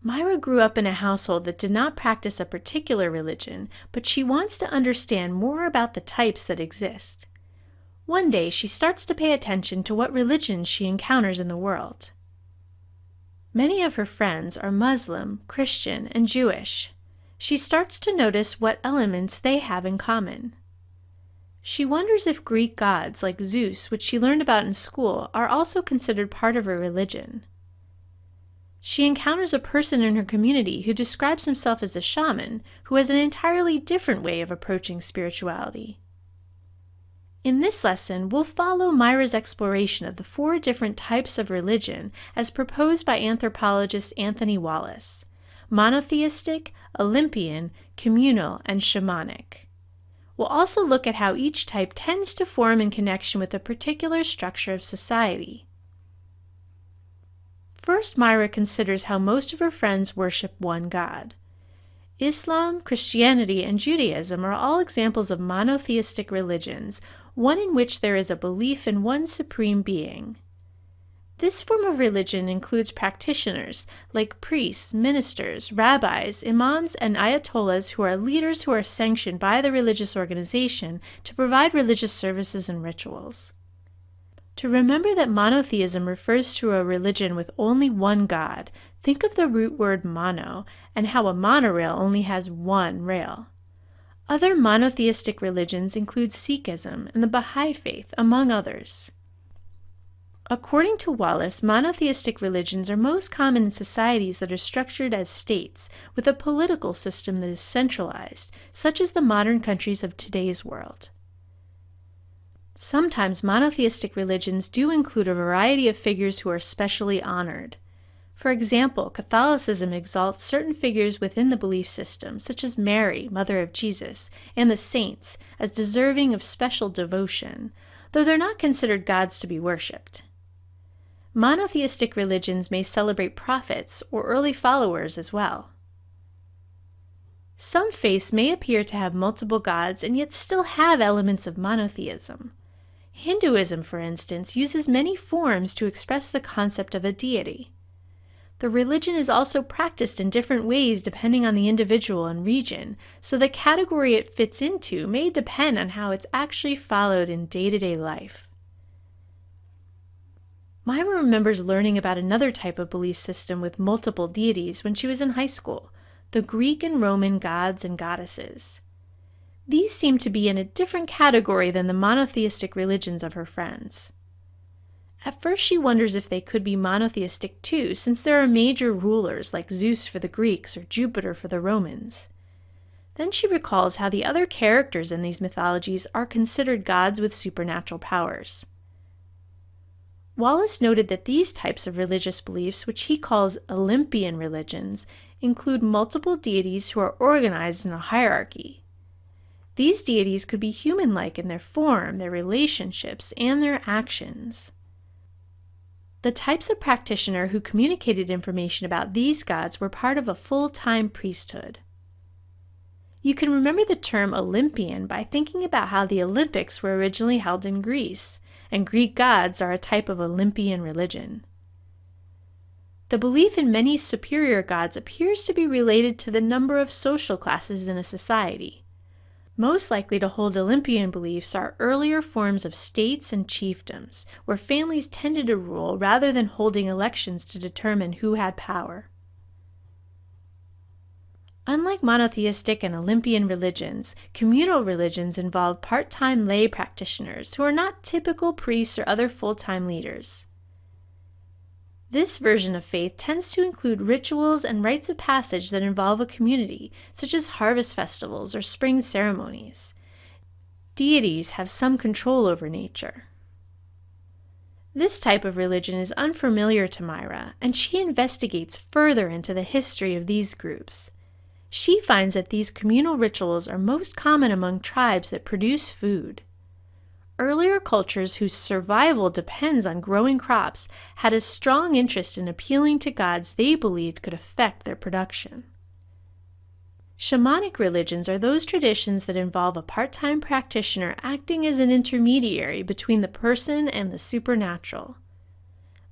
Myra grew up in a household that did not practice a particular religion, but she wants to understand more about the types that exist. One day, she starts to pay attention to what religions she encounters in the world. Many of her friends are Muslim, Christian, and Jewish. She starts to notice what elements they have in common. She wonders if Greek gods like Zeus, which she learned about in school, are also considered part of her religion. She encounters a person in her community who describes himself as a shaman who has an entirely different way of approaching spirituality. In this lesson, we'll follow Myra's exploration of the 4 different types of religion as proposed by anthropologist Anthony Wallace: monotheistic, Olympian, communal, and shamanic. We'll also look at how each type tends to form in connection with a particular structure of society. First, Myra considers how most of her friends worship one God. Islam, Christianity, and Judaism are all examples of monotheistic religions, one in which there is a belief in one supreme being. This form of religion includes practitioners like priests, ministers, rabbis, imams, and ayatollahs who are leaders who are sanctioned by the religious organization to provide religious services and rituals. To remember that monotheism refers to a religion with only one God, think of the root word mono and how a monorail only has one rail. Other monotheistic religions include Sikhism and the Baha'i Faith, among others. According to Wallace, monotheistic religions are most common in societies that are structured as states, with a political system that is centralized, such as the modern countries of today's world. Sometimes monotheistic religions do include a variety of figures who are specially honored. For example, Catholicism exalts certain figures within the belief system, such as Mary, Mother of Jesus, and the saints, as deserving of special devotion, though they're not considered gods to be worshipped. Monotheistic religions may celebrate prophets or early followers as well. Some faiths may appear to have multiple gods and yet still have elements of monotheism. Hinduism, for instance, uses many forms to express the concept of a deity. The religion is also practiced in different ways depending on the individual and region, so the category it fits into may depend on how it's actually followed in day-to-day life. Myra remembers learning about another type of belief system with multiple deities when she was in high school, the Greek and Roman gods and goddesses. These seem to be in a different category than the monotheistic religions of her friends. At first she wonders if they could be monotheistic too, since there are major rulers like Zeus for the Greeks or Jupiter for the Romans. Then she recalls how the other characters in these mythologies are considered gods with supernatural powers. Wallace noted that these types of religious beliefs, which he calls Olympian religions, include multiple deities who are organized in a hierarchy. These deities could be human-like in their form, their relationships, and their actions. The types of practitioner who communicated information about these gods were part of a full-time priesthood. You can remember the term Olympian by thinking about how the Olympics were originally held in Greece, and Greek gods are a type of Olympian religion. The belief in many superior gods appears to be related to the number of social classes in a society. Most likely to hold Olympian beliefs are earlier forms of states and chiefdoms, where families tended to rule rather than holding elections to determine who had power. Unlike monotheistic and Olympian religions, communal religions involve part-time lay practitioners who are not typical priests or other full-time leaders. This version of faith tends to include rituals and rites of passage that involve a community, such as harvest festivals or spring ceremonies. Deities have some control over nature. This type of religion is unfamiliar to Myra, and she investigates further into the history of these groups. She finds that these communal rituals are most common among tribes that produce food. Earlier cultures whose survival depends on growing crops had a strong interest in appealing to gods they believed could affect their production. Shamanic religions are those traditions that involve a part-time practitioner acting as an intermediary between the person and the supernatural.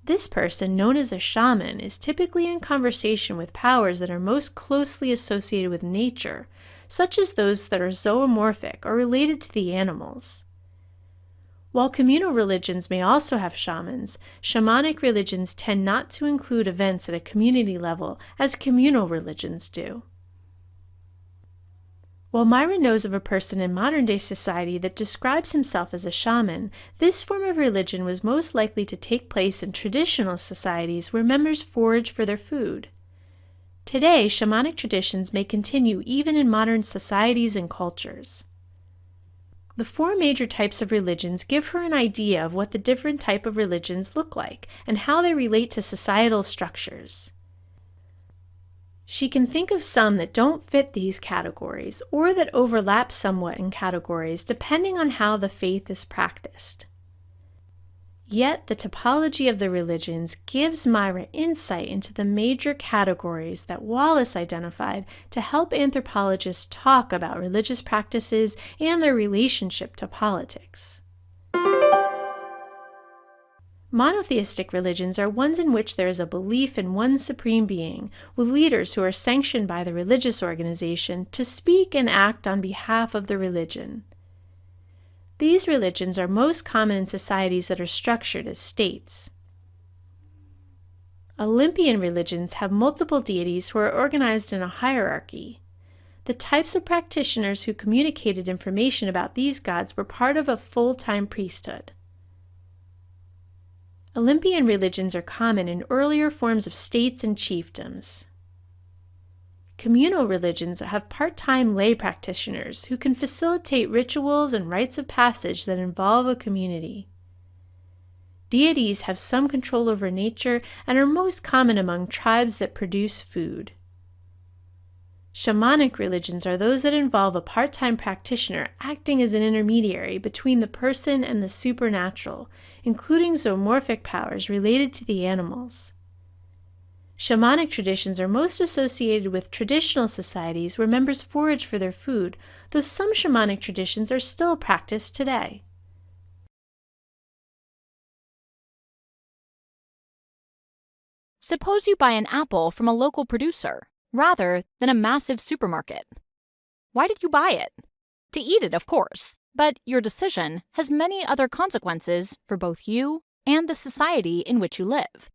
This person, known as a shaman, is typically in conversation with powers that are most closely associated with nature, such as those that are zoomorphic or related to the animals. While communal religions may also have shamans, shamanic religions tend not to include events at a community level as communal religions do. While Myra knows of a person in modern-day society that describes himself as a shaman, this form of religion was most likely to take place in traditional societies where members forage for their food. Today, shamanic traditions may continue even in modern societies and cultures. The four major types of religions give her an idea of what the different types of religions look like and how they relate to societal structures. She can think of some that don't fit these categories or that overlap somewhat in categories depending on how the faith is practiced. Yet the topology of the religions gives Myra insight into the major categories that Wallace identified to help anthropologists talk about religious practices and their relationship to politics. Monotheistic religions are ones in which there is a belief in one supreme being, with leaders who are sanctioned by the religious organization to speak and act on behalf of the religion. These religions are most common in societies that are structured as states. Olympian religions have multiple deities who are organized in a hierarchy. The types of practitioners who communicated information about these gods were part of a full-time priesthood. Olympian religions are common in earlier forms of states and chiefdoms. Communal religions have part-time lay practitioners who can facilitate rituals and rites of passage that involve a community. Deities have some control over nature and are most common among tribes that produce food. Shamanic religions are those that involve a part-time practitioner acting as an intermediary between the person and the supernatural, including zoomorphic powers related to the animals. Shamanic traditions are most associated with traditional societies where members forage for their food, though some shamanic traditions are still practiced today. Suppose you buy an apple from a local producer rather than a massive supermarket. Why did you buy it? To eat it, of course, but your decision has many other consequences for both you and the society in which you live.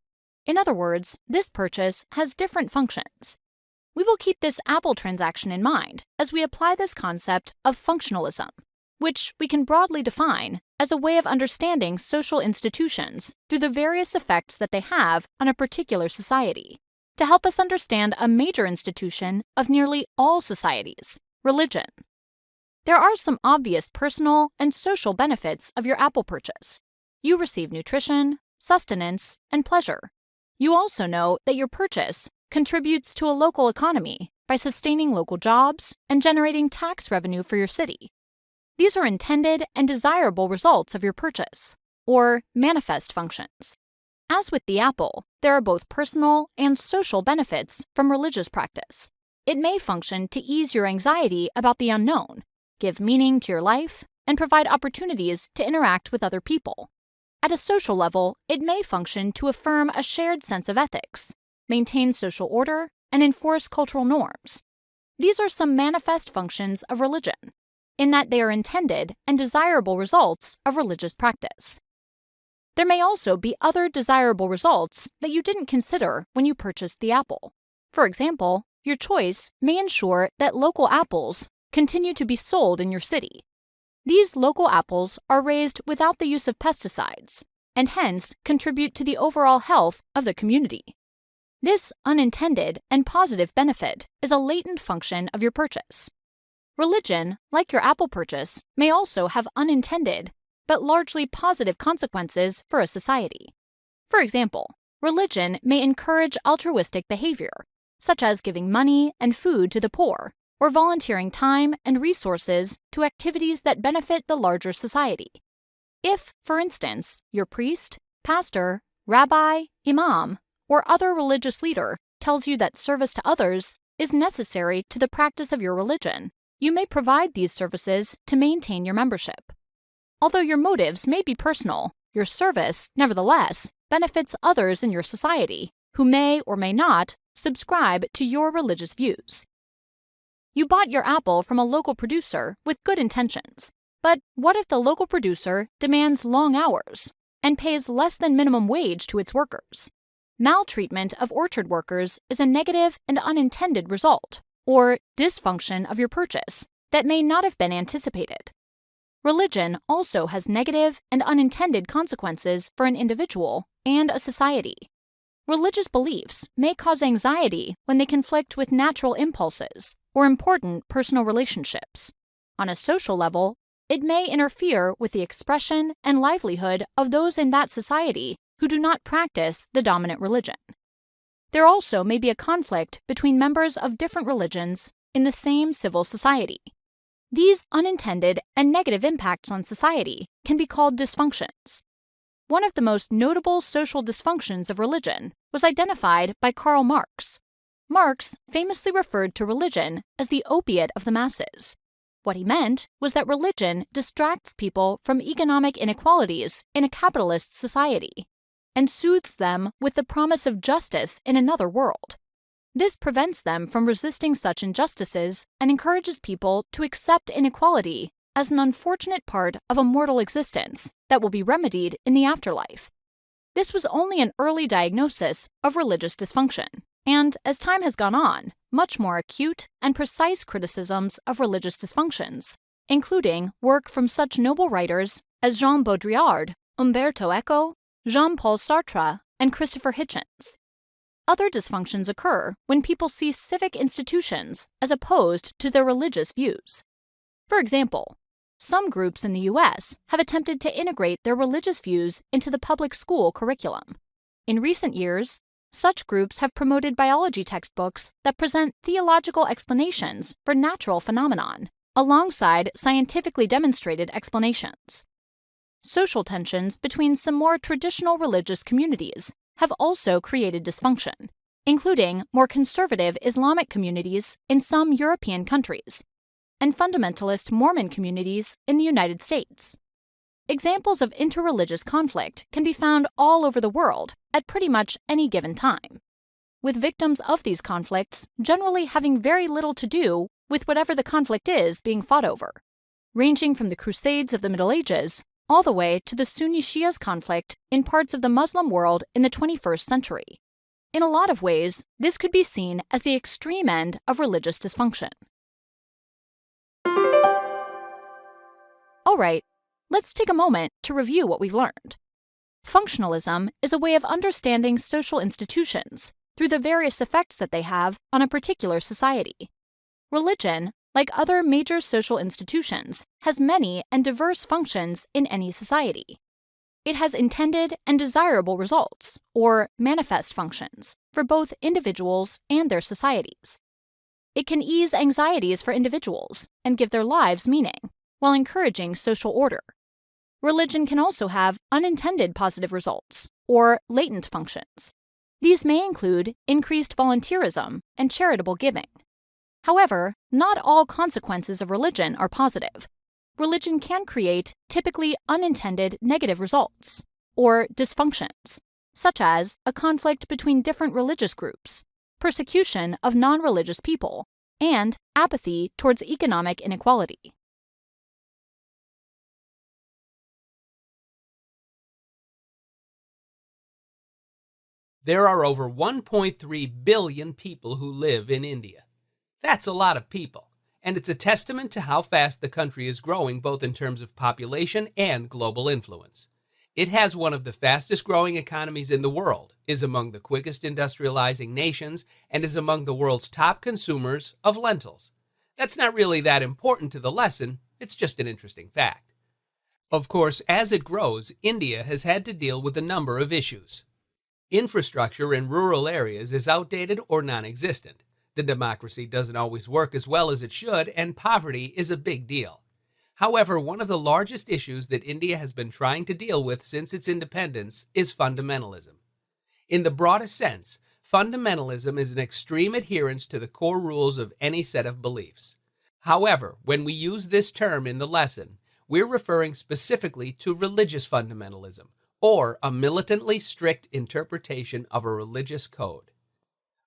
In other words, this purchase has different functions. We will keep this Apple transaction in mind as we apply this concept of functionalism, which we can broadly define as a way of understanding social institutions through the various effects that they have on a particular society, to help us understand a major institution of nearly all societies, religion. There are some obvious personal and social benefits of your Apple purchase. You receive nutrition, sustenance, and pleasure. You also know that your purchase contributes to a local economy by sustaining local jobs and generating tax revenue for your city. These are intended and desirable results of your purchase, or manifest functions. As with the apple, there are both personal and social benefits from religious practice. It may function to ease your anxiety about the unknown, give meaning to your life, and provide opportunities to interact with other people. At a social level, it may function to affirm a shared sense of ethics, maintain social order, and enforce cultural norms. These are some manifest functions of religion, in that they are intended and desirable results of religious practice. There may also be other desirable results that you didn't consider when you purchased the apple. For example, your choice may ensure that local apples continue to be sold in your city. These local apples are raised without the use of pesticides, and hence contribute to the overall health of the community. This unintended and positive benefit is a latent function of your purchase. Religion, like your apple purchase, may also have unintended but largely positive consequences for a society. For example, religion may encourage altruistic behavior, such as giving money and food to the poor, or volunteering time and resources to activities that benefit the larger society. If, for instance, your priest, pastor, rabbi, imam, or other religious leader tells you that service to others is necessary to the practice of your religion, you may provide these services to maintain your membership. Although your motives may be personal, your service, nevertheless, benefits others in your society who may or may not subscribe to your religious views. You bought your apple from a local producer with good intentions, but what if the local producer demands long hours and pays less than minimum wage to its workers? Maltreatment of orchard workers is a negative and unintended result, or dysfunction of your purchase that may not have been anticipated. Religion also has negative and unintended consequences for an individual and a society. Religious beliefs may cause anxiety when they conflict with natural impulses or important personal relationships. On a social level, it may interfere with the expression and livelihood of those in that society who do not practice the dominant religion. There also may be a conflict between members of different religions in the same civil society. These unintended and negative impacts on society can be called dysfunctions. One of the most notable social dysfunctions of religion was identified by Karl Marx. Marx famously referred to religion as the opiate of the masses. What he meant was that religion distracts people from economic inequalities in a capitalist society and soothes them with the promise of justice in another world. This prevents them from resisting such injustices and encourages people to accept inequality as an unfortunate part of a mortal existence that will be remedied in the afterlife. This was only an early diagnosis of religious dysfunction, and as time has gone on, much more acute and precise criticisms of religious dysfunctions, including work from such noble writers as Jean Baudrillard, Umberto Eco, Jean-Paul Sartre, and Christopher Hitchens. Other dysfunctions occur when people see civic institutions as opposed to their religious views. For example, some groups in the U.S. have attempted to integrate their religious views into the public school curriculum. In recent years, such groups have promoted biology textbooks that present theological explanations for natural phenomenon, alongside scientifically demonstrated explanations. Social tensions between some more traditional religious communities have also created dysfunction, including more conservative Islamic communities in some European countries and fundamentalist Mormon communities in the United States. Examples of interreligious conflict can be found all over the world at pretty much any given time, with victims of these conflicts generally having very little to do with whatever the conflict is being fought over, ranging from the Crusades of the Middle Ages all the way to the Sunni-Shias conflict in parts of the Muslim world in the 21st century. In a lot of ways, this could be seen as the extreme end of religious dysfunction. All right, let's take a moment to review what we've learned. Functionalism is a way of understanding social institutions through the various effects that they have on a particular society. Religion, like other major social institutions, has many and diverse functions in any society. It has intended and desirable results, or manifest functions, for both individuals and their societies. It can ease anxieties for individuals and give their lives meaning, while encouraging social order. Religion can also have unintended positive results, or latent functions. These may include increased volunteerism and charitable giving. However, not all consequences of religion are positive. Religion can create typically unintended negative results, or dysfunctions, such as a conflict between different religious groups, persecution of non-religious people, and apathy towards economic inequality. There are over 1.3 billion people who live in India. That's a lot of people, and it's a testament to how fast the country is growing both in terms of population and global influence. It has one of the fastest growing economies in the world, is among the quickest industrializing nations, and is among the world's top consumers of lentils. That's not really that important to the lesson, it's just an interesting fact. Of course, as it grows, India has had to deal with a number of issues. Infrastructure in rural areas is outdated or non-existent. The democracy doesn't always work as well as it should, and poverty is a big deal. However, one of the largest issues that India has been trying to deal with since its independence is fundamentalism. In the broadest sense, fundamentalism is an extreme adherence to the core rules of any set of beliefs. However, when we use this term in the lesson, we're referring specifically to religious fundamentalism, or a militantly strict interpretation of a religious code.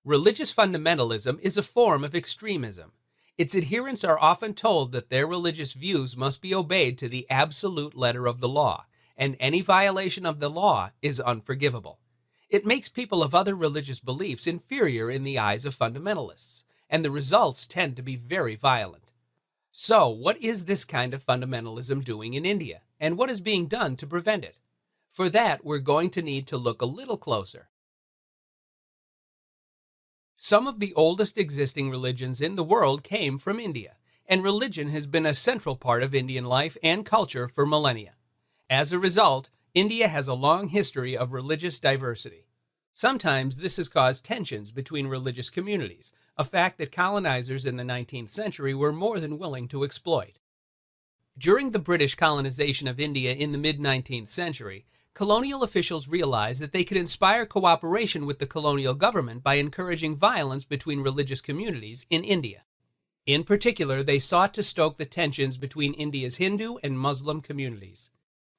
Religious fundamentalism is a form of extremism. Its adherents are often told that their religious views must be obeyed to the absolute letter of the law, and any violation of the law is unforgivable. It makes people of other religious beliefs inferior in the eyes of fundamentalists, and the results tend to be very violent. So, what is this kind of fundamentalism doing in India, and what is being done to prevent it? For that, we're going to need to look a little closer. Some of the oldest existing religions in the world came from India, and religion has been a central part of Indian life and culture for millennia. As a result, India has a long history of religious diversity. Sometimes this has caused tensions between religious communities, a fact that colonizers in the 19th century were more than willing to exploit. During the British colonization of India in the mid-19th century, colonial officials realized that they could inspire cooperation with the colonial government by encouraging violence between religious communities in India. In particular, they sought to stoke the tensions between India's Hindu and Muslim communities.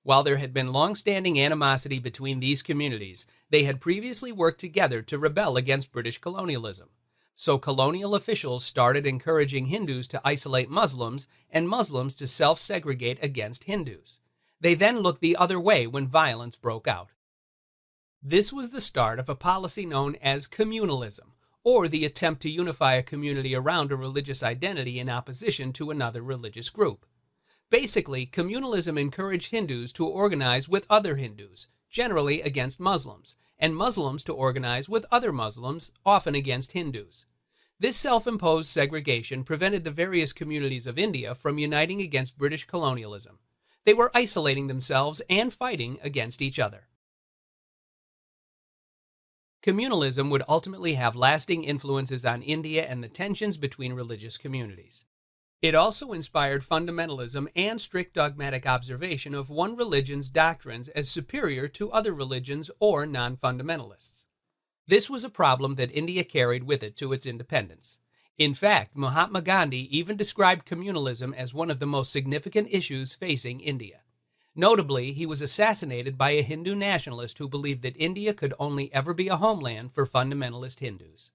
While there had been long-standing animosity between these communities, they had previously worked together to rebel against British colonialism. So colonial officials started encouraging Hindus to isolate Muslims and Muslims to self-segregate against Hindus. They then looked the other way when violence broke out. This was the start of a policy known as communalism, or the attempt to unify a community around a religious identity in opposition to another religious group. Basically, communalism encouraged Hindus to organize with other Hindus, generally against Muslims, and Muslims to organize with other Muslims, often against Hindus. This self-imposed segregation prevented the various communities of India from uniting against British colonialism. They were isolating themselves and fighting against each other. Communalism would ultimately have lasting influences on India and the tensions between religious communities. It also inspired fundamentalism and strict dogmatic observation of one religion's doctrines as superior to other religions or non-fundamentalists. This was a problem that India carried with it to its independence. In fact, Mahatma Gandhi even described communalism as one of the most significant issues facing India. Notably, he was assassinated by a Hindu nationalist who believed that India could only ever be a homeland for fundamentalist Hindus.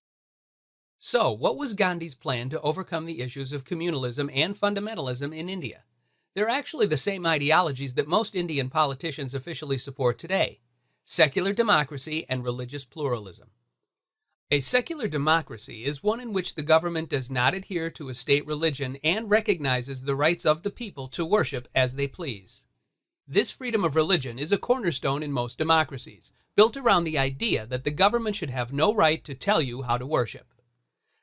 So, what was Gandhi's plan to overcome the issues of communalism and fundamentalism in India? They're actually the same ideologies that most Indian politicians officially support today: secular democracy and religious pluralism. A secular democracy is one in which the government does not adhere to a state religion and recognizes the rights of the people to worship as they please. This freedom of religion is a cornerstone in most democracies, built around the idea that the government should have no right to tell you how to worship.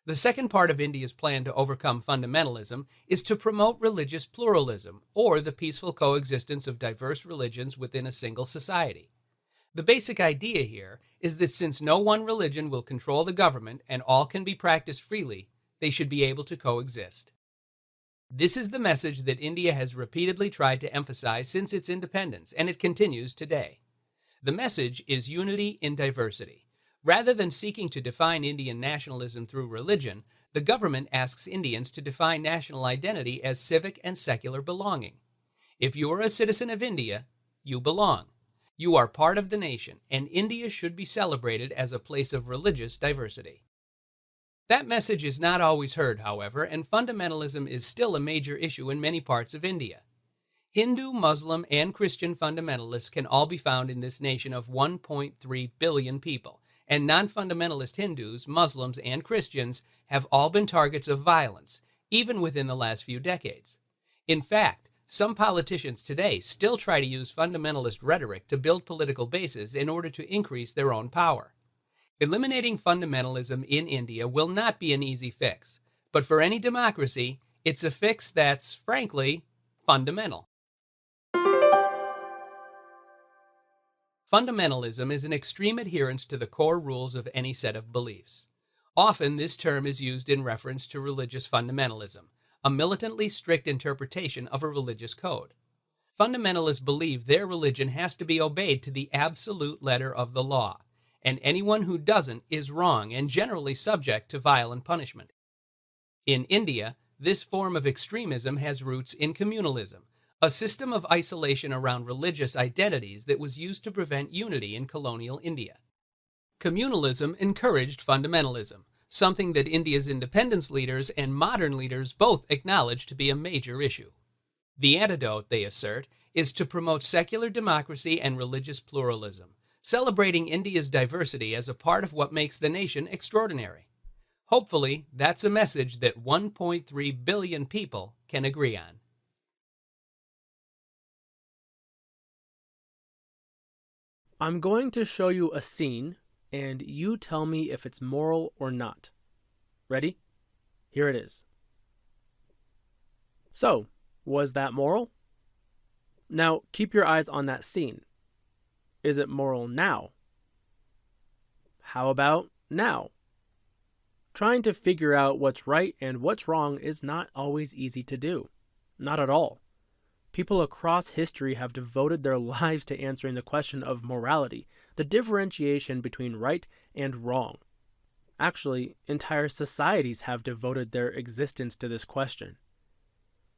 The second part of India's plan to overcome fundamentalism is to promote religious pluralism, or the peaceful coexistence of diverse religions within a single society. The basic idea here is that since no one religion will control the government and all can be practiced freely, they should be able to coexist. This is the message that India has repeatedly tried to emphasize since its independence, and it continues today. The message is unity in diversity. Rather than seeking to define Indian nationalism through religion, the government asks Indians to define national identity as civic and secular belonging. If you are a citizen of India, you belong. You are part of the nation, and India should be celebrated as a place of religious diversity. That message is not always heard, however, and fundamentalism is still a major issue in many parts of India. Hindu, Muslim, and Christian fundamentalists can all be found in this nation of 1.3 billion people, and non-fundamentalist Hindus, Muslims, and Christians have all been targets of violence, even within the last few decades. In fact, some politicians today still try to use fundamentalist rhetoric to build political bases in order to increase their own power. Eliminating fundamentalism in India will not be an easy fix, but for any democracy, it's a fix that's, frankly, fundamental. Fundamentalism is an extreme adherence to the core rules of any set of beliefs. Often, this term is used in reference to religious fundamentalism, a militantly strict interpretation of a religious code. Fundamentalists believe their religion has to be obeyed to the absolute letter of the law, and anyone who doesn't is wrong and generally subject to violent punishment. In India, this form of extremism has roots in communalism, a system of isolation around religious identities that was used to prevent unity in colonial India. Communalism encouraged fundamentalism, something that India's independence leaders and modern leaders both acknowledge to be a major issue. The antidote, they assert, is to promote secular democracy and religious pluralism, celebrating India's diversity as a part of what makes the nation extraordinary. Hopefully, that's a message that 1.3 billion people can agree on. I'm going to show you a scene, and you tell me if it's moral or not. Ready? Here it is. So, was that moral? Now, keep your eyes on that scene. Is it moral now? How about now? Trying to figure out what's right and what's wrong is not always easy to do. Not at all. People across history have devoted their lives to answering the question of morality, the differentiation between right and wrong. Actually, entire societies have devoted their existence to this question.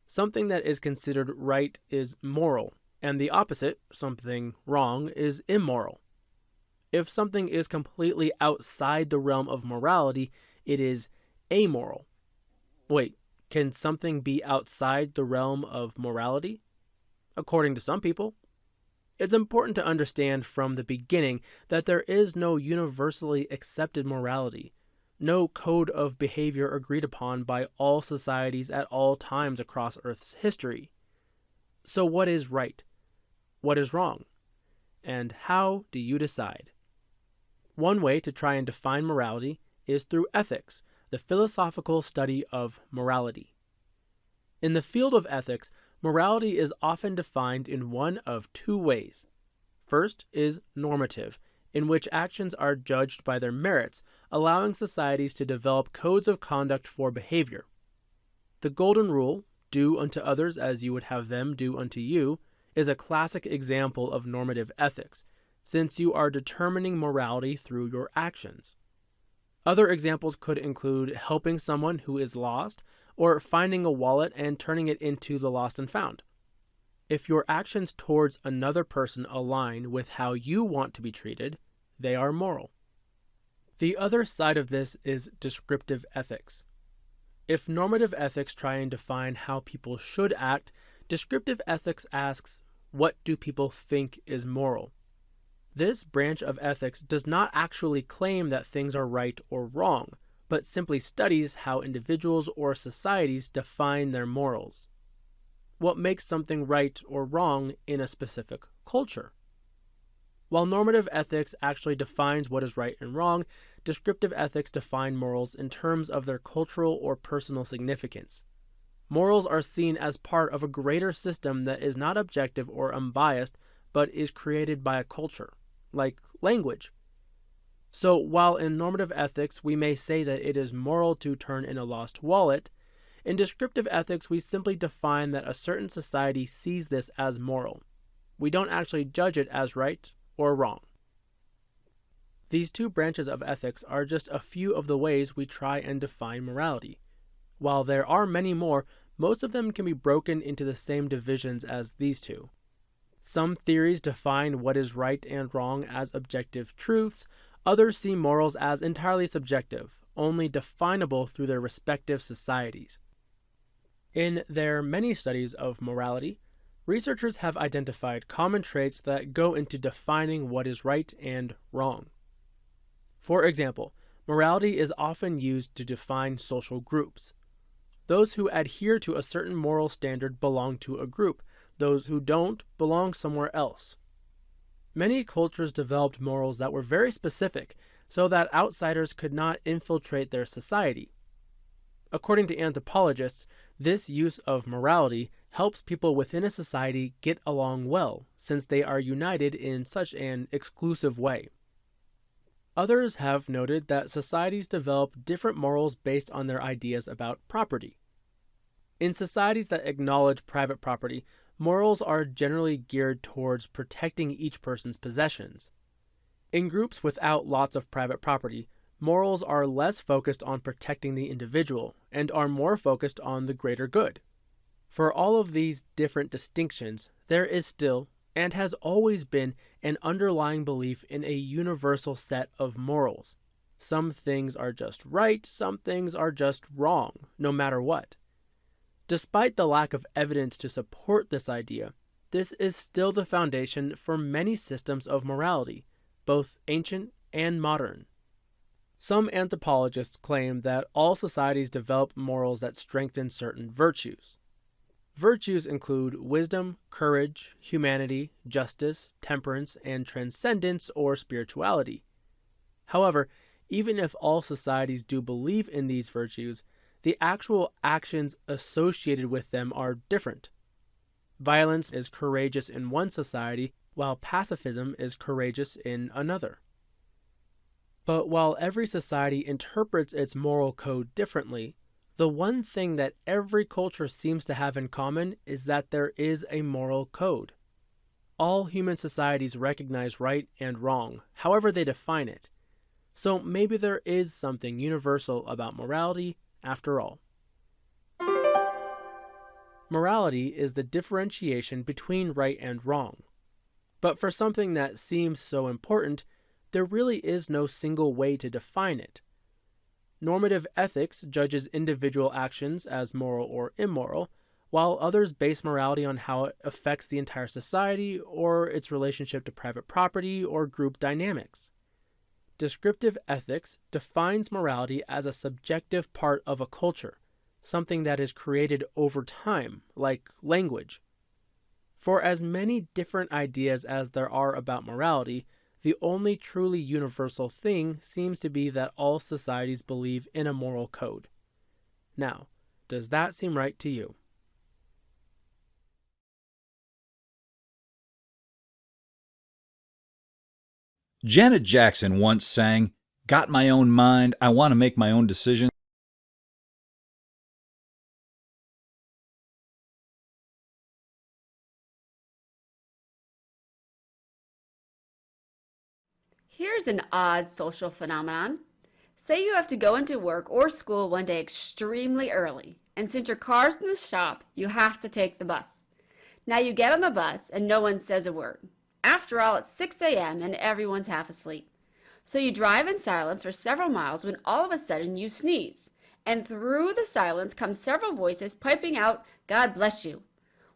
Something that is considered right is moral, and the opposite, something wrong, is immoral. If something is completely outside the realm of morality, it is amoral. Wait, can something be outside the realm of morality? According to some people. It's important to understand from the beginning that there is no universally accepted morality, no code of behavior agreed upon by all societies at all times across Earth's history. So what is right? What is wrong? And how do you decide? One way to try and define morality is through ethics, the philosophical study of morality. In the field of ethics, morality is often defined in one of two ways. First is normative, in which actions are judged by their merits, allowing societies to develop codes of conduct for behavior. The golden rule, do unto others as you would have them do unto you, is a classic example of normative ethics, since you are determining morality through your actions. Other examples could include helping someone who is lost, or finding a wallet and turning it into the lost and found. If your actions towards another person align with how you want to be treated, they are moral. The other side of this is descriptive ethics. If normative ethics try and define how people should act, descriptive ethics asks, what do people think is moral? This branch of ethics does not actually claim that things are right or wrong, but simply studies how individuals or societies define their morals. What makes something right or wrong in a specific culture? While normative ethics actually defines what is right and wrong, descriptive ethics define morals in terms of their cultural or personal significance. Morals are seen as part of a greater system that is not objective or unbiased, but is created by a culture, like language. So while in normative ethics we may say that it is moral to turn in a lost wallet, in descriptive ethics we simply define that a certain society sees this as moral. We don't actually judge it as right or wrong. These two branches of ethics are just a few of the ways we try and define morality. While there are many more, most of them can be broken into the same divisions as these two. Some theories define what is right and wrong as objective truths. Others see morals as entirely subjective, only definable through their respective societies. In their many studies of morality, researchers have identified common traits that go into defining what is right and wrong. For example, morality is often used to define social groups. Those who adhere to a certain moral standard belong to a group. Those who don't belong somewhere else. Many cultures developed morals that were very specific so that outsiders could not infiltrate their society. According to anthropologists, this use of morality helps people within a society get along well, since they are united in such an exclusive way. Others have noted that societies develop different morals based on their ideas about property. In societies that acknowledge private property, morals are generally geared towards protecting each person's possessions. In groups without lots of private property, morals are less focused on protecting the individual and are more focused on the greater good. For all of these different distinctions, there is still, and has always been, an underlying belief in a universal set of morals. Some things are just right, some things are just wrong, no matter what. Despite the lack of evidence to support this idea, this is still the foundation for many systems of morality, both ancient and modern. Some anthropologists claim that all societies develop morals that strengthen certain virtues. Virtues include wisdom, courage, humanity, justice, temperance, and transcendence or spirituality. However, even if all societies do believe in these virtues, the actual actions associated with them are different. Violence is courageous in one society, while pacifism is courageous in another. But while every society interprets its moral code differently, the one thing that every culture seems to have in common is that there is a moral code. All human societies recognize right and wrong, however they define it. So maybe there is something universal about morality after all. Morality is the differentiation between right and wrong. But for something that seems so important, there really is no single way to define it. Normative ethics judges individual actions as moral or immoral, while others base morality on how it affects the entire society or its relationship to private property or group dynamics. Descriptive ethics defines morality as a subjective part of a culture, something that is created over time, like language. For as many different ideas as there are about morality, the only truly universal thing seems to be that all societies believe in a moral code. Now, does that seem right to you? Janet Jackson once sang, "Got my own mind, I want to make my own decisions." Here's an odd social phenomenon. Say you have to go into work or school one day extremely early, and since your car's in the shop, you have to take the bus. Now you get on the bus and no one says a word. After all, it's 6 a.m. and everyone's half asleep. So you drive in silence for several miles when all of a sudden you sneeze, and through the silence come several voices piping out, "God bless you."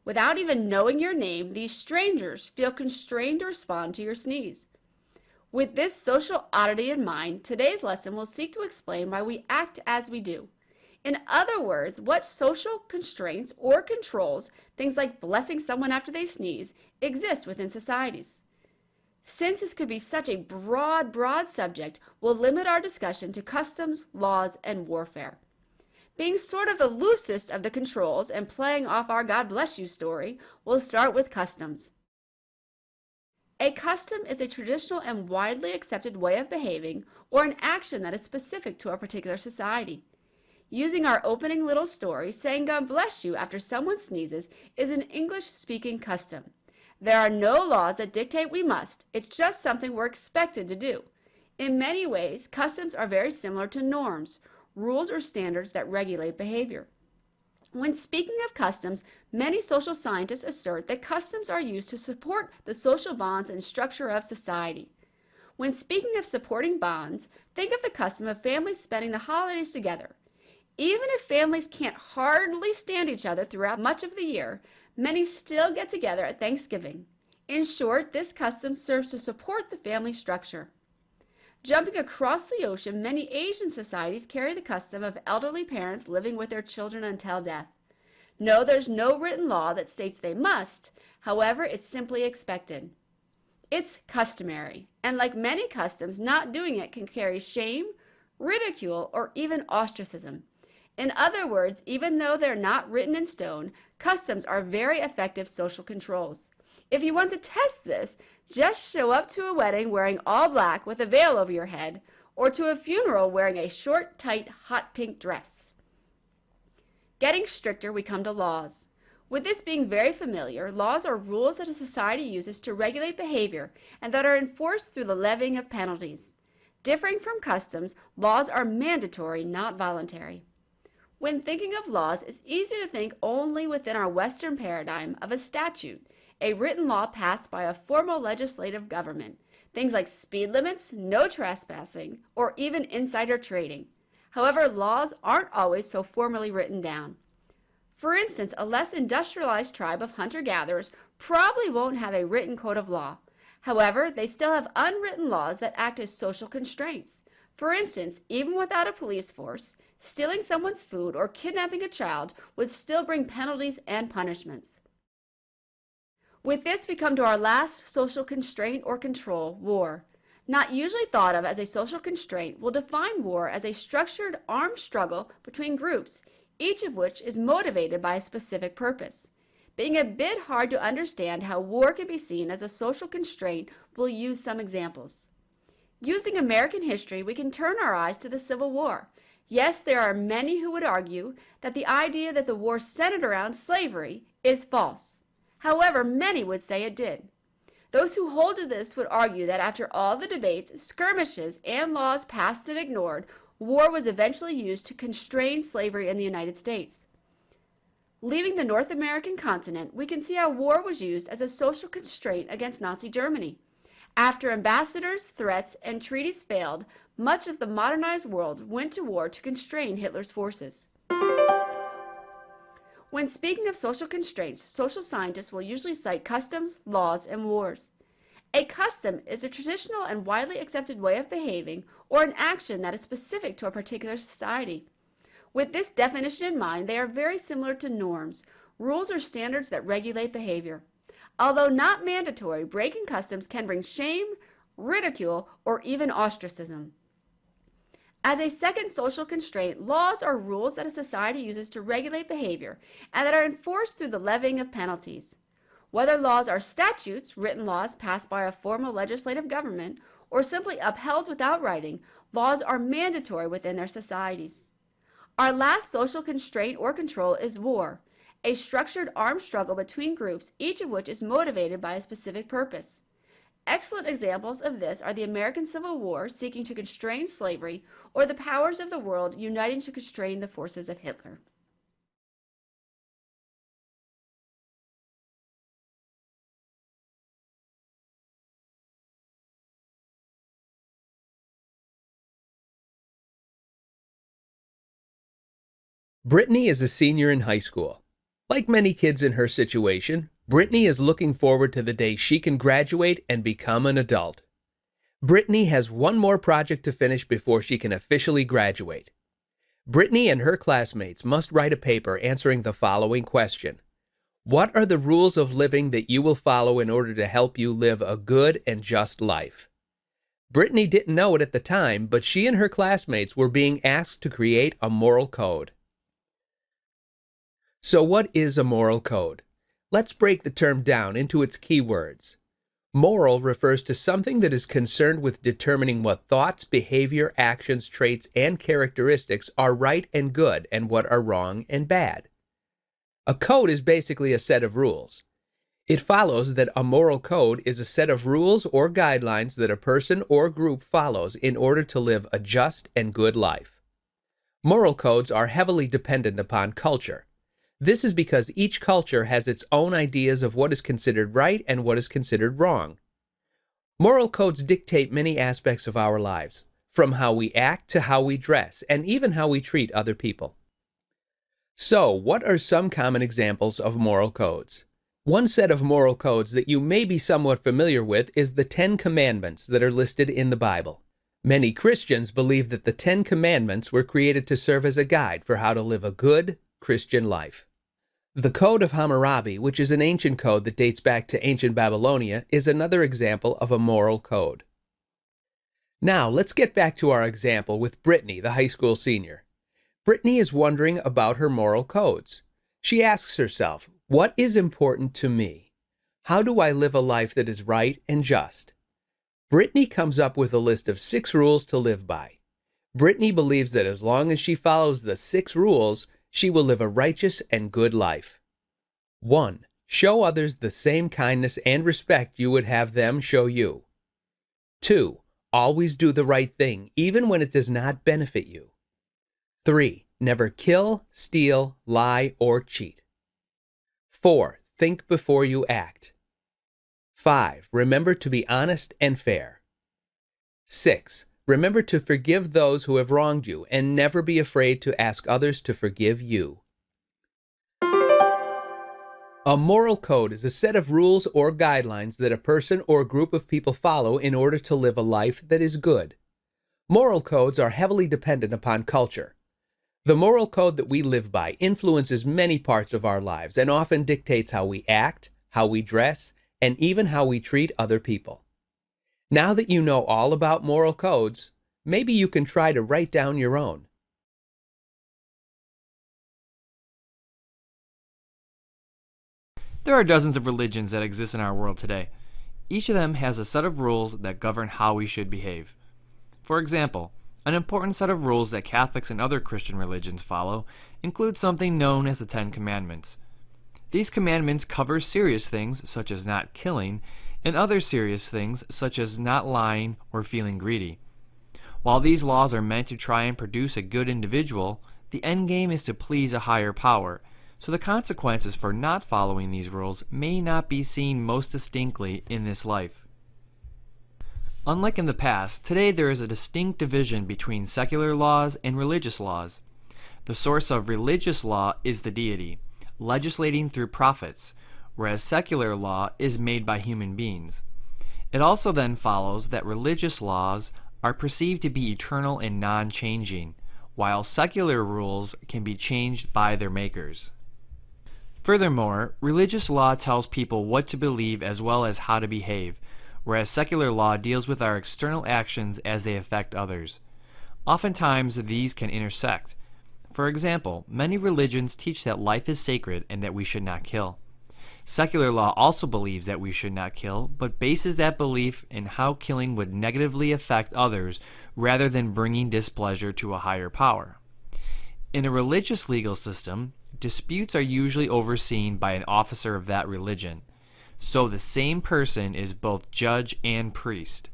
Without even knowing your name, these strangers feel constrained to respond to your sneeze. With this social oddity in mind, today's lesson will seek to explain why we act as we do. In other words, what social constraints or controls, things like blessing someone after they sneeze, exist within societies. Since this could be such a broad subject, we'll limit our discussion to customs, laws, and warfare. Being sort of the loosest of the controls and playing off our God bless you story, we'll start with customs. A custom is a traditional and widely accepted way of behaving or an action that is specific to a particular society. Using our opening little story, saying God bless you after someone sneezes is an English-speaking custom. There are no laws that dictate we must. It's just something we're expected to do. In many ways, customs are very similar to norms, rules or standards that regulate behavior. When speaking of customs, many social scientists assert that customs are used to support the social bonds and structure of society. When speaking of supporting bonds, think of the custom of families spending the holidays together. Even if families can't hardly stand each other throughout much of the year, many still get together at Thanksgiving. In short, this custom serves to support the family structure. Jumping across the ocean, many Asian societies carry the custom of elderly parents living with their children until death. No, there's no written law that states they must. However, it's simply expected. It's customary, and like many customs, not doing it can carry shame, ridicule, or even ostracism. In other words, even though they're not written in stone, customs are very effective social controls. If you want to test this, just show up to a wedding wearing all black with a veil over your head, or to a funeral wearing a short, tight, hot pink dress. Getting stricter, we come to laws. With this being very familiar, laws are rules that a society uses to regulate behavior and that are enforced through the levying of penalties. Differing from customs, laws are mandatory, not voluntary. When thinking of laws, it's easy to think only within our Western paradigm of a statute, a written law passed by a formal legislative government, things like speed limits, no trespassing, or even insider trading. However, laws aren't always so formally written down. For instance, a less industrialized tribe of hunter-gatherers probably won't have a written code of law. However, they still have unwritten laws that act as social constraints. For instance, even without a police force, stealing someone's food or kidnapping a child would still bring penalties and punishments. With this, we come to our last social constraint or control, war. Not usually thought of as a social constraint, we'll define war as a structured armed struggle between groups, each of which is motivated by a specific purpose. Being a bit hard to understand how war can be seen as a social constraint, we'll use some examples. Using American history, we can turn our eyes to the Civil War. Yes, there are many who would argue that the idea that the war centered around slavery is false. However, many would say it did. Those who hold to this would argue that after all the debates, skirmishes, and laws passed and ignored, war was eventually used to constrain slavery in the United States. Leaving the North American continent, we can see how war was used as a social constraint against Nazi Germany. After ambassadors, threats, and treaties failed, much of the modernized world went to war to constrain Hitler's forces. When speaking of social constraints, social scientists will usually cite customs, laws, and wars. A custom is a traditional and widely accepted way of behaving or an action that is specific to a particular society. With this definition in mind, they are very similar to norms, rules or standards that regulate behavior. Although not mandatory, breaking customs can bring shame, ridicule, or even ostracism. As a second social constraint, laws are rules that a society uses to regulate behavior and that are enforced through the levying of penalties. Whether laws are statutes, written laws passed by a formal legislative government, or simply upheld without writing, laws are mandatory within their societies. Our last social constraint or control is war, a structured armed struggle between groups, each of which is motivated by a specific purpose. Excellent examples of this are the American Civil War seeking to constrain slavery, or the powers of the world uniting to constrain the forces of Hitler. Brittany is a senior in high school. Like many kids in her situation, Brittany is looking forward to the day she can graduate and become an adult. Brittany has one more project to finish before she can officially graduate. Brittany and her classmates must write a paper answering the following question. What are the rules of living that you will follow in order to help you live a good and just life? Brittany didn't know it at the time, but she and her classmates were being asked to create a moral code. So what is a moral code? Let's break the term down into its key words. Moral refers to something that is concerned with determining what thoughts, behavior, actions, traits, and characteristics are right and good and what are wrong and bad. A code is basically a set of rules. It follows that a moral code is a set of rules or guidelines that a person or group follows in order to live a just and good life. Moral codes are heavily dependent upon culture. This is because each culture has its own ideas of what is considered right and what is considered wrong. Moral codes dictate many aspects of our lives, from how we act to how we dress, and even how we treat other people. So, what are some common examples of moral codes? One set of moral codes that you may be somewhat familiar with is the 10 Commandments that are listed in the Bible. Many Christians believe that the 10 Commandments were created to serve as a guide for how to live a good Christian life. The Code of Hammurabi, which is an ancient code that dates back to ancient Babylonia, is another example of a moral code. Now, let's get back to our example with Brittany, the high school senior. Brittany is wondering about her moral codes. She asks herself, what is important to me? How do I live a life that is right and just? Brittany comes up with a list of 6 rules to live by. Brittany believes that as long as she follows the 6 rules, she will live a righteous and good life. 1. Show others the same kindness and respect you would have them show you. 2. Always do the right thing, even when it does not benefit you. 3. Never kill, steal, lie, or cheat. 4. Think before you act. 5. Remember to be honest and fair. 6. Remember to forgive those who have wronged you, and never be afraid to ask others to forgive you. A moral code is a set of rules or guidelines that a person or group of people follow in order to live a life that is good. Moral codes are heavily dependent upon culture. The moral code that we live by influences many parts of our lives and often dictates how we act, how we dress, and even how we treat other people. Now that you know all about moral codes, maybe you can try to write down your own. There are dozens of religions that exist in our world today. Each of them has a set of rules that govern how we should behave. For example, an important set of rules that Catholics and other Christian religions follow includes something known as the Ten Commandments. These commandments cover serious things such as not killing, and other serious things such as not lying or feeling greedy. While these laws are meant to try and produce a good individual, the end game is to please a higher power, so the consequences for not following these rules may not be seen most distinctly in this life. Unlike in the past, today there is a distinct division between secular laws and religious laws. The source of religious law is the deity, legislating through prophets, whereas secular law is made by human beings. It also then follows that religious laws are perceived to be eternal and non-changing, while secular rules can be changed by their makers. Furthermore, religious law tells people what to believe as well as how to behave, whereas secular law deals with our external actions as they affect others. Oftentimes, these can intersect. For example, many religions teach that life is sacred and that we should not kill. Secular law also believes that we should not kill, but bases that belief in how killing would negatively affect others rather than bringing displeasure to a higher power. In a religious legal system, disputes are usually overseen by an officer of that religion, so the same person is both judge and priest.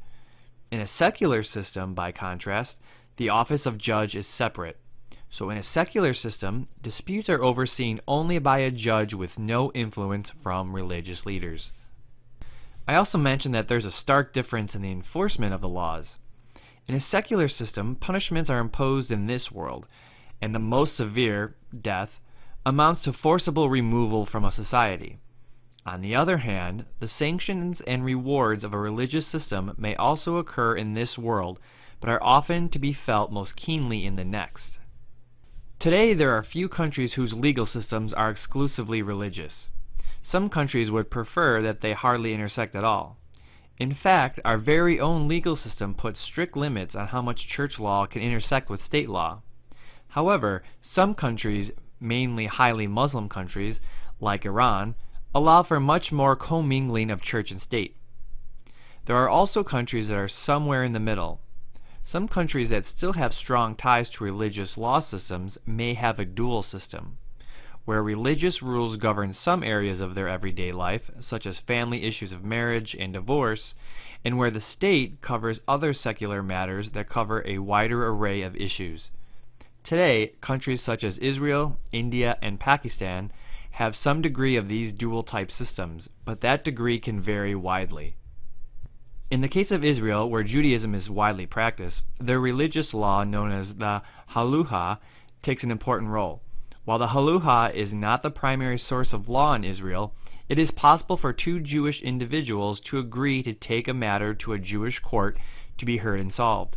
In a secular system, by contrast, the office of judge is separate. So in a secular system, disputes are overseen only by a judge with no influence from religious leaders. I also mentioned that there's a stark difference in the enforcement of the laws. In a secular system, punishments are imposed in this world, and the most severe, death, amounts to forcible removal from a society. On the other hand, the sanctions and rewards of a religious system may also occur in this world, but are often to be felt most keenly in the next. Today, there are few countries whose legal systems are exclusively religious. Some countries would prefer that they hardly intersect at all. In fact, our very own legal system puts strict limits on how much church law can intersect with state law. However, some countries, mainly highly Muslim countries, like Iran, allow for much more commingling of church and state. There are also countries that are somewhere in the middle. Some countries that still have strong ties to religious law systems may have a dual system, where religious rules govern some areas of their everyday life, such as family issues of marriage and divorce, and where the state covers other secular matters that cover a wider array of issues. Today, countries such as Israel, India, and Pakistan have some degree of these dual-type systems, but that degree can vary widely. In the case of Israel, where Judaism is widely practiced, their religious law, known as the Halacha, takes an important role. While the Halacha is not the primary source of law in Israel, it is possible for two Jewish individuals to agree to take a matter to a Jewish court to be heard and solved.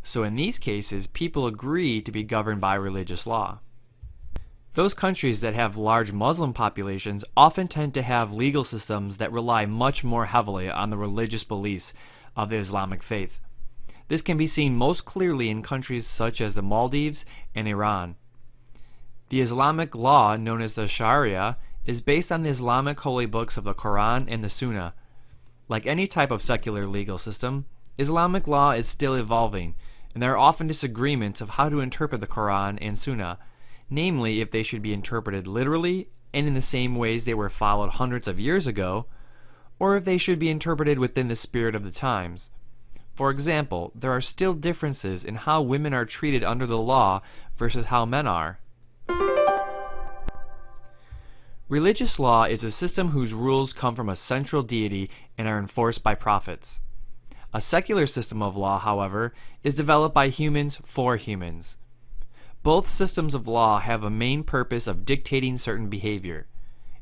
So in these cases, people agree to be governed by religious law. Those countries that have large Muslim populations often tend to have legal systems that rely much more heavily on the religious beliefs of the Islamic faith. This can be seen most clearly in countries such as the Maldives and Iran. The Islamic law, known as the Sharia, is based on the Islamic holy books of the Quran and the Sunnah. Like any type of secular legal system, Islamic law is still evolving, and there are often disagreements of how to interpret the Quran and Sunnah, namely if they should be interpreted literally and in the same ways they were followed hundreds of years ago, or if they should be interpreted within the spirit of the times. For example, there are still differences in how women are treated under the law versus how men are. Religious law is a system whose rules come from a central deity and are enforced by prophets. A secular system of law, however, is developed by humans for humans. Both systems of law have a main purpose of dictating certain behavior.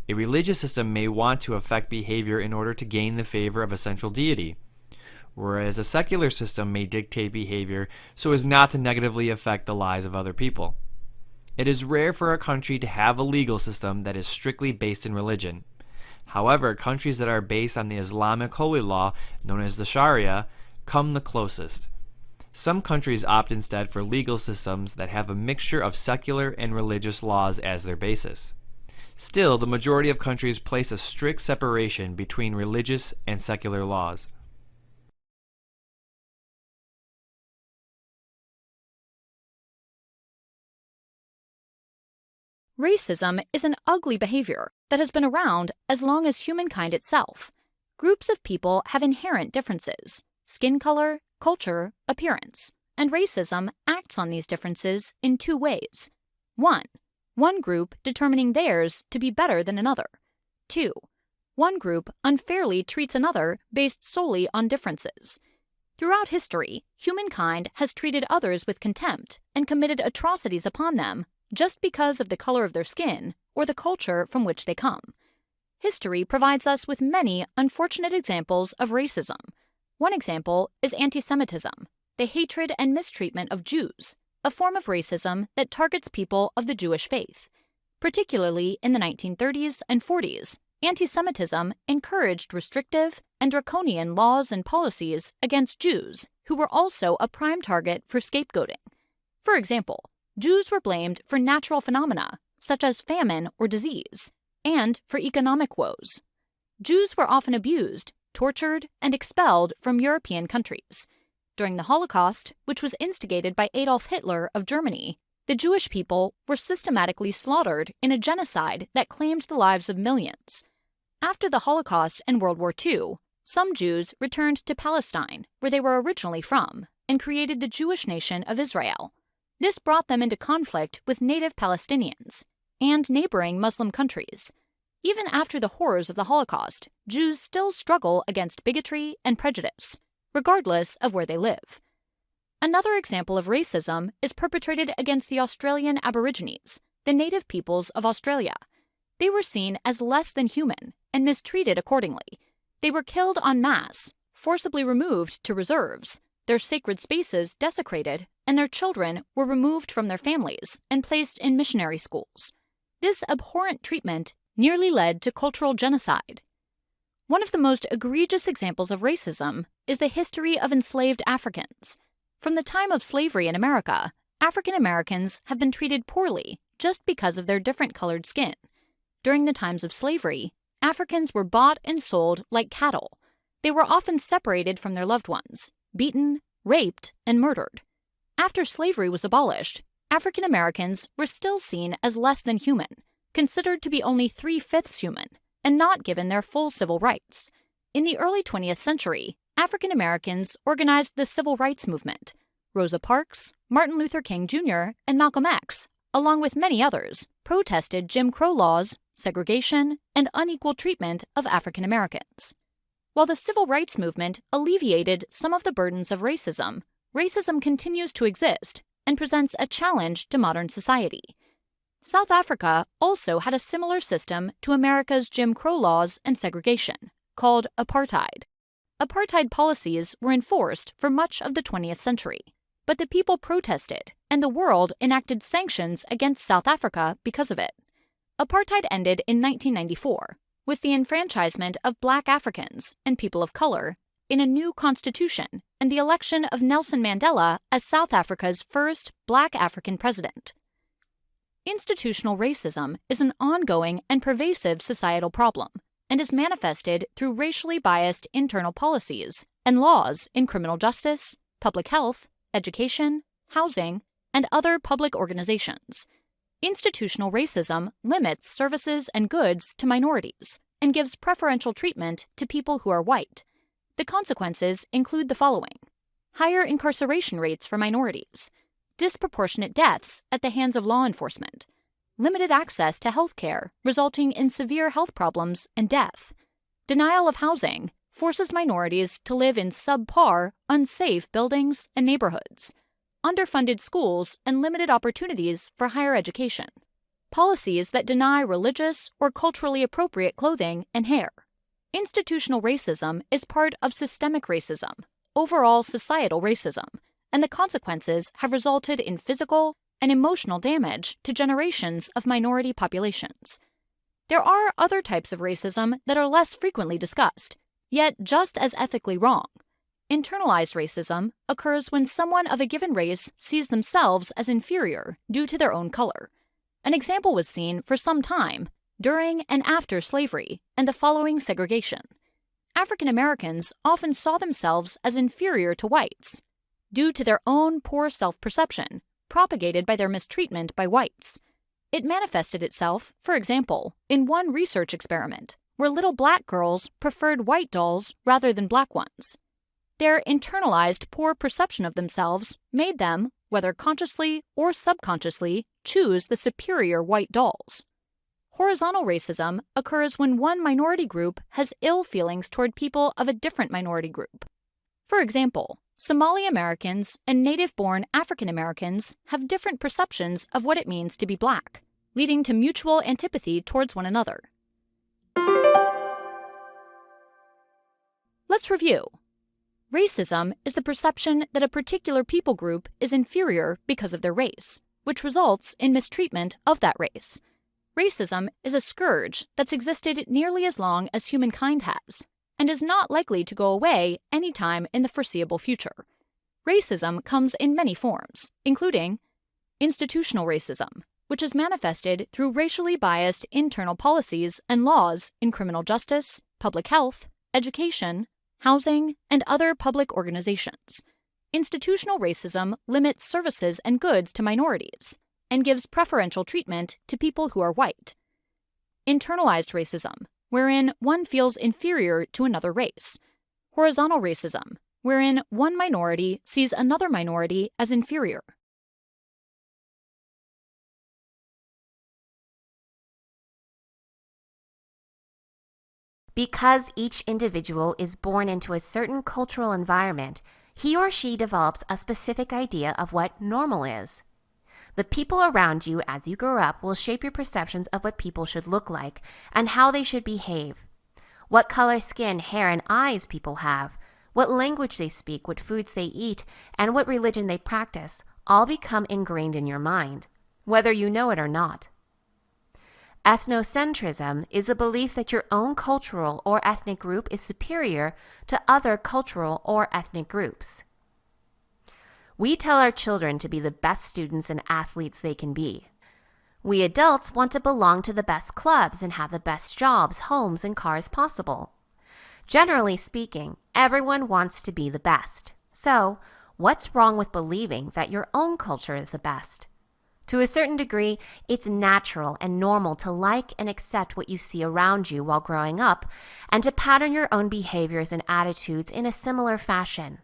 A religious system may want to affect behavior in order to gain the favor of a central deity, whereas a secular system may dictate behavior so as not to negatively affect the lives of other people. It is rare for a country to have a legal system that is strictly based in religion. However, countries that are based on the Islamic holy law, known as the Sharia, come the closest. Some countries opt instead for legal systems that have a mixture of secular and religious laws as their basis. Still, the majority of countries place a strict separation between religious and secular laws. Racism is an ugly behavior that has been around as long as humankind itself. Groups of people have inherent differences: skin color, culture, appearance, and racism acts on these differences in two ways. 1. One group determining theirs to be better than another. 2. One group unfairly treats another based solely on differences. Throughout history, humankind has treated others with contempt and committed atrocities upon them just because of the color of their skin or the culture from which they come. History provides us with many unfortunate examples of racism. One example is anti-Semitism, the hatred and mistreatment of Jews, a form of racism that targets people of the Jewish faith. Particularly in the 1930s and 40s, anti-Semitism encouraged restrictive and draconian laws and policies against Jews, who were also a prime target for scapegoating. For example, Jews were blamed for natural phenomena, such as famine or disease, and for economic woes. Jews were often abused, tortured, and expelled from European countries. During the Holocaust, which was instigated by Adolf Hitler of Germany, the Jewish people were systematically slaughtered in a genocide that claimed the lives of millions. After the Holocaust and World War II, some Jews returned to Palestine, where they were originally from, and created the Jewish nation of Israel. This brought them into conflict with native Palestinians and neighboring Muslim countries. Even after the horrors of the Holocaust, Jews still struggle against bigotry and prejudice, regardless of where they live. Another example of racism is perpetrated against the Australian Aborigines, the native peoples of Australia. They were seen as less than human and mistreated accordingly. They were killed en masse, forcibly removed to reserves, their sacred spaces desecrated, and their children were removed from their families and placed in missionary schools. This abhorrent treatment nearly led to cultural genocide. One of the most egregious examples of racism is the history of enslaved Africans. From the time of slavery in America, African Americans have been treated poorly just because of their different colored skin. During the times of slavery, Africans were bought and sold like cattle. They were often separated from their loved ones, beaten, raped, and murdered. After slavery was abolished, African Americans were still seen as less than human, considered to be only 3/5 human, and not given their full civil rights. In the early 20th century, African Americans organized the Civil Rights Movement. Rosa Parks, Martin Luther King Jr., and Malcolm X, along with many others, protested Jim Crow laws, segregation, and unequal treatment of African Americans. While the Civil Rights Movement alleviated some of the burdens of racism, racism continues to exist and presents a challenge to modern society. South Africa also had a similar system to America's Jim Crow laws and segregation, called apartheid. Apartheid policies were enforced for much of the 20th century, but the people protested, and the world enacted sanctions against South Africa because of it. Apartheid ended in 1994, with the enfranchisement of Black Africans and people of color in a new constitution and the election of Nelson Mandela as South Africa's first Black African president. Institutional racism is an ongoing and pervasive societal problem and is manifested through racially biased internal policies and laws in criminal justice, public health, education, housing, and other public organizations. Institutional racism limits services and goods to minorities and gives preferential treatment to people who are white. The consequences include the following: higher incarceration rates for minorities, disproportionate deaths at the hands of law enforcement, limited access to health care resulting in severe health problems and death, denial of housing forces minorities to live in subpar, unsafe buildings and neighborhoods, underfunded schools and limited opportunities for higher education, policies that deny religious or culturally appropriate clothing and hair. Institutional racism is part of systemic racism, overall societal racism, and the consequences have resulted in physical and emotional damage to generations of minority populations. There are other types of racism that are less frequently discussed, yet just as ethically wrong. Internalized racism occurs when someone of a given race sees themselves as inferior due to their own color. An example was seen for some time during and after slavery and the following segregation. African Americans often saw themselves as inferior to whites due to their own poor self-perception propagated by their mistreatment by whites. It manifested itself, for example, in one research experiment where little black girls preferred white dolls rather than black ones. Their internalized poor perception of themselves made them, whether consciously or subconsciously, choose the superior white dolls. Horizontal racism occurs when one minority group has ill feelings toward people of a different minority group. For example, Somali Americans and native-born African Americans have different perceptions of what it means to be black, leading to mutual antipathy towards one another. Let's review. Racism is the perception that a particular people group is inferior because of their race, which results in mistreatment of that race. Racism is a scourge that's existed nearly as long as humankind has, and is not likely to go away anytime in the foreseeable future. Racism comes in many forms, including institutional racism, which is manifested through racially biased internal policies and laws in criminal justice, public health, education, housing, and other public organizations. Institutional racism limits services and goods to minorities and gives preferential treatment to people who are white. Internalized racism, wherein one feels inferior to another race. Horizontal racism, wherein one minority sees another minority as inferior. Because each individual is born into a certain cultural environment, he or she develops a specific idea of what normal is. The people around you as you grow up will shape your perceptions of what people should look like and how they should behave. What color skin, hair, and eyes people have, what language they speak, what foods they eat, and what religion they practice all become ingrained in your mind, whether you know it or not. Ethnocentrism is a belief that your own cultural or ethnic group is superior to other cultural or ethnic groups. We tell our children to be the best students and athletes they can be. We adults want to belong to the best clubs and have the best jobs, homes, and cars possible. Generally speaking, everyone wants to be the best. So, what's wrong with believing that your own culture is the best? To a certain degree, it's natural and normal to like and accept what you see around you while growing up, and to pattern your own behaviors and attitudes in a similar fashion.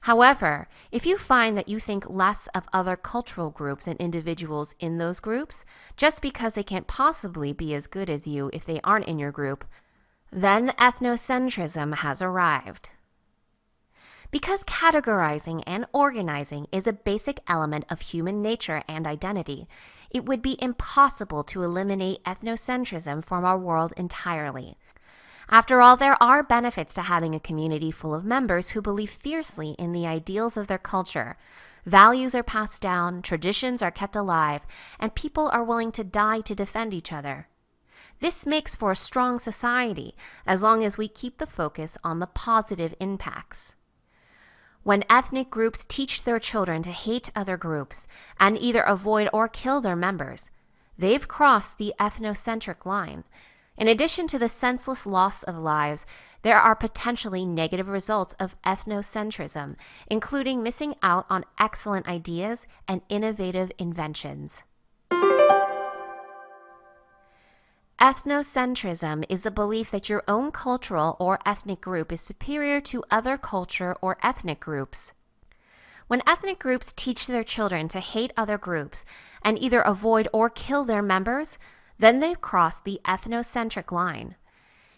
However, if you find that you think less of other cultural groups and individuals in those groups, just because they can't possibly be as good as you if they aren't in your group, then ethnocentrism has arrived. Because categorizing and organizing is a basic element of human nature and identity, it would be impossible to eliminate ethnocentrism from our world entirely. After all, there are benefits to having a community full of members who believe fiercely in the ideals of their culture. Values are passed down, traditions are kept alive, and people are willing to die to defend each other. This makes for a strong society, as long as we keep the focus on the positive impacts. When ethnic groups teach their children to hate other groups and either avoid or kill their members, they've crossed the ethnocentric line. In addition to the senseless loss of lives, there are potentially negative results of ethnocentrism, including missing out on excellent ideas and innovative inventions. Ethnocentrism is a belief that your own cultural or ethnic group is superior to other culture or ethnic groups. When ethnic groups teach their children to hate other groups and either avoid or kill their members, then they've crossed the ethnocentric line.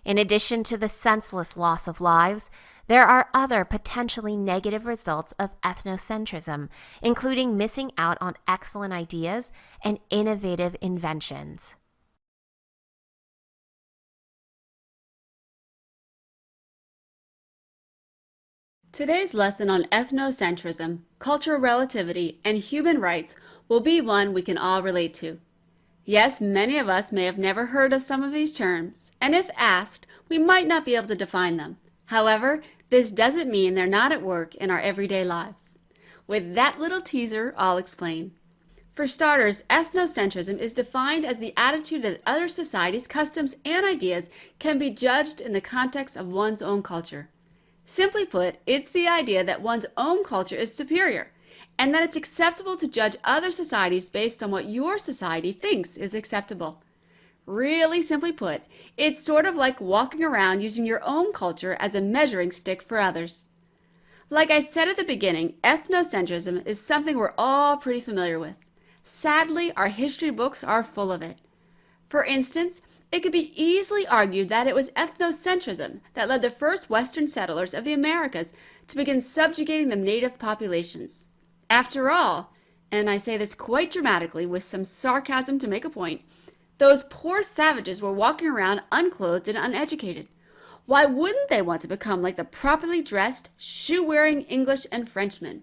In addition to the senseless loss of lives, there are other potentially negative results of ethnocentrism, including missing out on excellent ideas and innovative inventions. Today's lesson on ethnocentrism, cultural relativity, and human rights will be one we can all relate to. Yes, many of us may have never heard of some of these terms, and if asked, we might not be able to define them. However, this doesn't mean they're not at work in our everyday lives. With that little teaser, I'll explain. For starters, ethnocentrism is defined as the attitude that other societies' customs and ideas can be judged in the context of one's own culture. Simply put, it's the idea that one's own culture is superior, and that it's acceptable to judge other societies based on what your society thinks is acceptable. Really simply put, it's sort of like walking around using your own culture as a measuring stick for others. Like I said at the beginning, ethnocentrism is something we're all pretty familiar with. Sadly, our history books are full of it. For instance, it could be easily argued that it was ethnocentrism that led the first Western settlers of the Americas to begin subjugating the native populations. After all, and I say this quite dramatically with some sarcasm to make a point, those poor savages were walking around unclothed and uneducated. Why wouldn't they want to become like the properly dressed, shoe-wearing English and Frenchmen?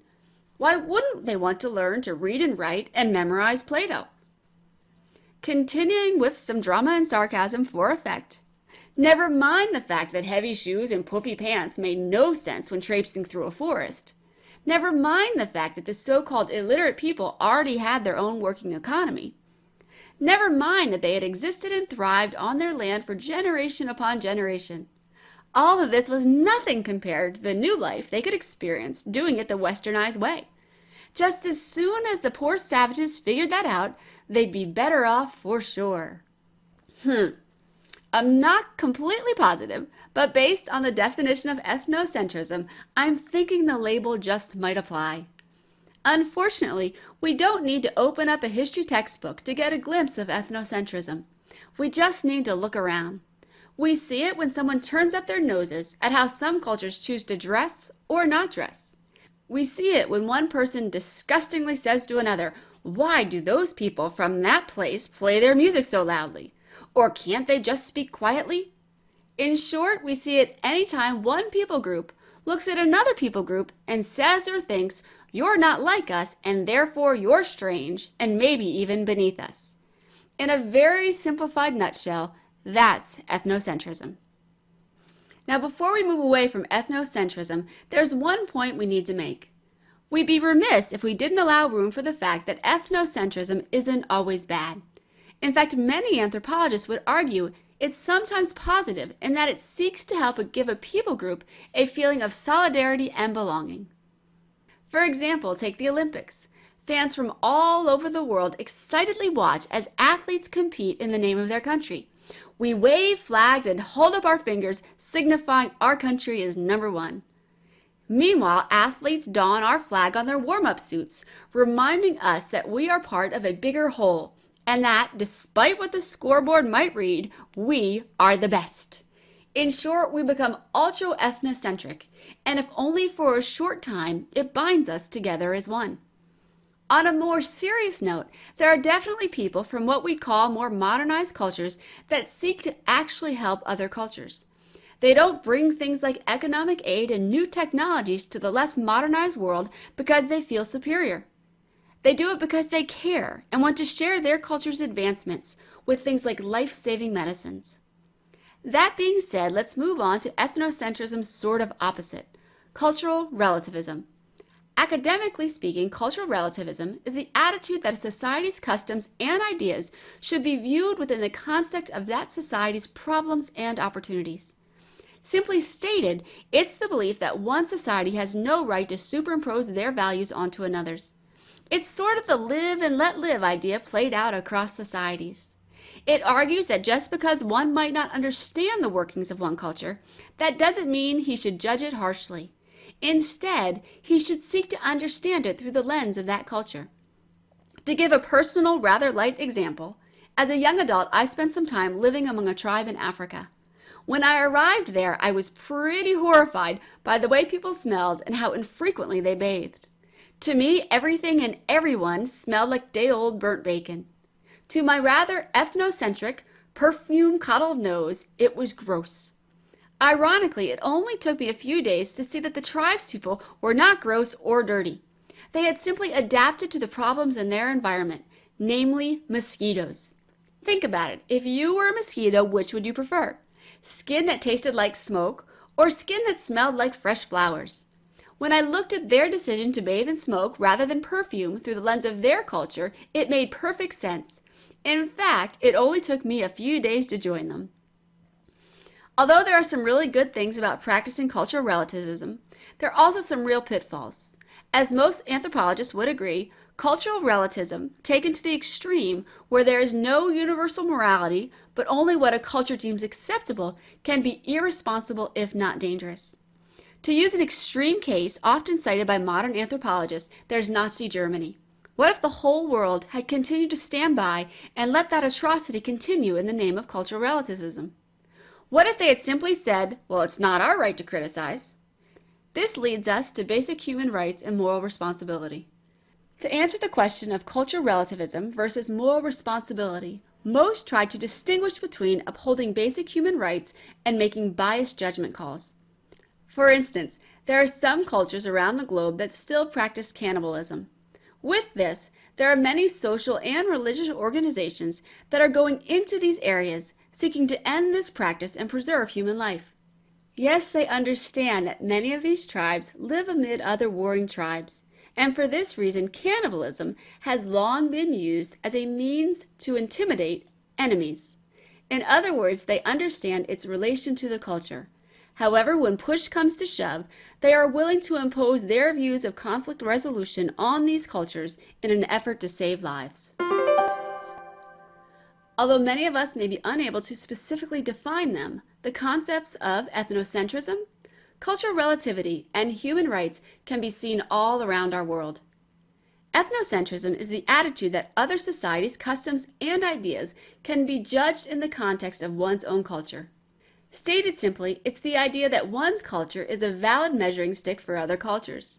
Why wouldn't they want to learn to read and write and memorize Plato? Continuing with some drama and sarcasm for effect, never mind the fact that heavy shoes and poofy pants made no sense when traipsing through a forest. Never mind the fact that the so-called illiterate people already had their own working economy. Never mind that they had existed and thrived on their land for generation upon generation. All of this was nothing compared to the new life they could experience doing it the westernized way. Just as soon as the poor savages figured that out, they'd be better off for sure. I'm not completely positive, but based on the definition of ethnocentrism, I'm thinking the label just might apply. Unfortunately, we don't need to open up a history textbook to get a glimpse of ethnocentrism. We just need to look around. We see it when someone turns up their noses at how some cultures choose to dress or not dress. We see it when one person disgustingly says to another, "Why do those people from that place play their music so loudly? Or can't they just speak quietly?" In short, we see it any time one people group looks at another people group and says or thinks, "You're not like us, and therefore you're strange, and maybe even beneath us." In a very simplified nutshell, that's ethnocentrism. Now, before we move away from ethnocentrism, there's one point we need to make. We'd be remiss if we didn't allow room for the fact that ethnocentrism isn't always bad. In fact, many anthropologists would argue it's sometimes positive in that it seeks to help give a people group a feeling of solidarity and belonging. For example, take the Olympics. Fans from all over the world excitedly watch as athletes compete in the name of their country. We wave flags and hold up our fingers, signifying our country is number one. Meanwhile, athletes don our flag on their warm-up suits, reminding us that we are part of a bigger whole, and that, despite what the scoreboard might read, we are the best. In short, we become ultra-ethnocentric, and if only for a short time, it binds us together as one. On a more serious note, there are definitely people from what we call more modernized cultures that seek to actually help other cultures. They don't bring things like economic aid and new technologies to the less modernized world because they feel superior. They do it because they care and want to share their culture's advancements with things like life-saving medicines. That being said, let's move on to ethnocentrism's sort of opposite, cultural relativism. Academically speaking, cultural relativism is the attitude that a society's customs and ideas should be viewed within the context of that society's problems and opportunities. Simply stated, it's the belief that one society has no right to superimpose their values onto another's. It's sort of the live and let live idea played out across societies. It argues that just because one might not understand the workings of one culture, that doesn't mean he should judge it harshly. Instead, he should seek to understand it through the lens of that culture. To give a personal, rather light example, as a young adult, I spent some time living among a tribe in Africa. When I arrived there, I was pretty horrified by the way people smelled and how infrequently they bathed. To me, everything and everyone smelled like day-old burnt bacon. To my rather ethnocentric, perfume-coddled nose, it was gross. Ironically, it only took me a few days to see that the tribespeople were not gross or dirty. They had simply adapted to the problems in their environment, namely mosquitoes. Think about it. If you were a mosquito, which would you prefer? Skin that tasted like smoke or skin that smelled like fresh flowers? When I looked at their decision to bathe in smoke rather than perfume through the lens of their culture, it made perfect sense. In fact, it only took me a few days to join them. Although there are some really good things about practicing cultural relativism, there are also some real pitfalls. As most anthropologists would agree, cultural relativism, taken to the extreme where there is no universal morality but only what a culture deems acceptable, can be irresponsible if not dangerous. To use an extreme case often cited by modern anthropologists, there's Nazi Germany. What if the whole world had continued to stand by and let that atrocity continue in the name of cultural relativism? What if they had simply said, well, it's not our right to criticize? This leads us to basic human rights and moral responsibility. To answer the question of cultural relativism versus moral responsibility, most try to distinguish between upholding basic human rights and making biased judgment calls. For instance, there are some cultures around the globe that still practice cannibalism. With this, there are many social and religious organizations that are going into these areas seeking to end this practice and preserve human life. Yes, they understand that many of these tribes live amid other warring tribes, and for this reason cannibalism has long been used as a means to intimidate enemies. In other words, they understand its relation to the culture. However, when push comes to shove, they are willing to impose their views of conflict resolution on these cultures in an effort to save lives. Although many of us may be unable to specifically define them, the concepts of ethnocentrism, cultural relativity, and human rights can be seen all around our world. Ethnocentrism is the attitude that other societies, customs, and ideas can be judged in the context of one's own culture. Stated simply, it's the idea that one's culture is a valid measuring stick for other cultures.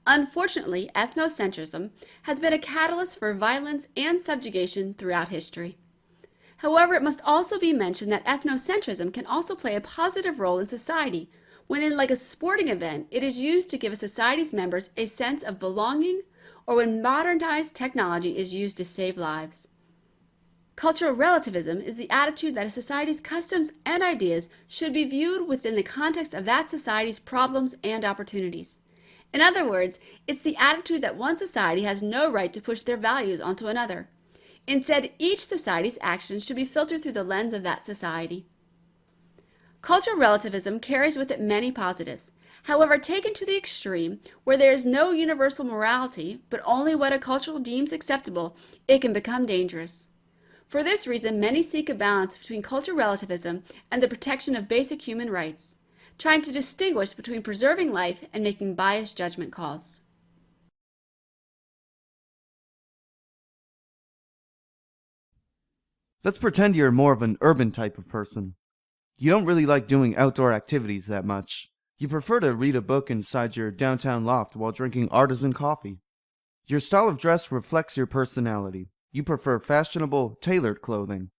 Unfortunately, ethnocentrism has been a catalyst for violence and subjugation throughout history. However, it must also be mentioned that ethnocentrism can also play a positive role in society, when in like a sporting event, it is used to give a society's members a sense of belonging, or when modernized technology is used to save lives. Cultural relativism is the attitude that a society's customs and ideas should be viewed within the context of that society's problems and opportunities. In other words, it's the attitude that one society has no right to push their values onto another. Instead, each society's actions should be filtered through the lens of that society. Cultural relativism carries with it many positives. However, taken to the extreme, where there is no universal morality, but only what a culture deems acceptable, it can become dangerous. For this reason, many seek a balance between cultural relativism and the protection of basic human rights, trying to distinguish between preserving life and making biased judgment calls. Let's pretend you're more of an urban type of person. You don't really like doing outdoor activities that much. You prefer to read a book inside your downtown loft while drinking artisan coffee. Your style of dress reflects your personality. You prefer fashionable, tailored clothing.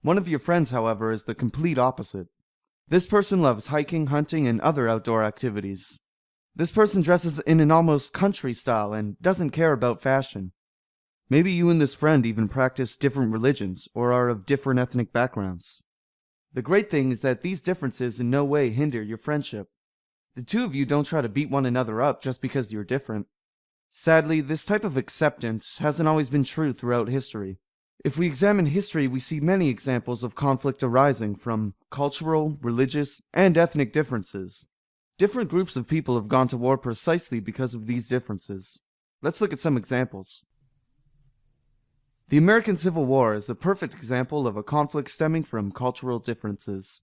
One of your friends, however, is the complete opposite. This person loves hiking, hunting, and other outdoor activities. This person dresses in an almost country style and doesn't care about fashion. Maybe you and this friend even practice different religions or are of different ethnic backgrounds. The great thing is that these differences in no way hinder your friendship. The two of you don't try to beat one another up just because you're different. Sadly, this type of acceptance hasn't always been true throughout history. If we examine history, we see many examples of conflict arising from cultural, religious, and ethnic differences. Different groups of people have gone to war precisely because of these differences. Let's look at some examples. The American Civil War is a perfect example of a conflict stemming from cultural differences.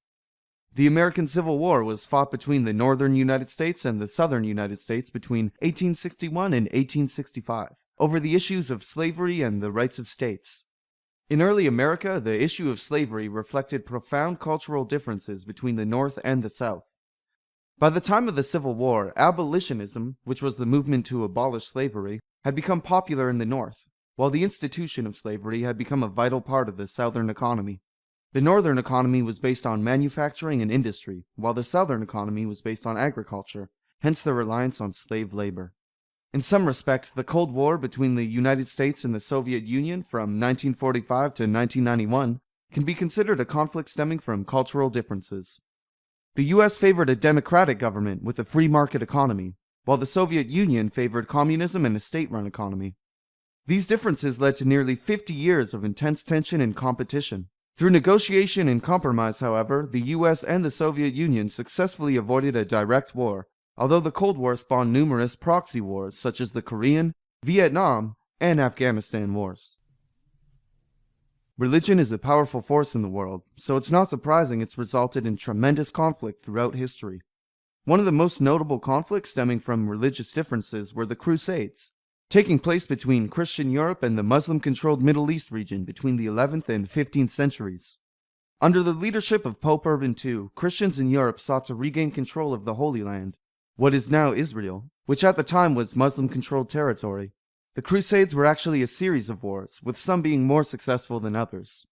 The American Civil War was fought between the northern United States and the southern United States between 1861 and 1865 over the issues of slavery and the rights of states. In early America, the issue of slavery reflected profound cultural differences between the North and the South. By the time of the Civil War, abolitionism, which was the movement to abolish slavery, had become popular in the North, while the institution of slavery had become a vital part of the Southern economy. The Northern economy was based on manufacturing and industry, while the Southern economy was based on agriculture, hence the reliance on slave labor. In some respects, the Cold War between the United States and the Soviet Union from 1945 to 1991 can be considered a conflict stemming from cultural differences. The U.S. favored a democratic government with a free market economy, while the Soviet Union favored communism and a state-run economy. These differences led to nearly 50 years of intense tension and competition. Through negotiation and compromise, however, the U.S. and the Soviet Union successfully avoided a direct war, although the Cold War spawned numerous proxy wars such as the Korean, Vietnam, and Afghanistan wars. Religion is a powerful force in the world, so it's not surprising it's resulted in tremendous conflict throughout history. One of the most notable conflicts stemming from religious differences were the Crusades, taking place between Christian Europe and the Muslim-controlled Middle East region between the 11th and 15th centuries. Under the leadership of Pope Urban II, Christians in Europe sought to regain control of the Holy Land, what is now Israel, which at the time was Muslim-controlled territory. The Crusades were actually a series of wars, with some being more successful than others.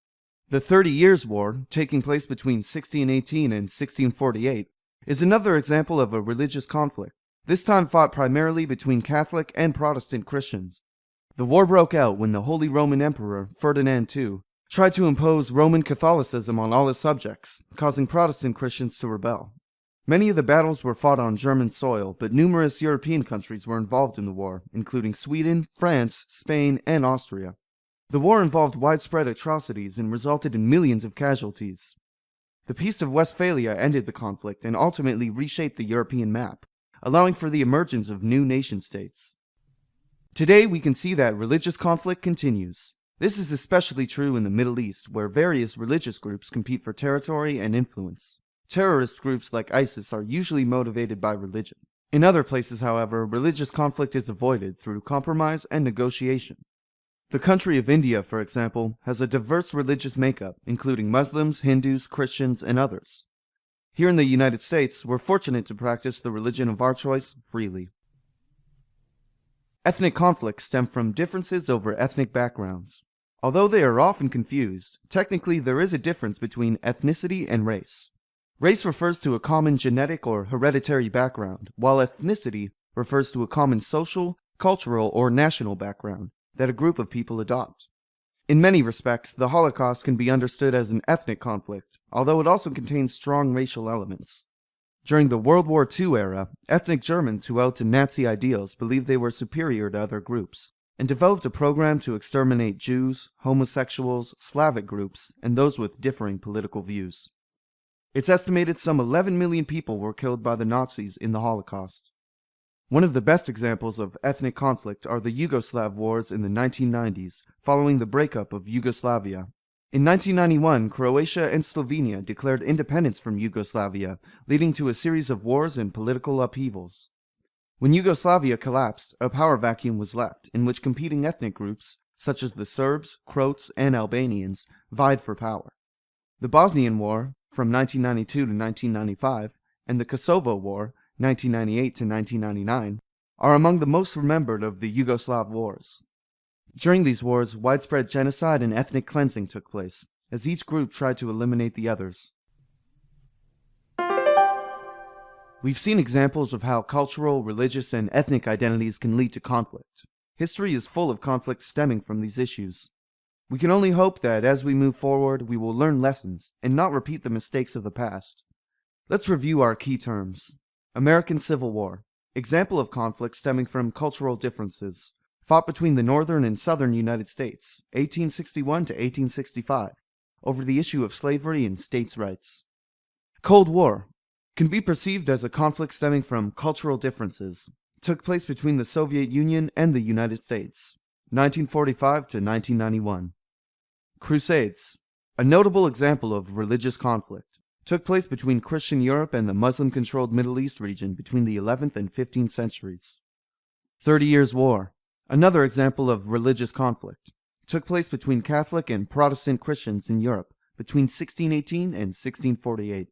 The 30 Years' War, taking place between 1618 and 1648, is another example of a religious conflict, this time fought primarily between Catholic and Protestant Christians. The war broke out when the Holy Roman Emperor, Ferdinand II, tried to impose Roman Catholicism on all his subjects, causing Protestant Christians to rebel. Many of the battles were fought on German soil, but numerous European countries were involved in the war, including Sweden, France, Spain, and Austria. The war involved widespread atrocities and resulted in millions of casualties. The Peace of Westphalia ended the conflict and ultimately reshaped the European map, allowing for the emergence of new nation-states. Today, we can see that religious conflict continues. This is especially true in the Middle East, where various religious groups compete for territory and influence. Terrorist groups like ISIS are usually motivated by religion. In other places, however, religious conflict is avoided through compromise and negotiation. The country of India, for example, has a diverse religious makeup, including Muslims, Hindus, Christians, and others. Here in the United States, we're fortunate to practice the religion of our choice freely. Ethnic conflicts stem from differences over ethnic backgrounds. Although they are often confused, technically there is a difference between ethnicity and race. Race refers to a common genetic or hereditary background, while ethnicity refers to a common social, cultural, or national background that a group of people adopt. In many respects, the Holocaust can be understood as an ethnic conflict, although it also contains strong racial elements. During the World War II era, ethnic Germans who held to Nazi ideals believed they were superior to other groups, and developed a program to exterminate Jews, homosexuals, Slavic groups, and those with differing political views. It's estimated some 11 million people were killed by the Nazis in the Holocaust. One of the best examples of ethnic conflict are the Yugoslav wars in the 1990s, following the breakup of Yugoslavia. In 1991, Croatia and Slovenia declared independence from Yugoslavia, leading to a series of wars and political upheavals. When Yugoslavia collapsed, a power vacuum was left, in which competing ethnic groups, such as the Serbs, Croats, and Albanians, vied for power. The Bosnian War, from 1992 to 1995, and the Kosovo War, 1998 to 1999, are among the most remembered of the Yugoslav wars. During these wars, widespread genocide and ethnic cleansing took place, as each group tried to eliminate the others. We've seen examples of how cultural, religious, and ethnic identities can lead to conflict. History is full of conflict stemming from these issues. We can only hope that as we move forward, we will learn lessons and not repeat the mistakes of the past. Let's review our key terms. American Civil War, example of conflict stemming from cultural differences, fought between the northern and southern United States, 1861 to 1865, over the issue of slavery and states' rights. Cold War, can be perceived as a conflict stemming from cultural differences, took place between the Soviet Union and the United States, 1945 to 1991. Crusades, a notable example of religious conflict, took place between Christian Europe and the Muslim-controlled Middle East region between the 11th and 15th centuries. 30 Years' War, another example of religious conflict, took place between Catholic and Protestant Christians in Europe between 1618 and 1648.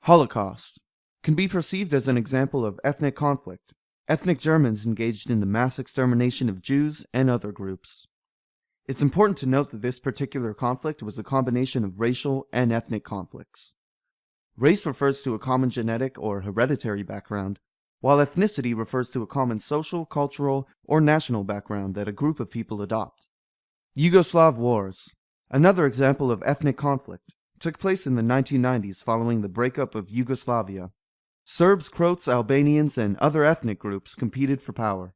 Holocaust can be perceived as an example of ethnic conflict. Ethnic Germans engaged in the mass extermination of Jews and other groups. It's important to note that this particular conflict was a combination of racial and ethnic conflicts. Race refers to a common genetic or hereditary background, while ethnicity refers to a common social, cultural, or national background that a group of people adopt. Yugoslav Wars, another example of ethnic conflict, took place in the 1990s following the breakup of Yugoslavia. Serbs, Croats, Albanians, and other ethnic groups competed for power.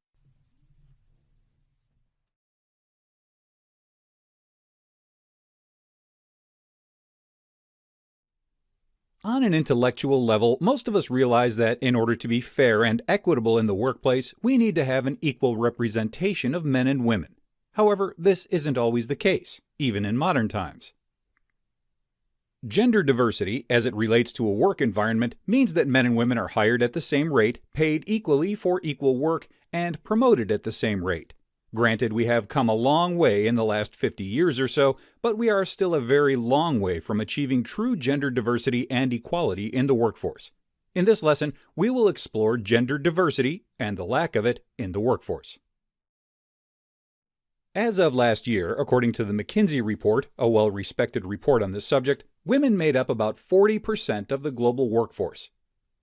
On an intellectual level, most of us realize that in order to be fair and equitable in the workplace, we need to have an equal representation of men and women. However, this isn't always the case, even in modern times. Gender diversity, as it relates to a work environment, means that men and women are hired at the same rate, paid equally for equal work, and promoted at the same rate. Granted, we have come a long way in the last 50 years or so, but we are still a very long way from achieving true gender diversity and equality in the workforce. In this lesson, we will explore gender diversity and the lack of it in the workforce. As of last year, according to the McKinsey report, a well-respected report on this subject, women made up about 40% of the global workforce.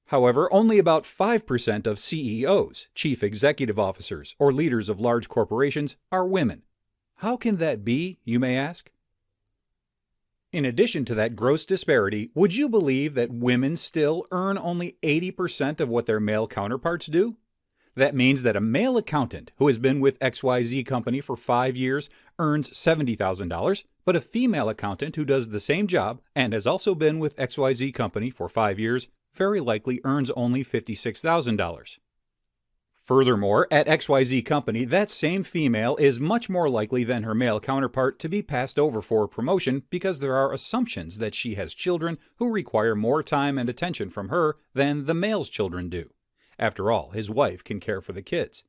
However, only about 5% of CEOs, chief executive officers, or leaders of large corporations are women. How can that be, you may ask? In addition to that gross disparity, would you believe that women still earn only 80% of what their male counterparts do? That means that a male accountant who has been with XYZ company for 5 years earns $70,000, but a female accountant who does the same job and has also been with XYZ company for 5 years very likely earns only $56,000. Furthermore, at XYZ company, that same female is much more likely than her male counterpart to be passed over for a promotion because there are assumptions that she has children who require more time and attention from her than the male's children do. After all, his wife can care for the kids.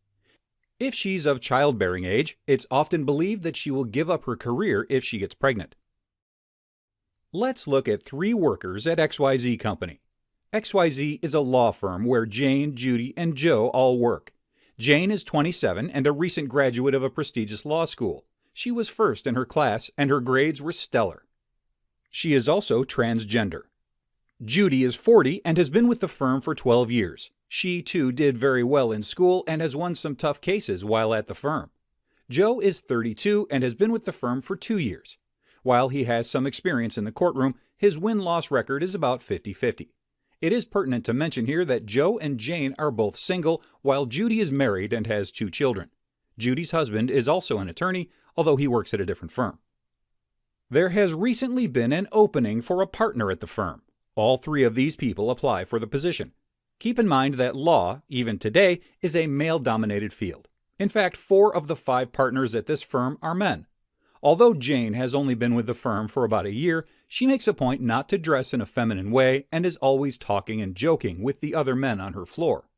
If she's of childbearing age, it's often believed that she will give up her career if she gets pregnant. Let's look at 3 workers at XYZ company. XYZ is a law firm where Jane, Judy, and Joe all work. Jane is 27 and a recent graduate of a prestigious law school. She was first in her class and her grades were stellar. She is also transgender. Judy is 40 and has been with the firm for 12 years. She, too, did very well in school and has won some tough cases while at the firm. Joe is 32 and has been with the firm for 2 years. While he has some experience in the courtroom, his win-loss record is about 50-50. It is pertinent to mention here that Joe and Jane are both single, while Judy is married and has 2 children. Judy's husband is also an attorney, although he works at a different firm. There has recently been an opening for a partner at the firm. All 3 of these people apply for the position. Keep in mind that law, even today, is a male-dominated field. In fact, 4 of the 5 partners at this firm are men. Although Jane has only been with the firm for about a year, she makes a point not to dress in a feminine way and is always talking and joking with the other men on her floor.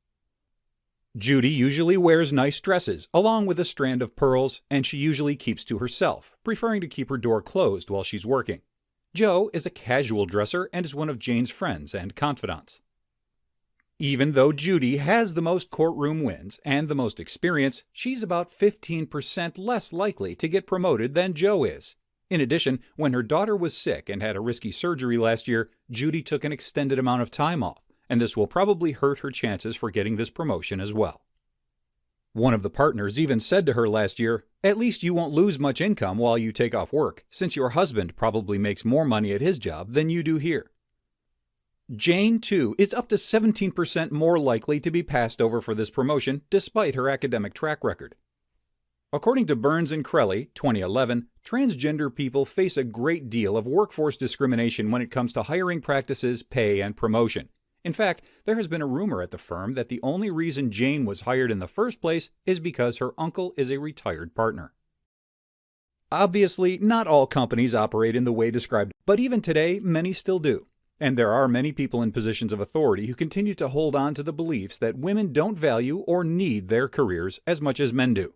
Judy usually wears nice dresses, along with a strand of pearls, and she usually keeps to herself, preferring to keep her door closed while she's working. Joe is a casual dresser and is one of Jane's friends and confidants. Even though Judy has the most courtroom wins and the most experience, she's about 15% less likely to get promoted than Joe is. In addition, when her daughter was sick and had a risky surgery last year, Judy took an extended amount of time off, and this will probably hurt her chances for getting this promotion as well. One of the partners even said to her last year, "At least you won't lose much income while you take off work, since your husband probably makes more money at his job than you do here." Jane, too, is up to 17% more likely to be passed over for this promotion, despite her academic track record. According to Burns and Crelly, 2011, transgender people face a great deal of workforce discrimination when it comes to hiring practices, pay, and promotion. In fact, there has been a rumor at the firm that the only reason Jane was hired in the first place is because her uncle is a retired partner. Obviously, not all companies operate in the way described, but even today, many still do. And there are many people in positions of authority who continue to hold on to the beliefs that women don't value or need their careers as much as men do.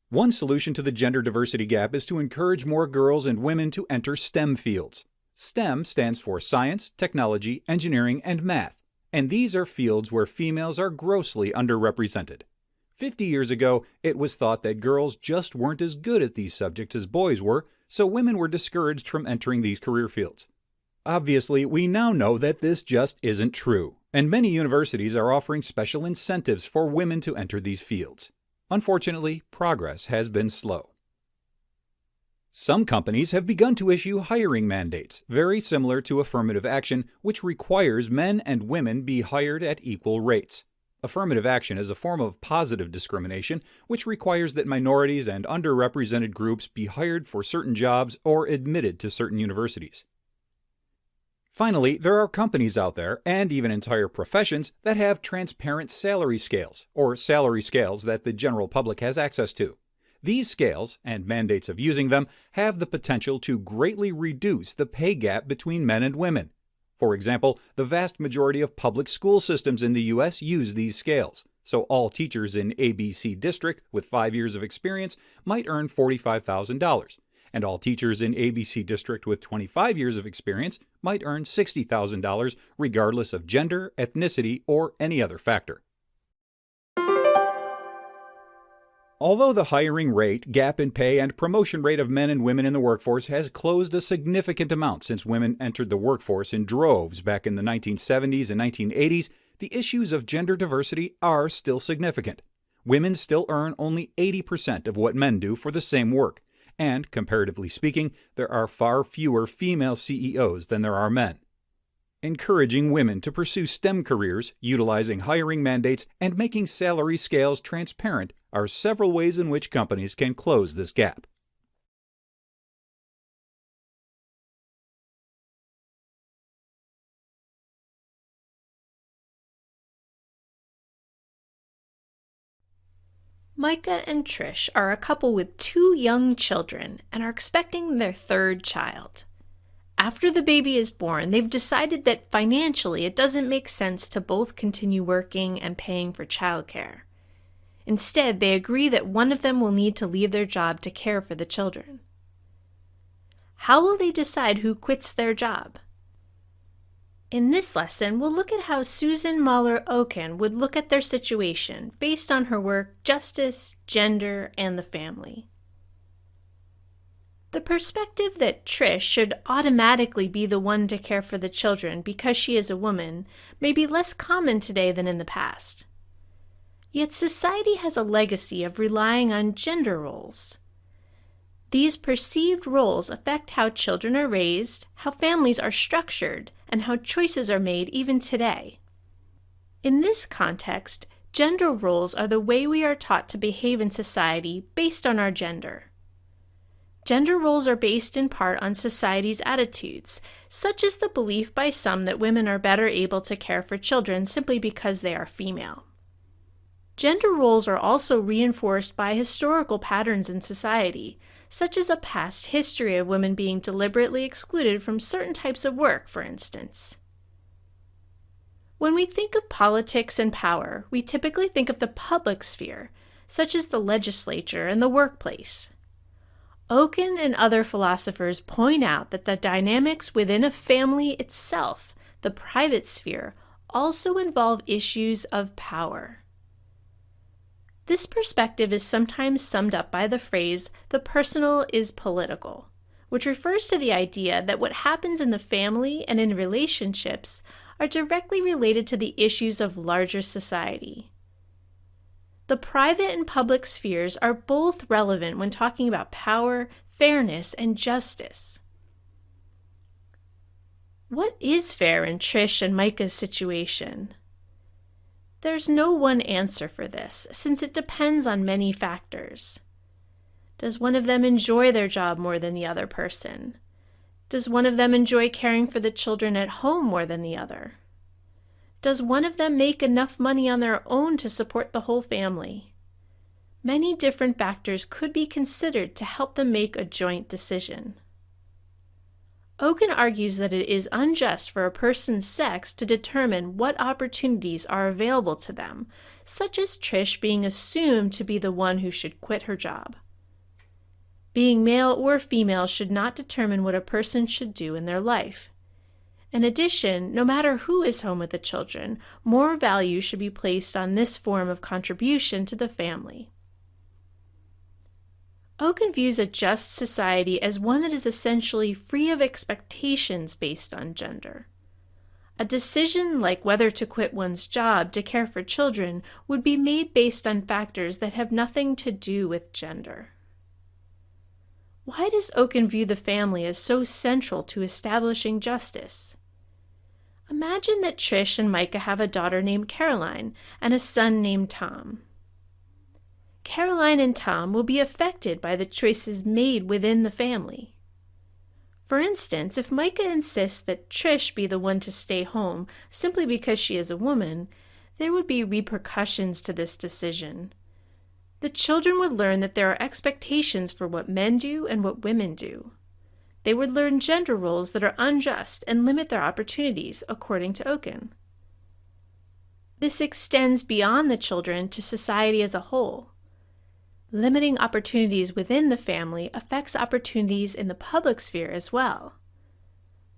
One solution to the gender diversity gap is to encourage more girls and women to enter STEM fields. STEM stands for science, technology, engineering, and math, and these are fields where females are grossly underrepresented. 50 years ago, it was thought that girls just weren't as good at these subjects as boys were, so women were discouraged from entering these career fields. Obviously, we now know that this just isn't true, and many universities are offering special incentives for women to enter these fields. Unfortunately, progress has been slow. Some companies have begun to issue hiring mandates, very similar to affirmative action, which requires men and women be hired at equal rates. Affirmative action is a form of positive discrimination, which requires that minorities and underrepresented groups be hired for certain jobs or admitted to certain universities. Finally, there are companies out there, and even entire professions, that have transparent salary scales, or salary scales that the general public has access to. These scales, and mandates of using them, have the potential to greatly reduce the pay gap between men and women. For example, the vast majority of public school systems in the U.S. use these scales, so all teachers in ABC district with 5 years of experience might earn $45,000. And all teachers in ABC district with 25 years of experience might earn $60,000 regardless of gender, ethnicity, or any other factor. Although the hiring rate, gap in pay, and promotion rate of men and women in the workforce has closed a significant amount since women entered the workforce in droves back in the 1970s and 1980s, the issues of gender diversity are still significant. Women still earn only 80% of what men do for the same work. And, comparatively speaking, there are far fewer female CEOs than there are men. Encouraging women to pursue STEM careers, utilizing hiring mandates, and making salary scales transparent are several ways in which companies can close this gap. Micah and Trish are a couple with 2 young children and are expecting their 3rd child. After the baby is born, they've decided that financially it doesn't make sense to both continue working and paying for childcare. Instead, they agree that one of them will need to leave their job to care for the children. How will they decide who quits their job? In this lesson, we'll look at how Susan Mahler-Oken would look at their situation based on her work Justice, Gender, and the Family. The perspective that Trish should automatically be the one to care for the children because she is a woman may be less common today than in the past. Yet society has a legacy of relying on gender roles. These perceived roles affect how children are raised, how families are structured, and how choices are made even today. In this context, gender roles are the way we are taught to behave in society based on our gender. Gender roles are based in part on society's attitudes, such as the belief by some that women are better able to care for children simply because they are female. Gender roles are also reinforced by historical patterns in society, such as a past history of women being deliberately excluded from certain types of work, for instance. When we think of politics and power, we typically think of the public sphere, such as the legislature and the workplace. Oken and other philosophers point out that the dynamics within a family itself, the private sphere, also involve issues of power. This perspective is sometimes summed up by the phrase, "the personal is political," which refers to the idea that what happens in the family and in relationships are directly related to the issues of larger society. The private and public spheres are both relevant when talking about power, fairness, and justice. What is fair in Trish and Micah's situation? There's no one answer for this, since it depends on many factors. Does one of them enjoy their job more than the other person? Does one of them enjoy caring for the children at home more than the other? Does one of them make enough money on their own to support the whole family? Many different factors could be considered to help them make a joint decision. Oken argues that it is unjust for a person's sex to determine what opportunities are available to them, such as Trish being assumed to be the one who should quit her job. Being male or female should not determine what a person should do in their life. In addition, no matter who is home with the children, more value should be placed on this form of contribution to the family. Oken views a just society as one that is essentially free of expectations based on gender. A decision like whether to quit one's job to care for children would be made based on factors that have nothing to do with gender. Why does Oken view the family as so central to establishing justice? Imagine that Trish and Micah have a daughter named Caroline and a son named Tom. Caroline and Tom will be affected by the choices made within the family. For instance, if Micah insists that Trish be the one to stay home simply because she is a woman, there would be repercussions to this decision. The children would learn that there are expectations for what men do and what women do. They would learn gender roles that are unjust and limit their opportunities, according to Oken. This extends beyond the children to society as a whole. Limiting opportunities within the family affects opportunities in the public sphere as well.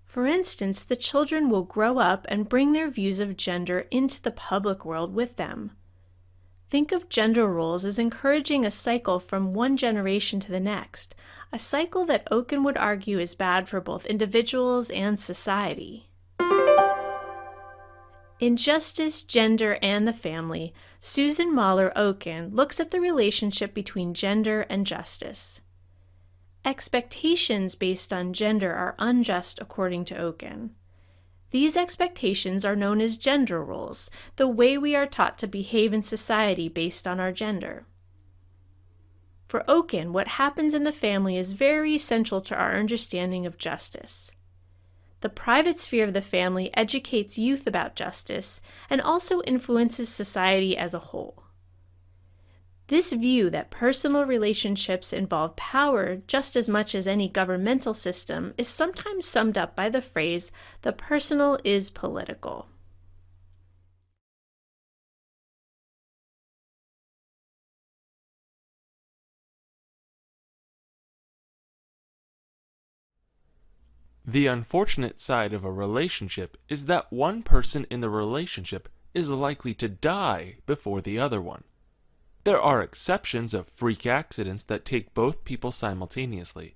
For instance, the children will grow up and bring their views of gender into the public world with them. Think of gender roles as encouraging a cycle from one generation to the next, a cycle that Oken would argue is bad for both individuals and society. In Justice, Gender, and the Family, Susan Mahler-Oken looks at the relationship between gender and justice. Expectations based on gender are unjust according to Oken. These expectations are known as gender roles, the way we are taught to behave in society based on our gender. For Oken, what happens in the family is very central to our understanding of justice. The private sphere of the family educates youth about justice and also influences society as a whole. This view that personal relationships involve power just as much as any governmental system is sometimes summed up by the phrase, "the personal is political." The unfortunate side of a relationship is that one person in the relationship is likely to die before the other one. There are exceptions of freak accidents that take both people simultaneously.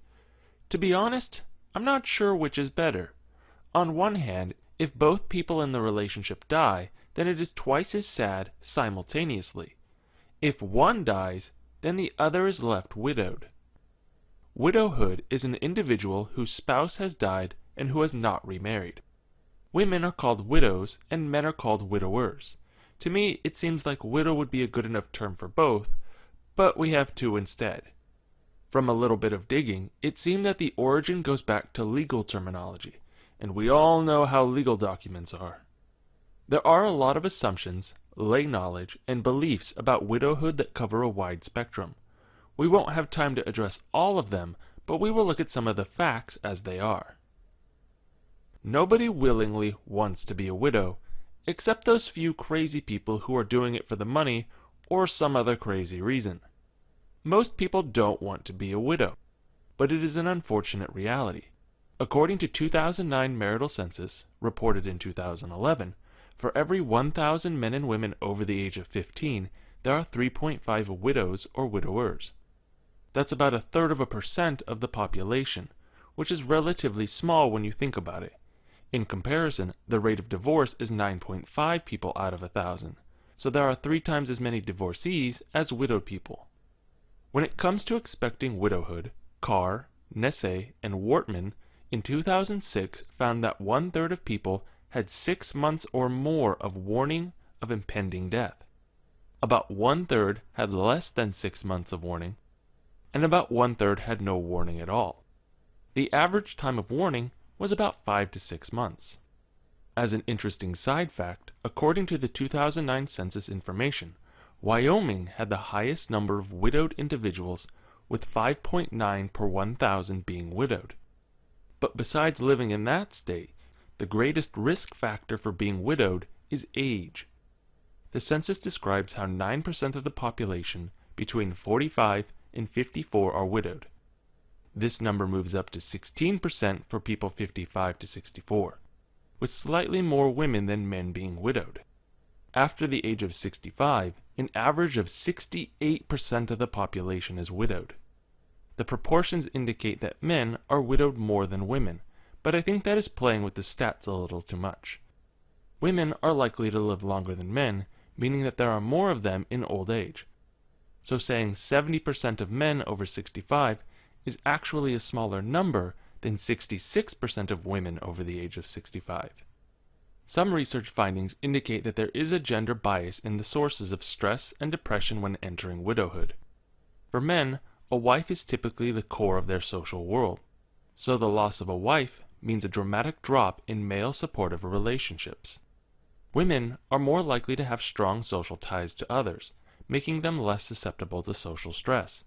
To be honest, I'm not sure which is better. On one hand, if both people in the relationship die, then it is twice as sad simultaneously. If one dies, then the other is left widowed. Widowhood is an individual whose spouse has died and who has not remarried. Women are called widows and men are called widowers. To me, it seems like widow would be a good enough term for both, but we have two instead. From a little bit of digging, it seemed that the origin goes back to legal terminology, and we all know how legal documents are. There are a lot of assumptions, lay knowledge, and beliefs about widowhood that cover a wide spectrum. We won't have time to address all of them, but we will look at some of the facts as they are. Nobody willingly wants to be a widow, except those few crazy people who are doing it for the money or some other crazy reason. Most people don't want to be a widow, but it is an unfortunate reality. According to 2009 marital census, reported in 2011, for every 1,000 men and women over the age of 15, there are 3.5 widows or widowers. That's about 1/3% of the population, which is relatively small when you think about it. In comparison, the rate of divorce is 9.5 people out of 1,000, so there are 3 times as many divorcees as widowed people. When it comes to expecting widowhood, Carr, Nesse, and Wortman in 2006 found that 1/3 of people had 6 months or more of warning of impending death. About 1/3 had less than 6 months of warning, and about 1/3 had no warning at all. The average time of warning was about 5 to 6 months. As an interesting side fact, according to the 2009 census information, Wyoming had the highest number of widowed individuals with 5.9 per 1,000 being widowed. But besides living in that state, the greatest risk factor for being widowed is age. The census describes how 9% of the population between 45 and 54 are widowed. This number moves up to 16% for people 55 to 64, with slightly more women than men being widowed. After the age of 65, an average of 68% of the population is widowed. The proportions indicate that men are widowed more than women, but I think that is playing with the stats a little too much. Women are likely to live longer than men, meaning that there are more of them in old age. So saying 70% of men over 65 is actually a smaller number than 66% of women over the age of 65. Some research findings indicate that there is a gender bias in the sources of stress and depression when entering widowhood. For men, a wife is typically the core of their social world, so the loss of a wife means a dramatic drop in male supportive relationships. Women are more likely to have strong social ties to others, making them less susceptible to social stress.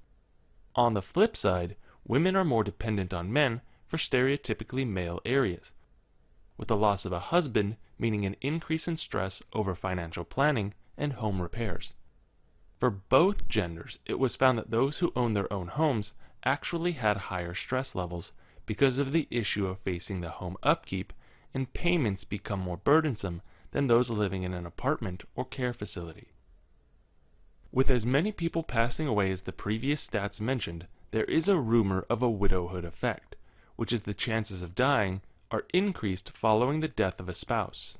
On the flip side, women are more dependent on men for stereotypically male areas, with the loss of a husband meaning an increase in stress over financial planning and home repairs. For both genders, it was found that those who owned their own homes actually had higher stress levels because of the issue of facing the home upkeep, and payments become more burdensome than those living in an apartment or care facility. With as many people passing away as the previous stats mentioned, there is a rumor of a widowhood effect, which is the chances of dying are increased following the death of a spouse.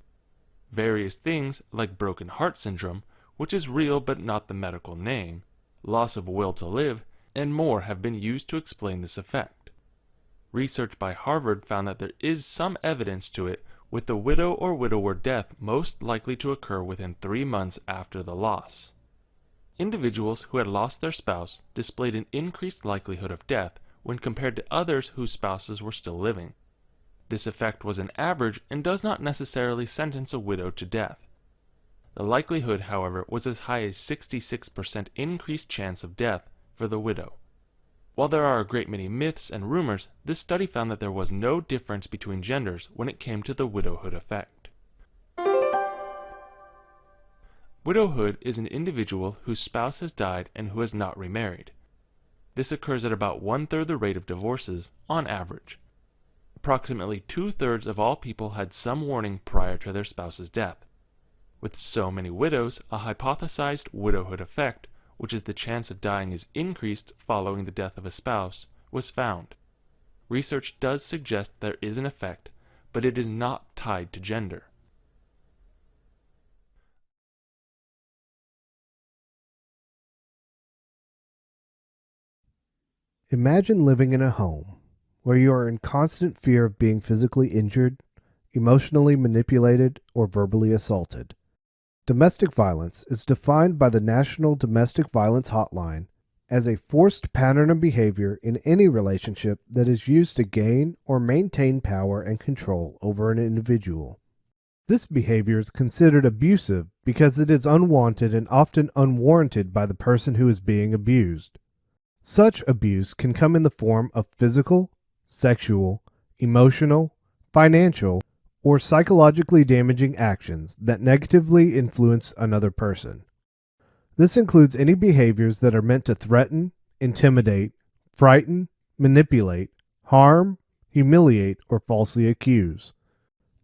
Various things like broken heart syndrome, which is real but not the medical name, loss of will to live, and more have been used to explain this effect. Research by Harvard found that there is some evidence to it, with the widow or widower death most likely to occur within 3 months after the loss. Individuals who had lost their spouse displayed an increased likelihood of death when compared to others whose spouses were still living. This effect was an average and does not necessarily sentence a widow to death. The likelihood, however, was as high as 66% increased chance of death for the widow. While there are a great many myths and rumors, this study found that there was no difference between genders when it came to the widowhood effect. Widowhood is an individual whose spouse has died and who has not remarried. This occurs at about 1/3 the rate of divorces, on average. Approximately 2/3 of all people had some warning prior to their spouse's death. With so many widows, a hypothesized widowhood effect, which is the chance of dying is increased following the death of a spouse, was found. Research does suggest there is an effect, but it is not tied to gender. Imagine living in a home where you are in constant fear of being physically injured, emotionally manipulated, or verbally assaulted. Domestic violence is defined by the National Domestic Violence Hotline as a forced pattern of behavior in any relationship that is used to gain or maintain power and control over an individual. This behavior is considered abusive because it is unwanted and often unwarranted by the person who is being abused. Such abuse can come in the form of physical, sexual, emotional, financial, or psychologically damaging actions that negatively influence another person. This includes any behaviors that are meant to threaten, intimidate, frighten, manipulate, harm, humiliate, or falsely accuse.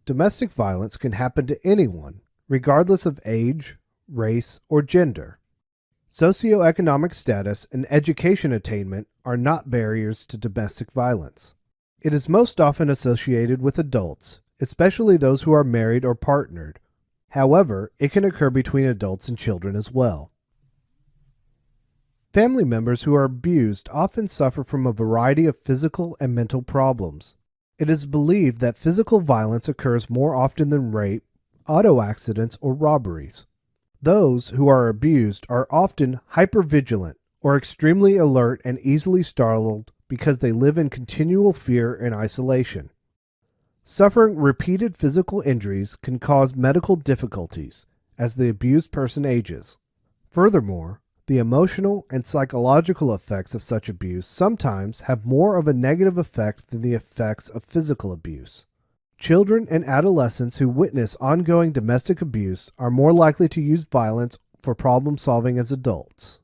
Domestic violence can happen to anyone, regardless of age, race, or gender. Socioeconomic status and education attainment are not barriers to domestic violence. It is most often associated with adults, especially those who are married or partnered. However, it can occur between adults and children as well. Family members who are abused often suffer from a variety of physical and mental problems. It is believed that physical violence occurs more often than rape, auto accidents, or robberies. Those who are abused are often hypervigilant or extremely alert and easily startled because they live in continual fear and isolation. Suffering repeated physical injuries can cause medical difficulties as the abused person ages. Furthermore, The emotional and psychological effects of such abuse sometimes have more of a negative effect than the effects of physical abuse. Children and adolescents who witness ongoing domestic abuse are more likely to use violence for problem solving as adults.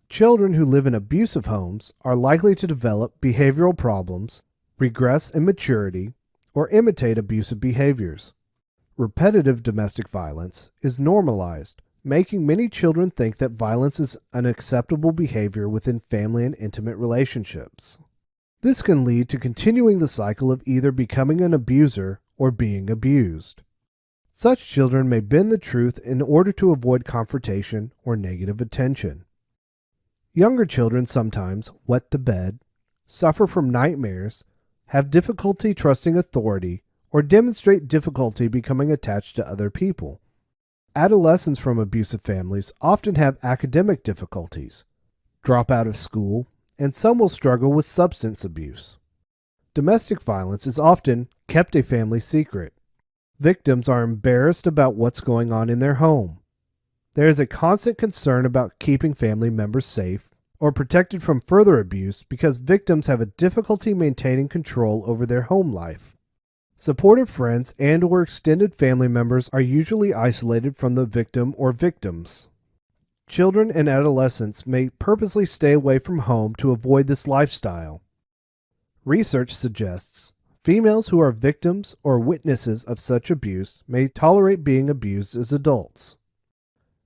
Children who live in abusive homes are likely to develop behavioral problems, regress in maturity, or imitate abusive behaviors. Repetitive domestic violence is normalized, making many children think that violence is an acceptable behavior within family and intimate relationships. This can lead to continuing the cycle of either becoming an abuser or being abused. Such children may bend the truth in order to avoid confrontation or negative attention. Younger children sometimes wet the bed, suffer from nightmares, have difficulty trusting authority, or demonstrate difficulty becoming attached to other people. Adolescents from abusive families often have academic difficulties, drop out of school, and some will struggle with substance abuse. Domestic violence is often kept a family secret. Victims are embarrassed about what's going on in their home. There is a constant concern about keeping family members safe or protected from further abuse because victims have a difficulty maintaining control over their home life. Supportive friends and/or extended family members are usually isolated from the victim or victims. Children and adolescents may purposely stay away from home to avoid this lifestyle. Research suggests females who are victims or witnesses of such abuse may tolerate being abused as adults.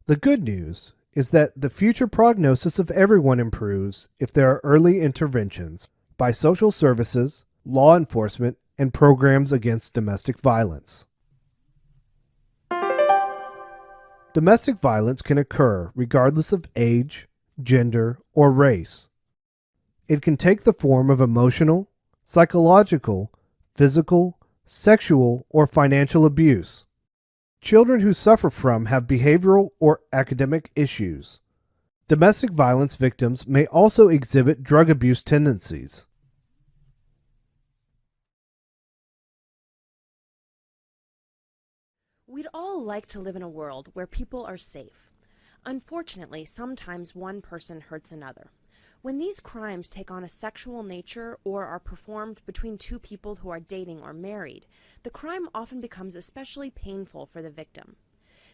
The good news is that the future prognosis of everyone improves if there are early interventions by social services, law enforcement, and programs against domestic violence. Domestic violence can occur regardless of age, gender, or race. It can take the form of emotional, psychological, physical, sexual, or financial abuse. Children who suffer from have behavioral or academic issues. Domestic violence victims may also exhibit drug abuse tendencies. We'd all like to live in a world where people are safe. Unfortunately, sometimes one person hurts another. When these crimes take on a sexual nature or are performed between two people who are dating or married, the crime often becomes especially painful for the victim.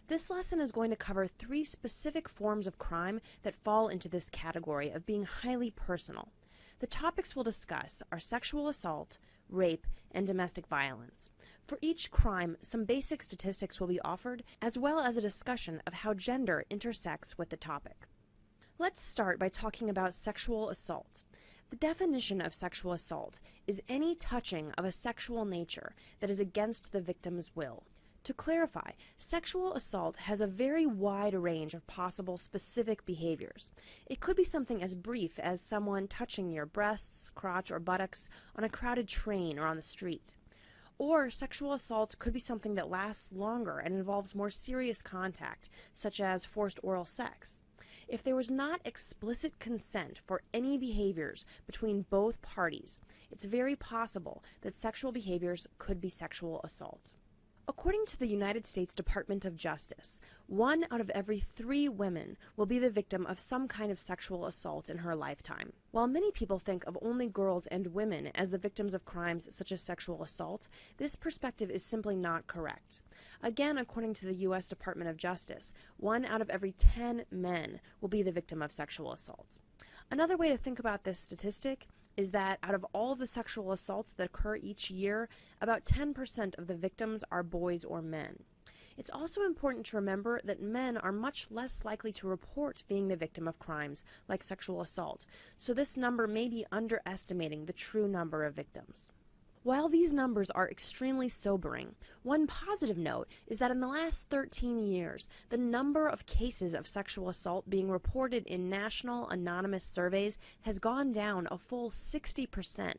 This lesson is going to cover 3 specific forms of crime that fall into this category of being highly personal. The topics we'll discuss are sexual assault, rape, and domestic violence. For each crime, some basic statistics will be offered, as well as a discussion of how gender intersects with the topic. Let's start by talking about sexual assault. The definition of sexual assault is any touching of a sexual nature that is against the victim's will. To clarify, sexual assault has a very wide range of possible specific behaviors. It could be something as brief as someone touching your breasts, crotch, or buttocks on a crowded train or on the street. Or sexual assault could be something that lasts longer and involves more serious contact, such as forced oral sex. If there was not explicit consent for any behaviors between both parties, it's very possible that sexual behaviors could be sexual assault. According to the United States Department of Justice, 1 out of every 3 women will be the victim of some kind of sexual assault in her lifetime. While many people think of only girls and women as the victims of crimes such as sexual assault, this perspective is simply not correct. Again, according to the U.S. Department of Justice, 1 out of every 10 men will be the victim of sexual assault. Another way to think about this statistic is that out of all of the sexual assaults that occur each year, about 10% of the victims are boys or men. It's also important to remember that men are much less likely to report being the victim of crimes like sexual assault, so this number may be underestimating the true number of victims. While these numbers are extremely sobering, one positive note is that in the last 13 years, the number of cases of sexual assault being reported in national anonymous surveys has gone down a full 60%.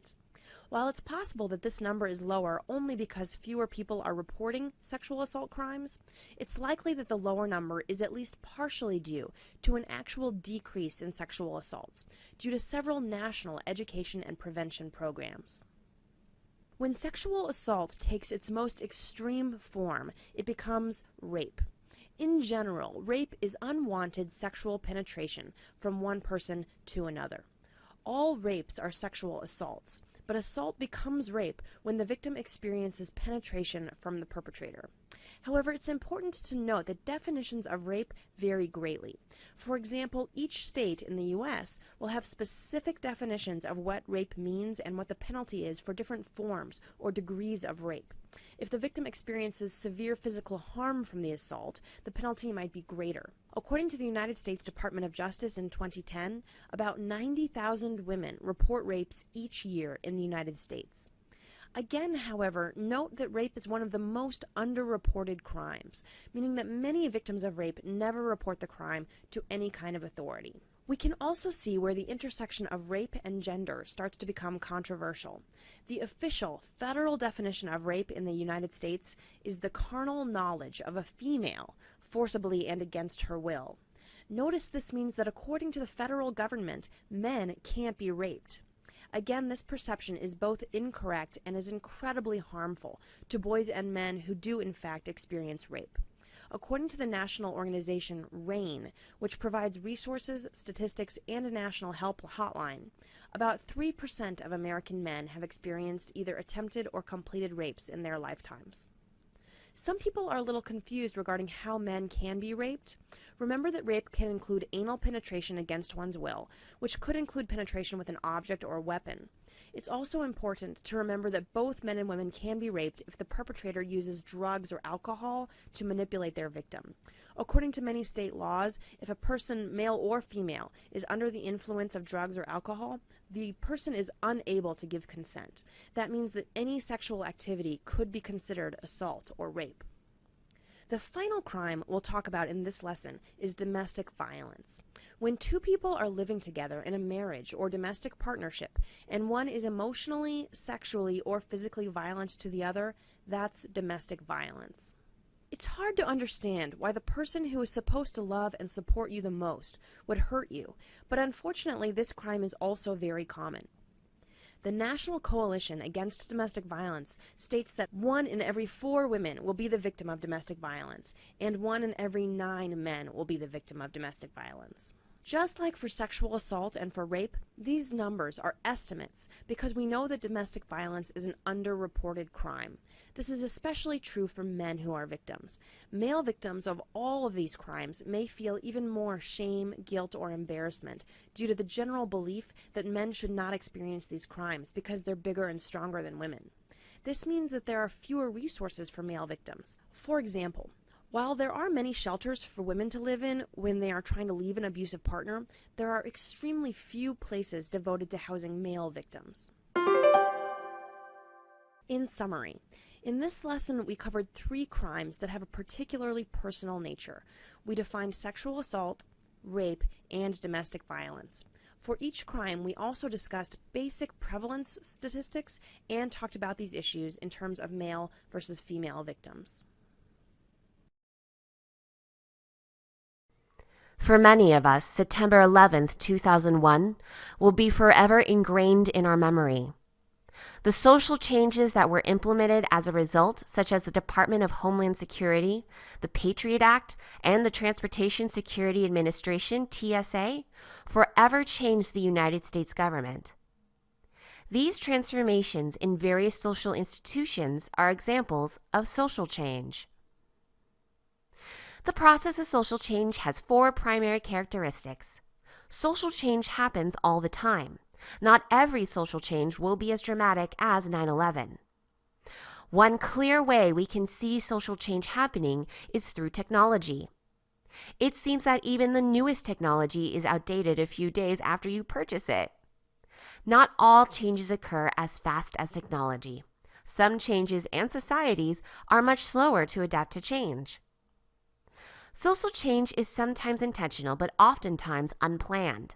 While it's possible that this number is lower only because fewer people are reporting sexual assault crimes, it's likely that the lower number is at least partially due to an actual decrease in sexual assaults, due to several national education and prevention programs. When sexual assault takes its most extreme form, it becomes rape. In general, rape is unwanted sexual penetration from one person to another. All rapes are sexual assaults, but assault becomes rape when the victim experiences penetration from the perpetrator. However, it's important to note that definitions of rape vary greatly. For example, each state in the U.S. will have specific definitions of what rape means and what the penalty is for different forms or degrees of rape. If the victim experiences severe physical harm from the assault, the penalty might be greater. According to the United States Department of Justice in 2010, about 90,000 women report rapes each year in the United States. Again, however, note that rape is one of the most underreported crimes, meaning that many victims of rape never report the crime to any kind of authority. We can also see where the intersection of rape and gender starts to become controversial. The official federal definition of rape in the United States is the carnal knowledge of a female forcibly and against her will. Notice this means that according to the federal government, men can't be raped. Again, this perception is both incorrect and is incredibly harmful to boys and men who do in fact experience rape. According to the national organization RAIN, which provides resources, statistics, and a national help hotline, about 3% of American men have experienced either attempted or completed rapes in their lifetimes. Some people are a little confused regarding how men can be raped. Remember that rape can include anal penetration against one's will, which could include penetration with an object or a weapon. It's also important to remember that both men and women can be raped if the perpetrator uses drugs or alcohol to manipulate their victim. According to many state laws, if a person, male or female, is under the influence of drugs or alcohol, the person is unable to give consent. That means that any sexual activity could be considered assault or rape. The final crime we'll talk about in this lesson is domestic violence. When two people are living together in a marriage or domestic partnership, and one is emotionally, sexually, or physically violent to the other, that's domestic violence. It's hard to understand why the person who is supposed to love and support you the most would hurt you, but unfortunately this crime is also very common. The National Coalition Against Domestic Violence states that 1 in every 4 women will be the victim of domestic violence, and 1 in every 9 men will be the victim of domestic violence. Just like for sexual assault and for rape, these numbers are estimates because we know that domestic violence is an underreported crime. This is especially true for men who are victims. Male victims of all of these crimes may feel even more shame, guilt, or embarrassment due to the general belief that men should not experience these crimes because they're bigger and stronger than women. This means that there are fewer resources for male victims. For example, while there are many shelters for women to live in when they are trying to leave an abusive partner, there are extremely few places devoted to housing male victims. In summary, in this lesson we covered 3 crimes that have a particularly personal nature. We defined sexual assault, rape, and domestic violence. For each crime, we also discussed basic prevalence statistics and talked about these issues in terms of male versus female victims. For many of us, September 11th, 2001 will be forever ingrained in our memory. The social changes that were implemented as a result, such as the Department of Homeland Security, the Patriot Act, and the Transportation Security Administration, TSA, forever changed the United States government. These transformations in various social institutions are examples of social change. The process of social change has 4 primary characteristics. Social change happens all the time. Not every social change will be as dramatic as 9/11. One clear way we can see social change happening is through technology. It seems that even the newest technology is outdated a few days after you purchase it. Not all changes occur as fast as technology. Some changes and societies are much slower to adapt to change. Social change is sometimes intentional, but oftentimes unplanned.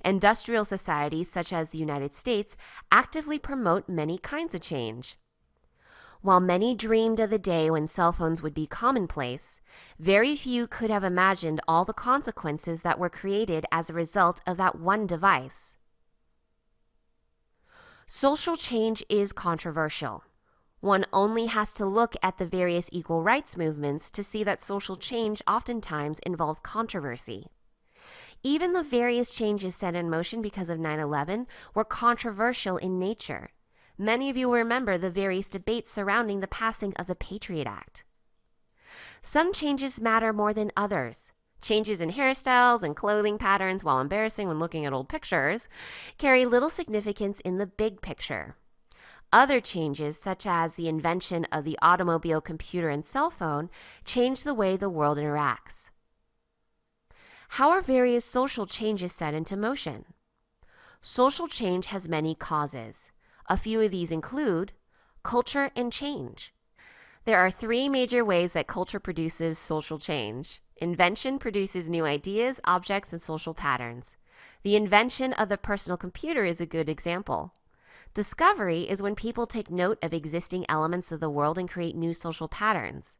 Industrial societies, such as the United States, actively promote many kinds of change. While many dreamed of the day when cell phones would be commonplace, very few could have imagined all the consequences that were created as a result of that one device. Social change is controversial. One only has to look at the various equal rights movements to see that social change oftentimes involves controversy. Even the various changes set in motion because of 9/11 were controversial in nature. Many of you will remember the various debates surrounding the passing of the Patriot Act. Some changes matter more than others. Changes in hairstyles and clothing patterns, while embarrassing when looking at old pictures, carry little significance in the big picture. Other changes, such as the invention of the automobile, computer, and cell phone, change the way the world interacts. How are various social changes set into motion? Social change has many causes. A few of these include culture and change. There are three major ways that culture produces social change. Invention produces new ideas, objects, and social patterns. The invention of the personal computer is a good example. Discovery is when people take note of existing elements of the world and create new social patterns.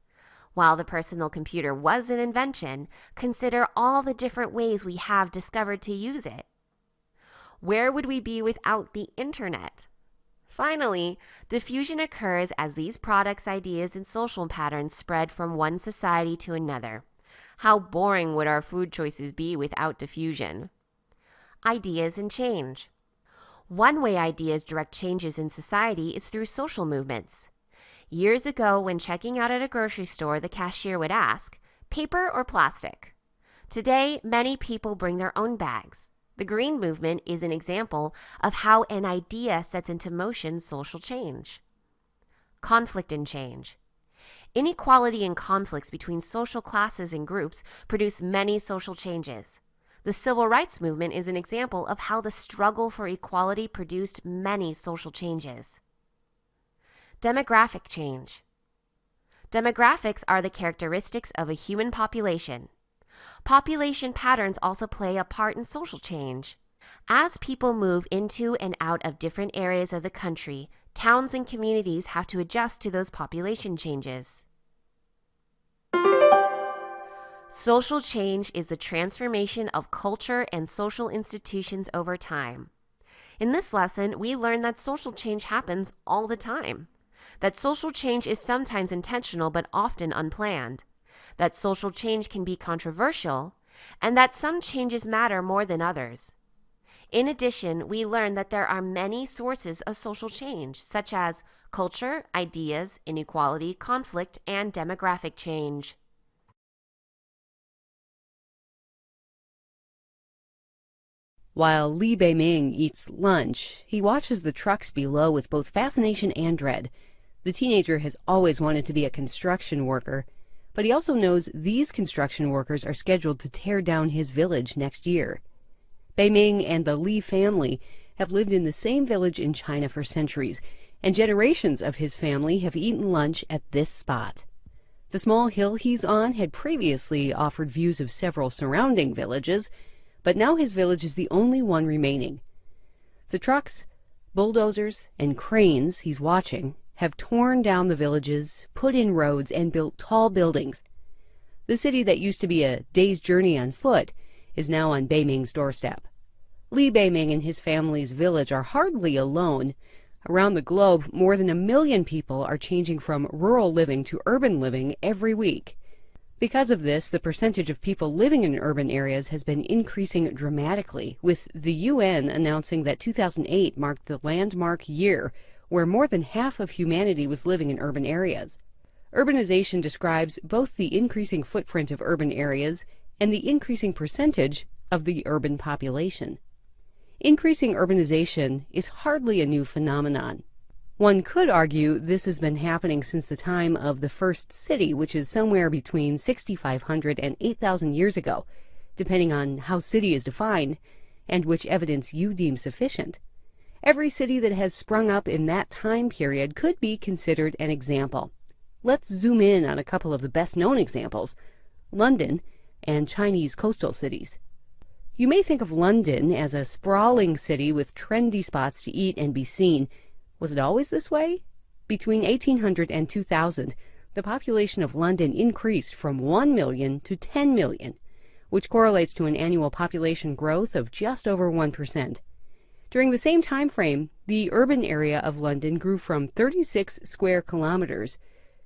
While the personal computer was an invention, consider all the different ways we have discovered to use it. Where would we be without the internet? Finally, diffusion occurs as these products, ideas, and social patterns spread from one society to another. How boring would our food choices be without diffusion? Ideas and change. One way ideas direct changes in society is through social movements. Years ago, when checking out at a grocery store, the cashier would ask, "Paper or plastic?" Today, many people bring their own bags. The Green Movement is an example of how an idea sets into motion social change. Conflict and change. Inequality and conflicts between social classes and groups produce many social changes. The Civil Rights Movement is an example of how the struggle for equality produced many social changes. Demographic change. Demographics are the characteristics of a human population. Population patterns also play a part in social change. As people move into and out of different areas of the country, towns and communities have to adjust to those population changes. Social change is the transformation of culture and social institutions over time. In this lesson, we learn that social change happens all the time. That social change is sometimes intentional but often unplanned. That social change can be controversial, and that some changes matter more than others. In addition, we learn that there are many sources of social change, such as culture, ideas, inequality, conflict, and demographic change. While Li Beiming eats lunch, he watches the trucks below with both fascination and dread. The teenager has always wanted to be a construction worker, but he also knows these construction workers are scheduled to tear down his village next year. Beiming and the Li family have lived in the same village in China for centuries, and generations of his family have eaten lunch at this spot. The small hill he's on had previously offered views of several surrounding villages, but now his village is the only one remaining. The trucks, bulldozers, and cranes he's watching have torn down the villages, put in roads, and built tall buildings. The city that used to be a day's journey on foot is now on Beiming's doorstep. Li Beiming and his family's village are hardly alone. Around the globe, more than 1 million people are changing from rural living to urban living every week. Because of this, the percentage of people living in urban areas has been increasing dramatically, with the UN announcing that 2008 marked the landmark year where more than half of humanity was living in urban areas. Urbanization describes both the increasing footprint of urban areas and the increasing percentage of the urban population. Increasing urbanization is hardly a new phenomenon. One could argue this has been happening since the time of the first city, which is somewhere between 6,500 and 8,000 years ago, depending on how city is defined and which evidence you deem sufficient. Every city that has sprung up in that time period could be considered an example. Let's zoom in on a couple of the best-known examples, London and Chinese coastal cities. You may think of London as a sprawling city with trendy spots to eat and be seen. Was it always this way? Between 1800 and 2000, the population of London increased from 1 million to 10 million, which correlates to an annual population growth of just over 1%. During the same time frame, the urban area of London grew from 36 square kilometers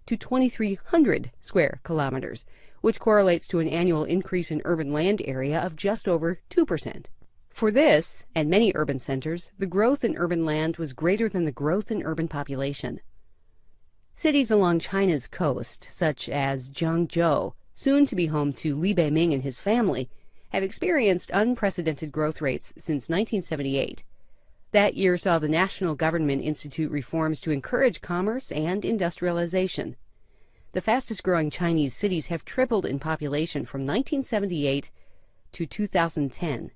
to 2,300 square kilometers, which correlates to an annual increase in urban land area of just over 2%. For this, and many urban centers, the growth in urban land was greater than the growth in urban population. Cities along China's coast, such as Guangzhou, soon to be home to Li Beiming and his family, have experienced unprecedented growth rates since 1978. That year saw the national government institute reforms to encourage commerce and industrialization. The fastest-growing Chinese cities have tripled in population from 1978 to 2010,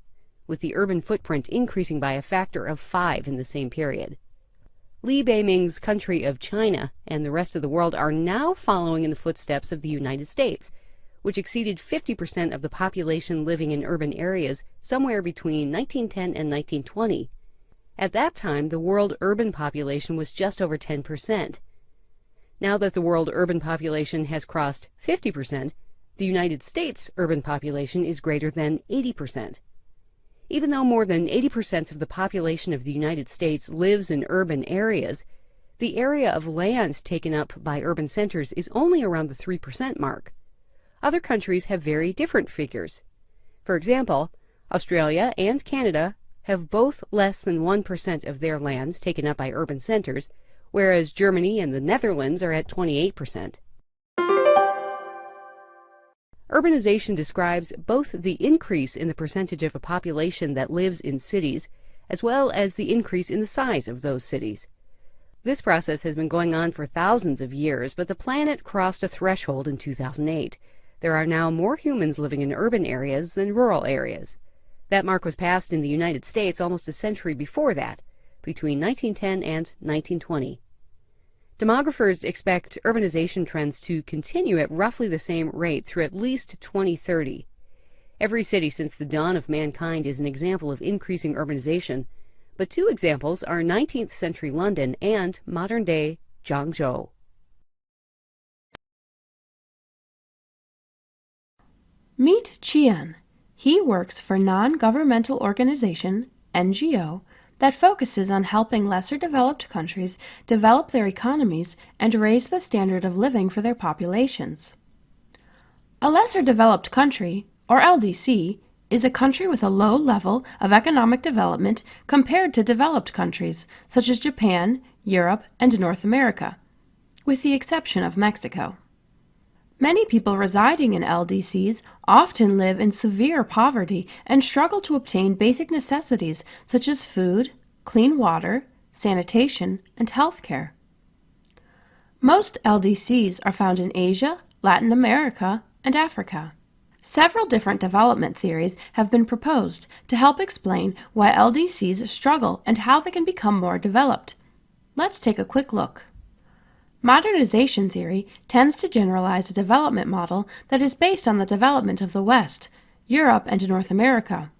with the urban footprint increasing by a factor of 5 in the same period. Li Beiming's country of China and the rest of the world are now following in the footsteps of the United States, which exceeded 50% of the population living in urban areas somewhere between 1910 and 1920. At that time, the world urban population was just over 10%. Now that the world urban population has crossed 50%, the United States urban population is greater than 80%. Even though more than 80% of the population of the United States lives in urban areas, the area of land taken up by urban centers is only around the 3% mark. Other countries have very different figures. For example, Australia and Canada have both less than 1% of their lands taken up by urban centers, whereas Germany and the Netherlands are at 28%. Urbanization describes both the increase in the percentage of a population that lives in cities, as well as the increase in the size of those cities. This process has been going on for thousands of years, but the planet crossed a threshold in 2008. There are now more humans living in urban areas than rural areas. That mark was passed in the United States almost a century before that, between 1910 and 1920. Demographers expect urbanization trends to continue at roughly the same rate through at least 2030. Every city since the dawn of mankind is an example of increasing urbanization, but two examples are 19th century London and modern-day Guangzhou. Meet Qian. He works for a non-governmental organization, NGO, that focuses on helping lesser developed countries develop their economies and raise the standard of living for their populations. A lesser developed country, or LDC, is a country with a low level of economic development compared to developed countries such as Japan, Europe, and North America, with the exception of Mexico. Many people residing in LDCs often live in severe poverty and struggle to obtain basic necessities such as food, clean water, sanitation, and health care. Most LDCs are found in Asia, Latin America, and Africa. Several different development theories have been proposed to help explain why LDCs struggle and how they can become more developed. Let's take a quick look. Modernization theory tends to generalize a development model that is based on the development of the West, Europe, and North America.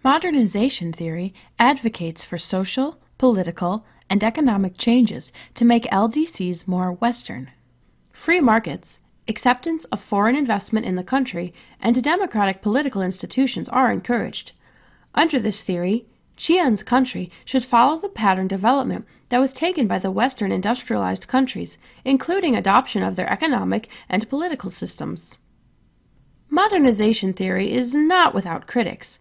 Modernization theory advocates for social, political, and economic changes to make LDCs more Western. Free markets, acceptance of foreign investment in the country, and democratic political institutions are encouraged. Under this theory, Qian's country should follow the pattern development that was taken by the Western industrialized countries, including adoption of their economic and political systems. Modernization theory is not without critics.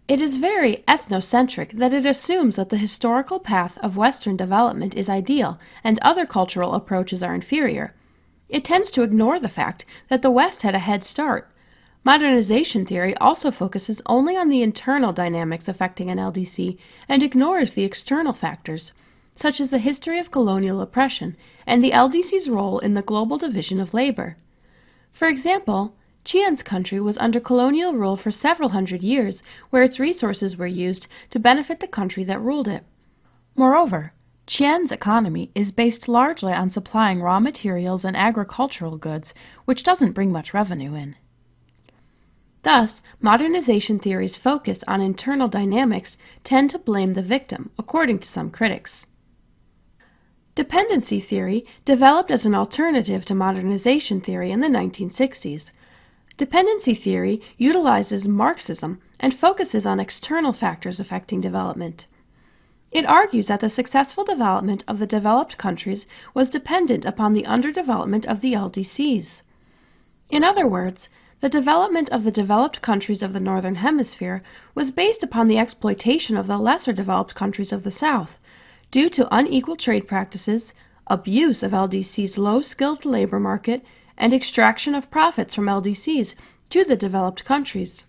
It is very ethnocentric that it assumes that the historical path of Western development is ideal and other cultural approaches are inferior. It tends to ignore the fact that the West had a head start. Modernization theory also focuses only on the internal dynamics affecting an LDC and ignores the external factors, such as the history of colonial oppression and the LDC's role in the global division of labor. For example, Qian's country was under colonial rule for several hundred years, where its resources were used to benefit the country that ruled it. Moreover, Qian's economy is based largely on supplying raw materials and agricultural goods, which doesn't bring much revenue in. Thus, modernization theory's focus on internal dynamics tend to blame the victim, according to some critics. Dependency theory developed as an alternative to modernization theory in the 1960s. Dependency theory utilizes Marxism and focuses on external factors affecting development. It argues that the successful development of the developed countries was dependent upon the underdevelopment of the LDCs. In other words, the development of the developed countries of the Northern Hemisphere was based upon the exploitation of the lesser developed countries of the South, due to unequal trade practices, abuse of LDC's low-skilled labor market, and extraction of profits from LDCs to the developed countries.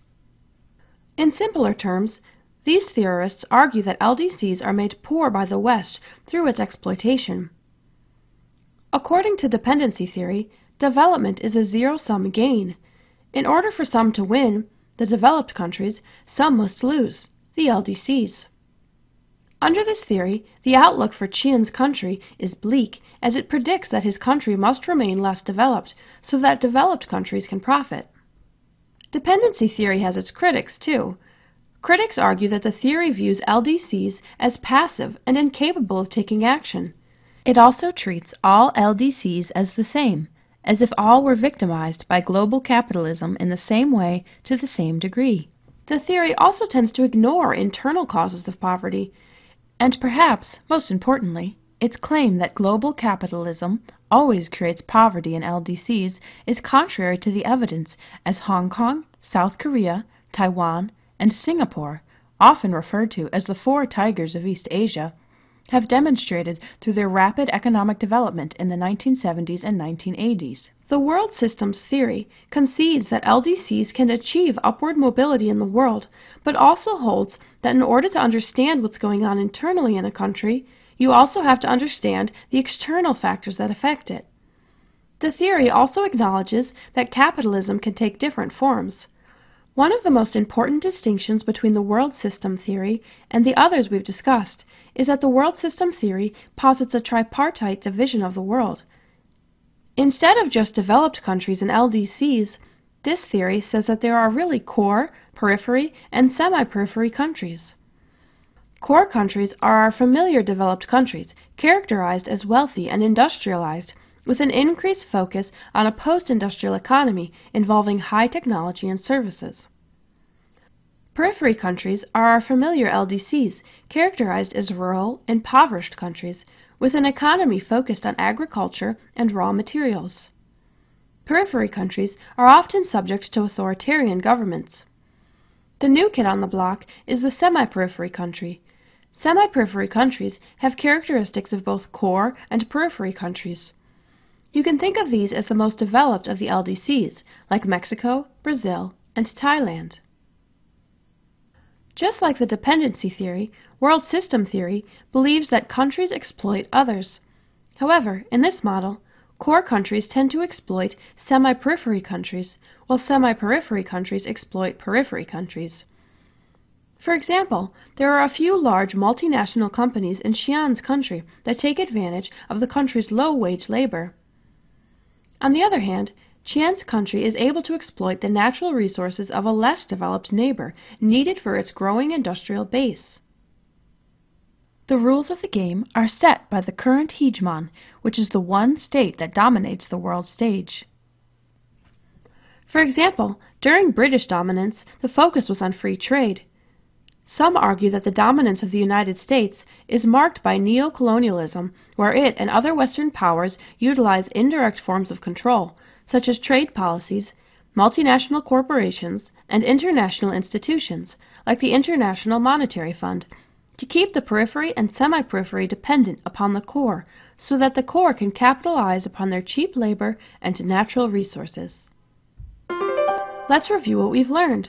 In simpler terms, these theorists argue that LDCs are made poor by the West through its exploitation. According to dependency theory, development is a zero-sum game. In order for some to win, the developed countries, some must lose, the LDCs. Under this theory, the outlook for Qian's country is bleak, as it predicts that his country must remain less developed so that developed countries can profit. Dependency theory has its critics, too. Critics argue that the theory views LDCs as passive and incapable of taking action. It also treats all LDCs as the same, as if all were victimized by global capitalism in the same way to the same degree. The theory also tends to ignore internal causes of poverty, and perhaps, most importantly, its claim that global capitalism always creates poverty in LDCs is contrary to the evidence, as Hong Kong, South Korea, Taiwan, and Singapore, often referred to as the four tigers of East Asia, have demonstrated through their rapid economic development in the 1970s and 1980s. The world systems theory concedes that LDCs can achieve upward mobility in the world, but also holds that in order to understand what's going on internally in a country, you also have to understand the external factors that affect it. The theory also acknowledges that capitalism can take different forms. One of the most important distinctions between the world system theory and the others we've discussed is that the world system theory posits a tripartite division of the world. Instead of just developed countries and LDCs, this theory says that there are really core, periphery, and semi-periphery countries. Core countries are our familiar developed countries, characterized as wealthy and industrialized, with an increased focus on a post-industrial economy involving high technology and services. Periphery countries are our familiar LDCs, characterized as rural, impoverished countries, with an economy focused on agriculture and raw materials. Periphery countries are often subject to authoritarian governments. The new kid on the block is the semi-periphery country. Semi-periphery countries have characteristics of both core and periphery countries. You can think of these as the most developed of the LDCs, like Mexico, Brazil, and Thailand. Just like the dependency theory, world system theory believes that countries exploit others. However, in this model, core countries tend to exploit semi-periphery countries, while semi-periphery countries exploit periphery countries. For example, there are a few large multinational companies in Qian's country that take advantage of the country's low-wage labor. On the other hand, Qian's country is able to exploit the natural resources of a less developed neighbor needed for its growing industrial base. The rules of the game are set by the current hegemon, which is the one state that dominates the world stage. For example, during British dominance, the focus was on free trade. Some argue that the dominance of the United States is marked by neo-colonialism, where it and other Western powers utilize indirect forms of control, such as trade policies, multinational corporations, and international institutions, like the International Monetary Fund, to keep the periphery and semi-periphery dependent upon the core, so that the core can capitalize upon their cheap labor and natural resources. Let's review what we've learned.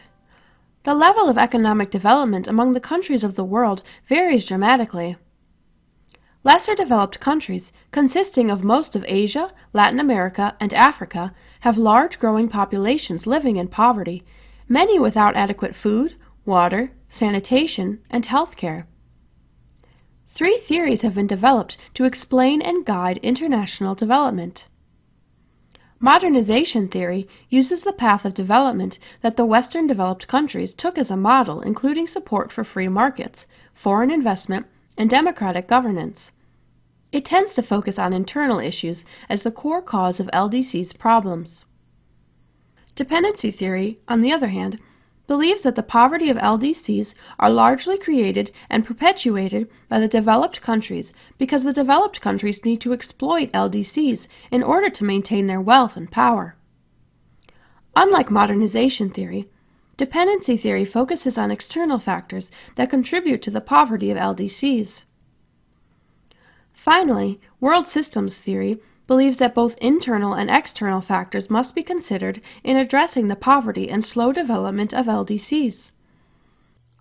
The level of economic development among the countries of the world varies dramatically. Lesser developed countries, consisting of most of Asia, Latin America, and Africa, have large growing populations living in poverty, many without adequate food, water, sanitation, and health care. 3 theories have been developed to explain and guide international development. Modernization theory uses the path of development that the Western developed countries took as a model, including support for free markets, foreign investment, and democratic governance. It tends to focus on internal issues as the core cause of LDC's problems. Dependency theory, on the other hand, believes that the poverty of LDCs are largely created and perpetuated by the developed countries because the developed countries need to exploit LDCs in order to maintain their wealth and power. Unlike modernization theory, dependency theory focuses on external factors that contribute to the poverty of LDCs. Finally, world systems theory believes that both internal and external factors must be considered in addressing the poverty and slow development of LDCs.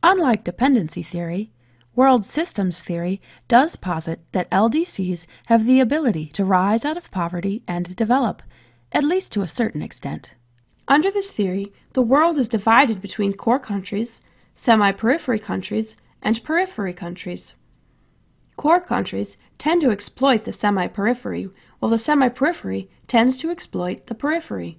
Unlike dependency theory, world systems theory does posit that LDCs have the ability to rise out of poverty and develop, at least to a certain extent. Under this theory, the world is divided between core countries, semi-periphery countries, and periphery countries. Core countries tend to exploit the semi-periphery, while the semi-periphery tends to exploit the periphery.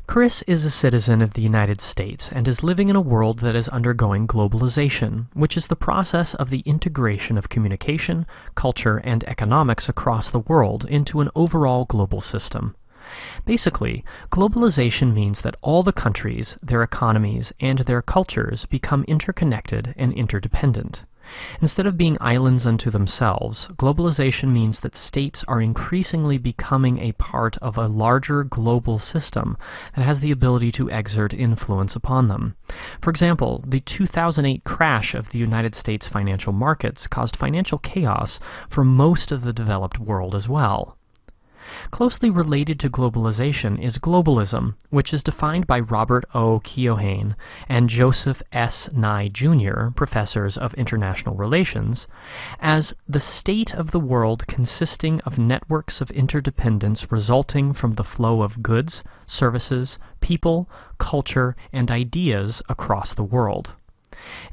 Chris is a citizen of the United States and is living in a world that is undergoing globalization, which is the process of the integration of communication, culture, and economics across the world into an overall global system. Basically, globalization means that all the countries, their economies, and their cultures become interconnected and interdependent. Instead of being islands unto themselves, globalization means that states are increasingly becoming a part of a larger global system that has the ability to exert influence upon them. For example, the 2008 crash of the United States financial markets caused financial chaos for most of the developed world as well. Closely related to globalization is globalism, which is defined by Robert O. Keohane and Joseph S. Nye, Jr., professors of international relations, as the state of the world consisting of networks of interdependence resulting from the flow of goods, services, people, culture, and ideas across the world.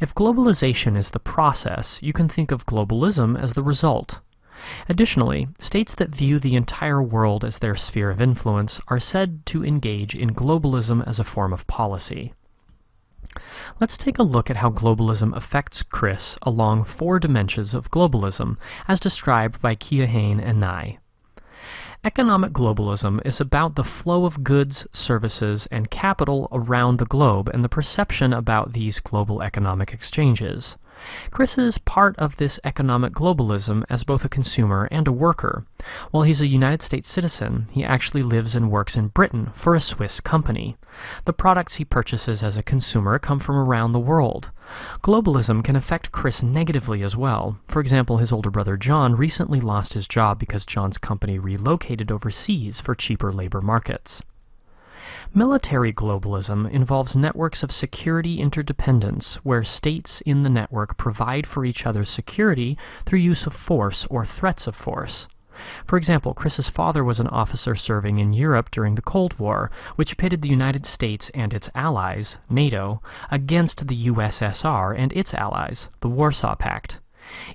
If globalization is the process, you can think of globalism as the result. Additionally, states that view the entire world as their sphere of influence are said to engage in globalism as a form of policy. Let's take a look at how globalism affects Chris along 4 dimensions of globalism, as described by Keohane and Nye. Economic globalism is about the flow of goods, services, and capital around the globe and the perception about these global economic exchanges. Chris is part of this economic globalism as both a consumer and a worker. While he's a United States citizen, he actually lives and works in Britain for a Swiss company. The products he purchases as a consumer come from around the world. Globalism can affect Chris negatively as well. For example, his older brother John recently lost his job because John's company relocated overseas for cheaper labor markets. Military globalism involves networks of security interdependence, where states in the network provide for each other's security through use of force or threats of force. For example, Chris's father was an officer serving in Europe during the Cold War, which pitted the United States and its allies, NATO, against the USSR and its allies, the Warsaw Pact.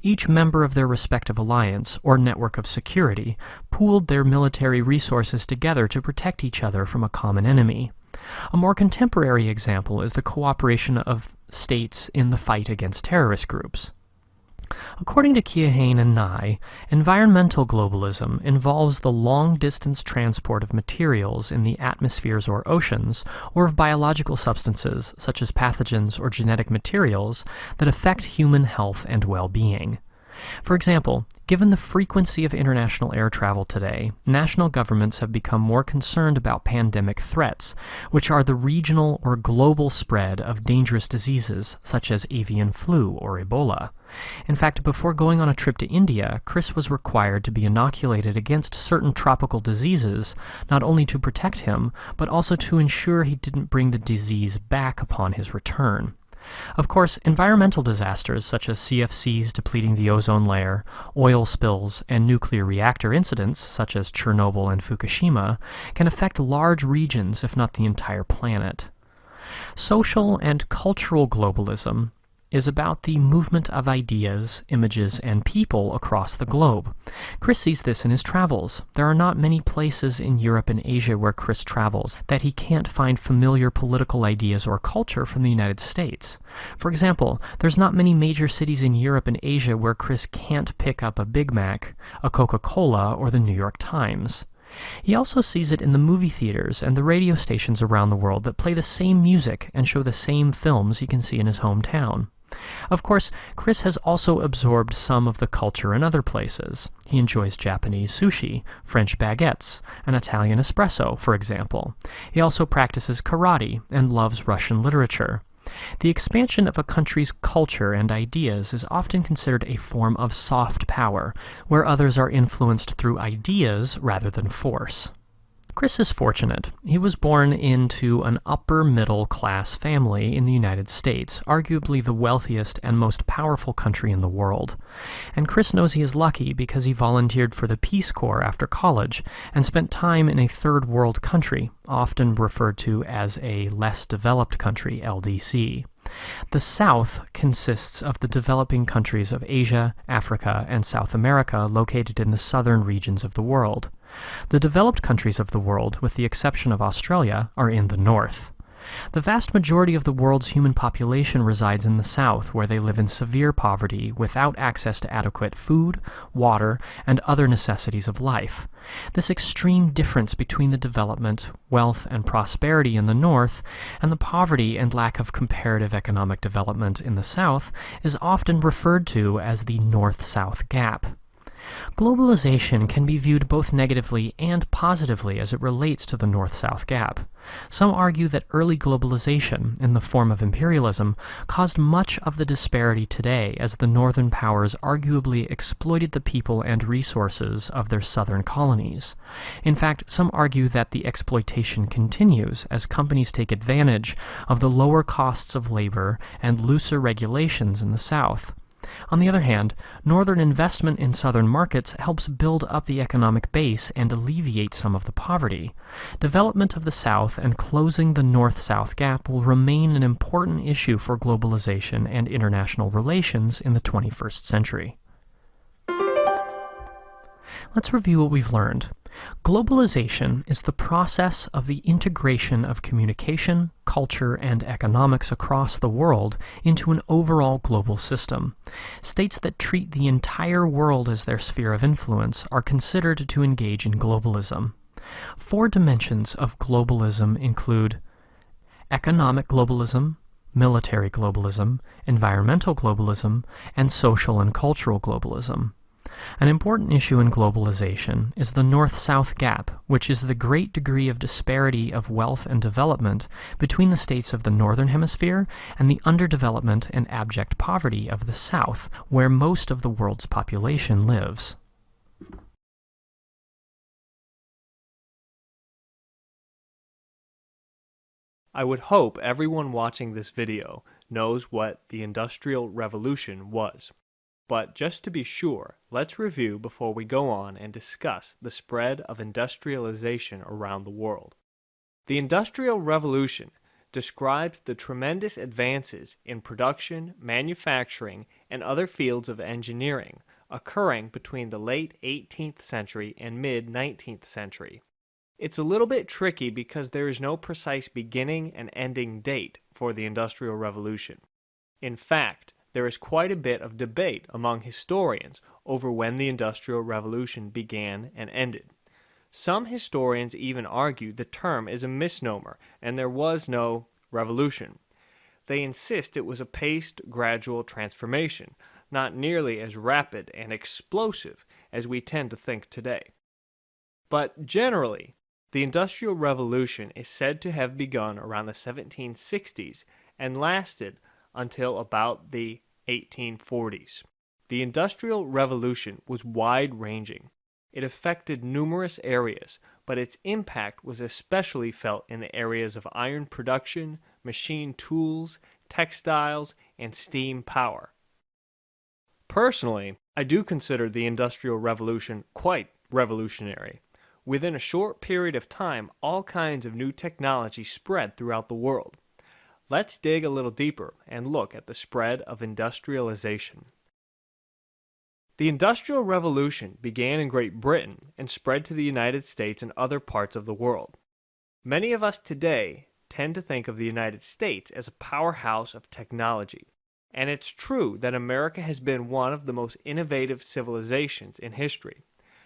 Each member of their respective alliance, or network of security, pooled their military resources together to protect each other from a common enemy. A more contemporary example is the cooperation of states in the fight against terrorist groups. According to Keohane and Nye, environmental globalism involves the long-distance transport of materials in the atmospheres or oceans, or of biological substances, such as pathogens or genetic materials, that affect human health and well-being. For example, given the frequency of international air travel today, national governments have become more concerned about pandemic threats, which are the regional or global spread of dangerous diseases such as avian flu or Ebola. In fact, before going on a trip to India, Chris was required to be inoculated against certain tropical diseases, not only to protect him, but also to ensure he didn't bring the disease back upon his return. Of course, environmental disasters such as CFCs depleting the ozone layer, oil spills, and nuclear reactor incidents such as Chernobyl and Fukushima can affect large regions, if not the entire planet. Social and cultural globalism is about the movement of ideas, images, and people across the globe. Chris sees this in his travels. There are not many places in Europe and Asia where Chris travels that he can't find familiar political ideas or culture from the United States. For example, there's not many major cities in Europe and Asia where Chris can't pick up a Big Mac, a Coca-Cola, or the New York Times. He also sees it in the movie theaters and the radio stations around the world that play the same music and show the same films he can see in his hometown. Of course, Chris has also absorbed some of the culture in other places. He enjoys Japanese sushi, French baguettes, and Italian espresso, for example. He also practices karate and loves Russian literature. The expansion of a country's culture and ideas is often considered a form of soft power, where others are influenced through ideas rather than force. Chris is fortunate. He was born into an upper-middle-class family in the United States, arguably the wealthiest and most powerful country in the world. And Chris knows he is lucky because he volunteered for the Peace Corps after college and spent time in a third-world country, often referred to as a less developed country, LDC. The South consists of the developing countries of Asia, Africa, and South America located in the southern regions of the world. The developed countries of the world, with the exception of Australia, are in the north. The vast majority of the world's human population resides in the South, where they live in severe poverty without access to adequate food, water, and other necessities of life. This extreme difference between the development, wealth, and prosperity in the North and the poverty and lack of comparative economic development in the South is often referred to as the North-South gap. Globalization can be viewed both negatively and positively as it relates to the North-South gap. Some argue that early globalization, in the form of imperialism, caused much of the disparity today as the northern powers arguably exploited the people and resources of their southern colonies. In fact, some argue that the exploitation continues as companies take advantage of the lower costs of labor and looser regulations in the South. On the other hand, northern investment in southern markets helps build up the economic base and alleviate some of the poverty. Development of the South and closing the North-South gap will remain an important issue for globalization and international relations in the 21st century. Let's review what we've learned. Globalization is the process of the integration of communication, culture, and economics across the world into an overall global system. States that treat the entire world as their sphere of influence are considered to engage in globalism. 4 dimensions of globalism include economic globalism, military globalism, environmental globalism, and social and cultural globalism. An important issue in globalization is the North-South gap, which is the great degree of disparity of wealth and development between the states of the Northern Hemisphere and the underdevelopment and abject poverty of the South, where most of the world's population lives. I would hope everyone watching this video knows what the Industrial Revolution was. But just to be sure, let's review before we go on and discuss the spread of industrialization around the world. The Industrial Revolution describes the tremendous advances in production, manufacturing, and other fields of engineering occurring between the late 18th century and mid-19th century. It's a little bit tricky because there is no precise beginning and ending date for the Industrial Revolution. In fact, there is quite a bit of debate among historians over when the Industrial Revolution began and ended. Some historians even argue the term is a misnomer and there was no revolution. They insist it was a paced, gradual transformation, not nearly as rapid and explosive as we tend to think today. But generally, the Industrial Revolution is said to have begun around the 1760s and lasted until about the 1840s. The Industrial Revolution was wide-ranging. It affected numerous areas, but its impact was especially felt in the areas of iron production, machine tools, textiles, and steam power. Personally, I do consider the Industrial Revolution quite revolutionary. Within a short period of time, all kinds of new technology spread throughout the world. Let's dig a little deeper and look at the spread of industrialization. The Industrial Revolution began in Great Britain and spread to the United States and other parts of the world. Many of us today tend to think of the United States as a powerhouse of technology, and it's true that America has been one of the most innovative civilizations in history.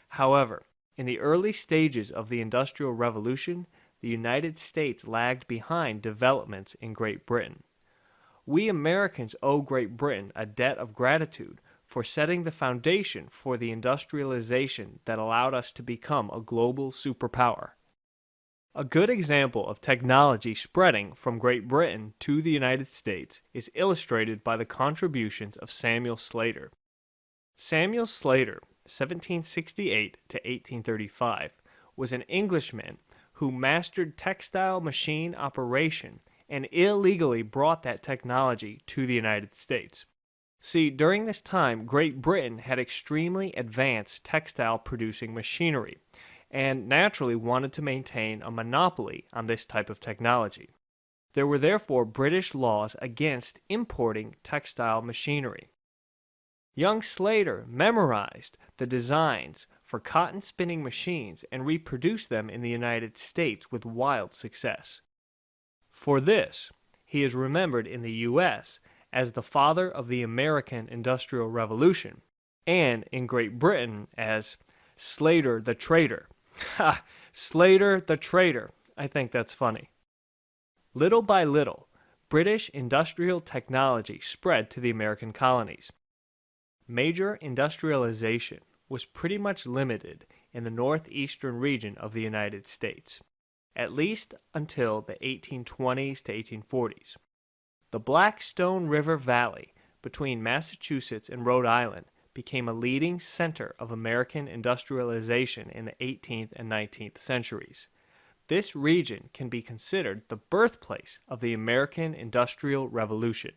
However, In the early stages of the Industrial Revolution, the United States lagged behind developments in Great Britain. We Americans owe Great Britain a debt of gratitude for setting the foundation for the industrialization that allowed us to become a global superpower. A good example of technology spreading from Great Britain to the United States is illustrated by the contributions of Samuel Slater. Samuel Slater, 1768 to 1835, was an Englishman who mastered textile machine operation and illegally brought that technology to the United States. See, during this time, Great Britain had extremely advanced textile producing machinery, and naturally wanted to maintain a monopoly on this type of technology. There were therefore British laws against importing textile machinery. Young Slater memorized the designs for cotton spinning machines and reproduced them in the United States with wild success. For this, he is remembered in the U.S. as the father of the American Industrial Revolution, and in Great Britain as Slater the Traitor. Ha! Slater the Traitor. I think that's funny. Little by little, British industrial technology spread to the American colonies. Major industrialization was pretty much limited in the northeastern region of the United States, at least until the 1820s to 1840s. The Blackstone River Valley between Massachusetts and Rhode Island became a leading center of American industrialization in the 18th and 19th centuries. This region can be considered the birthplace of the American Industrial Revolution.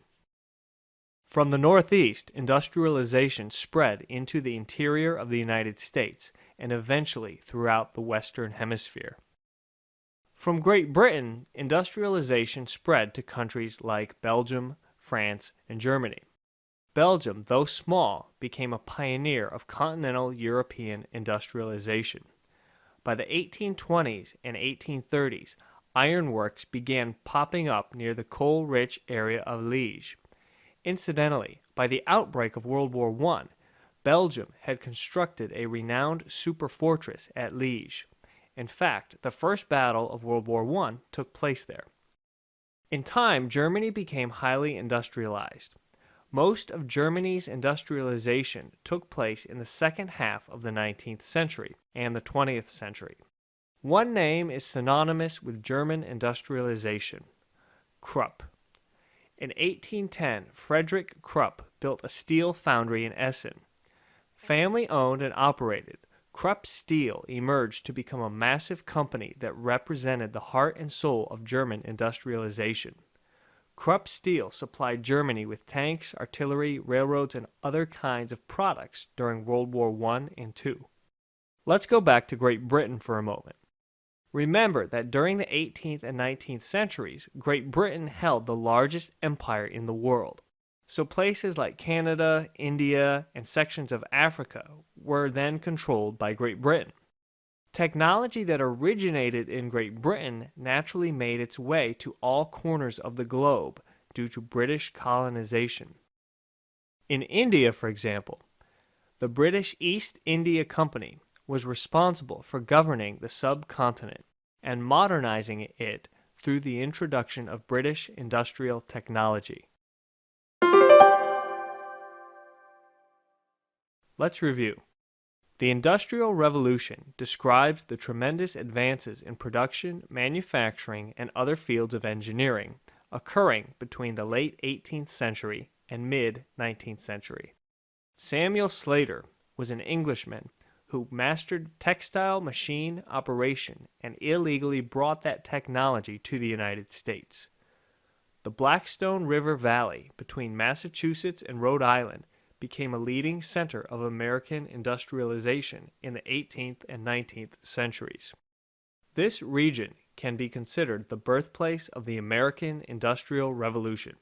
From the Northeast, industrialization spread into the interior of the United States and eventually throughout the Western Hemisphere. From Great Britain, industrialization spread to countries like Belgium, France, and Germany. Belgium, though small, became a pioneer of continental European industrialization. By the 1820s and 1830s, ironworks began popping up near the coal-rich area of Liège. Incidentally, by the outbreak of World War I, Belgium had constructed a renowned superfortress at Liège. In fact, the first battle of World War I took place there. In time, Germany became highly industrialized. Most of Germany's industrialization took place in the second half of the 19th century and the 20th century. One name is synonymous with German industrialization: Krupp. In 1810, Frederick Krupp built a steel foundry in Essen. Family-owned and operated, Krupp Steel emerged to become a massive company that represented the heart and soul of German industrialization. Krupp Steel supplied Germany with tanks, artillery, railroads, and other kinds of products during World War I and II. Let's go back to Great Britain for a moment. Remember that during the 18th and 19th centuries, Great Britain held the largest empire in the world. So places like Canada, India, and sections of Africa were then controlled by Great Britain. Technology that originated in Great Britain naturally made its way to all corners of the globe due to British colonization. In India, for example, the British East India Company was responsible for governing the subcontinent and modernizing it through the introduction of British industrial technology. Let's review. The Industrial Revolution describes the tremendous advances in production, manufacturing, and other fields of engineering occurring between the late 18th century and mid-19th century. Samuel Slater was an Englishman who mastered textile machine operation and illegally brought that technology to the United States. The Blackstone River Valley between Massachusetts and Rhode Island became a leading center of American industrialization in the 18th and 19th centuries. This region can be considered the birthplace of the American Industrial Revolution.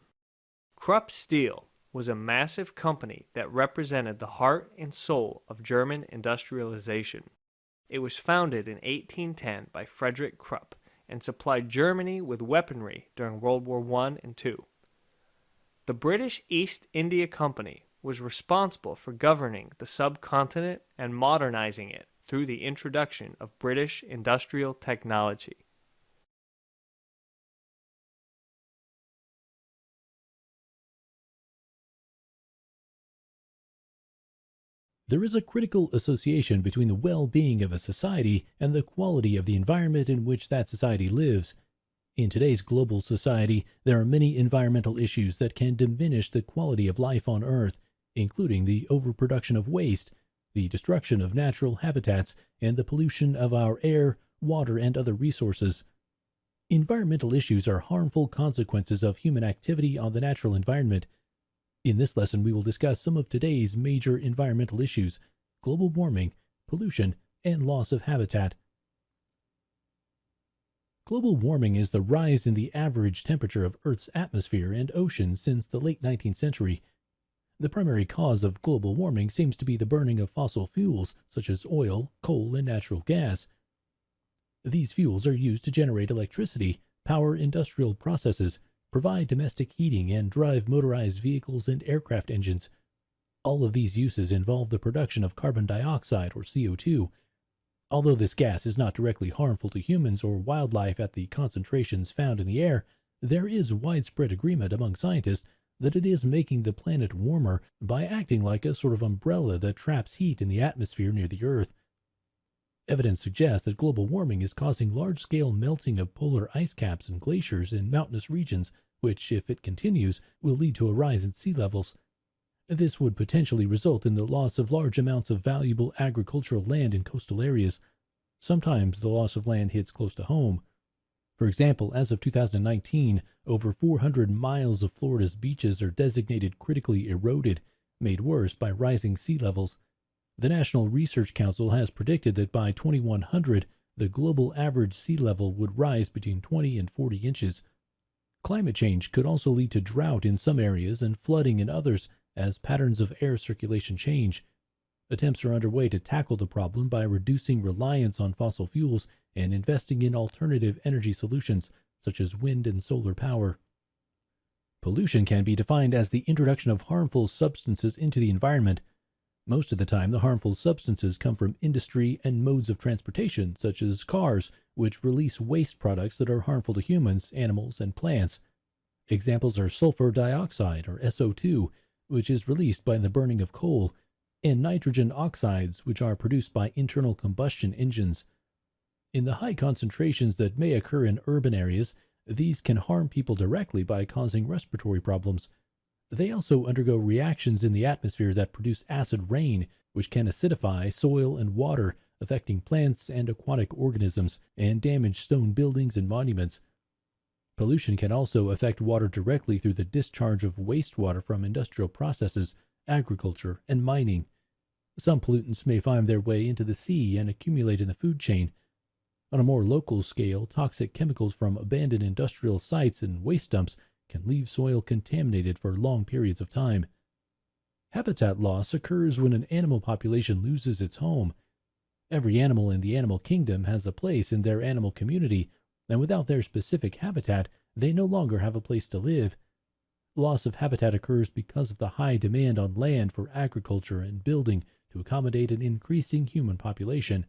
Krupp Steel was a massive company that represented the heart and soul of German industrialization. It was founded in 1810 by Frederick Krupp and supplied Germany with weaponry during World War I and II. The British East India Company was responsible for governing the subcontinent and modernizing it through the introduction of British industrial technology. There is a critical association between the well-being of a society and the quality of the environment in which that society lives. In today's global society, there are many environmental issues that can diminish the quality of life on Earth, including the overproduction of waste, the destruction of natural habitats, and the pollution of our air, water, and other resources. Environmental issues are harmful consequences of human activity on the natural environment. In this lesson, we will discuss some of today's major environmental issues: global warming, pollution, and loss of habitat. Global warming is the rise in the average temperature of Earth's atmosphere and oceans since the late 19th century. The primary cause of global warming seems to be the burning of fossil fuels such as oil, coal, and natural gas. These fuels are used to generate electricity, power industrial processes, provide domestic heating, and drive motorized vehicles and aircraft engines. All of these uses involve the production of carbon dioxide, or CO2. Although this gas is not directly harmful to humans or wildlife at the concentrations found in the air, there is widespread agreement among scientists that it is making the planet warmer by acting like a sort of umbrella that traps heat in the atmosphere near the Earth. Evidence suggests that global warming is causing large-scale melting of polar ice caps and glaciers in mountainous regions, which, if it continues, will lead to a rise in sea levels. This would potentially result in the loss of large amounts of valuable agricultural land in coastal areas. Sometimes the loss of land hits close to home. For example, as of 2019, over 400 miles of Florida's beaches are designated critically eroded, made worse by rising sea levels. The National Research Council has predicted that by 2100, the global average sea level would rise between 20 and 40 inches. Climate change could also lead to drought in some areas and flooding in others as patterns of air circulation change. Attempts are underway to tackle the problem by reducing reliance on fossil fuels and investing in alternative energy solutions such as wind and solar power. Pollution can be defined as the introduction of harmful substances into the environment. Most of the time, the harmful substances come from industry and modes of transportation, such as cars, which release waste products that are harmful to humans, animals, and plants. Examples are sulfur dioxide, or SO2, which is released by the burning of coal, and nitrogen oxides, which are produced by internal combustion engines. In the high concentrations that may occur in urban areas, these can harm people directly by causing respiratory problems. They also undergo reactions in the atmosphere that produce acid rain, which can acidify soil and water, affecting plants and aquatic organisms, and damage stone buildings and monuments. Pollution can also affect water directly through the discharge of wastewater from industrial processes, agriculture, and mining. Some pollutants may find their way into the sea and accumulate in the food chain. On a more local scale, toxic chemicals from abandoned industrial sites and waste dumps can leave soil contaminated for long periods of time. Habitat loss occurs when an animal population loses its home. Every animal in the animal kingdom has a place in their animal community, and without their specific habitat, they no longer have a place to live. Loss of habitat occurs because of the high demand on land for agriculture and building to accommodate an increasing human population.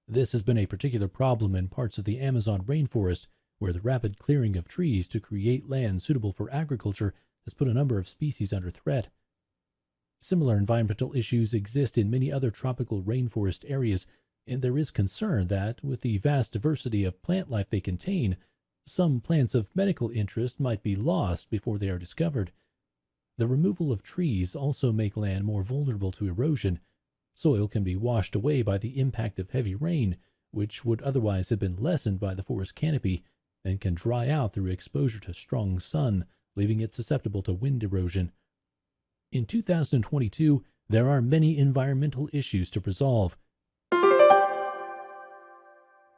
This has been a particular problem in parts of the Amazon rainforest, where the rapid clearing of trees to create land suitable for agriculture has put a number of species under threat. Similar environmental issues exist in many other tropical rainforest areas, and there is concern that, with the vast diversity of plant life they contain, some plants of medical interest might be lost before they are discovered. The removal of trees also make land more vulnerable to erosion. Soil can be washed away by the impact of heavy rain, which would otherwise have been lessened by the forest canopy, and can dry out through exposure to strong sun, leaving it susceptible to wind erosion. In 2022, there are many environmental issues to resolve.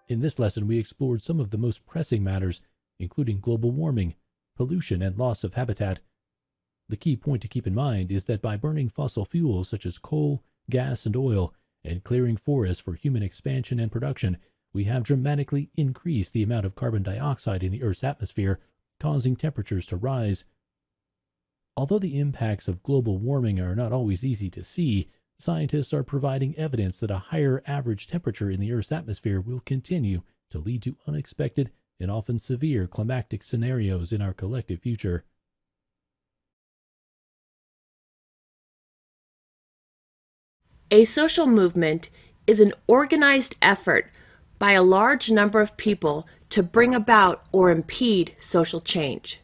In this lesson, we explored some of the most pressing matters, including global warming, pollution, and loss of habitat. The key point to keep in mind is that by burning fossil fuels such as coal, gas, and oil, and clearing forests for human expansion and production, we have dramatically increased the amount of carbon dioxide in the Earth's atmosphere, causing temperatures to rise. Although the impacts of global warming are not always easy to see, Scientists are providing evidence that a higher average temperature in the Earth's atmosphere will continue to lead to unexpected and often severe climactic scenarios in our collective future. A social movement is an organized effort by a large number of people to bring about or impede social change.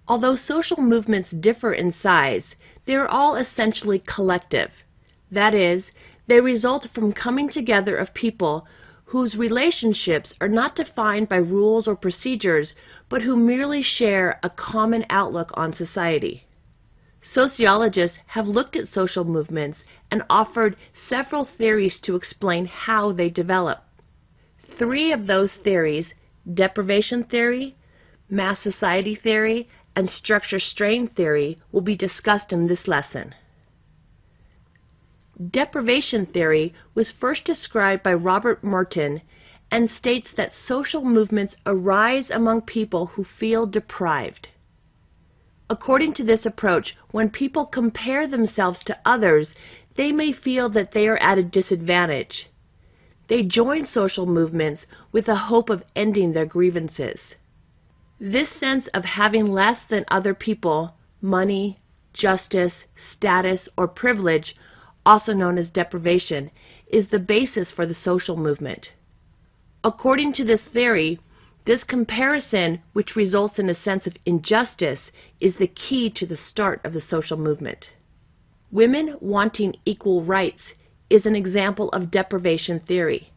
Although social movements differ in size, they are all essentially collective. That is, they result from coming together of people whose relationships are not defined by rules or procedures, but who merely share a common outlook on society. Sociologists have looked at social movements and offered several theories to explain how they develop. Three of those theories, deprivation theory, mass society theory, and structure-strain theory, will be discussed in this lesson. Deprivation theory was first described by Robert Merton and states that social movements arise among people who feel deprived. According to this approach, when people compare themselves to others, they may feel that they are at a disadvantage. They join social movements with the hope of ending their grievances. This sense of having less than other people, money, justice, status, or privilege, also known as deprivation, is the basis for the social movement. According to this theory, this comparison, which results in a sense of injustice, is the key to the start of the social movement. Women wanting equal rights is an example of deprivation theory.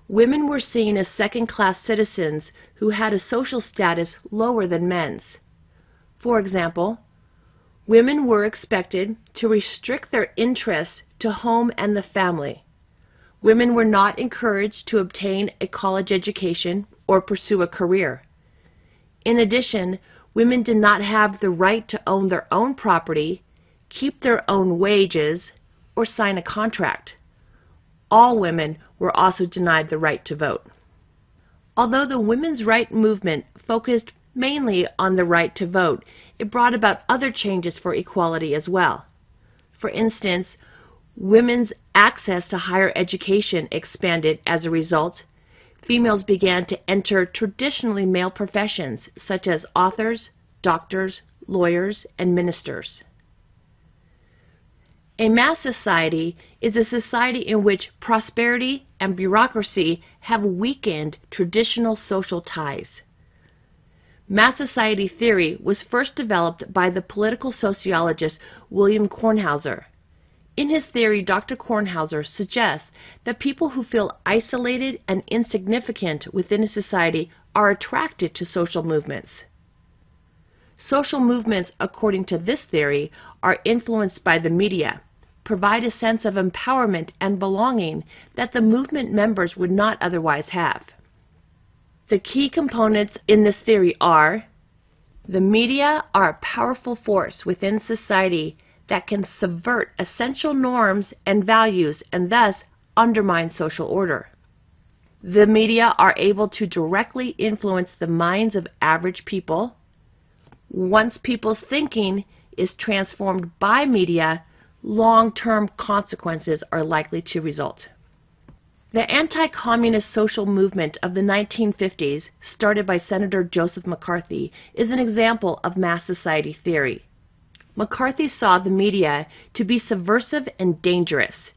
Women were seen as second-class citizens who had a social status lower than men's. For example, women were expected to restrict their interests to home and the family. Women were not encouraged to obtain a college education or pursue a career. In addition, women did not have the right to own their own property, keep their own wages, or sign a contract. All women were also denied the right to vote. Although the women's right movement focused mainly on the right to vote, it brought about other changes for equality as well. For instance, women's access to higher education expanded as a result. Females began to enter traditionally male professions such as authors, doctors, lawyers, and ministers. A mass society is a society in which prosperity and bureaucracy have weakened traditional social ties. Mass society theory was first developed by the political sociologist William Kornhauser. In his theory, Dr. Kornhauser suggests that people who feel isolated and insignificant within a society are attracted to social movements. Social movements, according to this theory, are influenced by the media, provide a sense of empowerment and belonging that the movement members would not otherwise have. The key components in this theory are: the media are a powerful force within society that can subvert essential norms and values and thus undermine social order. The media are able to directly influence the minds of average people. Once people's thinking is transformed by media, long-term consequences are likely to result. The anti-communist social movement of the 1950s, started by Senator Joseph McCarthy, is an example of mass society theory. McCarthy saw the media to be subversive and dangerous.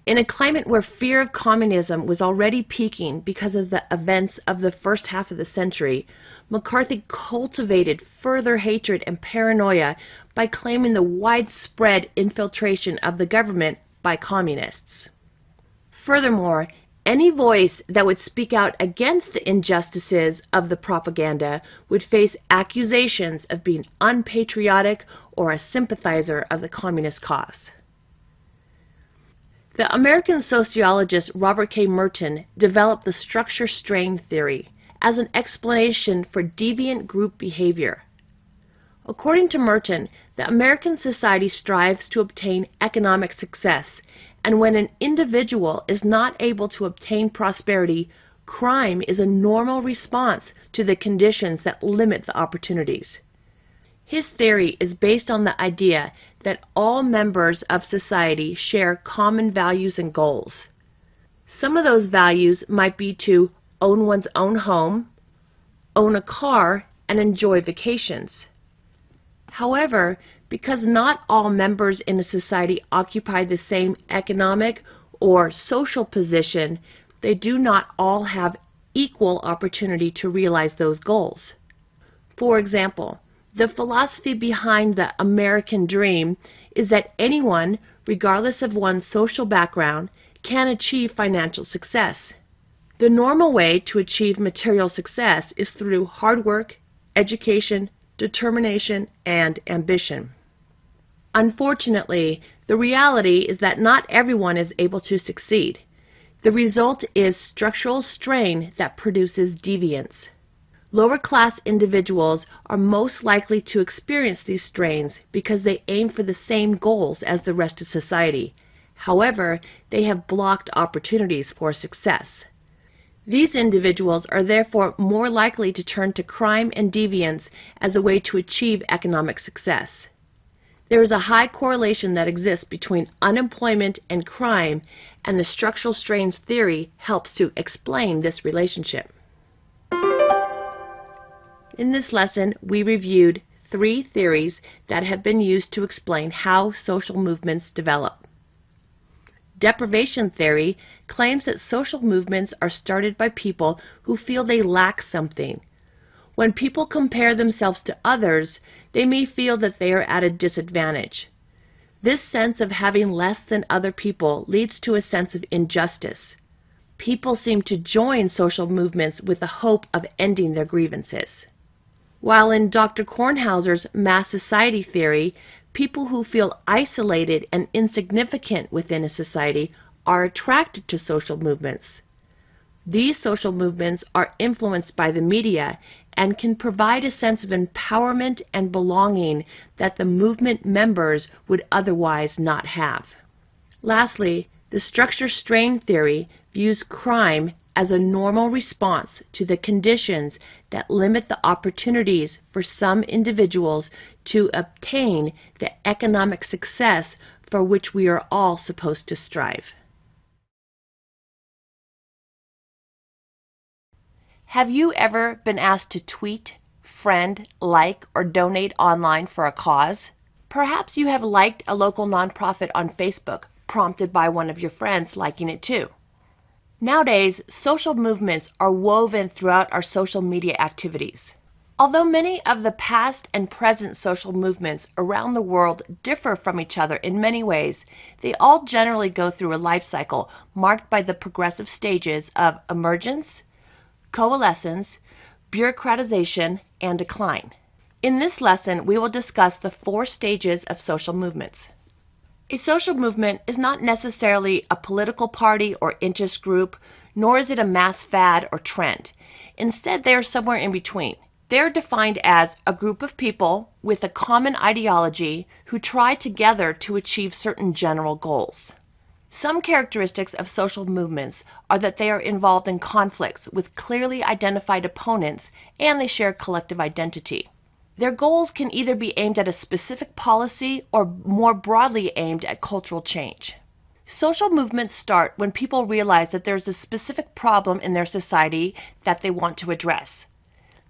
In a climate where fear of communism was already peaking because of the events of the first half of the century, McCarthy cultivated further hatred and paranoia by claiming the widespread infiltration of the government by communists. Furthermore, any voice that would speak out against the injustices of the propaganda would face accusations of being unpatriotic or a sympathizer of the communist cause. The American sociologist Robert K. Merton developed the structure-strain theory as an explanation for deviant group behavior. According to Merton, the American society strives to obtain economic success, and when an individual is not able to obtain prosperity, crime is a normal response to the conditions that limit the opportunities. His theory is based on the idea that all members of society share common values and goals. Some of those values might be to own one's own home, own a car, and enjoy vacations. However, because not all members in a society occupy the same economic or social position, they do not all have equal opportunity to realize those goals. For example, the philosophy behind the American dream is that anyone, regardless of one's social background, can achieve financial success. The normal way to achieve material success is through hard work, education, determination, and ambition. Unfortunately, the reality is that not everyone is able to succeed. The result is structural strain that produces deviance. Lower-class individuals are most likely to experience these strains because they aim for the same goals as the rest of society. However, they have blocked opportunities for success. These individuals are therefore more likely to turn to crime and deviance as a way to achieve economic success. There is a high correlation that exists between unemployment and crime, and the structural strains theory helps to explain this relationship. In this lesson, we reviewed 3 theories that have been used to explain how social movements develop. Deprivation theory claims that social movements are started by people who feel they lack something. When people compare themselves to others, they may feel that they are at a disadvantage. This sense of having less than other people leads to a sense of injustice. People seem to join social movements with the hope of ending their grievances. While in Dr. Kornhauser's mass society theory, people who feel isolated and insignificant within a society are attracted to social movements. These social movements are influenced by the media and can provide a sense of empowerment and belonging that the movement members would otherwise not have. Lastly, the structure strain theory views crime as a normal response to the conditions that limit the opportunities for some individuals to obtain the economic success for which we are all supposed to strive. Have you ever been asked to tweet, friend, like, or donate online for a cause? Perhaps you have liked a local nonprofit on Facebook, prompted by one of your friends liking it too. Nowadays, social movements are woven throughout our social media activities. Although many of the past and present social movements around the world differ from each other in many ways, they all generally go through a life cycle marked by the progressive stages of emergence, coalescence, bureaucratization, and decline. In this lesson, we will discuss the 4 stages of social movements. A social movement is not necessarily a political party or interest group, nor is it a mass fad or trend. Instead, they are somewhere in between. They are defined as a group of people with a common ideology who try together to achieve certain general goals. Some characteristics of social movements are that they are involved in conflicts with clearly identified opponents, and they share collective identity. Their goals can either be aimed at a specific policy or more broadly aimed at cultural change. Social movements start when people realize that there is a specific problem in their society that they want to address.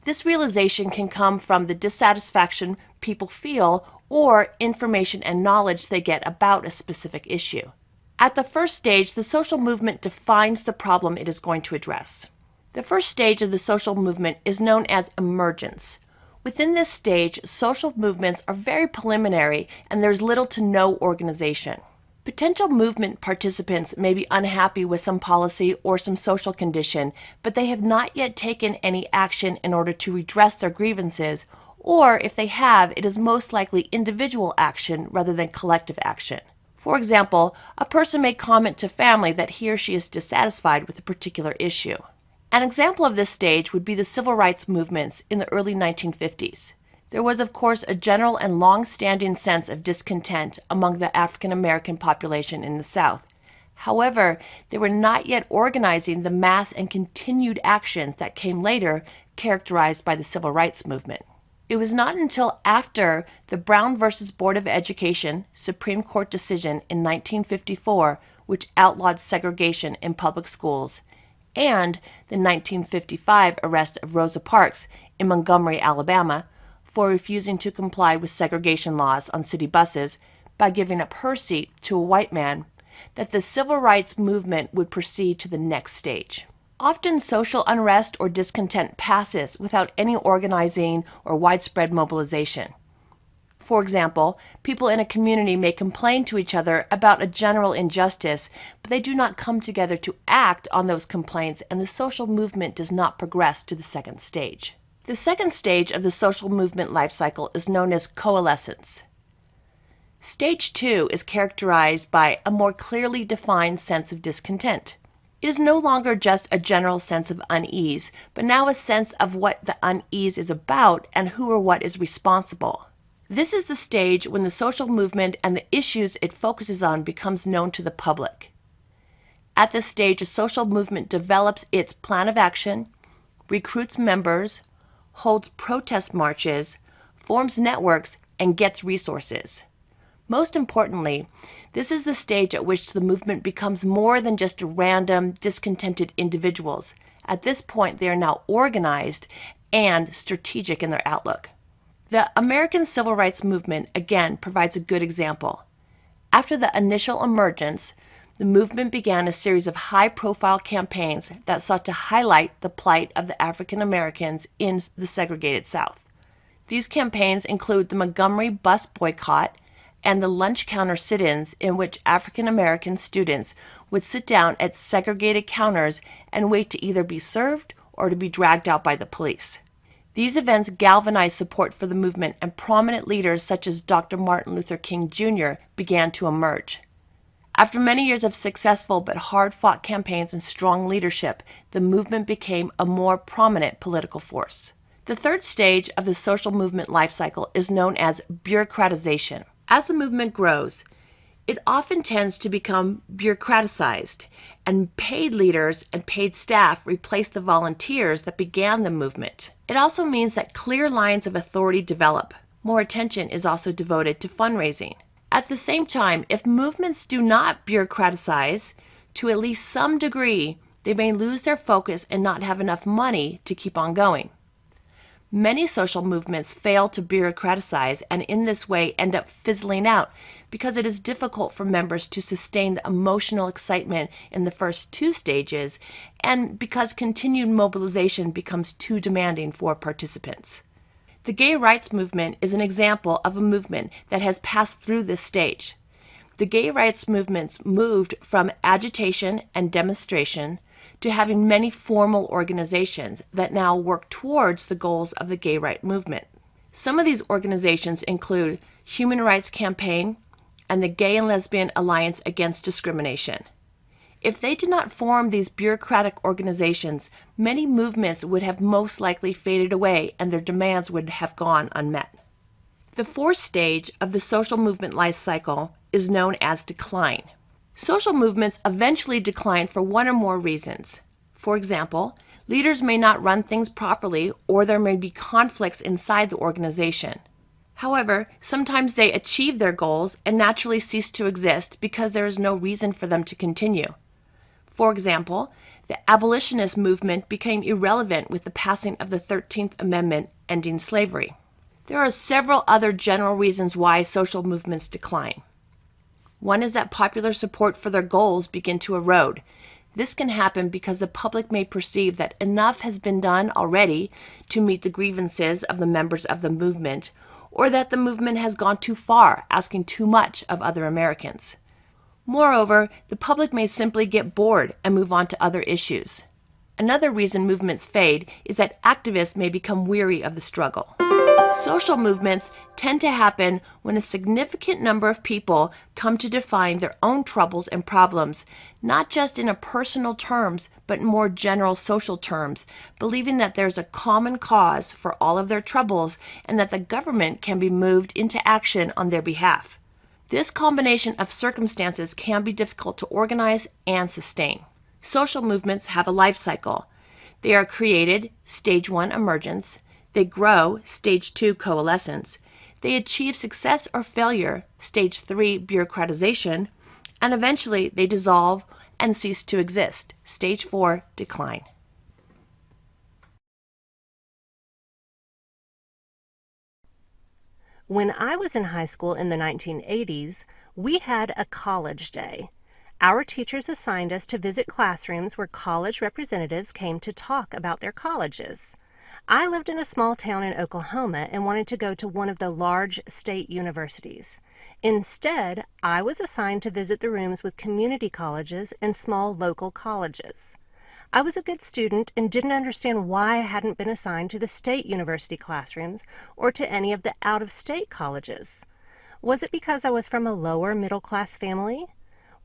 This realization can come from the dissatisfaction people feel or information and knowledge they get about a specific issue. At the first stage, the social movement defines the problem it is going to address. The first stage of the social movement is known as emergence. Within this stage, social movements are very preliminary and there's little to no organization. Potential movement participants may be unhappy with some policy or some social condition, but they have not yet taken any action in order to redress their grievances, or if they have, it is most likely individual action rather than collective action. For example, a person may comment to family that he or she is dissatisfied with a particular issue. An example of this stage would be the civil rights movements in the early 1950s. There was, of course, a general and long-standing sense of discontent among the African American population in the South. However, they were not yet organizing the mass and continued actions that came later, characterized by the civil rights movement. It was not until after the Brown v. Board of Education Supreme Court decision in 1954, which outlawed segregation in public schools, and the 1955 arrest of Rosa Parks in Montgomery, Alabama, for refusing to comply with segregation laws on city buses by giving up her seat to a white man, that the civil rights movement would proceed to the next stage. Often social unrest or discontent passes without any organizing or widespread mobilization. For example, people in a community may complain to each other about a general injustice, but they do not come together to act on those complaints, and the social movement does not progress to the second stage. The second stage of the social movement life cycle is known as coalescence. Stage 2 is characterized by a more clearly defined sense of discontent. It is no longer just a general sense of unease, but now a sense of what the unease is about and who or what is responsible. This is the stage when the social movement and the issues it focuses on becomes known to the public. At this stage, a social movement develops its plan of action, recruits members, holds protest marches, forms networks, and gets resources. Most importantly, this is the stage at which the movement becomes more than just random, discontented individuals. At this point, they are now organized and strategic in their outlook. The American Civil Rights Movement, again, provides a good example. After the initial emergence, the movement began a series of high-profile campaigns that sought to highlight the plight of the African Americans in the segregated South. These campaigns include the Montgomery bus boycott and the lunch counter sit-ins, in which African American students would sit down at segregated counters and wait to either be served or to be dragged out by the police. These events galvanized support for the movement, and prominent leaders such as Dr. Martin Luther King Jr. began to emerge. After many years of successful but hard-fought campaigns and strong leadership, the movement became a more prominent political force. The third stage of the social movement life cycle is known as bureaucratization. As the movement grows, it often tends to become bureaucratized, and paid leaders and paid staff replace the volunteers that began the movement. It also means that clear lines of authority develop. More attention is also devoted to fundraising. At the same time, if movements do not bureaucratize to at least some degree, they may lose their focus and not have enough money to keep on going. Many social movements fail to bureaucratize and in this way end up fizzling out because it is difficult for members to sustain the emotional excitement in the first two stages and because continued mobilization becomes too demanding for participants. The gay rights movement is an example of a movement that has passed through this stage. The gay rights movements moved from agitation and demonstration to having many formal organizations that now work towards the goals of the gay rights movement. Some of these organizations include Human Rights Campaign and the Gay and Lesbian Alliance Against Discrimination. If they did not form these bureaucratic organizations, many movements would have most likely faded away and their demands would have gone unmet. The fourth stage of the social movement life cycle is known as decline. Social movements eventually decline for one or more reasons. For example, leaders may not run things properly or there may be conflicts inside the organization. However, sometimes they achieve their goals and naturally cease to exist because there is no reason for them to continue. For example, the abolitionist movement became irrelevant with the passing of the 13th Amendment ending slavery. There are several other general reasons why social movements decline. One is that popular support for their goals begin to erode. This can happen because the public may perceive that enough has been done already to meet the grievances of the members of the movement, or that the movement has gone too far, asking too much of other Americans. Moreover, the public may simply get bored and move on to other issues. Another reason movements fade is that activists may become weary of the struggle. Social movements tend to happen when a significant number of people come to define their own troubles and problems, not just in a personal terms, but in more general social terms, believing that there's a common cause for all of their troubles and that the government can be moved into action on their behalf. This combination of circumstances can be difficult to organize and sustain. Social movements have a life cycle. They are created, stage 1 emergence. They grow, stage 2 coalescence. They achieve success or failure, stage 3 bureaucratization, and eventually they dissolve and cease to exist, stage 4 decline. When I was in high school in the 1980s, we had a college day. Our teachers assigned us to visit classrooms where college representatives came to talk about their colleges. I lived in a small town in Oklahoma and wanted to go to one of the large state universities. Instead, I was assigned to visit the rooms with community colleges and small local colleges. I was a good student and didn't understand why I hadn't been assigned to the state university classrooms or to any of the out-of-state colleges. Was it because I was from a lower middle-class family?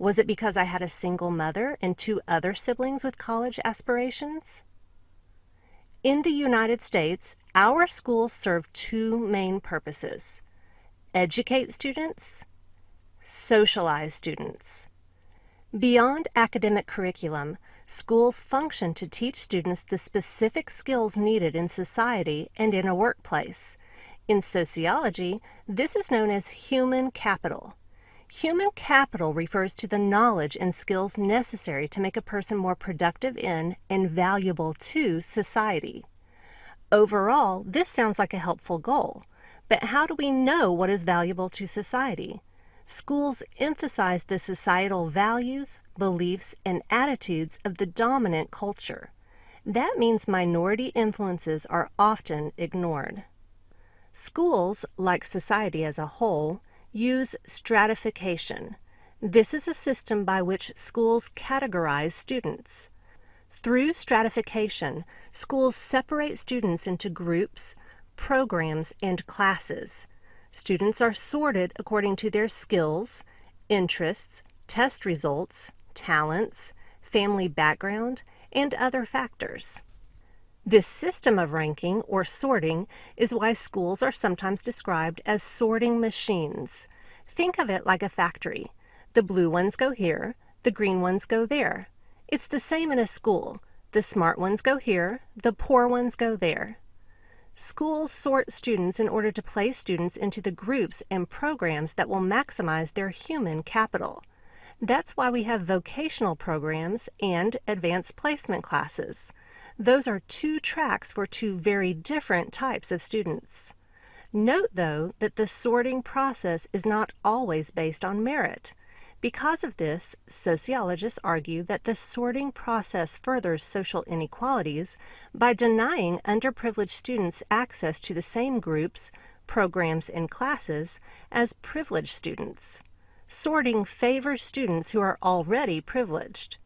Was it because I had a single mother and 2 other siblings with college aspirations? In the United States, our schools serve 2 main purposes: educate students, socialize students. Beyond academic curriculum, schools function to teach students the specific skills needed in society and in a workplace. In sociology, this is known as human capital. Human capital refers to the knowledge and skills necessary to make a person more productive in and valuable to society. Overall, this sounds like a helpful goal, but how do we know what is valuable to society? Schools emphasize the societal values, beliefs, and attitudes of the dominant culture. That means minority influences are often ignored. Schools, like society as a whole, use stratification. This is a system by which schools categorize students. Through stratification, schools separate students into groups, programs, and classes. Students are sorted according to their skills, interests, test results, talents, family background, and other factors. This system of ranking or sorting is why schools are sometimes described as sorting machines. Think of it like a factory. The blue ones go here, the green ones go there. It's the same in a school. The smart ones go here, the poor ones go there. Schools sort students in order to place students into the groups and programs that will maximize their human capital. That's why we have vocational programs and advanced placement classes. Those are 2 tracks for 2 very different types of students. Note, though, that the sorting process is not always based on merit. Because of this, sociologists argue that the sorting process furthers social inequalities by denying underprivileged students access to the same groups, programs, and classes as privileged students. Sorting favors students who are already privileged.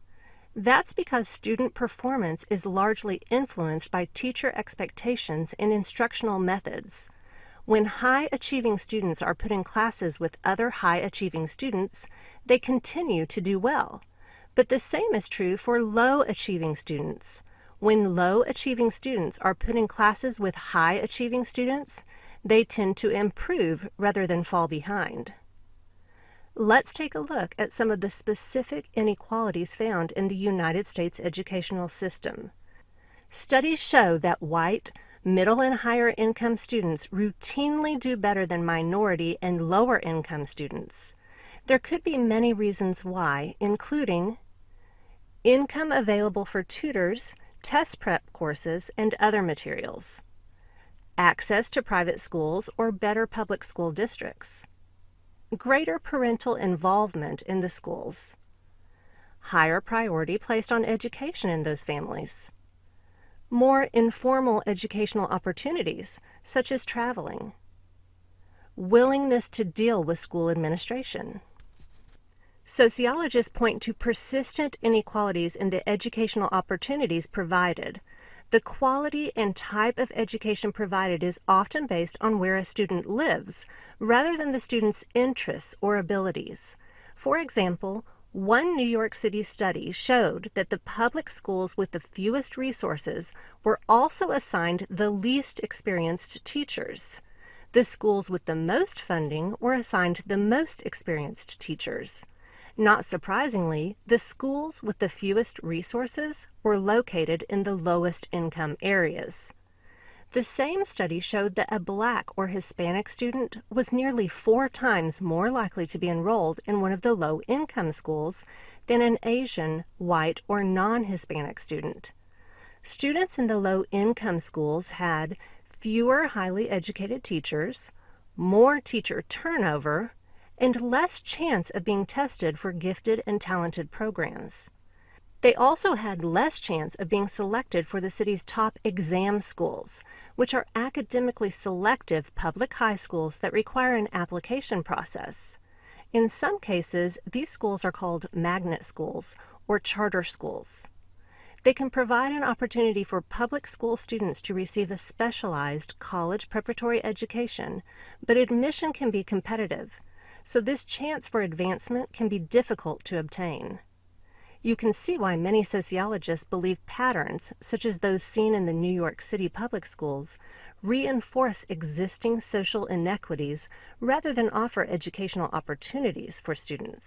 That's because student performance is largely influenced by teacher expectations and instructional methods. When high-achieving students are put in classes with other high-achieving students, they continue to do well. But the same is true for low-achieving students. When low-achieving students are put in classes with high-achieving students, they tend to improve rather than fall behind. Let's take a look at some of the specific inequalities found in the United States educational system. Studies show that white, middle and higher income students routinely do better than minority and lower income students. There could be many reasons why, including income available for tutors, test prep courses, and other materials, access to private schools or better public school districts, greater parental involvement in the schools, higher priority placed on education in those families, more informal educational opportunities, such as traveling, willingness to deal with school administration. Sociologists point to persistent inequalities in the educational opportunities provided. The quality and type of education provided is often based on where a student lives, rather than the student's interests or abilities. For example, one New York City study showed that the public schools with the fewest resources were also assigned the least experienced teachers. The schools with the most funding were assigned the most experienced teachers. Not surprisingly, the schools with the fewest resources were located in the lowest income areas. The same study showed that a Black or Hispanic student was nearly 4 times more likely to be enrolled in one of the low-income schools than an Asian, white, or non-Hispanic student. Students in the low-income schools had fewer highly educated teachers, more teacher turnover, and less chance of being tested for gifted and talented programs. They also had less chance of being selected for the city's top exam schools, which are academically selective public high schools that require an application process. In some cases, these schools are called magnet schools or charter schools. They can provide an opportunity for public school students to receive a specialized college preparatory education, but admission can be competitive, so this chance for advancement can be difficult to obtain. You can see why many sociologists believe patterns, such as those seen in the New York City public schools, reinforce existing social inequities rather than offer educational opportunities for students.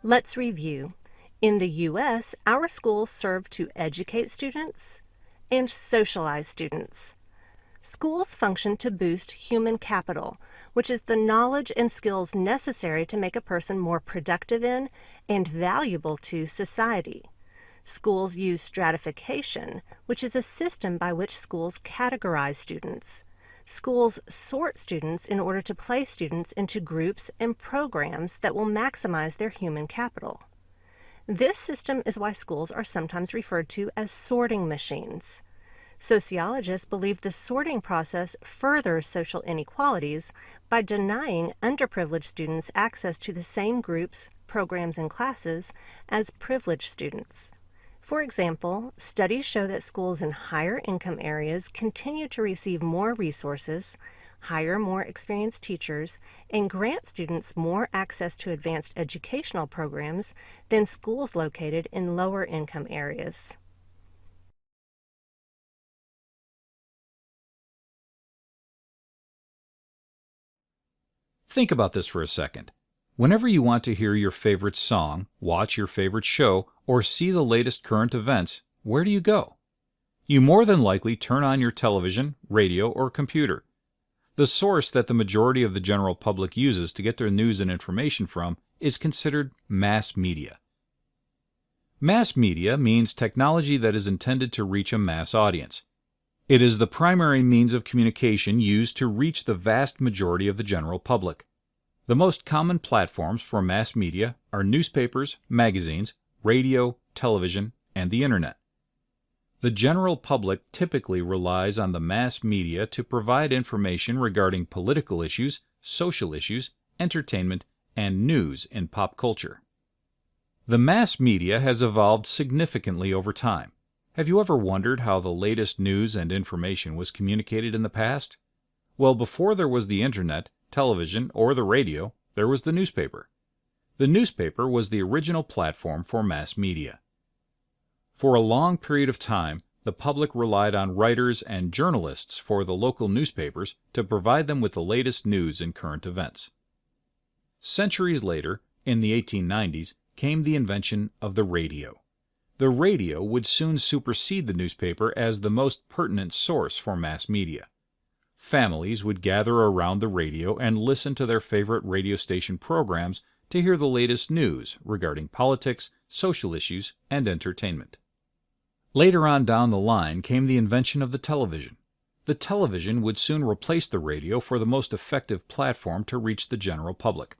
Let's review. In the U.S., our schools serve to educate students and socialize students. Schools function to boost human capital, which is the knowledge and skills necessary to make a person more productive in and valuable to society. Schools use stratification, which is a system by which schools categorize students. Schools sort students in order to place students into groups and programs that will maximize their human capital. This system is why schools are sometimes referred to as sorting machines. Sociologists believe the sorting process furthers social inequalities by denying underprivileged students access to the same groups, programs, and classes as privileged students. For example, studies show that schools in higher income areas continue to receive more resources, hire more experienced teachers, and grant students more access to advanced educational programs than schools located in lower income areas. Think about this for a second. Whenever you want to hear your favorite song, watch your favorite show, or see the latest current events, where do you go? You more than likely turn on your television, radio, or computer. The source that the majority of the general public uses to get their news and information from is considered mass media. Mass media means technology that is intended to reach a mass audience. It is the primary means of communication used to reach the vast majority of the general public. The most common platforms for mass media are newspapers, magazines, radio, television, and the Internet. The general public typically relies on the mass media to provide information regarding political issues, social issues, entertainment, and news in pop culture. The mass media has evolved significantly over time. Have you ever wondered how the latest news and information was communicated in the past? Well, before there was the Internet, television, or the radio, there was the newspaper. The newspaper was the original platform for mass media. For a long period of time, the public relied on writers and journalists for the local newspapers to provide them with the latest news and current events. Centuries later, in the 1890s, came the invention of the radio. The radio would soon supersede the newspaper as the most pertinent source for mass media. Families would gather around the radio and listen to their favorite radio station programs to hear the latest news regarding politics, social issues, and entertainment. Later on down the line came the invention of the television. The television would soon replace the radio for the most effective platform to reach the general public.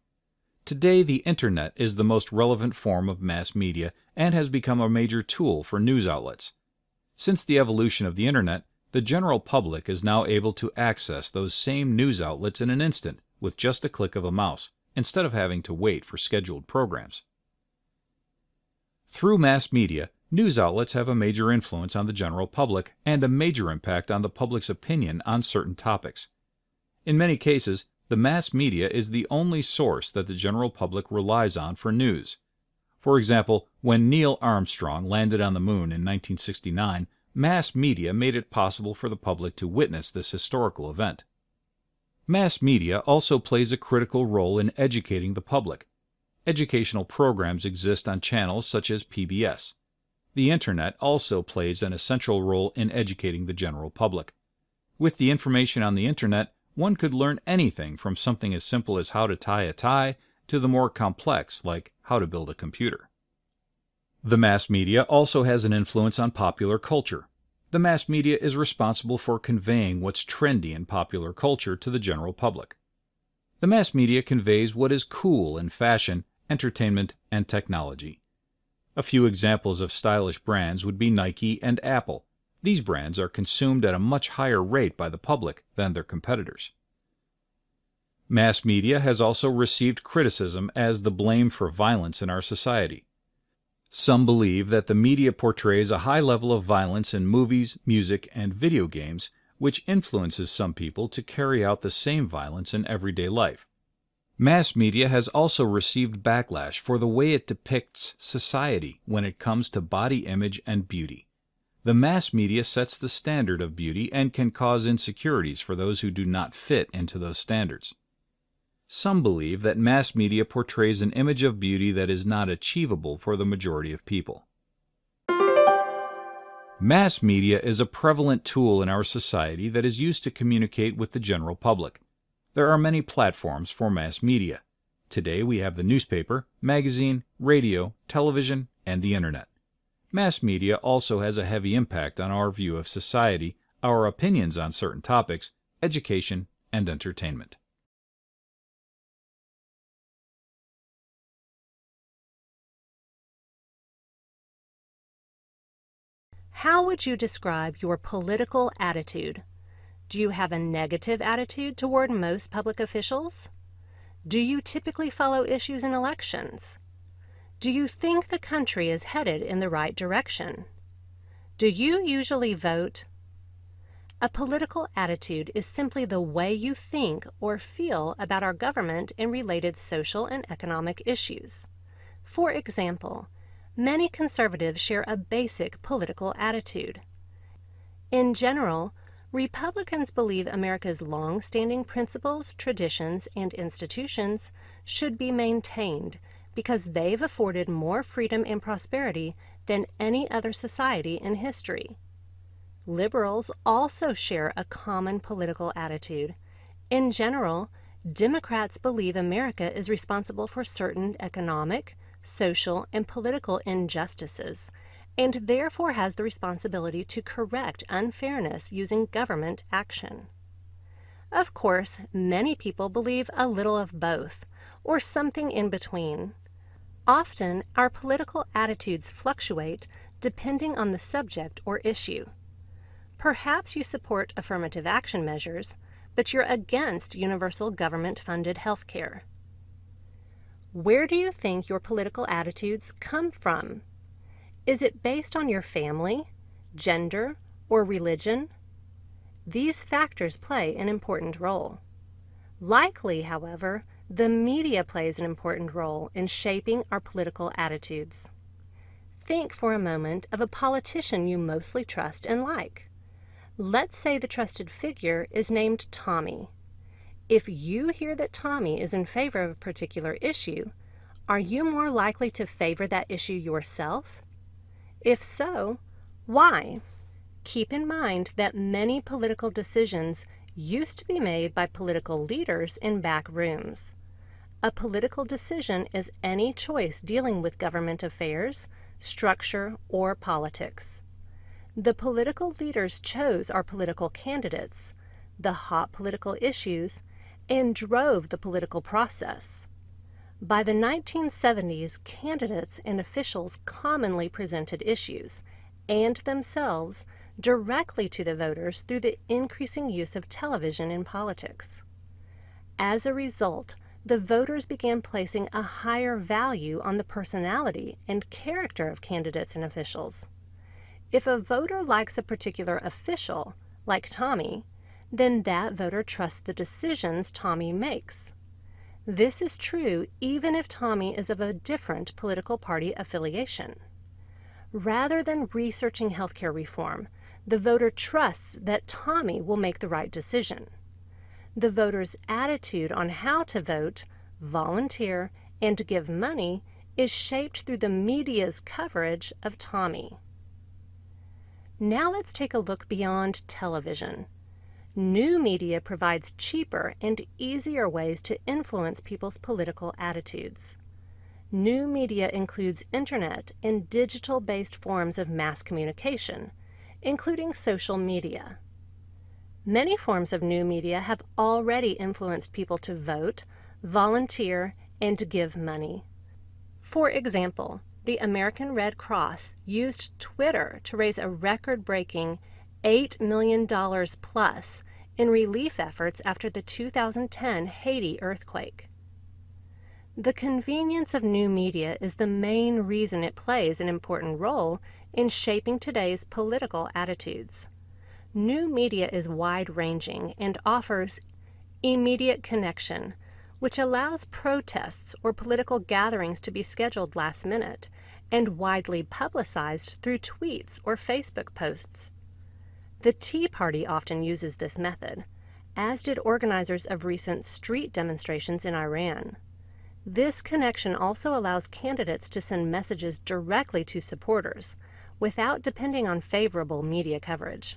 Today, the Internet is the most relevant form of mass media and has become a major tool for news outlets. Since the evolution of the Internet, the general public is now able to access those same news outlets in an instant with just a click of a mouse, instead of having to wait for scheduled programs. Through mass media, news outlets have a major influence on the general public and a major impact on the public's opinion on certain topics. In many cases, the mass media is the only source that the general public relies on for news. For example, when Neil Armstrong landed on the moon in 1969, mass media made it possible for the public to witness this historical event. Mass media also plays a critical role in educating the public. Educational programs exist on channels such as PBS. The Internet also plays an essential role in educating the general public. With the information on the Internet, one could learn anything from something as simple as how to tie a tie to the more complex, like how to build a computer. The mass media also has an influence on popular culture. The mass media is responsible for conveying what's trendy in popular culture to the general public. The mass media conveys what is cool in fashion, entertainment, and technology. A few examples of stylish brands would be Nike and Apple. These brands are consumed at a much higher rate by the public than their competitors. Mass media has also received criticism as the blame for violence in our society. Some believe that the media portrays a high level of violence in movies, music, and video games, which influences some people to carry out the same violence in everyday life. Mass media has also received backlash for the way it depicts society when it comes to body image and beauty. The mass media sets the standard of beauty and can cause insecurities for those who do not fit into those standards. Some believe that mass media portrays an image of beauty that is not achievable for the majority of people. Mass media is a prevalent tool in our society that is used to communicate with the general public. There are many platforms for mass media. Today we have the newspaper, magazine, radio, television, and the Internet. Mass media also has a heavy impact on our view of society, our opinions on certain topics, education, and entertainment. How would you describe your political attitude? Do you have a negative attitude toward most public officials? Do you typically follow issues in elections? Do you think the country is headed in the right direction? Do you usually vote? A political attitude is simply the way you think or feel about our government and related social and economic issues. For example, many conservatives share a basic political attitude. In general, Republicans believe America's long-standing principles, traditions, and institutions should be maintained because they've afforded more freedom and prosperity than any other society in history. Liberals also share a common political attitude. In general, Democrats believe America is responsible for certain economic, social, and political injustices, and therefore has the responsibility to correct unfairness using government action. Of course, many people believe a little of both, or something in between. Often, our political attitudes fluctuate depending on the subject or issue. Perhaps you support affirmative action measures, but you're against universal government-funded health care. Where do you think your political attitudes come from? Is it based on your family, gender, or religion? These factors play an important role. Likely, however, the media plays an important role in shaping our political attitudes. Think for a moment of a politician you mostly trust and like. Let's say the trusted figure is named Tommy. If you hear that Tommy is in favor of a particular issue, are you more likely to favor that issue yourself? If so, why? Keep in mind that many political decisions used to be made by political leaders in back rooms. A political decision is any choice dealing with government affairs, structure, or politics. The political leaders chose our political candidates, the hot political issues, and drove the political process. By the 1970s, candidates and officials commonly presented issues, and themselves, directly to the voters through the increasing use of television in politics. As a result, the voters began placing a higher value on the personality and character of candidates and officials. If a voter likes a particular official, like Tommy, then that voter trusts the decisions Tommy makes. This is true even if Tommy is of a different political party affiliation. Rather than researching healthcare reform, the voter trusts that Tommy will make the right decision. The voter's attitude on how to vote, volunteer, and give money is shaped through the media's coverage of Tommy. Now let's take a look beyond television. New media provides cheaper and easier ways to influence people's political attitudes. New media includes internet and digital-based forms of mass communication, including social media. Many forms of new media have already influenced people to vote, volunteer, and give money. For example, the American Red Cross used Twitter to raise a record-breaking $8 million plus in relief efforts after the 2010 Haiti earthquake. The convenience of new media is the main reason it plays an important role in shaping today's political attitudes. New media is wide-ranging and offers immediate connection, which allows protests or political gatherings to be scheduled last minute and widely publicized through tweets or Facebook posts. The Tea Party often uses this method, as did organizers of recent street demonstrations in Iran. This connection also allows candidates to send messages directly to supporters without depending on favorable media coverage.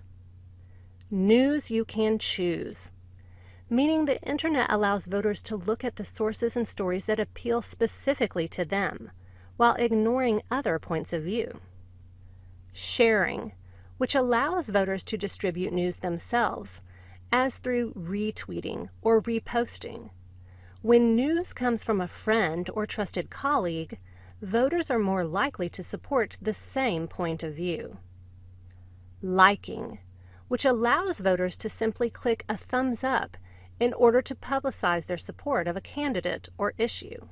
News you can choose, meaning the internet allows voters to look at the sources and stories that appeal specifically to them, while ignoring other points of view. Sharing, which allows voters to distribute news themselves, as through retweeting or reposting. When news comes from a friend or trusted colleague, voters are more likely to support the same point of view. Liking, which allows voters to simply click a thumbs up in order to publicize their support of a candidate or issue.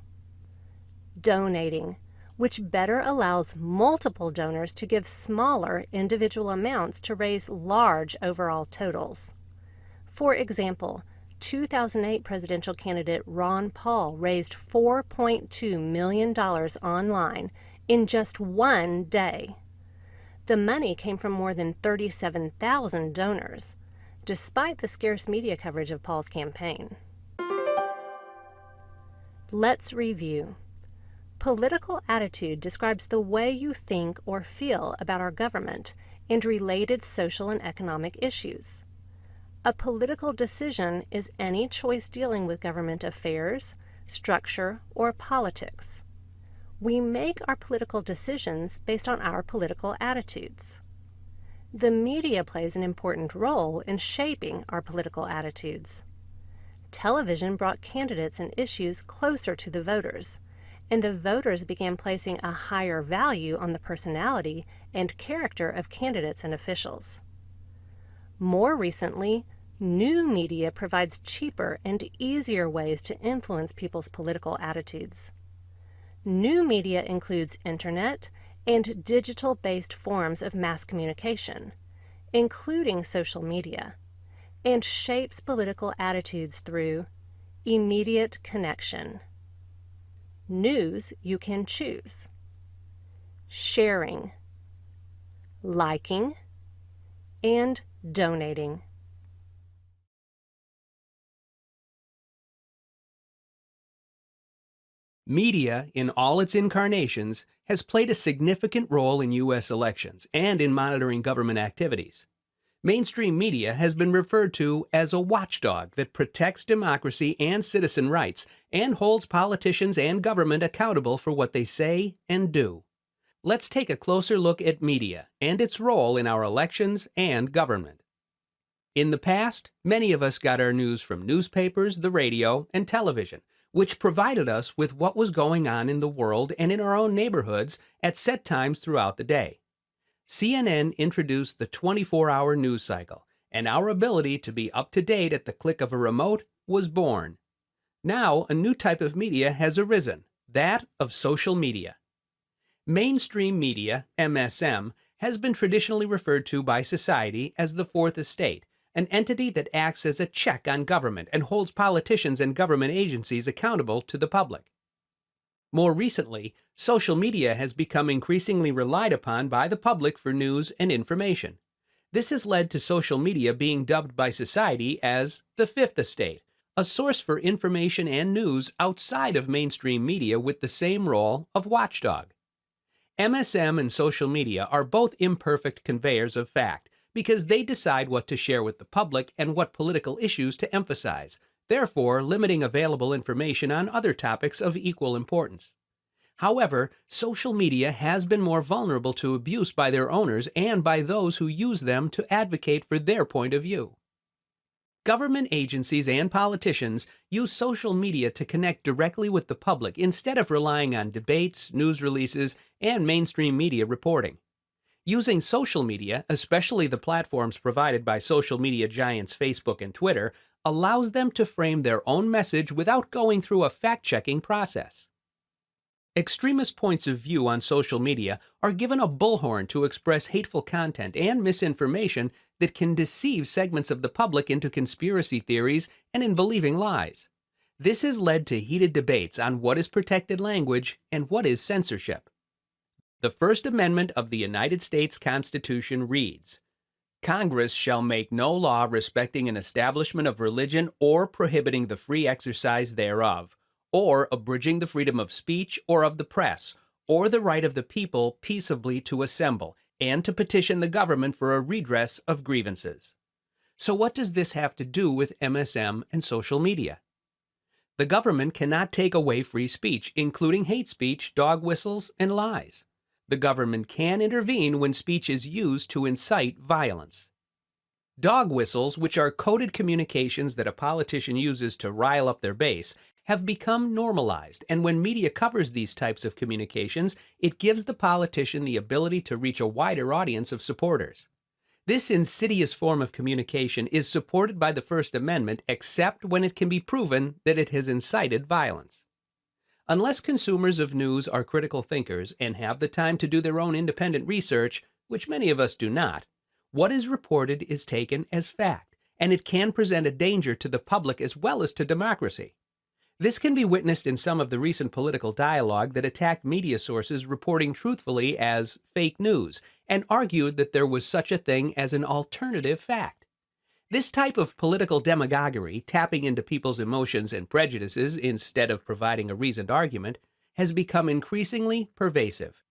Donating, which better allows multiple donors to give smaller individual amounts to raise large overall totals. For example, 2008 presidential candidate Ron Paul raised $4.2 million online in just one day. The money came from more than 37,000 donors, despite the scarce media coverage of Paul's campaign. Let's review. Political attitude describes the way you think or feel about our government and related social and economic issues. A political decision is any choice dealing with government affairs, structure, or politics. We make our political decisions based on our political attitudes. The media plays an important role in shaping our political attitudes. Television brought candidates and issues closer to the voters, and the voters began placing a higher value on the personality and character of candidates and officials. More recently, new media provides cheaper and easier ways to influence people's political attitudes. New media includes internet and digital-based forms of mass communication, including social media, and shapes political attitudes through immediate connection, news you can choose, sharing, liking, and donating. Media, in all its incarnations, has played a significant role in U.S. elections and in monitoring government activities. Mainstream media has been referred to as a watchdog that protects democracy and citizen rights and holds politicians and government accountable for what they say and do. Let's take a closer look at media and its role in our elections and government. In the past, many of us got our news from newspapers, the radio, and television, which provided us with what was going on in the world and in our own neighborhoods at set times throughout the day. CNN introduced the 24-hour news cycle, and our ability to be up to date at the click of a remote was born. Now, a new type of media has arisen, that of social media. Mainstream media, MSM, has been traditionally referred to by society as the Fourth Estate, an entity that acts as a check on government and holds politicians and government agencies accountable to the public. More recently, social media has become increasingly relied upon by the public for news and information. This has led to social media being dubbed by society as the Fifth Estate, a source for information and news outside of mainstream media with the same role of watchdog. MSM and social media are both imperfect conveyors of fact because they decide what to share with the public and what political issues to emphasize, therefore limiting available information on other topics of equal importance. However, social media has been more vulnerable to abuse by their owners and by those who use them to advocate for their point of view. Government agencies and politicians use social media to connect directly with the public instead of relying on debates, news releases, and mainstream media reporting. Using social media, especially the platforms provided by social media giants Facebook and Twitter, allows them to frame their own message without going through a fact-checking process. Extremist points of view on social media are given a bullhorn to express hateful content and misinformation that can deceive segments of the public into conspiracy theories and in believing lies. This has led to heated debates on what is protected language and what is censorship. The First Amendment of the United States Constitution reads, "Congress shall make no law respecting an establishment of religion or prohibiting the free exercise thereof, or abridging the freedom of speech or of the press, or the right of the people peaceably to assemble, and to petition the government for a redress of grievances." So what does this have to do with MSM and social media? The government cannot take away free speech, including hate speech, dog whistles, and lies. The government can intervene when speech is used to incite violence. Dog whistles, which are coded communications that a politician uses to rile up their base, have become normalized, and when media covers these types of communications, it gives the politician the ability to reach a wider audience of supporters. This insidious form of communication is supported by the First Amendment except when it can be proven that it has incited violence. Unless consumers of news are critical thinkers and have the time to do their own independent research, which many of us do not, what is reported is taken as fact, and it can present a danger to the public as well as to democracy. This can be witnessed in some of the recent political dialogue that attacked media sources reporting truthfully as fake news and argued that there was such a thing as an alternative fact. This type of political demagoguery, tapping into people's emotions and prejudices instead of providing a reasoned argument, has become increasingly pervasive.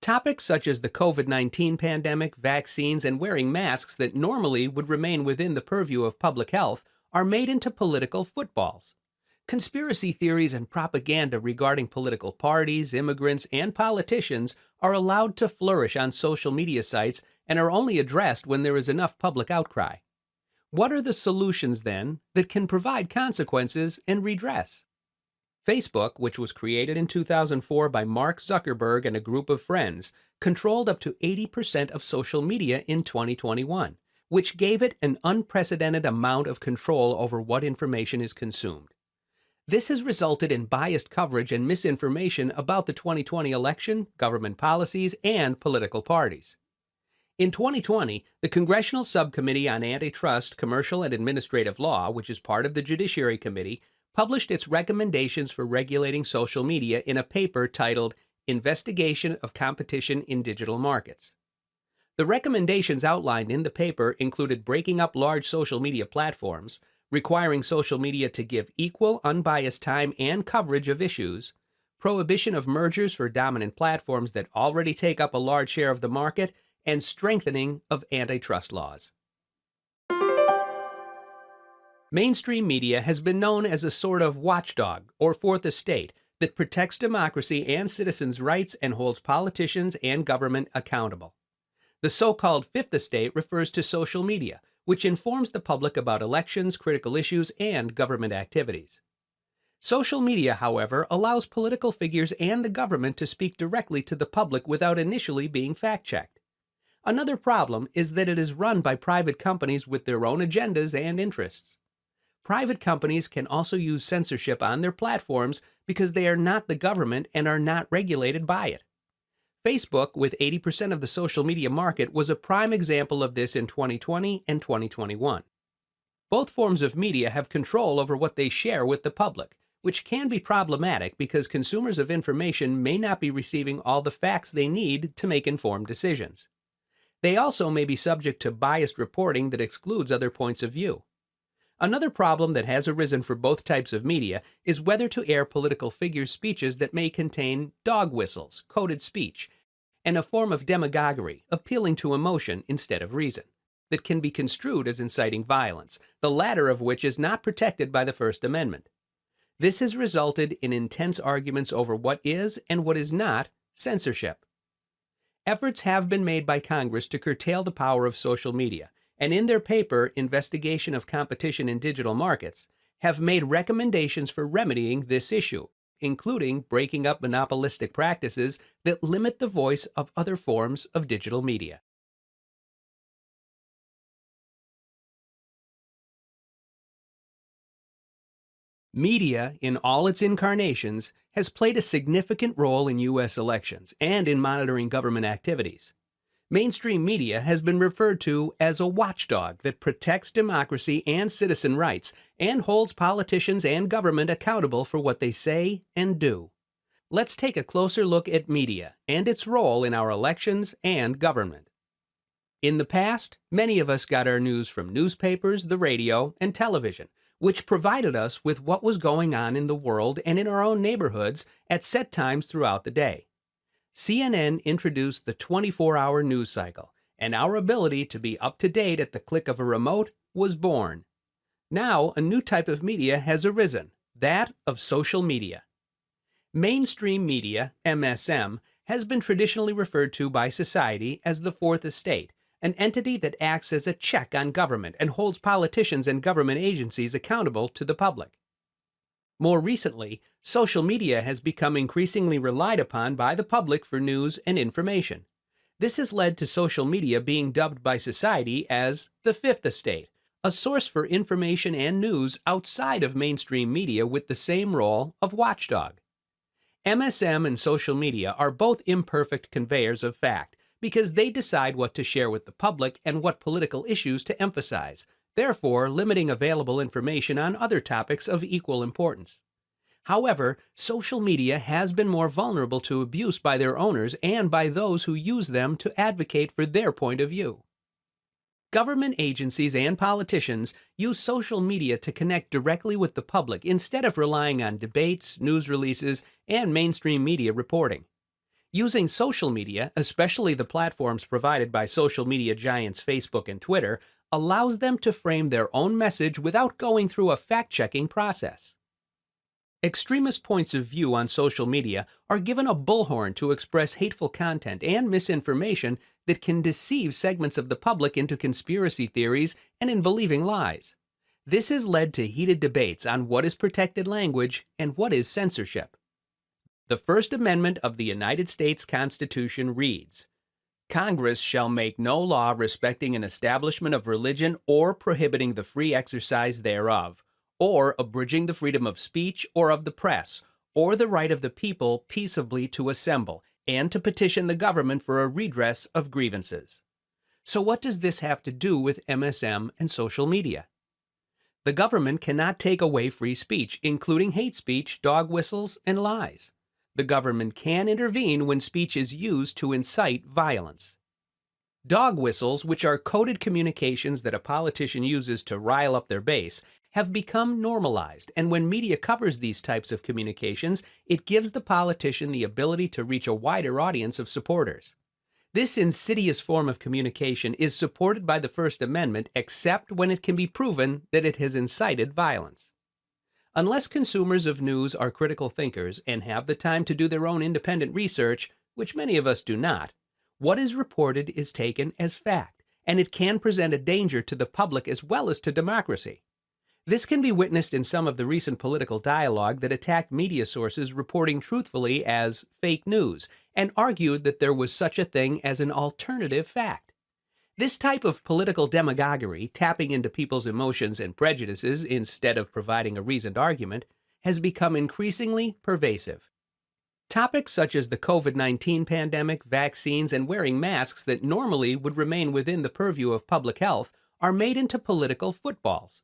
Topics such as the COVID-19 pandemic, vaccines, and wearing masks that normally would remain within the purview of public health are made into political footballs. Conspiracy theories and propaganda regarding political parties, immigrants, and politicians are allowed to flourish on social media sites and are only addressed when there is enough public outcry. What are the solutions, then, that can provide consequences and redress? Facebook, which was created in 2004 by Mark Zuckerberg and a group of friends, controlled up to 80% of social media in 2021, which gave it an unprecedented amount of control over what information is consumed. This has resulted in biased coverage and misinformation about the 2020 election, government policies, and political parties. In 2020, the Congressional Subcommittee on Antitrust, Commercial, and Administrative Law, which is part of the Judiciary Committee, published its recommendations for regulating social media in a paper titled Investigation of Competition in Digital Markets. The recommendations outlined in the paper included breaking up large social media platforms, requiring social media to give equal, unbiased time and coverage of issues, prohibition of mergers for dominant platforms that already take up a large share of the market, and strengthening of antitrust laws. Mainstream media has been known as a sort of watchdog or fourth estate that protects democracy and citizens' rights and holds politicians and government accountable. The so-called fifth estate refers to social media, which informs the public about elections, critical issues, and government activities. Social media, however, allows political figures and the government to speak directly to the public without initially being fact-checked. Another problem is that it is run by private companies with their own agendas and interests. Private companies can also use censorship on their platforms because they are not the government and are not regulated by it. Facebook, with 80% of the social media market, was a prime example of this in 2020 and 2021. Both forms of media have control over what they share with the public, which can be problematic because consumers of information may not be receiving all the facts they need to make informed decisions. They also may be subject to biased reporting that excludes other points of view. Another problem that has arisen for both types of media is whether to air political figures' speeches that may contain dog whistles, coded speech, and a form of demagoguery appealing to emotion instead of reason, that can be construed as inciting violence, the latter of which is not protected by the First Amendment. This has resulted in intense arguments over what is and what is not censorship. Efforts have been made by Congress to curtail the power of social media, and in their paper, Investigation of Competition in Digital Markets, have made recommendations for remedying this issue, including breaking up monopolistic practices that limit the voice of other forms of digital media. Media, in all its incarnations, has played a significant role in U.S. elections and in monitoring government activities. Mainstream media has been referred to as a watchdog that protects democracy and citizen rights and holds politicians and government accountable for what they say and do. Let's take a closer look at media and its role in our elections and government. In the past, many of us got our news from newspapers, the radio, and television, which provided us with what was going on in the world and in our own neighborhoods at set times throughout the day. CNN introduced the 24-hour news cycle, and our ability to be up to date at the click of a remote was born. Now, a new type of media has arisen, that of social media. Mainstream media, MSM, has been traditionally referred to by society as the Fourth Estate, an entity that acts as a check on government and holds politicians and government agencies accountable to the public. More recently, social media has become increasingly relied upon by the public for news and information. This has led to social media being dubbed by society as the Fifth Estate, a source for information and news outside of mainstream media with the same role of watchdog. MSM and social media are both imperfect conveyors of fact, because they decide what to share with the public and what political issues to emphasize, therefore limiting available information on other topics of equal importance. However, social media has been more vulnerable to abuse by their owners and by those who use them to advocate for their point of view. Government agencies and politicians use social media to connect directly with the public instead of relying on debates, news releases, and mainstream media reporting. Using social media, especially the platforms provided by social media giants Facebook and Twitter, allows them to frame their own message without going through a fact-checking process. Extremist points of view on social media are given a bullhorn to express hateful content and misinformation that can deceive segments of the public into conspiracy theories and in believing lies. This has led to heated debates on what is protected language and what is censorship. The First Amendment of the United States Constitution reads, "Congress shall make no law respecting an establishment of religion or prohibiting the free exercise thereof, or abridging the freedom of speech or of the press, or the right of the people peaceably to assemble, and to petition the government for a redress of grievances." So what does this have to do with MSM and social media? The government cannot take away free speech, including hate speech, dog whistles, and lies. The government can intervene when speech is used to incite violence. Dog whistles, which are coded communications that a politician uses to rile up their base, have become normalized, and when media covers these types of communications, it gives the politician the ability to reach a wider audience of supporters. This insidious form of communication is supported by the First Amendment except when it can be proven that it has incited violence. Unless consumers of news are critical thinkers and have the time to do their own independent research, which many of us do not, what is reported is taken as fact, and it can present a danger to the public as well as to democracy. This can be witnessed in some of the recent political dialogue that attacked media sources reporting truthfully as fake news and argued that there was such a thing as an alternative fact. This type of political demagoguery, tapping into people's emotions and prejudices instead of providing a reasoned argument, has become increasingly pervasive. Topics such as the COVID-19 pandemic, vaccines, and wearing masks that normally would remain within the purview of public health are made into political footballs.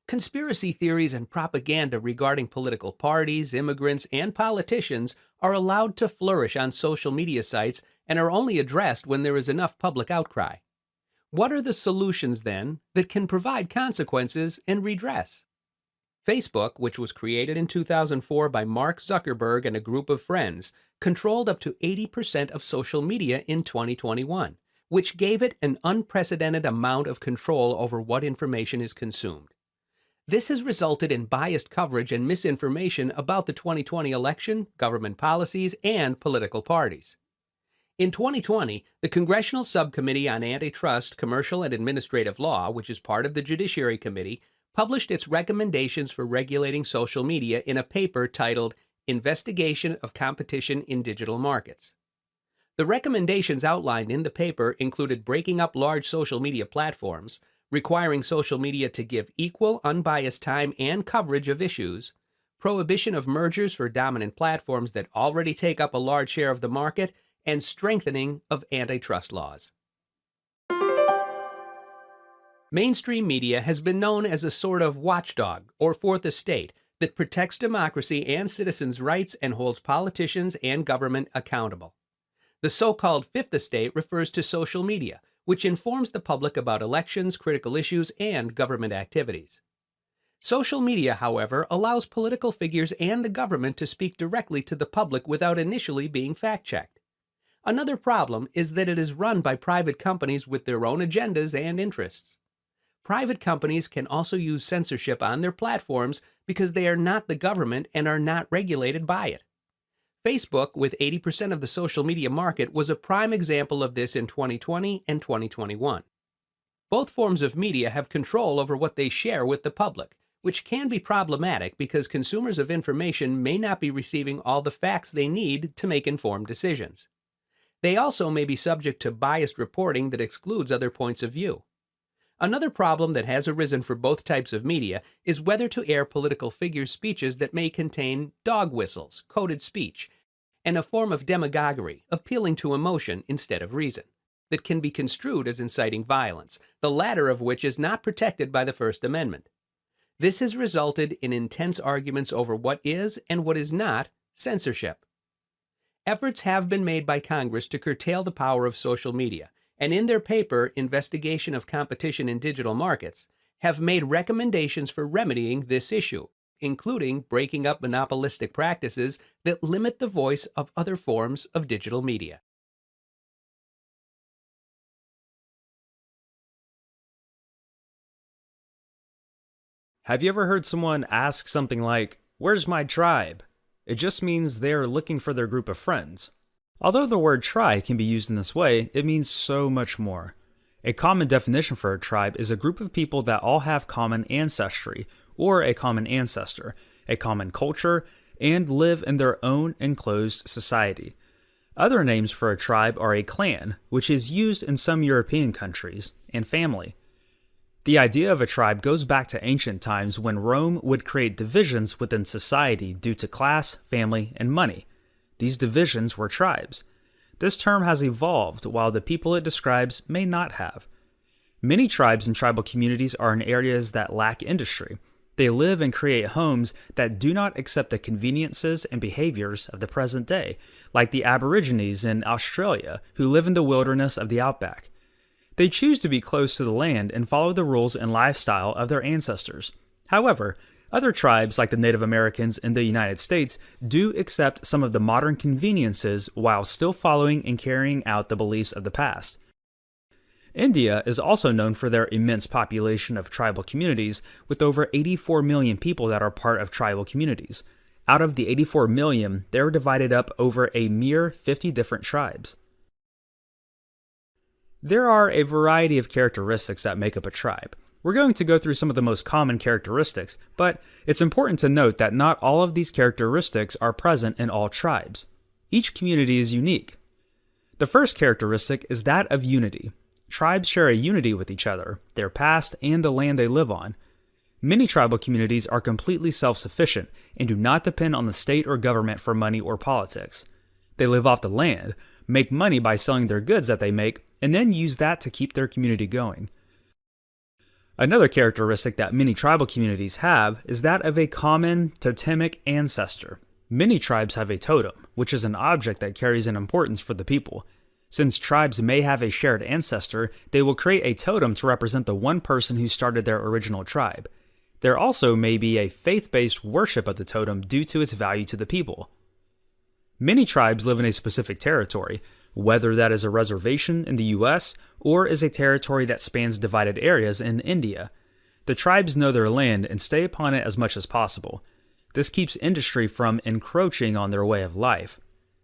Conspiracy theories and propaganda regarding political parties, immigrants, and politicians are allowed to flourish on social media sites and are only addressed when there is enough public outcry. What are the solutions, then, that can provide consequences and redress? Facebook, which was created in 2004 by Mark Zuckerberg and a group of friends, controlled up to 80% of social media in 2021, which gave it an unprecedented amount of control over what information is consumed. This has resulted in biased coverage and misinformation about the 2020 election, government policies, and political parties. In 2020, the Congressional Subcommittee on Antitrust, Commercial, and Administrative Law, which is part of the Judiciary Committee, published its recommendations for regulating social media in a paper titled Investigation of Competition in Digital Markets. The recommendations outlined in the paper included breaking up large social media platforms, requiring social media to give equal, unbiased time and coverage of issues, prohibition of mergers for dominant platforms that already take up a large share of the market, and strengthening of antitrust laws. Mainstream media has been known as a sort of watchdog or fourth estate that protects democracy and citizens' rights and holds politicians and government accountable. The so-called fifth estate refers to social media, which informs the public about elections, critical issues, and government activities. Social media, however, allows political figures and the government to speak directly to the public without initially being fact-checked. Another problem is that it is run by private companies with their own agendas and interests. Private companies can also use censorship on their platforms because they are not the government and are not regulated by it. Facebook, with 80% of the social media market, was a prime example of this in 2020 and 2021. Both forms of media have control over what they share with the public, which can be problematic because consumers of information may not be receiving all the facts they need to make informed decisions. They also may be subject to biased reporting that excludes other points of view. Another problem that has arisen for both types of media is whether to air political figures' speeches that may contain dog whistles, coded speech, and a form of demagoguery, appealing to emotion instead of reason, that can be construed as inciting violence, the latter of which is not protected by the First Amendment. This has resulted in intense arguments over what is and what is not censorship. Efforts have been made by Congress to curtail the power of social media, and in their paper, Investigation of Competition in Digital Markets, have made recommendations for remedying this issue, including breaking up monopolistic practices that limit the voice of other forms of digital media. Have you ever heard someone ask something like, "Where's my tribe?" It just means they are looking for their group of friends. Although the word tribe can be used in this way, it means so much more. A common definition for a tribe is a group of people that all have common ancestry, or a common ancestor, a common culture, and live in their own enclosed society. Other names for a tribe are a clan, which is used in some European countries, and family. The idea of a tribe goes back to ancient times when Rome would create divisions within society due to class, family, and money. These divisions were tribes. This term has evolved while the people it describes may not have. Many tribes and tribal communities are in areas that lack industry. They live and create homes that do not accept the conveniences and behaviors of the present day, like the Aborigines in Australia who live in the wilderness of the outback. They choose to be close to the land and follow the rules and lifestyle of their ancestors. However, other tribes, like the Native Americans in the United States, do accept some of the modern conveniences while still following and carrying out the beliefs of the past. India is also known for their immense population of tribal communities, with over 84 million people that are part of tribal communities. Out of the 84 million, they are divided up over a mere 50 different tribes. There are a variety of characteristics that make up a tribe. We're going to go through some of the most common characteristics, but it's important to note that not all of these characteristics are present in all tribes. Each community is unique. The first characteristic is that of unity. Tribes share a unity with each other, their past, and the land they live on. Many tribal communities are completely self-sufficient and do not depend on the state or government for money or politics. They live off the land, make money by selling their goods that they make, and then use that to keep their community going. Another characteristic that many tribal communities have is that of a common totemic ancestor. Many tribes have a totem, which is an object that carries an importance for the people. Since tribes may have a shared ancestor, they will create a totem to represent the one person who started their original tribe. There also may be a faith-based worship of the totem due to its value to the people. Many tribes live in a specific territory, whether that is a reservation in the US or is a territory that spans divided areas in India. The tribes know their land and stay upon it as much as possible. This keeps industry from encroaching on their way of life.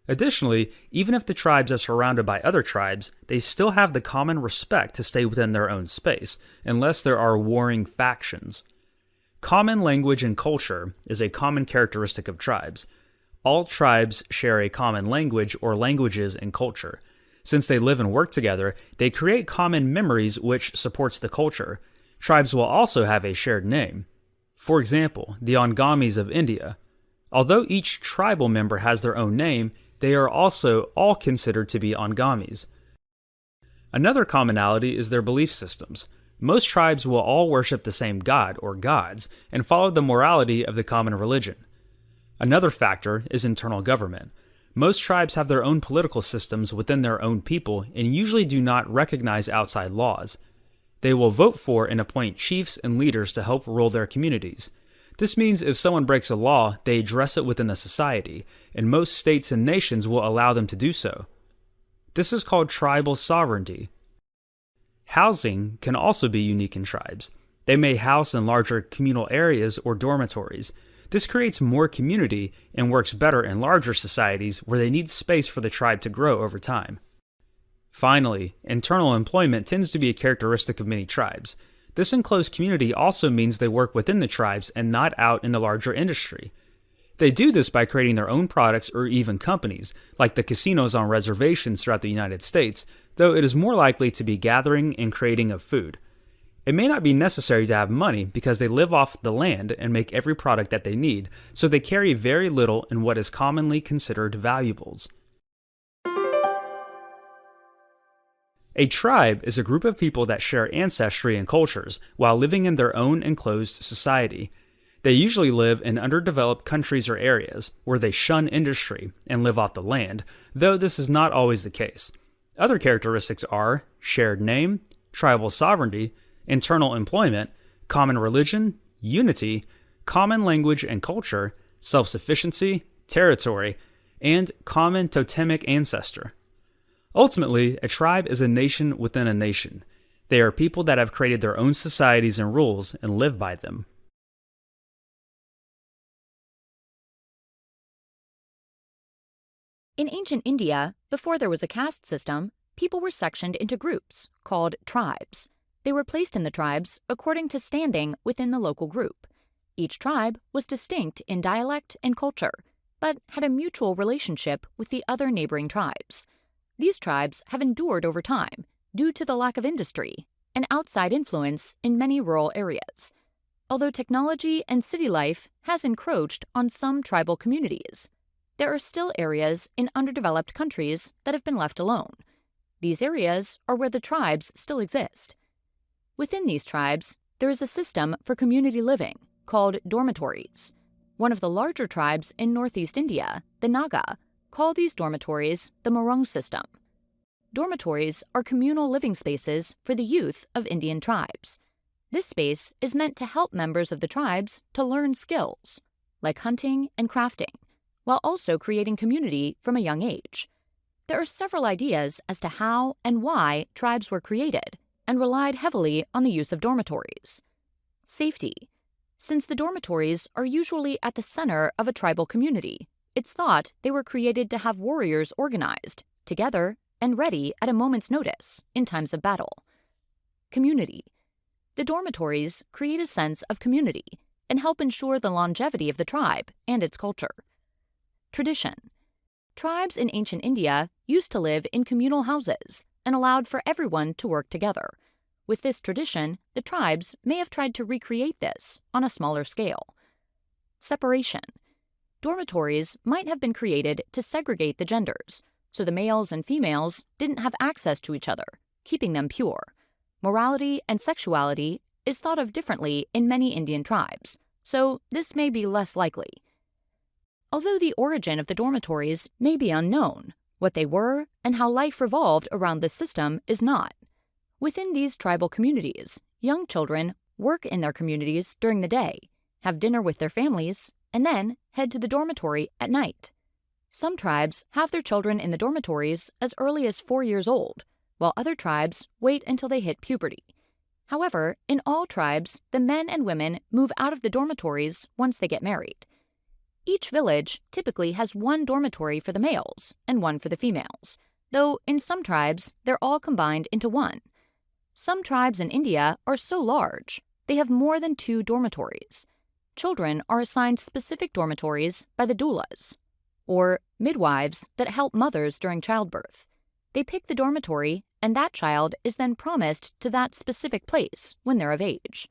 Additionally, even if the tribes are surrounded by other tribes, they still have the common respect to stay within their own space, unless there are warring factions. Common language and culture is a common characteristic of tribes. All tribes share a common language or languages and culture. Since they live and work together, they create common memories which supports the culture. Tribes will also have a shared name. For example, the Angamis of India. Although each tribal member has their own name, they are also all considered to be Angamis. Another commonality is their belief systems. Most tribes will all worship the same god or gods and follow the morality of the common religion. Another factor is internal government. Most tribes have their own political systems within their own people and usually do not recognize outside laws. They will vote for and appoint chiefs and leaders to help rule their communities. This means if someone breaks a law, they address it within the society, and most states and nations will allow them to do so. This is called tribal sovereignty. Housing can also be unique in tribes. They may house in larger communal areas or dormitories. This creates more community and works better in larger societies where they need space for the tribe to grow over time. Finally, internal employment tends to be a characteristic of many tribes. This enclosed community also means they work within the tribes and not out in the larger industry. They do this by creating their own products or even companies, like the casinos on reservations throughout the United States, though it is more likely to be gathering and creating of food. It may not be necessary to have money because they live off the land and make every product that they need, so they carry very little in what is commonly considered valuables. A tribe is a group of people that share ancestry and cultures while living in their own enclosed society. They usually live in underdeveloped countries or areas where they shun industry and live off the land, though this is not always the case. Other characteristics are shared name, tribal sovereignty, internal employment, common religion, unity, common language and culture, self-sufficiency, territory, and common totemic ancestor. Ultimately, a tribe is a nation within a nation. They are people that have created their own societies and rules and live by them. In ancient India, before there was a caste system, people were sectioned into groups called tribes. They were placed in the tribes according to standing within the local group. Each tribe was distinct in dialect and culture, but had a mutual relationship with the other neighboring tribes. These tribes have endured over time due to the lack of industry and outside influence in many rural areas. Although technology and city life has encroached on some tribal communities, there are still areas in underdeveloped countries that have been left alone. These areas are where the tribes still exist. Within these tribes, there is a system for community living called dormitories. One of the larger tribes in northeast India, the Naga, call these dormitories the Morung system. Dormitories are communal living spaces for the youth of Indian tribes. This space is meant to help members of the tribes to learn skills, like hunting and crafting, while also creating community from a young age. There are several ideas as to how and why tribes were created and relied heavily on the use of dormitories. Safety. Since the dormitories are usually at the center of a tribal community, it's thought they were created to have warriors organized, together, and ready at a moment's notice in times of battle. Community. The dormitories create a sense of community and help ensure the longevity of the tribe and its culture. Tradition. Tribes in ancient India used to live in communal houses and allowed for everyone to work together. With this tradition, the tribes may have tried to recreate this on a smaller scale. Separation. Dormitories might have been created to segregate the genders, so the males and females didn't have access to each other, keeping them pure. Morality and sexuality is thought of differently in many Indian tribes, so this may be less likely. Although the origin of the dormitories may be unknown, what they were and how life revolved around this system is not. Within these tribal communities, young children work in their communities during the day, have dinner with their families, and then head to the dormitory at night. Some tribes have their children in the dormitories as early as 4 years old, while other tribes wait until they hit puberty. However, in all tribes, the men and women move out of the dormitories once they get married. Each village typically has one dormitory for the males and one for the females, though in some tribes they're all combined into one. Some tribes in India are so large, they have more than 2 dormitories. Children are assigned specific dormitories by the doulas, or midwives that help mothers during childbirth. They pick the dormitory, and that child is then promised to that specific place when they're of age.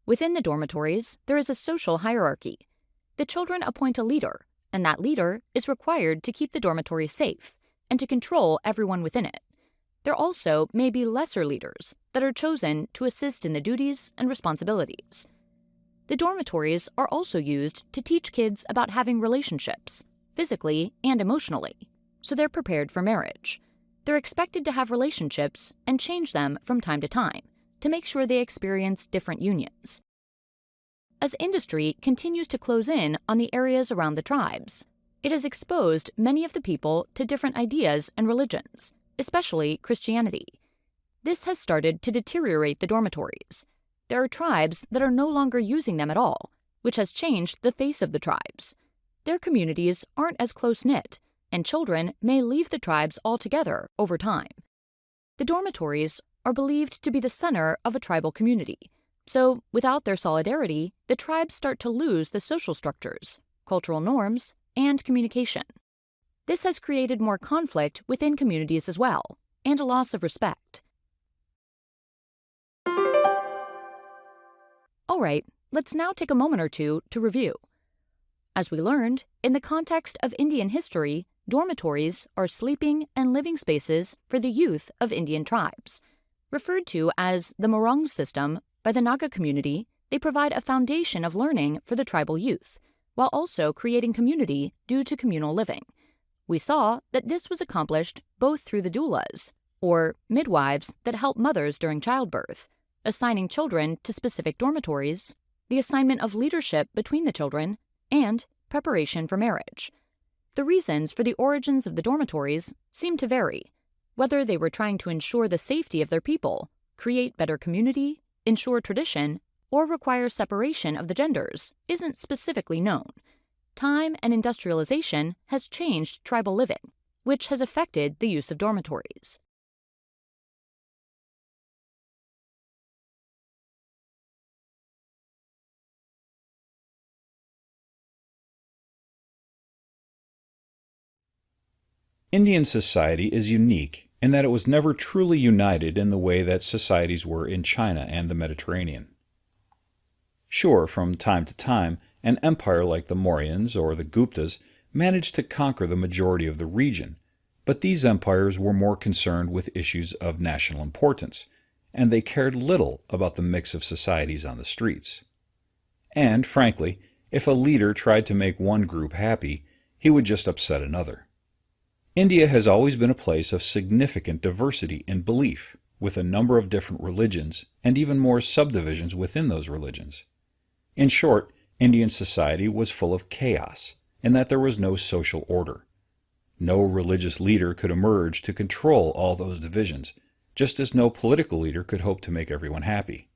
Within the dormitories, there is a social hierarchy. The children appoint a leader, and that leader is required to keep the dormitory safe and to control everyone within it. There also may be lesser leaders that are chosen to assist in the duties and responsibilities. The dormitories are also used to teach kids about having relationships, physically and emotionally, so they're prepared for marriage. They're expected to have relationships and change them from time to time to make sure they experience different unions. As industry continues to close in on the areas around the tribes, it has exposed many of the people to different ideas and religions, especially Christianity. This has started to deteriorate the dormitories. There are tribes that are no longer using them at all, which has changed the face of the tribes. Their communities aren't as close-knit, and children may leave the tribes altogether over time. The dormitories are believed to be the center of a tribal community, so without their solidarity, the tribes start to lose the social structures, cultural norms, and communication. This has created more conflict within communities as well, and a loss of respect. All right, let's now take a moment or two to review. As we learned, in the context of Indian history, dormitories are sleeping and living spaces for the youth of Indian tribes. Referred to as the Morung system by the Naga community, they provide a foundation of learning for the tribal youth, while also creating community due to communal living. We saw that this was accomplished both through the doulas, or midwives that help mothers during childbirth, assigning children to specific dormitories, the assignment of leadership between the children, and preparation for marriage. The reasons for the origins of the dormitories seem to vary. Whether they were trying to ensure the safety of their people, create better community, ensure tradition, or require separation of the genders isn't specifically known. Time and industrialization has changed tribal living, which has affected the use of dormitories. Indian society is unique in that it was never truly united in the way that societies were in China and the Mediterranean. Sure, from time to time, an empire like the Mauryans or the Guptas managed to conquer the majority of the region, but these empires were more concerned with issues of national importance, and they cared little about the mix of societies on the streets. And, frankly, if a leader tried to make one group happy, he would just upset another. India has always been a place of significant diversity in belief, with a number of different religions and even more subdivisions within those religions. In short, Indian society was full of chaos, in that there was no social order. No religious leader could emerge to control all those divisions, just as no political leader could hope to make everyone happy.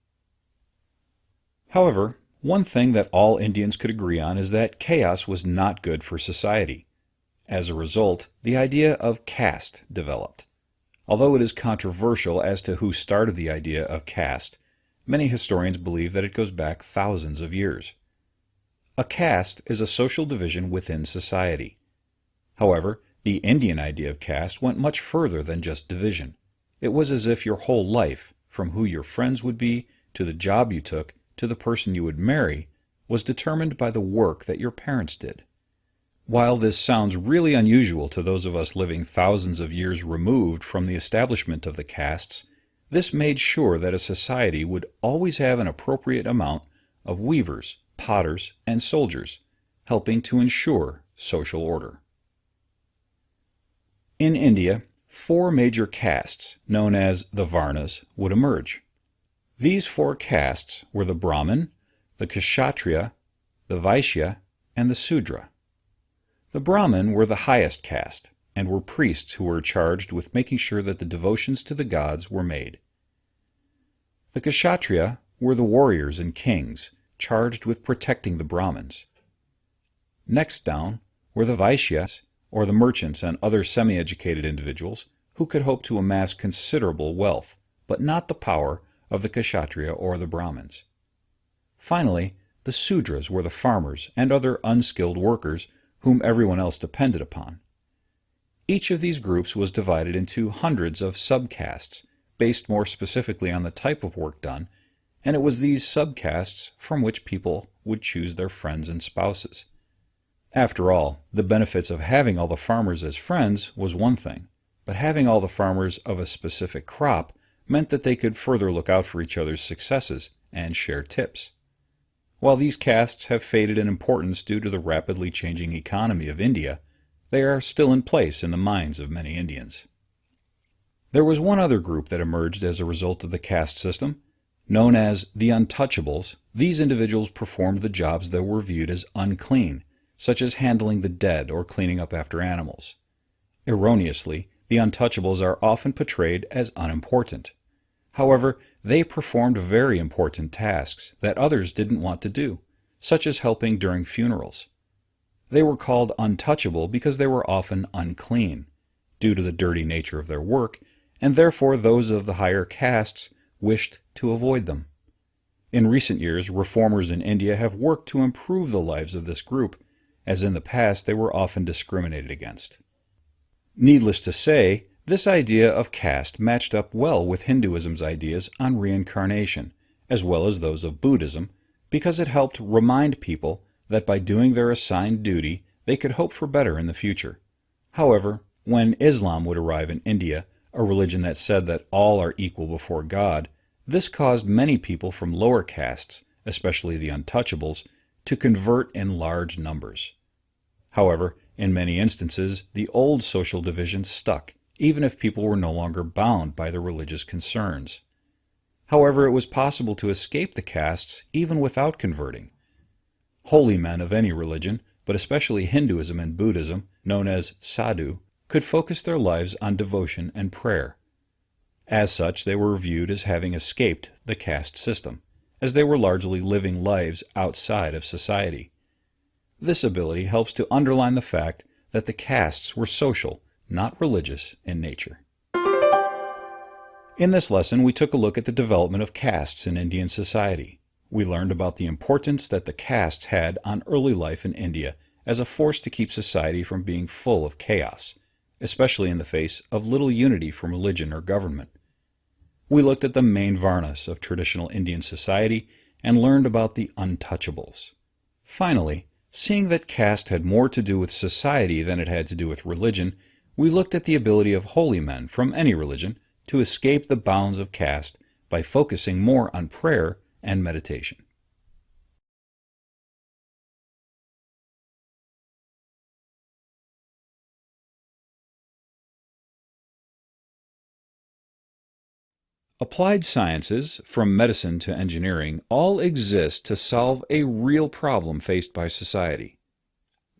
However, one thing that all Indians could agree on is that chaos was not good for society. As a result, the idea of caste developed. Although it is controversial as to who started the idea of caste, many historians believe that it goes back thousands of years. A caste is a social division within society. However, the Indian idea of caste went much further than just division. It was as if your whole life, from who your friends would be, to the job you took, to the person you would marry, was determined by the work that your parents did. While this sounds really unusual to those of us living thousands of years removed from the establishment of the castes, this made sure that a society would always have an appropriate amount of weavers, potters, and soldiers, helping to ensure social order. In India, 4 major castes, known as the Varnas, would emerge. These four castes were the Brahmin, the Kshatriya, the Vaishya, and the Sudra. The Brahmin were the highest caste, and were priests who were charged with making sure that the devotions to the gods were made. The Kshatriya were the warriors and kings, charged with protecting the Brahmins. Next down were the Vaishyas, or the merchants and other semi-educated individuals who could hope to amass considerable wealth, but not the power of the Kshatriya or the Brahmins. Finally, the Sudras were the farmers and other unskilled workers whom everyone else depended upon. Each of these groups was divided into hundreds of subcastes, based more specifically on the type of work done, and it was these subcastes from which people would choose their friends and spouses. After all, the benefits of having all the farmers as friends was one thing, but having all the farmers of a specific crop meant that they could further look out for each other's successes and share tips. While these castes have faded in importance due to the rapidly changing economy of India, they are still in place in the minds of many Indians. There was one other group that emerged as a result of the caste system. Known as the untouchables, these individuals performed the jobs that were viewed as unclean, such as handling the dead or cleaning up after animals. Erroneously, the untouchables are often portrayed as unimportant. However, they performed very important tasks that others didn't want to do, such as helping during funerals. They were called untouchable because they were often unclean, due to the dirty nature of their work, and therefore those of the higher castes wished to avoid them. In recent years, reformers in India have worked to improve the lives of this group, as in the past they were often discriminated against. Needless to say, this idea of caste matched up well with Hinduism's ideas on reincarnation, as well as those of Buddhism, because it helped remind people that by doing their assigned duty, they could hope for better in the future. However, when Islam would arrive in India, a religion that said that all are equal before God, this caused many people from lower castes, especially the untouchables, to convert in large numbers. However, in many instances, the old social divisions stuck, even if people were no longer bound by their religious concerns. However, it was possible to escape the castes even without converting. Holy men of any religion, but especially Hinduism and Buddhism, known as sadhu, could focus their lives on devotion and prayer. As such, they were viewed as having escaped the caste system, as they were largely living lives outside of society. This ability helps to underline the fact that the castes were social, not religious in nature. In this lesson, we took a look at the development of castes in Indian society. We learned about the importance that the castes had on early life in India as a force to keep society from being full of chaos, especially in the face of little unity from religion or government. We looked at the main varnas of traditional Indian society and learned about the untouchables. Finally, seeing that caste had more to do with society than it had to do with religion, we looked at the ability of holy men from any religion to escape the bounds of caste by focusing more on prayer and meditation. Applied sciences, from medicine to engineering, all exist to solve a real problem faced by society.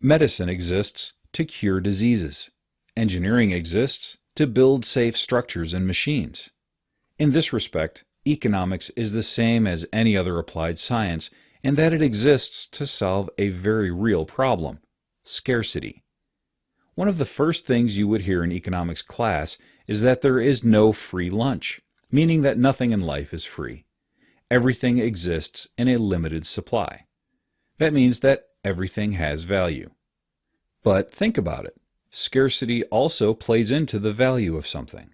Medicine exists to cure diseases. Engineering exists to build safe structures and machines. In this respect, economics is the same as any other applied science in that it exists to solve a very real problem: scarcity. One of the first things you would hear in economics class is that there is no free lunch, meaning that nothing in life is free. Everything exists in a limited supply. That means that everything has value. But think about it. Scarcity also plays into the value of something.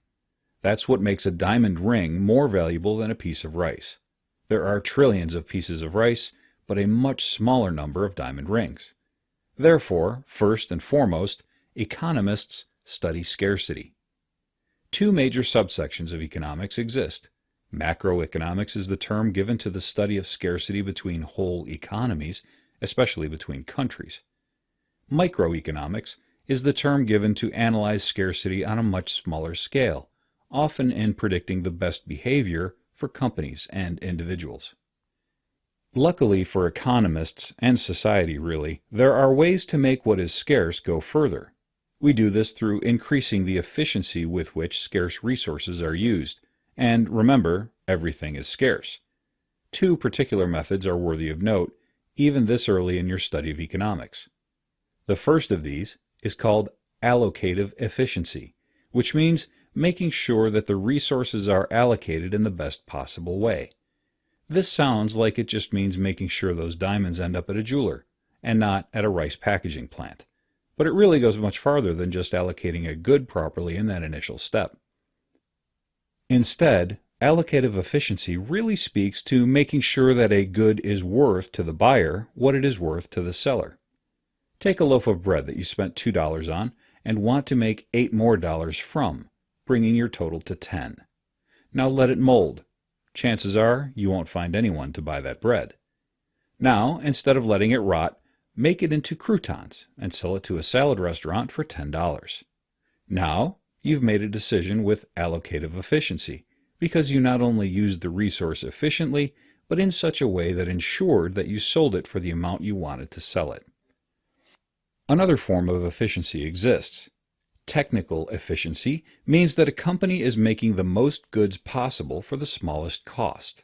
That's what makes a diamond ring more valuable than a piece of rice. There are trillions of pieces of rice, but a much smaller number of diamond rings. Therefore, first and foremost, economists study scarcity. Two major subsections of economics exist. Macroeconomics is the term given to the study of scarcity between whole economies, especially between countries. Microeconomics is the term given to analyze scarcity on a much smaller scale, often in predicting the best behavior for companies and individuals. Luckily for economists and society really, there are ways to make what is scarce go further. We do this through increasing the efficiency with which scarce resources are used. And remember, everything is scarce. Two particular methods are worthy of note, even this early in your study of economics. The first of these is called allocative efficiency, which means making sure that the resources are allocated in the best possible way. This sounds like it just means making sure those diamonds end up at a jeweler, and not at a rice packaging plant. But it really goes much farther than just allocating a good properly in that initial step. Instead, allocative efficiency really speaks to making sure that a good is worth to the buyer what it is worth to the seller. Take a loaf of bread that you spent $2 on and want to make $8 more from, bringing your total to 10. Now let it mold. Chances are you won't find anyone to buy that bread. Now, instead of letting it rot, make it into croutons and sell it to a salad restaurant for $10. Now, you've made a decision with allocative efficiency, because you not only used the resource efficiently, but in such a way that ensured that you sold it for the amount you wanted to sell it. Another form of efficiency exists. Technical efficiency means that a company is making the most goods possible for the smallest cost.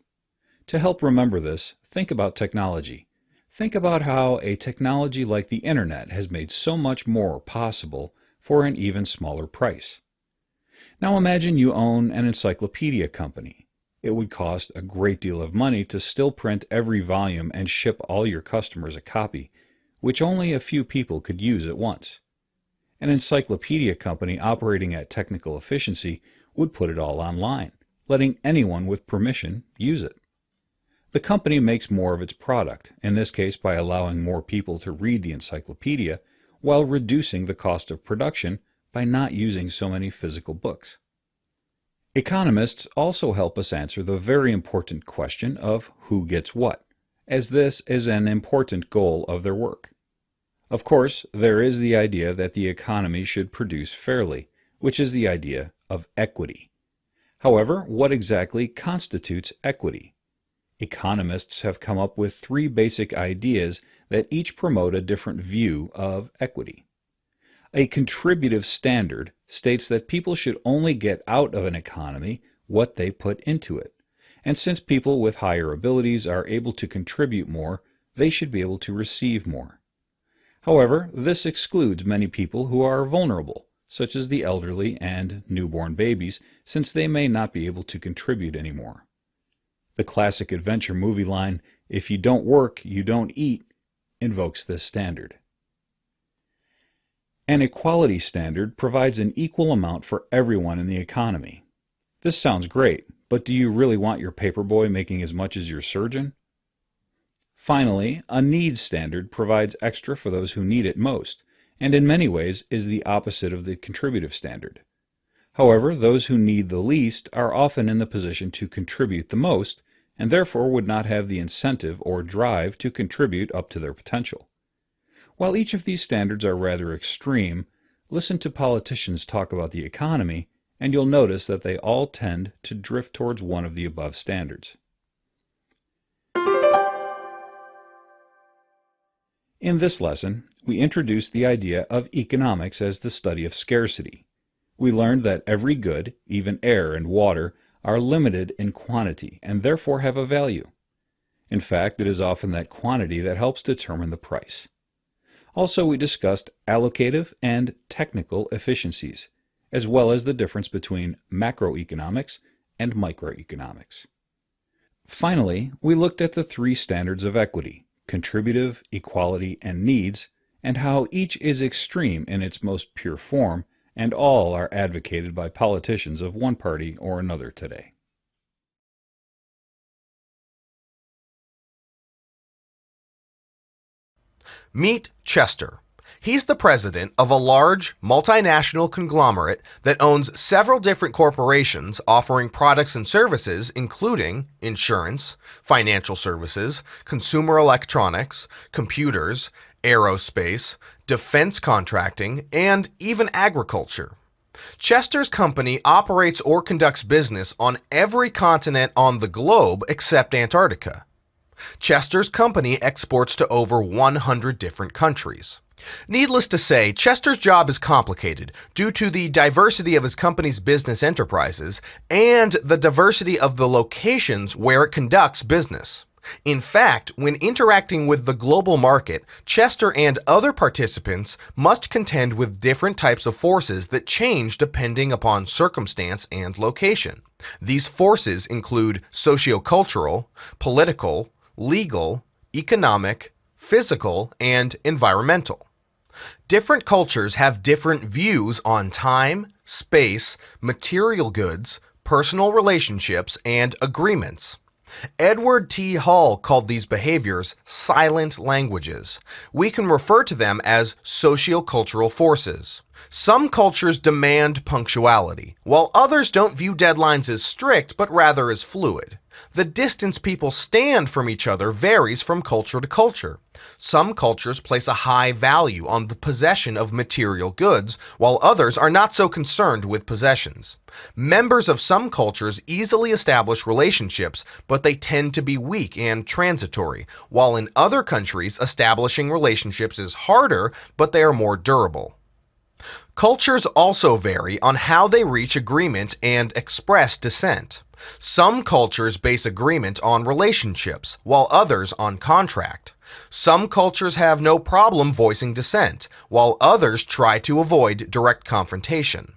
To help remember this, think about technology. Think about how a technology like the Internet has made so much more possible for an even smaller price. Now imagine you own an encyclopedia company. It would cost a great deal of money to still print every volume and ship all your customers a copy, which only a few people could use at once. An encyclopedia company operating at technical efficiency would put it all online, letting anyone with permission use it. The company makes more of its product, in this case by allowing more people to read the encyclopedia, while reducing the cost of production by not using so many physical books. Economists also help us answer the very important question of who gets what, as this is an important goal of their work. Of course, there is the idea that the economy should produce fairly, which is the idea of equity. However, what exactly constitutes equity? Economists have come up with three basic ideas that each promote a different view of equity. A contributive standard states that people should only get out of an economy what they put into it, and since people with higher abilities are able to contribute more, they should be able to receive more. However, this excludes many people who are vulnerable, such as the elderly and newborn babies, since they may not be able to contribute anymore. The classic adventure movie line, "If you don't work, you don't eat," invokes this standard. An equality standard provides an equal amount for everyone in the economy. This sounds great, but do you really want your paperboy making as much as your surgeon? Finally, a needs standard provides extra for those who need it most, and in many ways is the opposite of the contributive standard. However, those who need the least are often in the position to contribute the most, and therefore would not have the incentive or drive to contribute up to their potential. While each of these standards are rather extreme, listen to politicians talk about the economy, and you'll notice that they all tend to drift towards one of the above standards. In this lesson, we introduced the idea of economics as the study of scarcity. We learned that every good, even air and water, are limited in quantity and therefore have a value. In fact, it is often that quantity that helps determine the price. Also, we discussed allocative and technical efficiencies, as well as the difference between macroeconomics and microeconomics. Finally, we looked at the three standards of equity: contributive, equality, and needs, and how each is extreme in its most pure form, and all are advocated by politicians of one party or another today. Meet Chester. He's the president of a large, multinational conglomerate that owns several different corporations offering products and services including insurance, financial services, consumer electronics, computers, aerospace, defense contracting, and even agriculture. Chester's company operates or conducts business on every continent on the globe except Antarctica. Chester's company exports to over 100 different countries. Needless to say, Chester's job is complicated due to the diversity of his company's business enterprises and the diversity of the locations where it conducts business. In fact, when interacting with the global market, Chester and other participants must contend with different types of forces that change depending upon circumstance and location. These forces include sociocultural, political, legal, economic, physical, and environmental. Different cultures have different views on time, space, material goods, personal relationships, and agreements. Edward T. Hall called these behaviors silent languages. We can refer to them as sociocultural forces. Some cultures demand punctuality, while others don't view deadlines as strict but rather as fluid. The distance people stand from each other varies from culture to culture. Some cultures place a high value on the possession of material goods, while others are not so concerned with possessions. Members of some cultures easily establish relationships, but they tend to be weak and transitory, while in other countries establishing relationships is harder, but they are more durable. Cultures also vary on how they reach agreement and express dissent. Some cultures base agreement on relationships, while others on contract. Some cultures have no problem voicing dissent, while others try to avoid direct confrontation.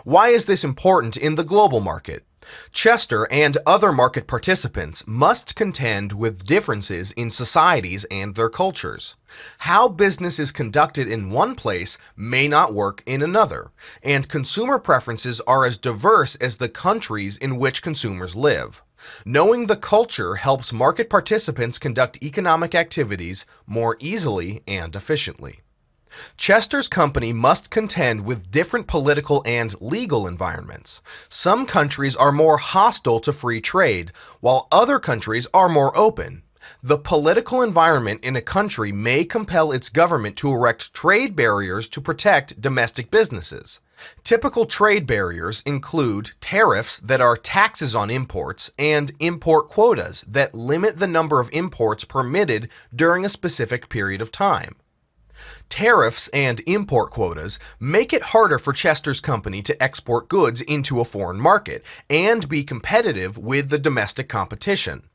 Why is this important in the global market? Chester and other market participants must contend with differences in societies and their cultures. How business is conducted in one place may not work in another, and consumer preferences are as diverse as the countries in which consumers live. Knowing the culture helps market participants conduct economic activities more easily and efficiently. Chester's company must contend with different political and legal environments. Some countries are more hostile to free trade, while other countries are more open. The political environment in a country may compel its government to erect trade barriers to protect domestic businesses. Typical trade barriers include tariffs that are taxes on imports and import quotas that limit the number of imports permitted during a specific period of time. Tariffs and import quotas make it harder for Chester's company to export goods into a foreign market and be competitive with the domestic competition.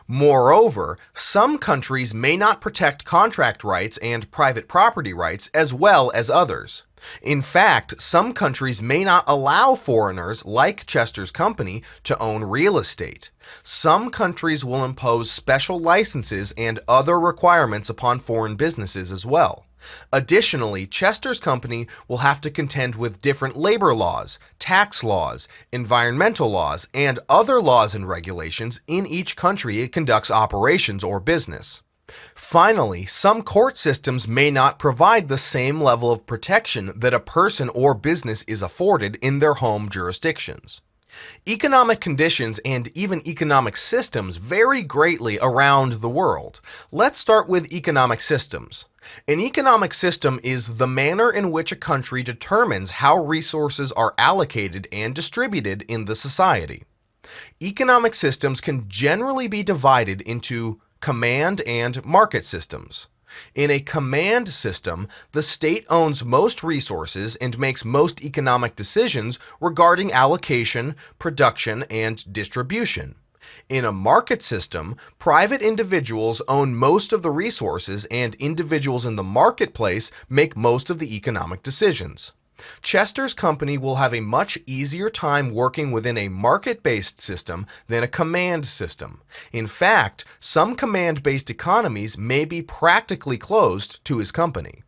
Moreover, some countries may not protect contract rights and private property rights as well as others. In fact, some countries may not allow foreigners like Chester's company to own real estate. Some countries will impose special licenses and other requirements upon foreign businesses as well. Additionally, Chester's company will have to contend with different labor laws, tax laws, environmental laws, and other laws and regulations in each country it conducts operations or business. Finally, some court systems may not provide the same level of protection that a person or business is afforded in their home jurisdictions. Economic conditions and even economic systems vary greatly around the world. Let's start with economic systems. An economic system is the manner in which a country determines how resources are allocated and distributed in the society. Economic systems can generally be divided into command and market systems. In a command system, the state owns most resources and makes most economic decisions regarding allocation, production, and distribution. In a market system, private individuals own most of the resources and individuals in the marketplace make most of the economic decisions. Chester's company will have a much easier time working within a market-based system than a command system. In fact, some command-based economies may be practically closed to his company.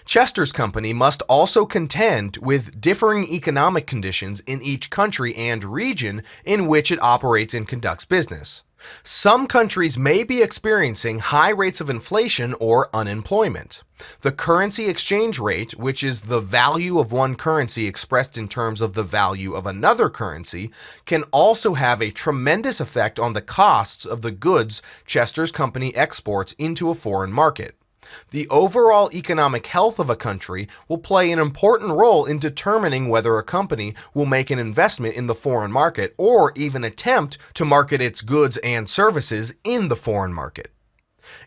Chester's company must also contend with differing economic conditions in each country and region in which it operates and conducts business. Some countries may be experiencing high rates of inflation or unemployment. The currency exchange rate, which is the value of one currency expressed in terms of the value of another currency, can also have a tremendous effect on the costs of the goods Chester's company exports into a foreign market. The overall economic health of a country will play an important role in determining whether a company will make an investment in the foreign market or even attempt to market its goods and services in the foreign market.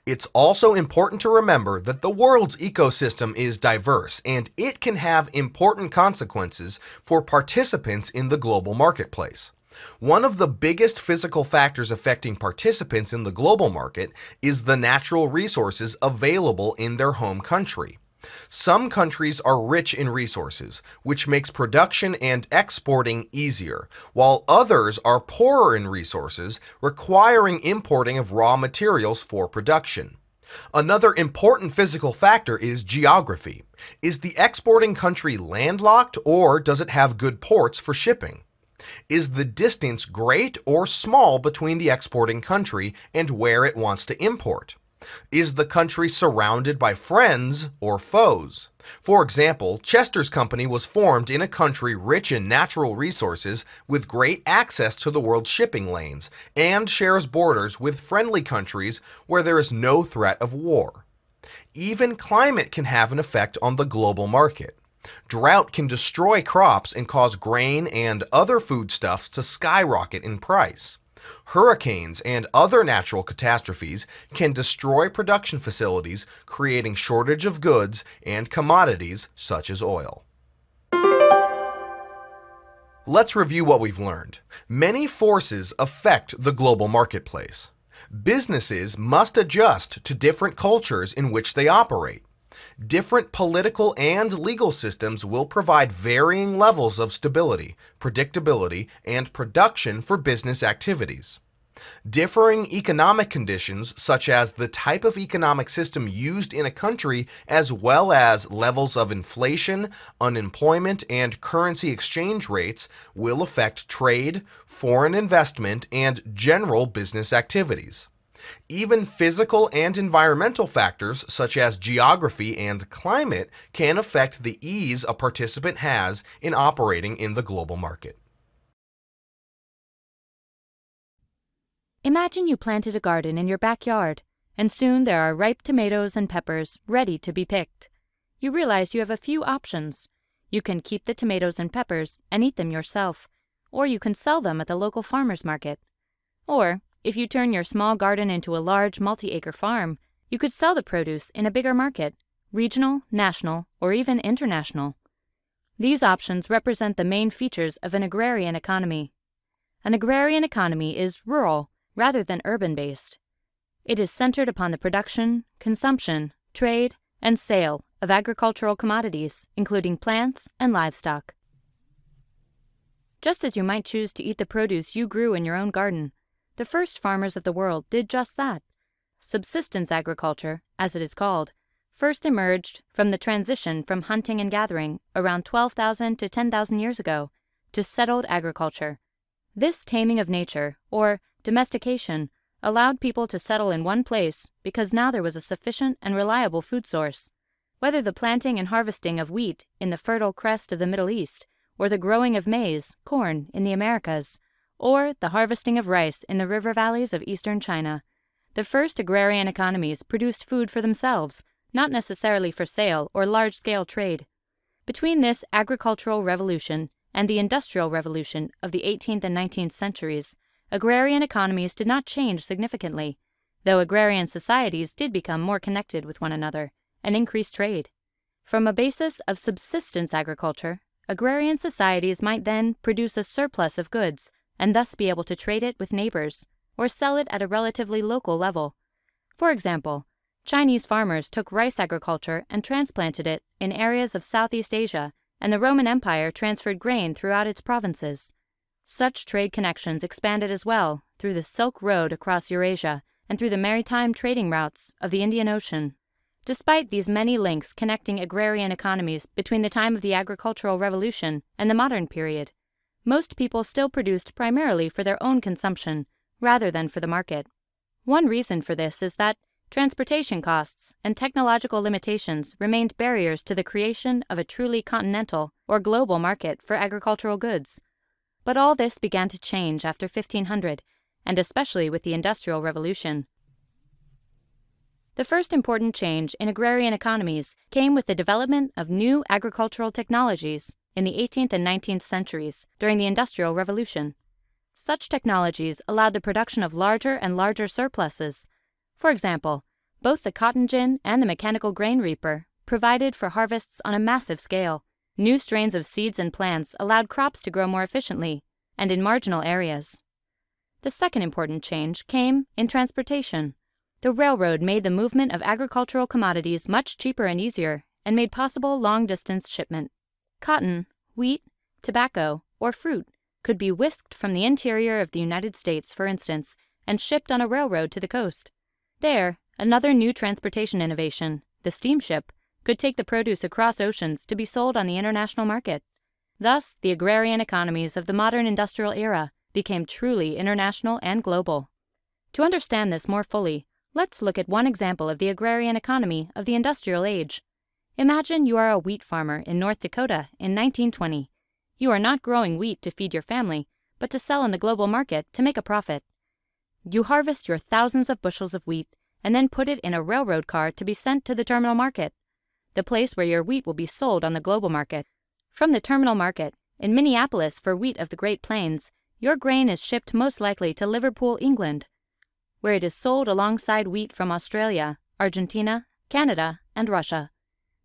It's also important to remember that the world's ecosystem is diverse and it can have important consequences for participants in the global marketplace. One of the biggest physical factors affecting participants in the global market is the natural resources available in their home country. Some countries are rich in resources, which makes production and exporting easier, while others are poorer in resources, requiring importing of raw materials for production. Another important physical factor is geography. Is the exporting country landlocked, or does it have good ports for shipping? Is the distance great or small between the exporting country and where it wants to import? Is the country surrounded by friends or foes? For example, Chester's company was formed in a country rich in natural resources with great access to the world's shipping lanes and shares borders with friendly countries where there is no threat of war. Even climate can have an effect on the global market. Drought can destroy crops and cause grain and other foodstuffs to skyrocket in price. Hurricanes and other natural catastrophes can destroy production facilities, creating shortage of goods and commodities such as oil. Let's review what we've learned. Many forces affect the global marketplace. Businesses must adjust to different cultures in which they operate. Different political and legal systems will provide varying levels of stability, predictability, and production for business activities. Differing economic conditions, such as the type of economic system used in a country, as well as levels of inflation, unemployment, and currency exchange rates, will affect trade, foreign investment, and general business activities. Even physical and environmental factors such as geography and climate can affect the ease a participant has in operating in the global market. Imagine you planted a garden in your backyard, and soon there are ripe tomatoes and peppers ready to be picked. You realize you have a few options. You can keep the tomatoes and peppers and eat them yourself, or you can sell them at the local farmer's market. Or, if you turn your small garden into a large multi-acre farm, you could sell the produce in a bigger market, regional, national, or even international. These options represent the main features of an agrarian economy. An agrarian economy is rural rather than urban-based. It is centered upon the production, consumption, trade, and sale of agricultural commodities, including plants and livestock. Just as you might choose to eat the produce you grew in your own garden, the first farmers of the world did just that. Subsistence agriculture, as it is called, first emerged from the transition from hunting and gathering around 12,000 to 10,000 years ago to settled agriculture. This taming of nature, or domestication, allowed people to settle in one place because now there was a sufficient and reliable food source. Whether the planting and harvesting of wheat in the fertile crest of the Middle East, or the growing of maize, corn, in the Americas, or the harvesting of rice in the river valleys of eastern China, the first agrarian economies produced food for themselves, not necessarily for sale or large-scale trade. Between this agricultural revolution and the Industrial Revolution of the 18th and 19th centuries, agrarian economies did not change significantly, though agrarian societies did become more connected with one another and increase trade. From a basis of subsistence agriculture, agrarian societies might then produce a surplus of goods and thus be able to trade it with neighbors or sell it at a relatively local level. For example, Chinese farmers took rice agriculture and transplanted it in areas of Southeast Asia, and the Roman Empire transferred grain throughout its provinces. Such trade connections expanded as well through the Silk Road across Eurasia and through the maritime trading routes of the Indian Ocean. Despite these many links connecting agrarian economies between the time of the agricultural revolution and the modern period, most people still produced primarily for their own consumption rather than for the market. One reason for this is that transportation costs and technological limitations remained barriers to the creation of a truly continental or global market for agricultural goods. But all this began to change after 1500, and especially with the Industrial Revolution. The first important change in agrarian economies came with the development of new agricultural technologies in the 18th and 19th centuries during the Industrial Revolution. Such technologies allowed the production of larger and larger surpluses. For example, both the cotton gin and the mechanical grain reaper provided for harvests on a massive scale. New strains of seeds and plants allowed crops to grow more efficiently and in marginal areas. The second important change came in transportation. The railroad made the movement of agricultural commodities much cheaper and easier and made possible long-distance shipment. Cotton, wheat, tobacco, or fruit could be whisked from the interior of the United States, for instance, and shipped on a railroad to the coast. There, another new transportation innovation, the steamship, could take the produce across oceans to be sold on the international market. Thus, the agrarian economies of the modern industrial era became truly international and global. To understand this more fully, let's look at one example of the agrarian economy of the industrial age. Imagine you are a wheat farmer in North Dakota in 1920. You are not growing wheat to feed your family, but to sell in the global market to make a profit. You harvest your thousands of bushels of wheat and then put it in a railroad car to be sent to the terminal market, the place where your wheat will be sold on the global market. From the terminal market, in Minneapolis for wheat of the Great Plains, your grain is shipped most likely to Liverpool, England, where it is sold alongside wheat from Australia, Argentina, Canada, and Russia.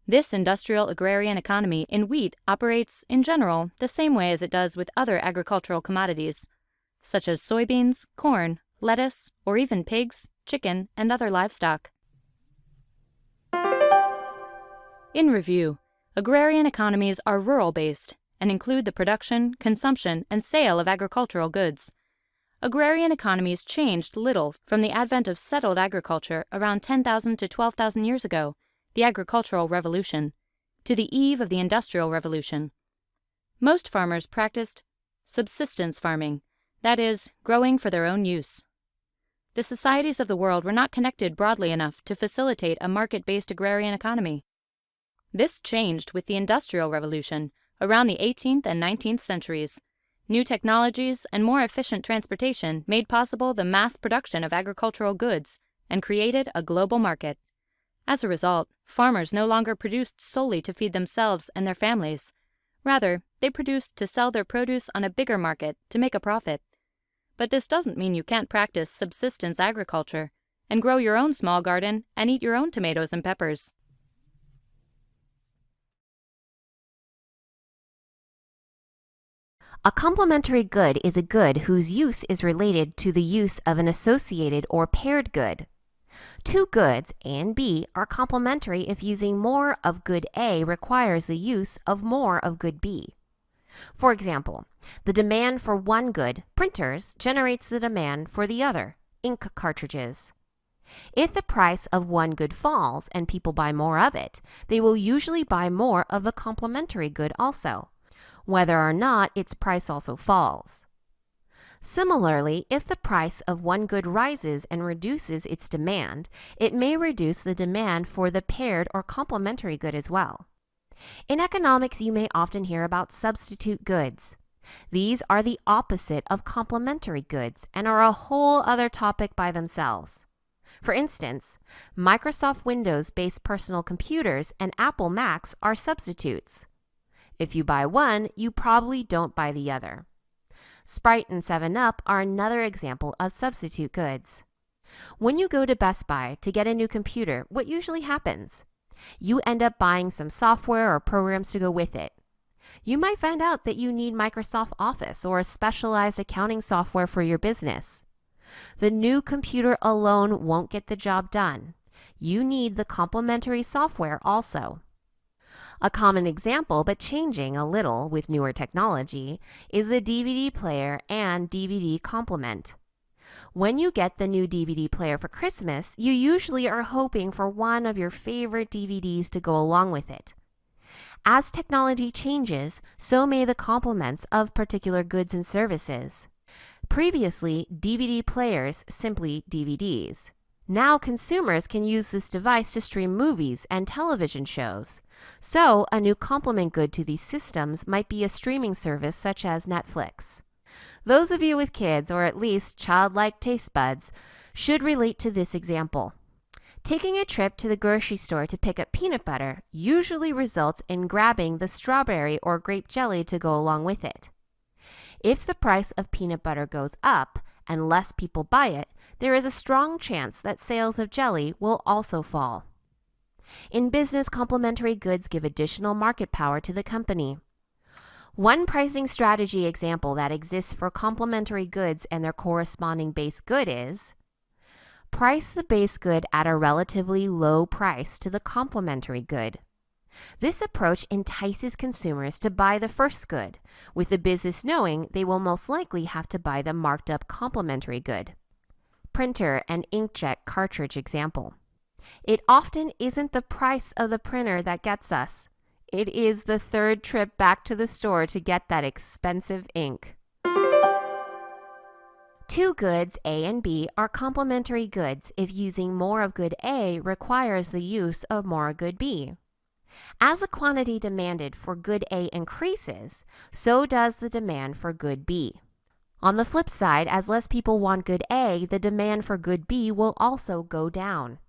This industrial agrarian economy in wheat operates, in general, the same way as it does with other agricultural commodities, such as soybeans, corn, lettuce, or even pigs, chicken, and other livestock. In review, agrarian economies are rural-based and include the production, consumption, and sale of agricultural goods. Agrarian economies changed little from the advent of settled agriculture around 10,000 to 12,000 years ago, the Agricultural Revolution, to the eve of the Industrial Revolution. Most farmers practiced subsistence farming, that is, growing for their own use. The societies of the world were not connected broadly enough to facilitate a market-based agrarian economy. This changed with the Industrial Revolution around the 18th and 19th centuries. New technologies and more efficient transportation made possible the mass production of agricultural goods and created a global market. As a result, farmers no longer produced solely to feed themselves and their families. Rather, they produced to sell their produce on a bigger market to make a profit. But this doesn't mean you can't practice subsistence agriculture and grow your own small garden and eat your own tomatoes and peppers. A complementary good is a good whose use is related to the use of an associated or paired good. Two goods, A and B, are complementary if using more of good A requires the use of more of good B. For example, the demand for one good, printers, generates the demand for the other, ink cartridges. If the price of one good falls and people buy more of it, they will usually buy more of the complementary good also, whether or not its price also falls. Similarly, if the price of one good rises and reduces its demand, it may reduce the demand for the paired or complementary good as well. In economics, you may often hear about substitute goods. These are the opposite of complementary goods and are a whole other topic by themselves. For instance, Microsoft Windows-based personal computers and Apple Macs are substitutes. If you buy one, you probably don't buy the other. Sprite and 7-Up are another example of substitute goods. When you go to Best Buy to get a new computer, what usually happens? You end up buying some software or programs to go with it. You might find out that you need Microsoft Office or a specialized accounting software for your business. The new computer alone won't get the job done. You need the complementary software also. A common example, but changing a little with newer technology, is the DVD player and DVD complement. When you get the new DVD player for Christmas, you usually are hoping for one of your favorite DVDs to go along with it. As technology changes, so may the complements of particular goods and services. Previously, DVD players, simply DVDs. Now consumers can use this device to stream movies and television shows. So, a new complement good to these systems might be a streaming service such as Netflix. Those of you with kids, or at least childlike taste buds, should relate to this example. Taking a trip to the grocery store to pick up peanut butter usually results in grabbing the strawberry or grape jelly to go along with it. If the price of peanut butter goes up and less people buy it, there is a strong chance that sales of jelly will also fall. In business, complementary goods give additional market power to the company. One pricing strategy example that exists for complementary goods and their corresponding base good is price the base good at a relatively low price to the complementary good. This approach entices consumers to buy the first good, with the business knowing they will most likely have to buy the marked up complementary good. Printer and inkjet cartridge example. It often isn't the price of the printer that gets us. It is the third trip back to the store to get that expensive ink. Two goods, A and B, are complementary goods if using more of good A requires the use of more of good B. As the quantity demanded for good A increases, so does the demand for good B. On the flip side, as less people want good A, the demand for good B will also go down.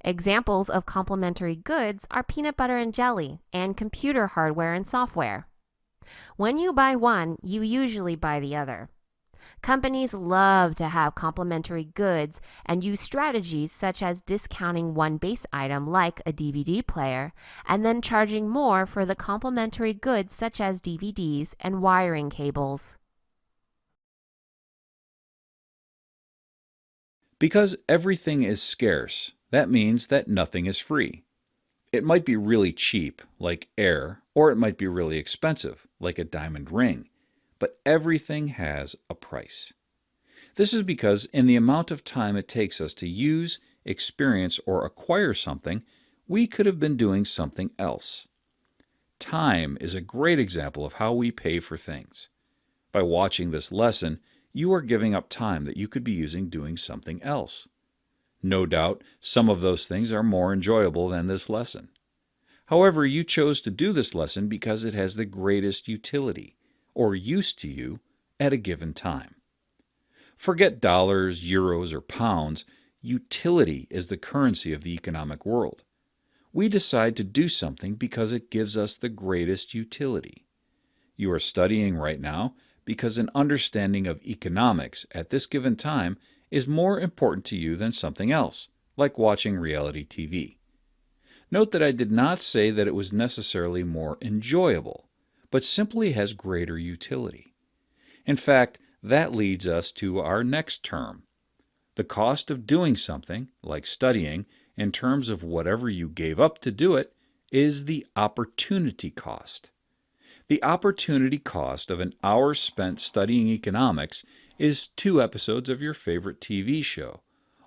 Examples of complementary goods are peanut butter and jelly, and computer hardware and software. When you buy one, you usually buy the other. Companies love to have complementary goods and use strategies such as discounting one base item like a DVD player and then charging more for the complementary goods such as DVDs and wiring cables. Because everything is scarce, that means that nothing is free. It might be really cheap, like air, or it might be really expensive, like a diamond ring, but everything has a price. This is because in the amount of time it takes us to use, experience, or acquire something, we could have been doing something else. Time is a great example of how we pay for things. By watching this lesson, you are giving up time that you could be using doing something else. No doubt, some of those things are more enjoyable than this lesson. However, you chose to do this lesson because it has the greatest utility, or use to you, at a given time. Forget dollars, euros, or pounds. Utility is the currency of the economic world. We decide to do something because it gives us the greatest utility. You are studying right now because an understanding of economics at this given time is more important to you than something else, like watching reality TV. Note that I did not say that it was necessarily more enjoyable, but simply has greater utility. In fact, that leads us to our next term. The cost of doing something, like studying, in terms of whatever you gave up to do it, is the opportunity cost. The opportunity cost of an hour spent studying economics is 2 episodes of your favorite TV show,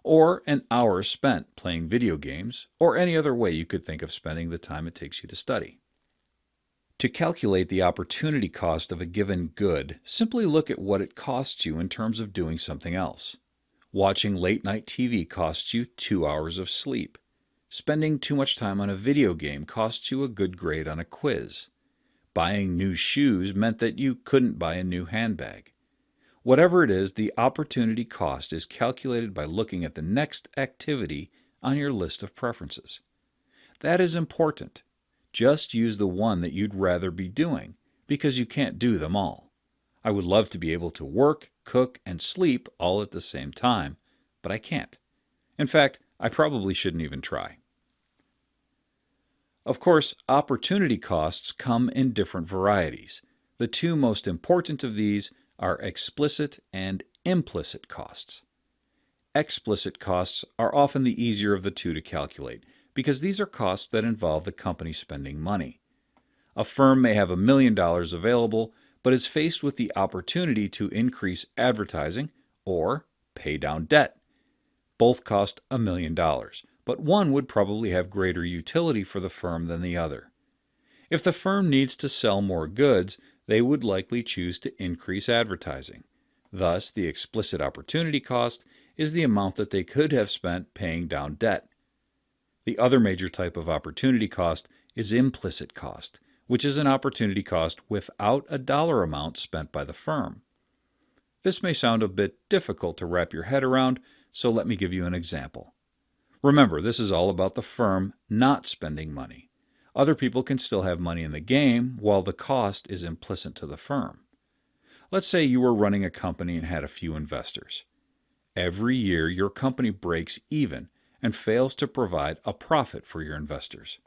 or an hour spent playing video games, or any other way you could think of spending the time it takes you to study. To calculate the opportunity cost of a given good, simply look at what it costs you in terms of doing something else. Watching late-night TV costs you 2 hours of sleep. Spending too much time on a video game costs you a good grade on a quiz. Buying new shoes meant that you couldn't buy a new handbag. Whatever it is, the opportunity cost is calculated by looking at the next activity on your list of preferences. That is important. Just use the one that you'd rather be doing, because you can't do them all. I would love to be able to work, cook, and sleep all at the same time, but I can't. In fact, I probably shouldn't even try. Of course, opportunity costs come in different varieties. The 2 most important of these are explicit and implicit costs. Explicit costs are often the easier of the 2 to calculate, because these are costs that involve the company spending money. A firm may have $1 million available, but is faced with the opportunity to increase advertising or pay down debt. Both cost $1 million, but one would probably have greater utility for the firm than the other. If the firm needs to sell more goods, they would likely choose to increase advertising. Thus, the explicit opportunity cost is the amount that they could have spent paying down debt. The other major type of opportunity cost is implicit cost, which is an opportunity cost without a dollar amount spent by the firm. This may sound a bit difficult to wrap your head around, so let me give you an example. Remember, this is all about the firm not spending money. Other people can still have money in the game while the cost is implicit to the firm. Let's say you were running a company and had a few investors. Every year, your company breaks even and fails to provide a profit for your investors.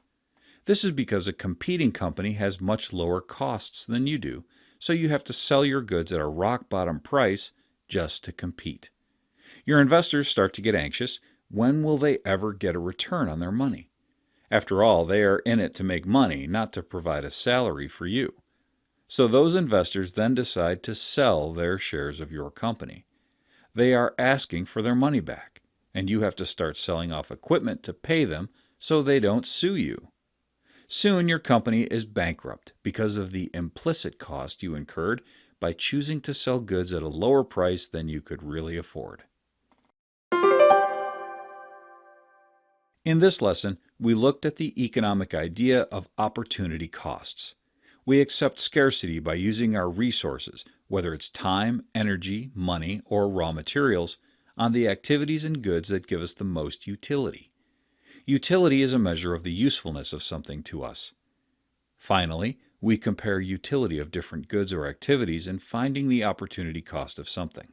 This is because a competing company has much lower costs than you do, so you have to sell your goods at a rock-bottom price just to compete. Your investors start to get anxious. When will they ever get a return on their money? After all, they are in it to make money, not to provide a salary for you. So those investors then decide to sell their shares of your company. They are asking for their money back, and you have to start selling off equipment to pay them so they don't sue you. Soon your company is bankrupt because of the implicit cost you incurred by choosing to sell goods at a lower price than you could really afford. In this lesson, we looked at the economic idea of opportunity costs. We accept scarcity by using our resources, whether it's time, energy, money, or raw materials, on the activities and goods that give us the most utility. Utility is a measure of the usefulness of something to us. Finally, we compare utility of different goods or activities in finding the opportunity cost of something.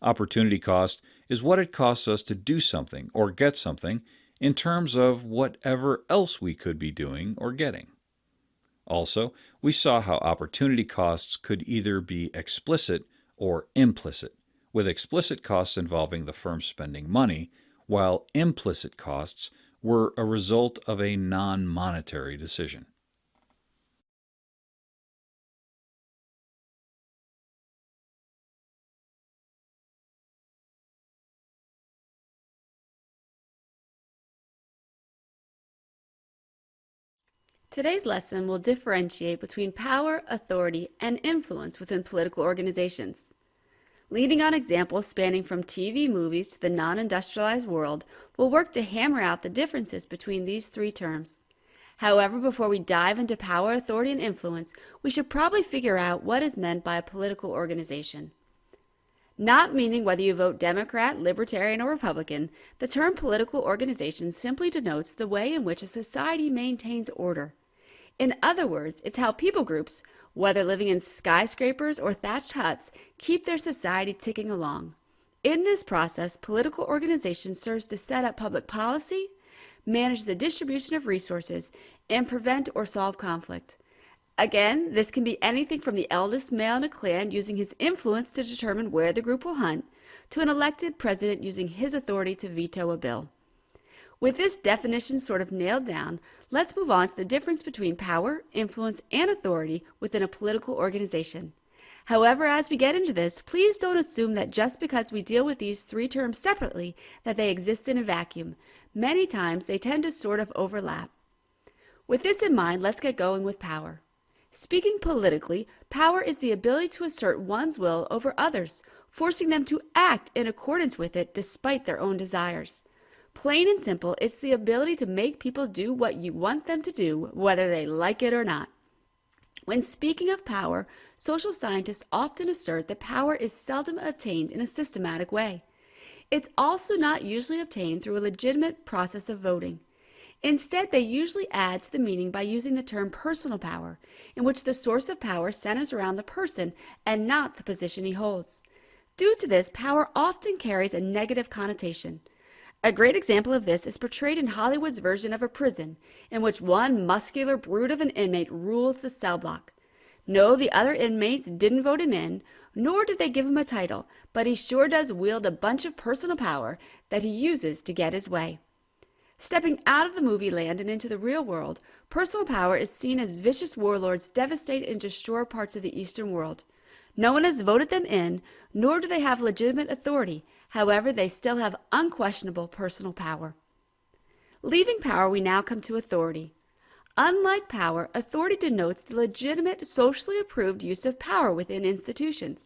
Opportunity cost is what it costs us to do something or get something in terms of whatever else we could be doing or getting. Also, we saw how opportunity costs could either be explicit or implicit, with explicit costs involving the firm spending money, while implicit costs were a result of a non-monetary decision. Today's lesson will differentiate between power, authority, and influence within political organizations. Leading on examples spanning from TV movies to the non-industrialized world, we'll work to hammer out the differences between these three terms. However, before we dive into power, authority, and influence, we should probably figure out what is meant by a political organization. Not meaning whether you vote Democrat, Libertarian, or Republican, the term political organization simply denotes the way in which a society maintains order. In other words, it's how people groups, whether living in skyscrapers or thatched huts, keep their society ticking along. In this process, political organization serves to set up public policy, manage the distribution of resources, and prevent or solve conflict. Again, this can be anything from the eldest male in a clan using his influence to determine where the group will hunt, to an elected president using his authority to veto a bill. With this definition sort of nailed down, let's move on to the difference between power, influence, and authority within a political organization. However, as we get into this, please don't assume that just because we deal with these three terms separately, that they exist in a vacuum. Many times, they tend to sort of overlap. With this in mind, let's get going with power. Speaking politically, power is the ability to assert one's will over others, forcing them to act in accordance with it despite their own desires. Plain and simple, it's the ability to make people do what you want them to do, whether they like it or not. When speaking of power, social scientists often assert that power is seldom obtained in a systematic way. It's also not usually obtained through a legitimate process of voting. Instead, they usually add to the meaning by using the term personal power, in which the source of power centers around the person and not the position he holds. Due to this, power often carries a negative connotation. A great example of this is portrayed in Hollywood's version of a prison, in which one muscular brute of an inmate rules the cell block. No, the other inmates didn't vote him in, nor did they give him a title, but he sure does wield a bunch of personal power that he uses to get his way. Stepping out of the movie land and into the real world, personal power is seen as vicious warlords devastate and destroy parts of the Eastern world. No one has voted them in, nor do they have legitimate authority. However, they still have unquestionable personal power. Leaving power, we now come to authority. Unlike power, authority denotes the legitimate, socially approved use of power within institutions.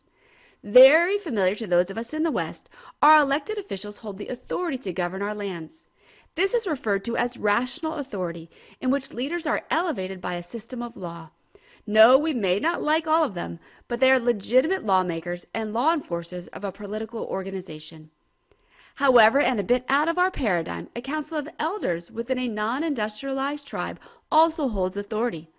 Very familiar to those of us in the West, our elected officials hold the authority to govern our lands. This is referred to as rational authority, in which leaders are elevated by a system of law. No, we may not like all of them, but they are legitimate lawmakers and law enforcers of a political organization. However, and a bit out of our paradigm, a council of elders within a non-industrialized tribe also holds authority.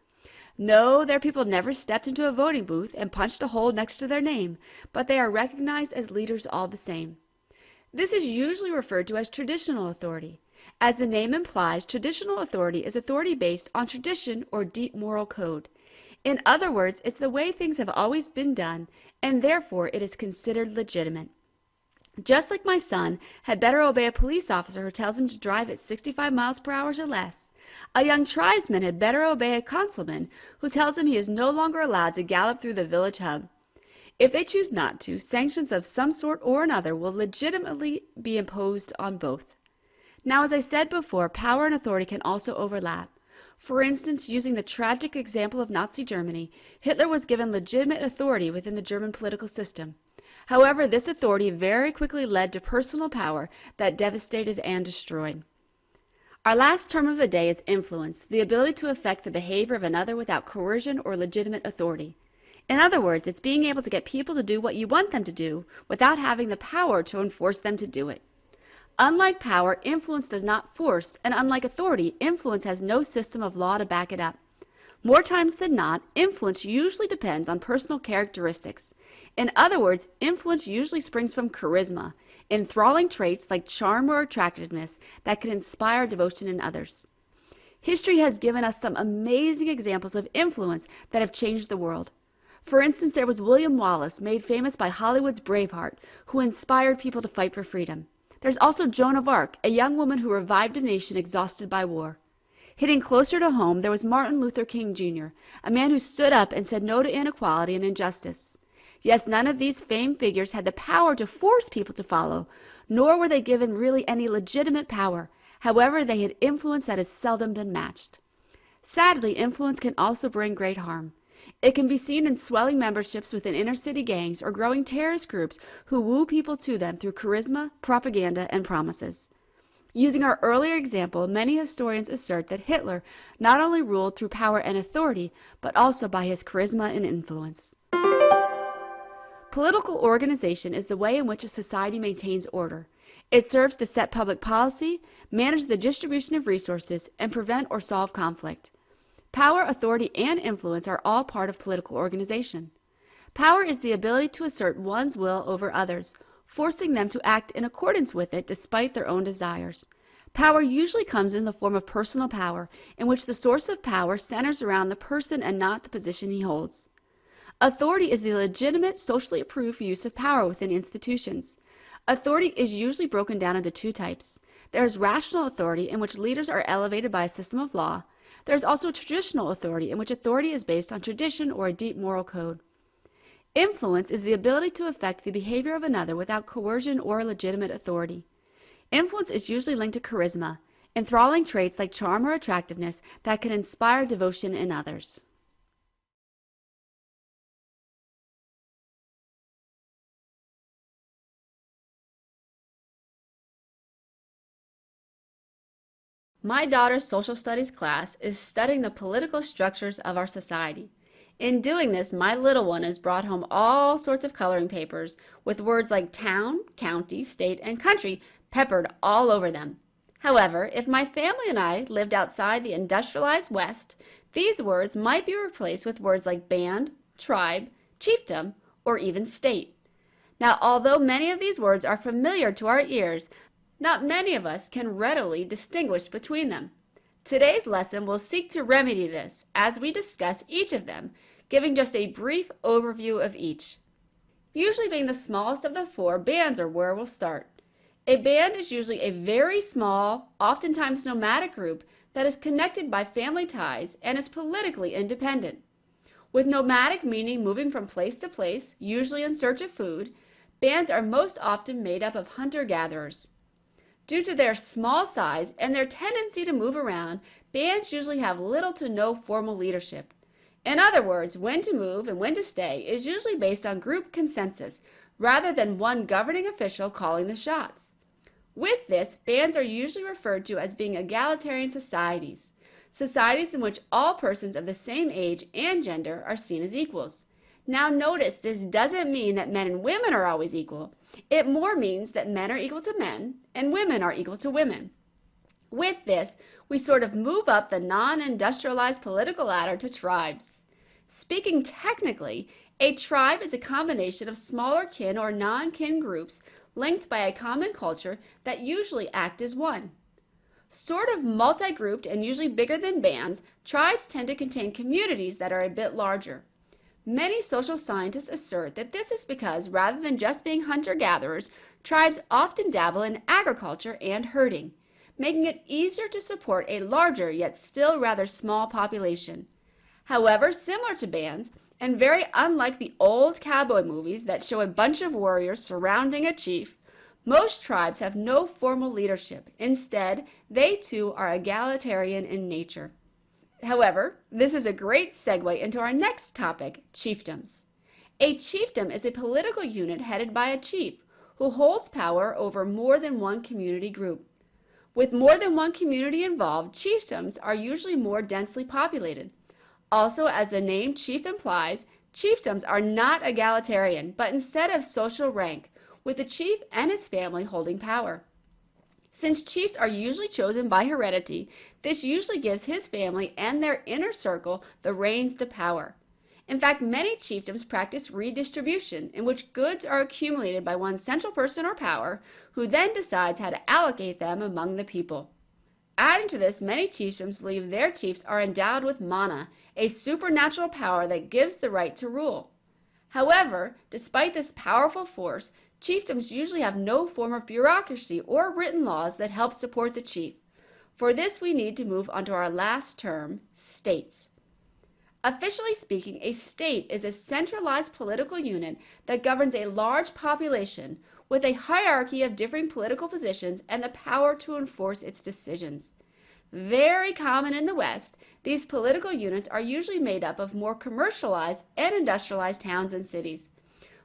No, their people never stepped into a voting booth and punched a hole next to their name, but they are recognized as leaders all the same. This is usually referred to as traditional authority. As the name implies, traditional authority is authority based on tradition or deep moral code. In other words, it's the way things have always been done, and therefore it is considered legitimate. Just like my son had better obey a police officer who tells him to drive at 65 miles per hour or less, a young tribesman had better obey a councilman who tells him he is no longer allowed to gallop through the village hub. If they choose not to, sanctions of some sort or another will legitimately be imposed on both. Now, as I said before, power and authority can also overlap. For instance, using the tragic example of Nazi Germany, Hitler was given legitimate authority within the German political system. However, this authority very quickly led to personal power that devastated and destroyed. Our last term of the day is influence, the ability to affect the behavior of another without coercion or legitimate authority. In other words, it's being able to get people to do what you want them to do without having the power to enforce them to do it. Unlike power, influence does not force, and unlike authority, influence has no system of law to back it up. More times than not, influence usually depends on personal characteristics. In other words, influence usually springs from charisma, enthralling traits like charm or attractiveness that can inspire devotion in others. History has given us some amazing examples of influence that have changed the world. For instance, there was William Wallace, made famous by Hollywood's Braveheart, who inspired people to fight for freedom. There's also Joan of Arc, a young woman who revived a nation exhausted by war. Hitting closer to home, there was Martin Luther King Jr., a man who stood up and said no to inequality and injustice. Yes, none of these famed figures had the power to force people to follow, nor were they given really any legitimate power. However, they had influence that has seldom been matched. Sadly, influence can also bring great harm. It can be seen in swelling memberships within inner-city gangs or growing terrorist groups who woo people to them through charisma, propaganda, and promises. Using our earlier example, many historians assert that Hitler not only ruled through power and authority, but also by his charisma and influence. Political organization is the way in which a society maintains order. It serves to set public policy, manage the distribution of resources, and prevent or solve conflict. Power, authority, and influence are all part of political organization. Power is the ability to assert one's will over others, forcing them to act in accordance with it despite their own desires. Power usually comes in the form of personal power, in which the source of power centers around the person and not the position he holds. Authority is the legitimate, socially approved use of power within institutions. Authority is usually broken down into two types. There is rational authority, in which leaders are elevated by a system of law. There is also traditional authority, in which authority is based on tradition or a deep moral code. Influence is the ability to affect the behavior of another without coercion or legitimate authority. Influence is usually linked to charisma, enthralling traits like charm or attractiveness that can inspire devotion in others. My daughter's social studies class is studying the political structures of our society. In doing this, my little one has brought home all sorts of coloring papers with words like town, county, state, and country peppered all over them. However, if my family and I lived outside the industrialized West, these words might be replaced with words like band, tribe, chiefdom, or even state. Now, although many of these words are familiar to our ears, not many of us can readily distinguish between them. Today's lesson will seek to remedy this as we discuss each of them, giving just a brief overview of each. Usually being the smallest of the four, bands are where we'll start. A band is usually a very small, oftentimes nomadic group that is connected by family ties and is politically independent. With nomadic meaning moving from place to place, usually in search of food, bands are most often made up of hunter-gatherers. Due to their small size and their tendency to move around, bands usually have little to no formal leadership. In other words, when to move and when to stay is usually based on group consensus, rather than one governing official calling the shots. With this, bands are usually referred to as being egalitarian societies, societies in which all persons of the same age and gender are seen as equals. Now notice this doesn't mean that men and women are always equal. It more means that men are equal to men and women are equal to women. With this, we sort of move up the non-industrialized political ladder to tribes. Speaking technically, a tribe is a combination of smaller kin or non-kin groups linked by a common culture that usually act as one. Sort of multi-grouped and usually bigger than bands, tribes tend to contain communities that are a bit larger. Many social scientists assert that this is because rather than just being hunter-gatherers, tribes often dabble in agriculture and herding, making it easier to support a larger yet still rather small population. However, similar to bands, and very unlike the old cowboy movies that show a bunch of warriors surrounding a chief, most tribes have no formal leadership. Instead, they too are egalitarian in nature. However, this is a great segue into our next topic, chiefdoms. A chiefdom is a political unit headed by a chief who holds power over more than one community group. With more than one community involved, chiefdoms are usually more densely populated. Also, as the name chief implies, chiefdoms are not egalitarian, but instead of social rank, with the chief and his family holding power. Since chiefs are usually chosen by heredity, this usually gives his family and their inner circle the reins to power. In fact, many chiefdoms practice redistribution, in which goods are accumulated by one central person or power, who then decides how to allocate them among the people. Adding to this, many chiefdoms believe their chiefs are endowed with mana, a supernatural power that gives the right to rule. However, despite this powerful force, chiefdoms usually have no form of bureaucracy or written laws that help support the chief. For this, we need to move on to our last term, states. Officially speaking, a state is a centralized political unit that governs a large population with a hierarchy of differing political positions and the power to enforce its decisions. Very common in the West, these political units are usually made up of more commercialized and industrialized towns and cities.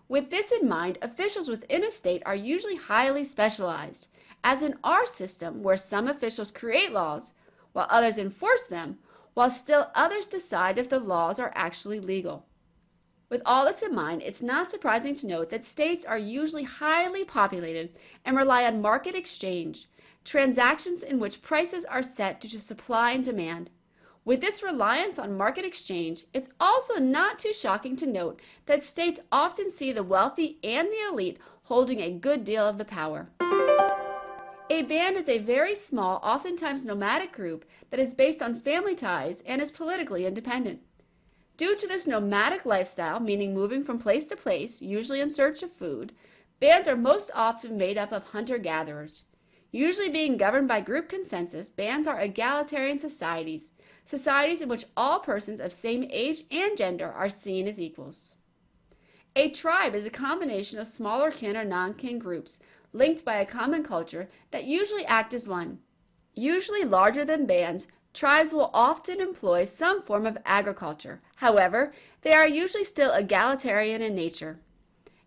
With this in mind, officials within a state are usually highly specialized, as in our system where some officials create laws while others enforce them, while still others decide if the laws are actually legal. With all this in mind, it's not surprising to note that states are usually highly populated and rely on market exchange, transactions in which prices are set due to supply and demand. With this reliance on market exchange, it's also not too shocking to note that states often see the wealthy and the elite holding a good deal of the power. A band is a very small, oftentimes nomadic group that is based on family ties and is politically independent. Due to this nomadic lifestyle, meaning moving from place to place, usually in search of food, bands are most often made up of hunter-gatherers. Usually being governed by group consensus, bands are egalitarian societies, societies in which all persons of same age and gender are seen as equals. A tribe is a combination of smaller kin or non-kin groups linked by a common culture that usually act as one. Usually larger than bands, tribes will often employ some form of agriculture. However, they are usually still egalitarian in nature.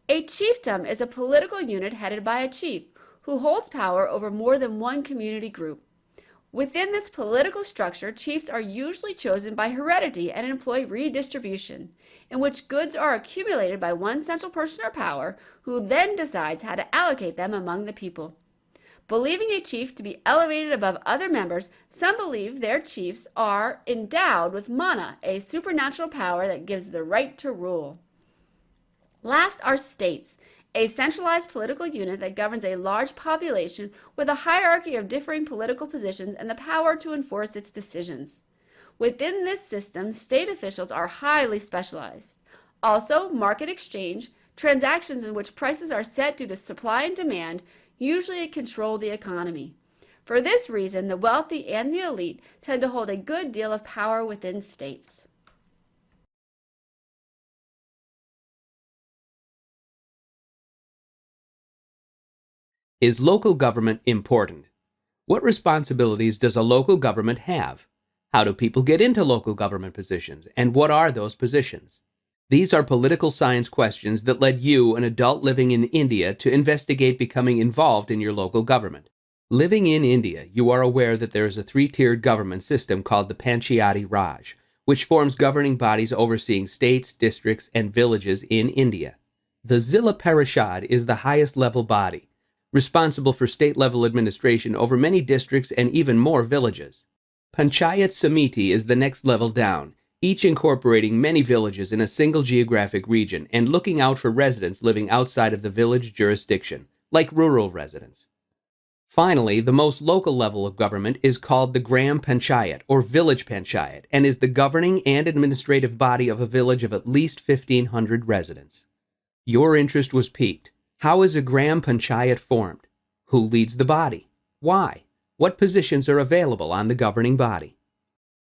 A chiefdom is a political unit headed by a chief who holds power over more than one community group. Within this political structure, chiefs are usually chosen by heredity and employ redistribution, in which goods are accumulated by one central person or power who then decides how to allocate them among the people. Believing a chief to be elevated above other members, some believe their chiefs are endowed with mana, a supernatural power that gives the right to rule. Last are states, a centralized political unit that governs a large population with a hierarchy of differing political positions and the power to enforce its decisions. Within this system, state officials are highly specialized. Also, market exchange, transactions in which prices are set due to supply and demand, usually control the economy. For this reason, the wealthy and the elite tend to hold a good deal of power within states. Is local government important? What responsibilities does a local government have? How do people get into local government positions? And what are those positions? These are political science questions that led you, an adult living in India, to investigate becoming involved in your local government. Living in India, you are aware that there is a three-tiered government system called the Panchayati Raj, which forms governing bodies overseeing states, districts, and villages in India. The Zilla Parishad is the highest level body, responsible for state-level administration over many districts and even more villages. Panchayat Samiti is the next level down, each incorporating many villages in a single geographic region and looking out for residents living outside of the village jurisdiction, like rural residents. Finally, the most local level of government is called the Gram Panchayat, or Village Panchayat, and is the governing and administrative body of a village of at least 1,500 residents. Your interest was piqued. How is a Gram Panchayat formed? Who leads the body? Why? What positions are available on the governing body?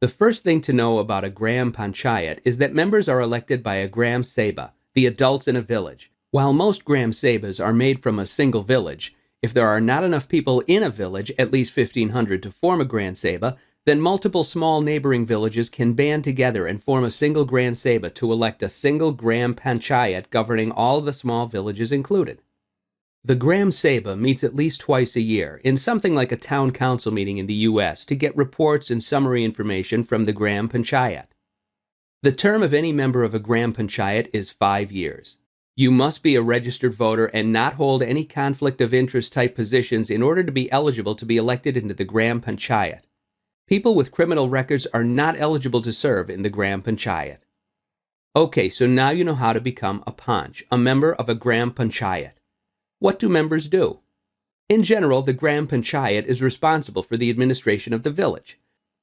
The first thing to know about a Gram Panchayat is that members are elected by a Gram Sabha, the adults in a village. While most Gram Sabhas are made from a single village, if there are not enough people in a village, at least 1,500, to form a Gram Sabha, then multiple small neighboring villages can band together and form a single Gram Sabha to elect a single Gram Panchayat governing all the small villages included. The Gram Sabha meets at least twice a year in something like a town council meeting in the U.S. to get reports and summary information from the Gram Panchayat. The term of any member of a Gram Panchayat is 5 years. You must be a registered voter and not hold any conflict of interest type positions in order to be eligible to be elected into the Gram Panchayat. People with criminal records are not eligible to serve in the Gram Panchayat. Okay, so now you know how to become a Panch, a member of a Gram Panchayat. What do members do? In general, the Gram Panchayat is responsible for the administration of the village.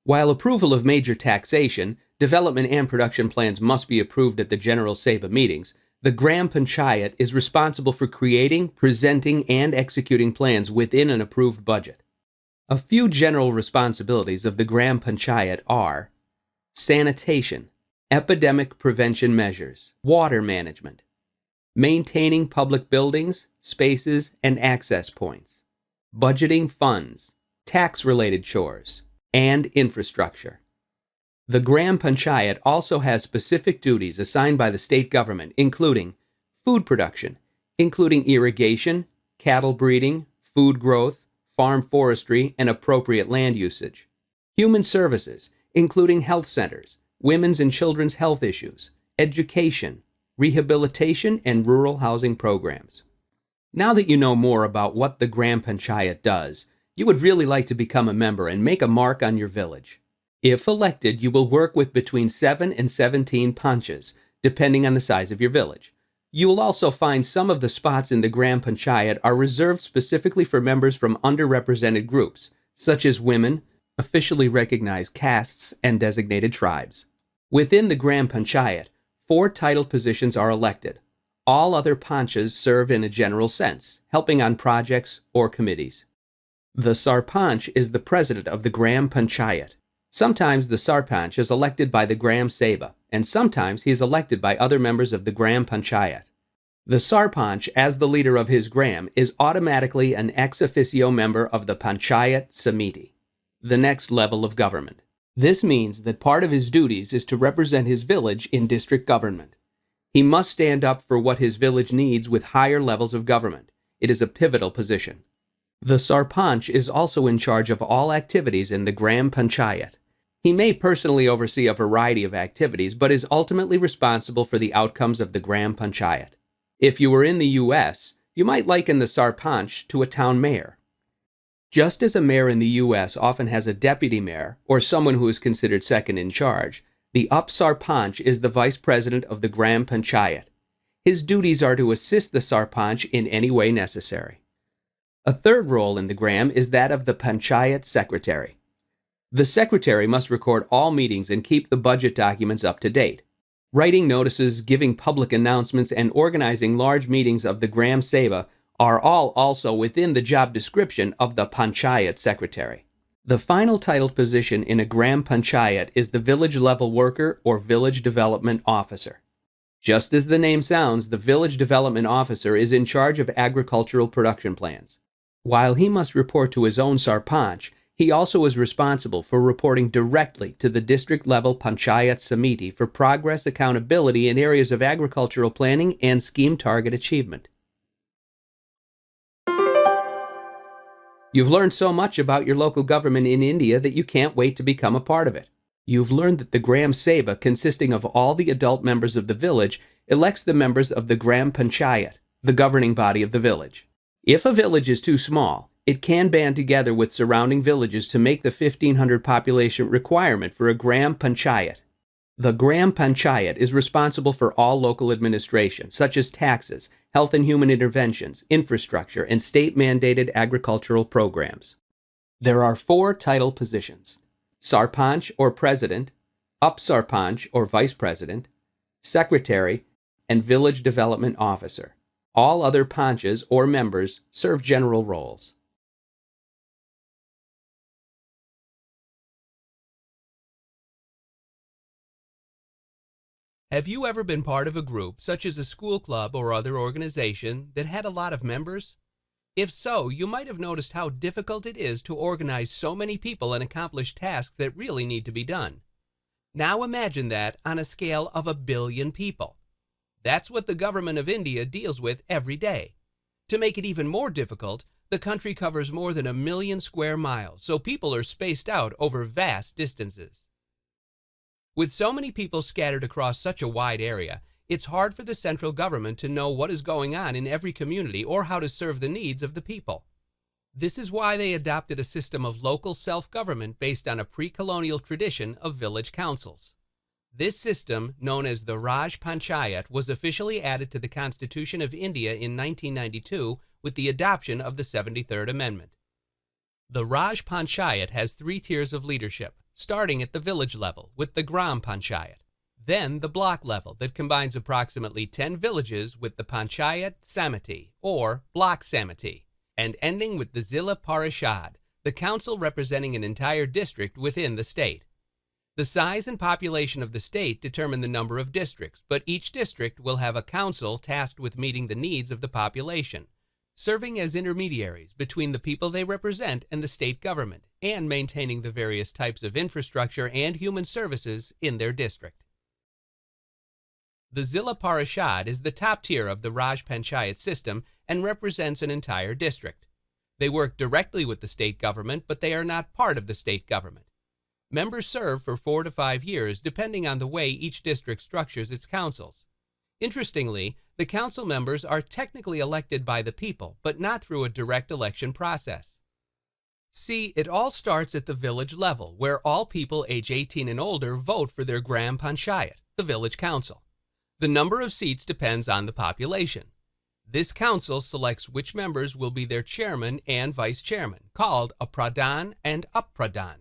While approval of major taxation, development and production plans must be approved at the General Sabha meetings, the Gram Panchayat is responsible for creating, presenting, and executing plans within an approved budget. A few general responsibilities of the Gram Panchayat are sanitation, epidemic prevention measures, water management, maintaining public buildings, spaces, and access points, budgeting funds, tax-related chores, and infrastructure. The Gram Panchayat also has specific duties assigned by the state government, including food production, including irrigation, cattle breeding, food growth, farm forestry, and appropriate land usage. Human services, including health centers, women's and children's health issues, education, rehabilitation, and rural housing programs. Now that you know more about what the Gram Panchayat does, you would really like to become a member and make a mark on your village. If elected, you will work with between 7 and 17 panchas, depending on the size of your village. You will also find some of the spots in the Gram Panchayat are reserved specifically for members from underrepresented groups, such as women, officially recognized castes, and designated tribes. Within the Gram Panchayat, 4 title positions are elected. All other panchas serve in a general sense, helping on projects or committees. The Sarpanch is the president of the Gram Panchayat. Sometimes the Sarpanch is elected by the Gram Sabha, and sometimes he is elected by other members of the Gram Panchayat. The Sarpanch, as the leader of his Gram, is automatically an ex officio member of the Panchayat Samiti, the next level of government. This means that part of his duties is to represent his village in district government. He must stand up for what his village needs with higher levels of government. It is a pivotal position. The Sarpanch is also in charge of all activities in the Gram Panchayat. He may personally oversee a variety of activities, but is ultimately responsible for the outcomes of the Gram Panchayat. If you were in the U.S., you might liken the Sarpanch to a town mayor. Just as a mayor in the U.S. often has a deputy mayor, or someone who is considered second in charge, the Up-Sarpanch is the vice president of the Gram Panchayat. His duties are to assist the Sarpanch in any way necessary. A third role in the Gram is that of the Panchayat secretary. The secretary must record all meetings and keep the budget documents up to date. Writing notices, giving public announcements, and organizing large meetings of the Gram Sabha are all also within the job description of the Panchayat secretary. The final titled position in a Gram Panchayat is the village level worker or village development officer. Just as the name sounds, the village development officer is in charge of agricultural production plans. While he must report to his own Sarpanch, he also is responsible for reporting directly to the district-level Panchayat Samiti for progress accountability in areas of agricultural planning and scheme target achievement. You've learned so much about your local government in India that you can't wait to become a part of it. You've learned that the Gram Sabha, consisting of all the adult members of the village, elects the members of the Gram Panchayat, the governing body of the village. If a village is too small, it can band together with surrounding villages to make the 1,500 population requirement for a Gram Panchayat. The Gram Panchayat is responsible for all local administration, such as taxes, health and human interventions, infrastructure, and state-mandated agricultural programs. There are 4 title positions: Sarpanch or President, Up-Sarpanch or Vice President, Secretary, and Village Development Officer. All other panchas or members serve general roles. Have you ever been part of a group, such as a school club or other organization, that had a lot of members? If so, you might have noticed how difficult it is to organize so many people and accomplish tasks that really need to be done. Now imagine that on a scale of 1 billion people. That's what the government of India deals with every day. To make it even more difficult, the country covers more than 1 million square miles, so people are spaced out over vast distances. With so many people scattered across such a wide area, it's hard for the central government to know what is going on in every community or how to serve the needs of the people. This is why they adopted a system of local self-government based on a pre-colonial tradition of village councils. This system, known as the Raj Panchayat, was officially added to the Constitution of India in 1992 with the adoption of the 73rd Amendment. The Raj Panchayat has 3 tiers of leadership, starting at the village level with the Gram Panchayat, then the block level that combines approximately 10 villages with the Panchayat Samiti or Block Samiti, and ending with the Zilla Parishad, the council representing an entire district within the state. The size and population of the state determine the number of districts, but each district will have a council tasked with meeting the needs of the population, serving as intermediaries between the people they represent and the state government, and maintaining the various types of infrastructure and human services in their district. The Zilla Parishad is the top tier of the Raj Panchayat system and represents an entire district. They work directly with the state government, but they are not part of the state government. Members serve for 4 to 5 years, depending on the way each district structures its councils. Interestingly, the council members are technically elected by the people, but not through a direct election process. See, it all starts at the village level, where all people age 18 and older vote for their Gram Panchayat, the village council. The number of seats depends on the population. This council selects which members will be their chairman and vice chairman, called a Pradhan and Up-Pradhan.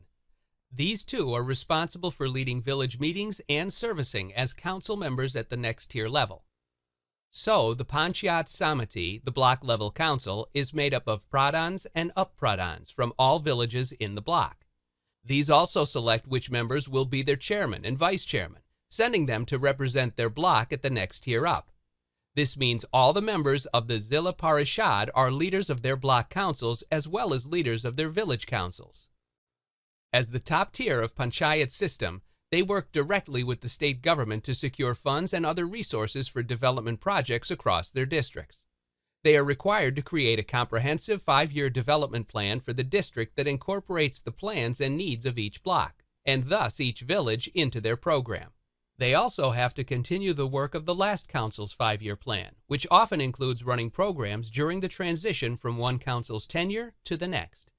These 2 are responsible for leading village meetings and servicing as council members at the next tier level. So, the Panchayat Samiti, the block level council, is made up of Pradhans and Up-Pradhans from all villages in the block. These also select which members will be their chairman and vice chairman, sending them to represent their block at the next tier up. This means all the members of the Zilla Parishad are leaders of their block councils as well as leaders of their village councils. As the top tier of Panchayat system, they work directly with the state government to secure funds and other resources for development projects across their districts. They are required to create a comprehensive 5-year development plan for the district that incorporates the plans and needs of each block, and thus each village, into their program. They also have to continue the work of the last council's 5-year plan, which often includes running programs during the transition from one council's tenure to the next.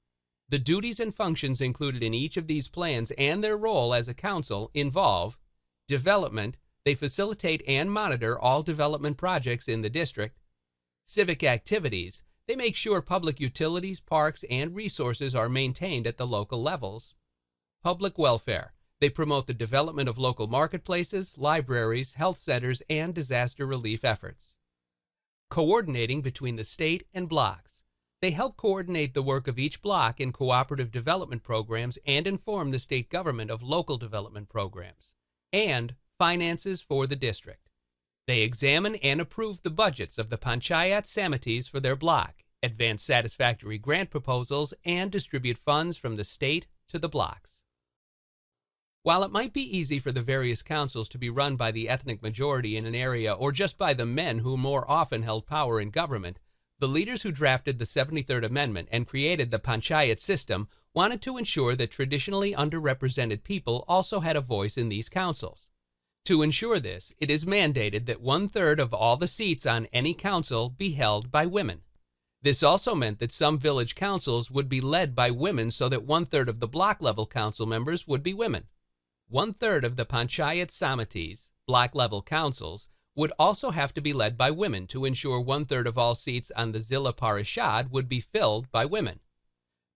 The duties and functions included in each of these plans and their role as a council involve development. They facilitate and monitor all development projects in the district. Civic activities. They make sure public utilities, parks, and resources are maintained at the local levels. Public welfare. They promote the development of local marketplaces, libraries, health centers, and disaster relief efforts. Coordinating between the state and blocks. They help coordinate the work of each block in cooperative development programs and inform the state government of local development programs. And finances for the district. They examine and approve the budgets of the Panchayat Samitis for their block, advance satisfactory grant proposals, and distribute funds from the state to the blocks. While it might be easy for the various councils to be run by the ethnic majority in an area or just by the men who more often held power in government, the leaders who drafted the 73rd Amendment and created the Panchayat system wanted to ensure that traditionally underrepresented people also had a voice in these councils. To ensure this, it is mandated that 1/3 of all the seats on any council be held by women. This also meant that some village councils would be led by women so that 1/3 of the block-level council members would be women. 1/3 of the Panchayat Samitis, block-level councils, would also have to be led by women to ensure 1/3 of all seats on the Zilla Parishad would be filled by women.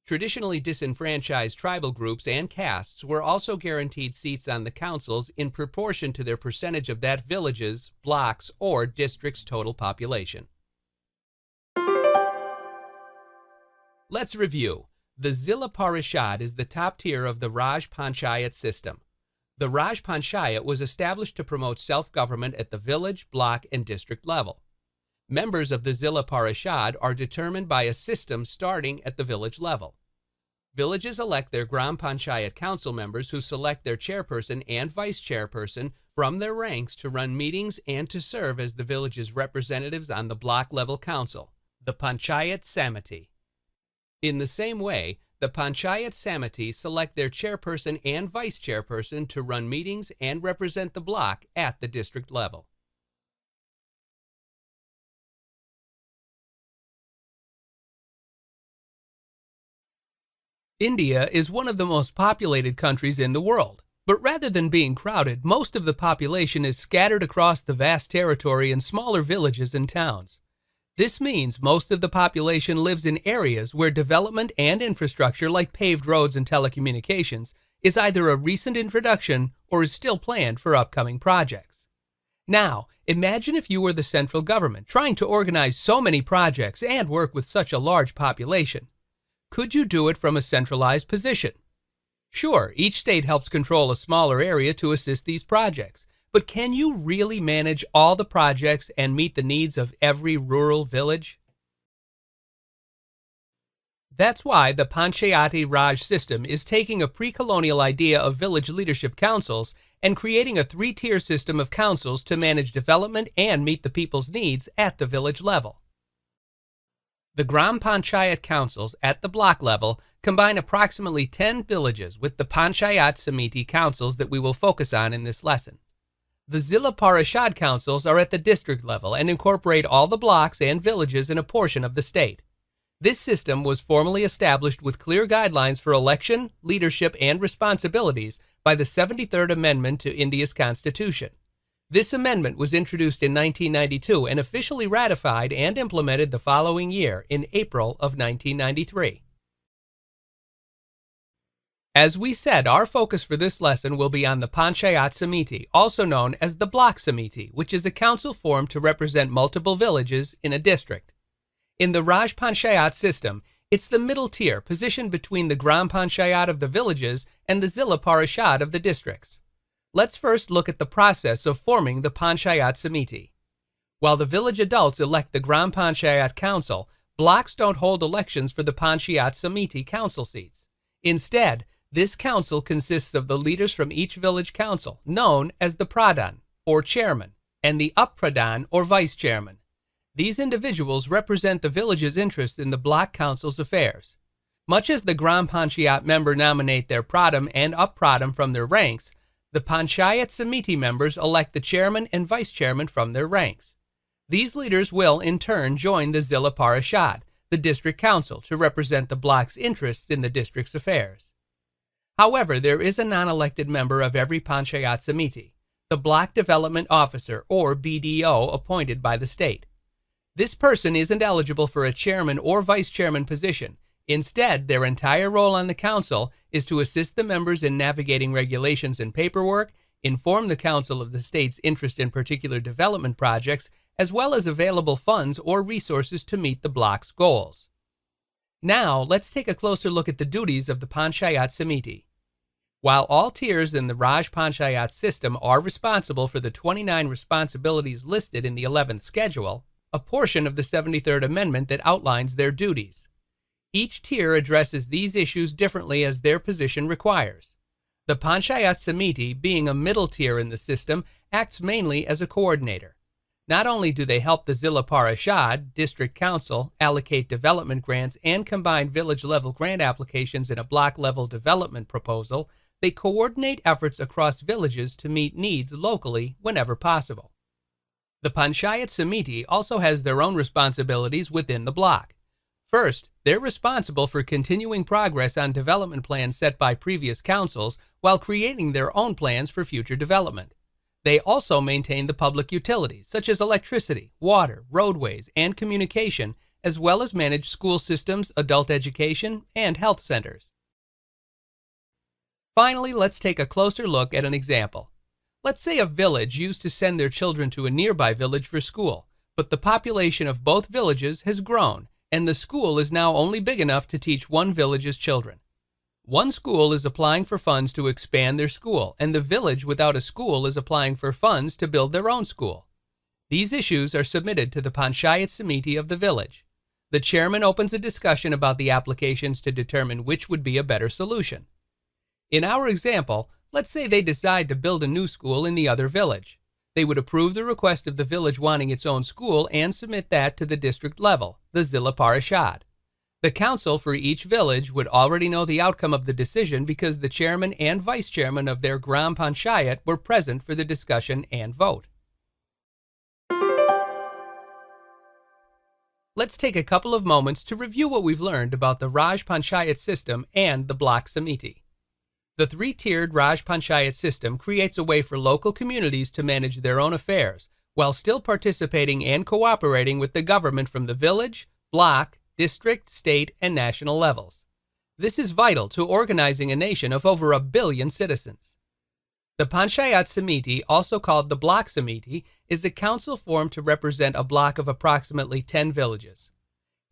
Traditionally disenfranchised tribal groups and castes were also guaranteed seats on the councils in proportion to their percentage of that village's, block's, or district's total population. Let's review. The Zilla Parishad is the top tier of the Raj Panchayat system. The Raj Panchayat was established to promote self-government at the village, block, and district level. Members of the Zilla Parishad are determined by a system starting at the village level. Villages elect their Gram Panchayat council members who select their chairperson and vice chairperson from their ranks to run meetings and to serve as the village's representatives on the block level council, the Panchayat Samiti. In the same way, the Panchayat Samiti select their chairperson and vice chairperson to run meetings and represent the block at the district level. India is one of the most populated countries in the world, but rather than being crowded, most of the population is scattered across the vast territory in smaller villages and towns. This means most of the population lives in areas where development and infrastructure like paved roads and telecommunications is either a recent introduction or is still planned for upcoming projects. Now, imagine if you were the central government trying to organize so many projects and work with such a large population. Could you do it from a centralized position? Sure, each state helps control a smaller area to assist these projects, but can you really manage all the projects and meet the needs of every rural village? That's why the Panchayati Raj system is taking a pre-colonial idea of village leadership councils and creating a 3-tier system of councils to manage development and meet the people's needs at the village level. The Gram Panchayat councils at the block level combine approximately 10 villages with the Panchayat Samiti councils that we will focus on in this lesson. The Zilla Parishad councils are at the district level and incorporate all the blocks and villages in a portion of the state. This system was formally established with clear guidelines for election, leadership, and responsibilities by the 73rd Amendment to India's Constitution. This amendment was introduced in 1992 and officially ratified and implemented the following year in April of 1993. As we said, our focus for this lesson will be on the Panchayat Samiti, also known as the Block Samiti, which is a council formed to represent multiple villages in a district. In the Raj Panchayat system, it's the middle tier positioned between the Gram Panchayat of the villages and the Zilla Parishad of the districts. Let's first look at the process of forming the Panchayat Samiti. While the village adults elect the Gram Panchayat Council, blocks don't hold elections for the Panchayat Samiti council seats. Instead, this council consists of the leaders from each village council, known as the Pradhan, or chairman, and the Up-Pradhan, or vice chairman. These individuals represent the village's interest in the block council's affairs. Much as the Gram Panchayat member nominate their Pradhan and Up-Pradhan from their ranks, the Panchayat Samiti members elect the chairman and vice chairman from their ranks. These leaders will, in turn, join the Zilla Parishad, the district council, to represent the block's interests in the district's affairs. However, there is a non-elected member of every Panchayat Samiti, the Block Development Officer, or BDO, appointed by the state. This person isn't eligible for a chairman or vice chairman position. Instead, their entire role on the council is to assist the members in navigating regulations and paperwork, inform the council of the state's interest in particular development projects, as well as available funds or resources to meet the block's goals. Now, let's take a closer look at the duties of the Panchayat Samiti. While all tiers in the Raj Panchayat system are responsible for the 29 responsibilities listed in the 11th schedule, a portion of the 73rd Amendment that outlines their duties. Each tier addresses these issues differently as their position requires. The Panchayat Samiti, being a middle tier in the system, acts mainly as a coordinator. Not only do they help the Zilla Parishad District Council allocate development grants and combine village-level grant applications in a block-level development proposal, they coordinate efforts across villages to meet needs locally whenever possible. The Panchayat Samiti also has their own responsibilities within the block. First, they're responsible for continuing progress on development plans set by previous councils while creating their own plans for future development. They also maintain the public utilities, such as electricity, water, roadways, and communication, as well as manage school systems, adult education, and health centers. Finally, let's take a closer look at an example. Let's say a village used to send their children to a nearby village for school, but the population of both villages has grown, and the school is now only big enough to teach one village's children. One school is applying for funds to expand their school, and the village without a school is applying for funds to build their own school. These issues are submitted to the Panchayat Samiti of the village. The chairman opens a discussion about the applications to determine which would be a better solution. In our example, let's say they decide to build a new school in the other village. They would approve the request of the village wanting its own school and submit that to the district level, the Zilla Parishad. The council for each village would already know the outcome of the decision because the chairman and vice chairman of their Gram Panchayat were present for the discussion and vote. Let's take a couple of moments to review what we've learned about the Raj Panchayat system and the Block Samiti. The three-tiered Raj Panchayat system creates a way for local communities to manage their own affairs while still participating and cooperating with the government from the village, block, district, state, and national levels. This is vital to organizing a nation of over 1 billion citizens. The Panchayat Samiti, also called the Block Samiti, is a council formed to represent a block of approximately 10 villages.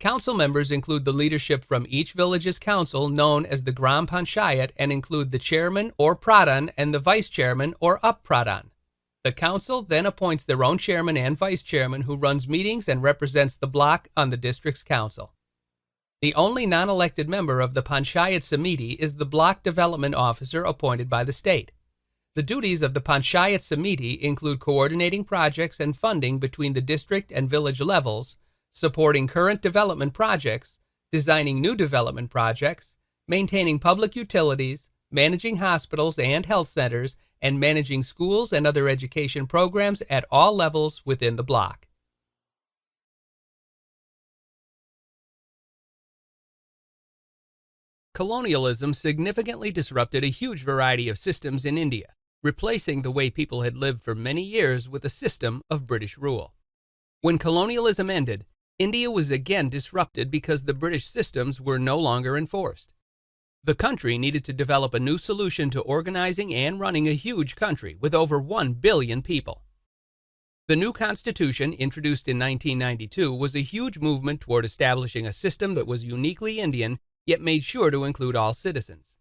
Council members include the leadership from each village's council, known as the Gram Panchayat, and include the chairman or pradhan and the vice chairman or up-pradhan. The council then appoints their own chairman and vice chairman who runs meetings and represents the block on the district's council. The only non-elected member of the Panchayat Samiti is the block development officer appointed by the state. The duties of the Panchayat Samiti include coordinating projects and funding between the district and village levels, supporting current development projects, designing new development projects, maintaining public utilities, managing hospitals and health centers, and managing schools and other education programs at all levels within the block. Colonialism significantly disrupted a huge variety of systems in India, replacing the way people had lived for many years with a system of British rule. When colonialism ended, India was again disrupted because the British systems were no longer enforced. The country needed to develop a new solution to organizing and running a huge country with over 1 billion people. The new constitution, introduced in 1992, was a huge movement toward establishing a system that was uniquely Indian, yet made sure to include all citizens.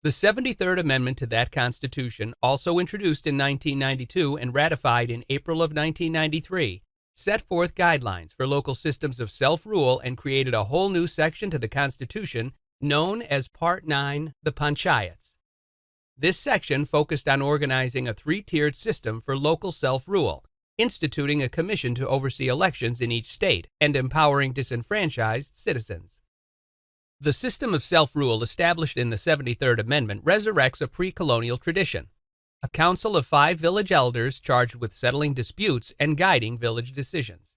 The 73rd Amendment to that Constitution, also introduced in 1992 and ratified in April of 1993, set forth guidelines for local systems of self-rule and created a whole new section to the Constitution known as Part 9, the Panchayats. This section focused on organizing a three-tiered system for local self-rule, instituting a commission to oversee elections in each state, and empowering disenfranchised citizens. The system of self-rule established in the 73rd Amendment resurrects a pre-colonial tradition, a council of 5 village elders charged with settling disputes and guiding village decisions.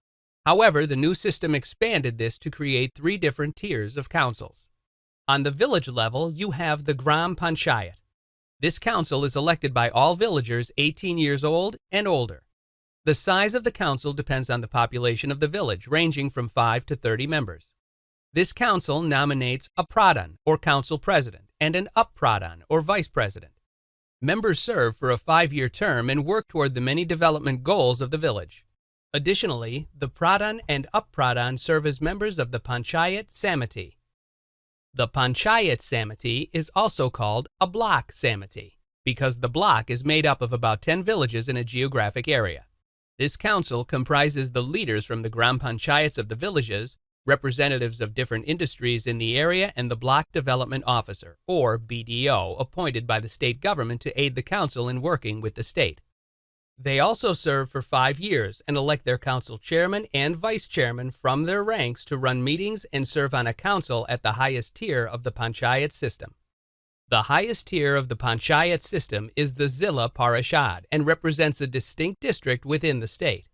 However, the new system expanded this to create 3 different tiers of councils. On the village level, you have the Gram Panchayat. This council is elected by all villagers 18 years old and older. The size of the council depends on the population of the village, ranging from 5 to 30 members. This council nominates a pradhan, or council president, and an up-pradhan, or vice president. Members serve for a 5-year term and work toward the many development goals of the village. Additionally, the pradhan and up-pradhan serve as members of the Panchayat Samiti. The Panchayat Samiti is also called a block Samiti because the block is made up of about 10 villages in a geographic area. This council comprises the leaders from the Gram Panchayats of the villages, representatives of different industries in the area, and the Block Development Officer, or BDO, appointed by the state government to aid the council in working with the state. They also serve for 5 years and elect their council chairman and vice chairman from their ranks to run meetings and serve on a council at the highest tier of the panchayat system. The highest tier of the panchayat system is the Zilla Parishad and represents a distinct district within the state.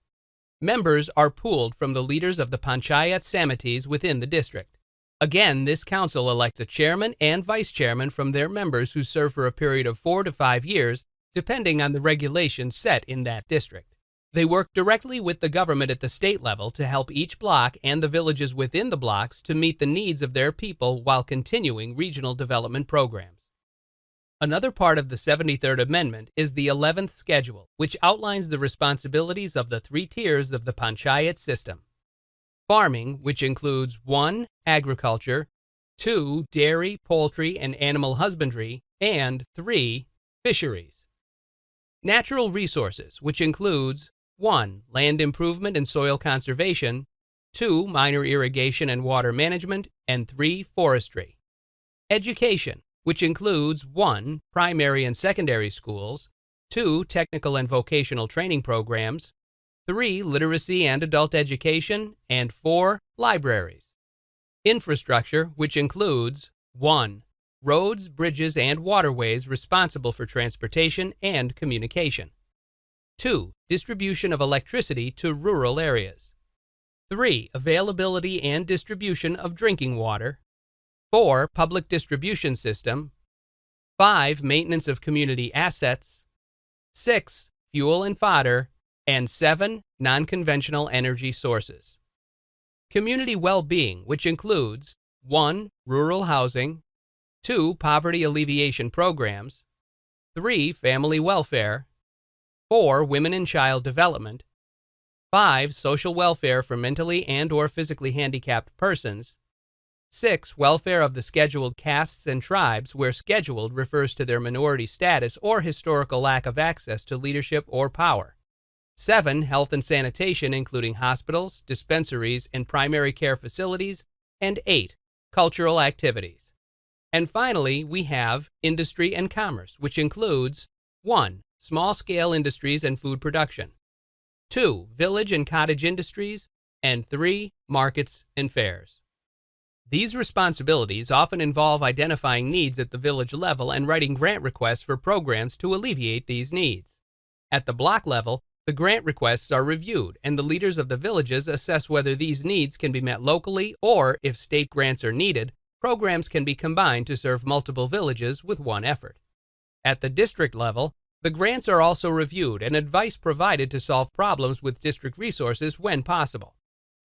Members are pooled from the leaders of the panchayat samitis within the district. Again, this council elects a chairman and vice chairman from their members who serve for a period of 4 to 5 years, depending on the regulations set in that district. They work directly with the government at the state level to help each block and the villages within the blocks to meet the needs of their people while continuing regional development programs. Another part of the 73rd Amendment is the 11th Schedule, which outlines the responsibilities of the 3 tiers of the panchayat system. Farming, which includes 1. Agriculture, 2. Dairy, poultry, and animal husbandry, and 3. Fisheries. Natural resources, which includes 1. Land improvement and soil conservation, 2. Minor irrigation and water management, and 3. Forestry. Education, which includes 1. Primary and secondary schools, 2. Technical and vocational training programs, 3. Literacy and adult education, and 4. Libraries. Infrastructure, which includes 1. Roads, bridges, and waterways responsible for transportation and communication. 2. Distribution of electricity to rural areas. 3. Availability and distribution of drinking water. 4. Public distribution system. 5. Maintenance of community assets. 6. Fuel and fodder. And 7. Non-conventional energy sources. Community well-being, which includes 1. Rural housing, 2. Poverty alleviation programs, 3. Family welfare, 4. Women and child development, 5. Social welfare for mentally and/or physically handicapped persons, 6. Welfare of the scheduled castes and tribes, where scheduled refers to their minority status or historical lack of access to leadership or power. 7. Health and sanitation, including hospitals, dispensaries, and primary care facilities. And 8. Cultural activities. And finally, we have industry and commerce, which includes 1. Small-scale industries and food production, 2. Village and cottage industries, and 3. Markets and fairs. These responsibilities often involve identifying needs at the village level and writing grant requests for programs to alleviate these needs. At the block level, the grant requests are reviewed, and the leaders of the villages assess whether these needs can be met locally, or, if state grants are needed, programs can be combined to serve multiple villages with one effort. At the district level, the grants are also reviewed and advice provided to solve problems with district resources when possible.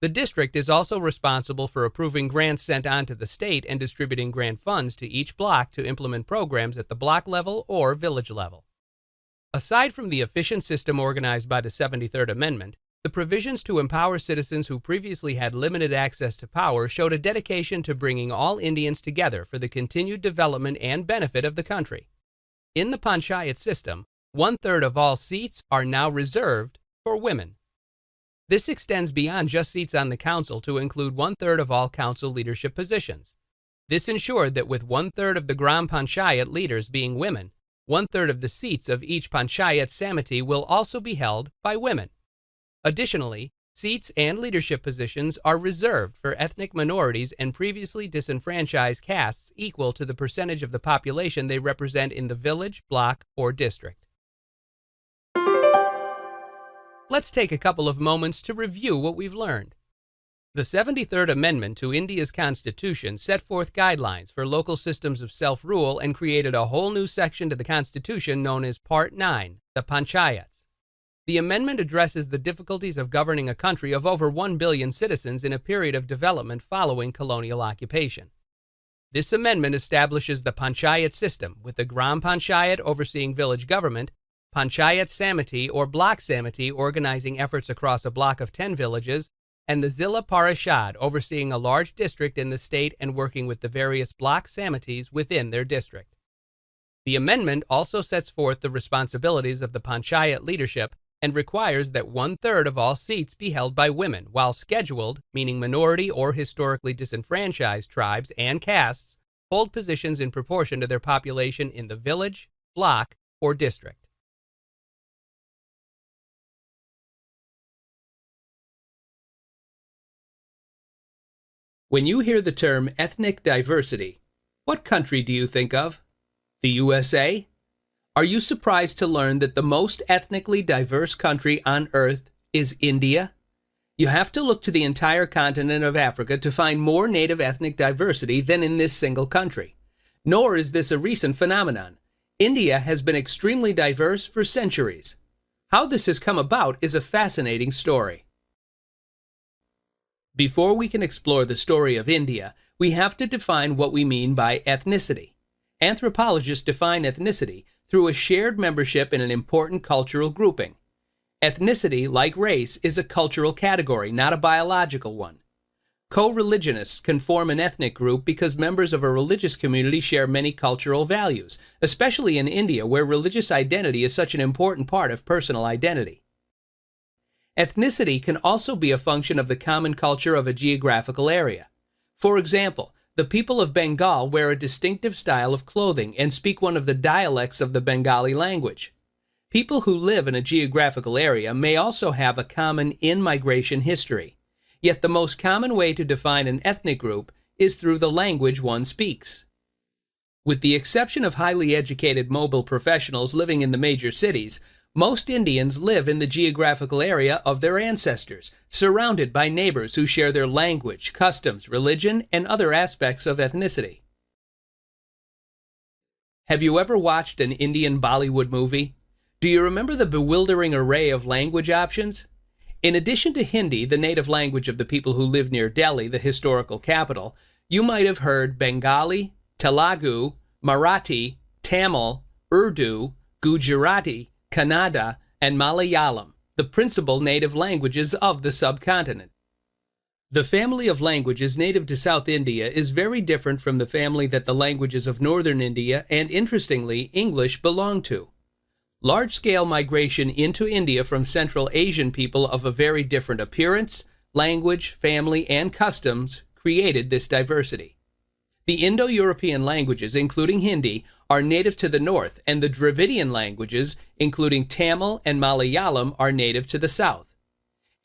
The district is also responsible for approving grants sent on to the state and distributing grant funds to each block to implement programs at the block level or village level. Aside from the efficient system organized by the 73rd Amendment, the provisions to empower citizens who previously had limited access to power showed a dedication to bringing all Indians together for the continued development and benefit of the country. In the panchayat system, 1/3 of all seats are now reserved for women. This extends beyond just seats on the council to include 1/3 of all council leadership positions. This ensured that with 1/3 of the Gram Panchayat leaders being women, 1/3 of the seats of each panchayat samiti will also be held by women. Additionally, seats and leadership positions are reserved for ethnic minorities and previously disenfranchised castes equal to the percentage of the population they represent in the village, block, or district. Let's take a couple of moments to review what we've learned. The 73rd Amendment to India's Constitution set forth guidelines for local systems of self-rule and created a whole new section to the Constitution known as Part 9, the Panchayats. The amendment addresses the difficulties of governing a country of over 1 billion citizens in a period of development following colonial occupation. This amendment establishes the Panchayat system, with the Gram Panchayat overseeing village government, Panchayat Samiti or Block Samiti organizing efforts across a block of 10 villages, and the Zilla Parishad overseeing a large district in the state and working with the various block samitis within their district. The amendment also sets forth the responsibilities of the Panchayat leadership and requires that 1/3 of all seats be held by women, while scheduled, meaning minority or historically disenfranchised tribes and castes, hold positions in proportion to their population in the village, block, or district. When you hear the term ethnic diversity, what country do you think of? The USA? Are you surprised to learn that the most ethnically diverse country on Earth is India? You have to look to the entire continent of Africa to find more native ethnic diversity than in this single country. Nor is this a recent phenomenon. India has been extremely diverse for centuries. How this has come about is a fascinating story. Before we can explore the story of India, we have to define what we mean by ethnicity. Anthropologists define ethnicity through a shared membership in an important cultural grouping. Ethnicity, like race, is a cultural category, not a biological one. Co-religionists can form an ethnic group because members of a religious community share many cultural values, especially in India, where religious identity is such an important part of personal identity. Ethnicity can also be a function of the common culture of a geographical area. For example, the people of Bengal wear a distinctive style of clothing and speak one of the dialects of the Bengali language. People who live in a geographical area may also have a common in-migration history. Yet the most common way to define an ethnic group is through the language one speaks. With the exception of highly educated mobile professionals living in the major cities, most Indians live in the geographical area of their ancestors, surrounded by neighbors who share their language, customs, religion, and other aspects of ethnicity. Have you ever watched an Indian Bollywood movie? Do you remember the bewildering array of language options? In addition to Hindi, the native language of the people who live near Delhi, the historical capital, you might have heard Bengali, Telugu, Marathi, Tamil, Urdu, Gujarati, Kannada, and Malayalam, the principal native languages of the subcontinent. The family of languages native to South India is very different from the family that the languages of northern India and, interestingly, English belong to. Large-scale migration into India from Central Asian people of a very different appearance, language, family, and customs created this diversity. The Indo-European languages, including Hindi, are native to the north, and the Dravidian languages, including Tamil and Malayalam, are native to the south.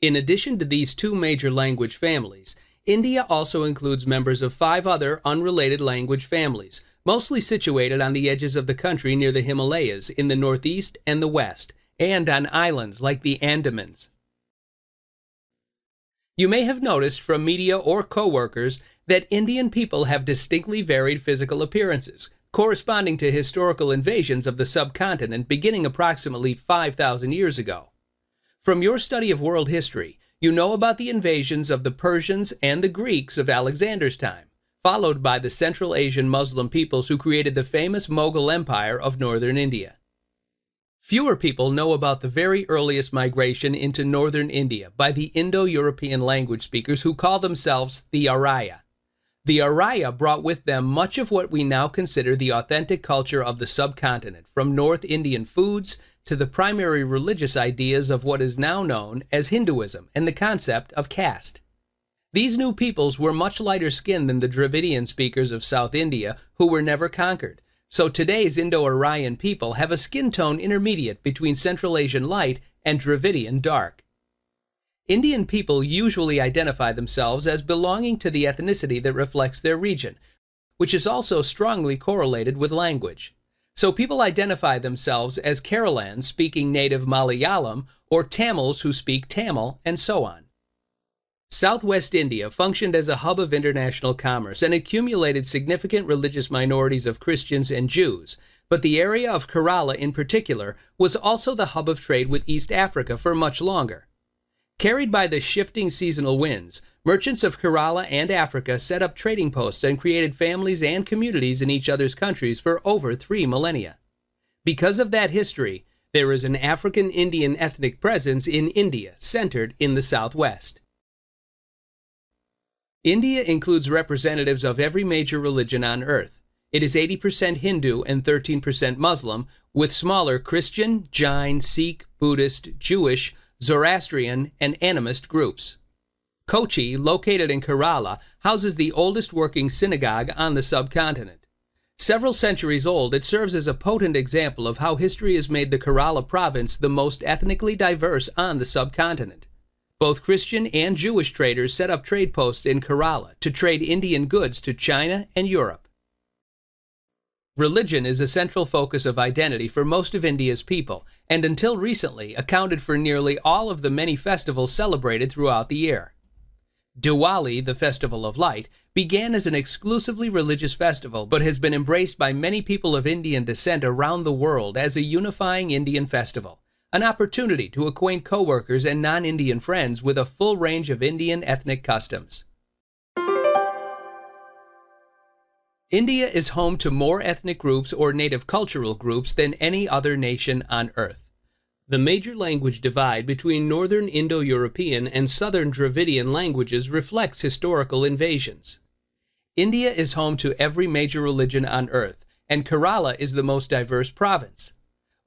In addition to these two major language families, India also includes members of 5 other unrelated language families, mostly situated on the edges of the country near the Himalayas in the northeast and the west, and on islands like the Andamans. You may have noticed from media or co-workers that Indian people have distinctly varied physical appearances, corresponding to historical invasions of the subcontinent beginning approximately 5,000 years ago. From your study of world history, you know about the invasions of the Persians and the Greeks of Alexander's time, followed by the Central Asian Muslim peoples who created the famous Mughal Empire of northern India. Fewer people know about the very earliest migration into northern India by the Indo-European language speakers who call themselves the Arya. The Arya brought with them much of what we now consider the authentic culture of the subcontinent, from North Indian foods to the primary religious ideas of what is now known as Hinduism and the concept of caste. These new peoples were much lighter skinned than the Dravidian speakers of South India, who were never conquered. So today's Indo-Aryan people have a skin tone intermediate between Central Asian light and Dravidian dark. Indian people usually identify themselves as belonging to the ethnicity that reflects their region, which is also strongly correlated with language. So people identify themselves as Keralans speaking native Malayalam, or Tamils who speak Tamil, and so on. Southwest India functioned as a hub of international commerce and accumulated significant religious minorities of Christians and Jews, but the area of Kerala in particular was also the hub of trade with East Africa for much longer. Carried by the shifting seasonal winds, merchants of Kerala and Africa set up trading posts and created families and communities in each other's countries for over 3 millennia. Because of that history, there is an African Indian ethnic presence in India centered in the southwest. India includes representatives of every major religion on earth. It is 80% Hindu and 13% Muslim, with smaller Christian, Jain, Sikh, Buddhist, Jewish, Zoroastrian, and animist groups. Kochi, located in Kerala, houses the oldest working synagogue on the subcontinent. Several centuries old, it serves as a potent example of how history has made the Kerala province the most ethnically diverse on the subcontinent. Both Christian and Jewish traders set up trade posts in Kerala to trade Indian goods to China and Europe. Religion is a central focus of identity for most of India's people, and until recently accounted for nearly all of the many festivals celebrated throughout the year. Diwali, the Festival of Light, began as an exclusively religious festival but has been embraced by many people of Indian descent around the world as a unifying Indian festival, an opportunity to acquaint coworkers and non-Indian friends with a full range of Indian ethnic customs. India is home to more ethnic groups or native cultural groups than any other nation on Earth. The major language divide between Northern Indo-European and Southern Dravidian languages reflects historical invasions. India is home to every major religion on Earth, and Kerala is the most diverse province.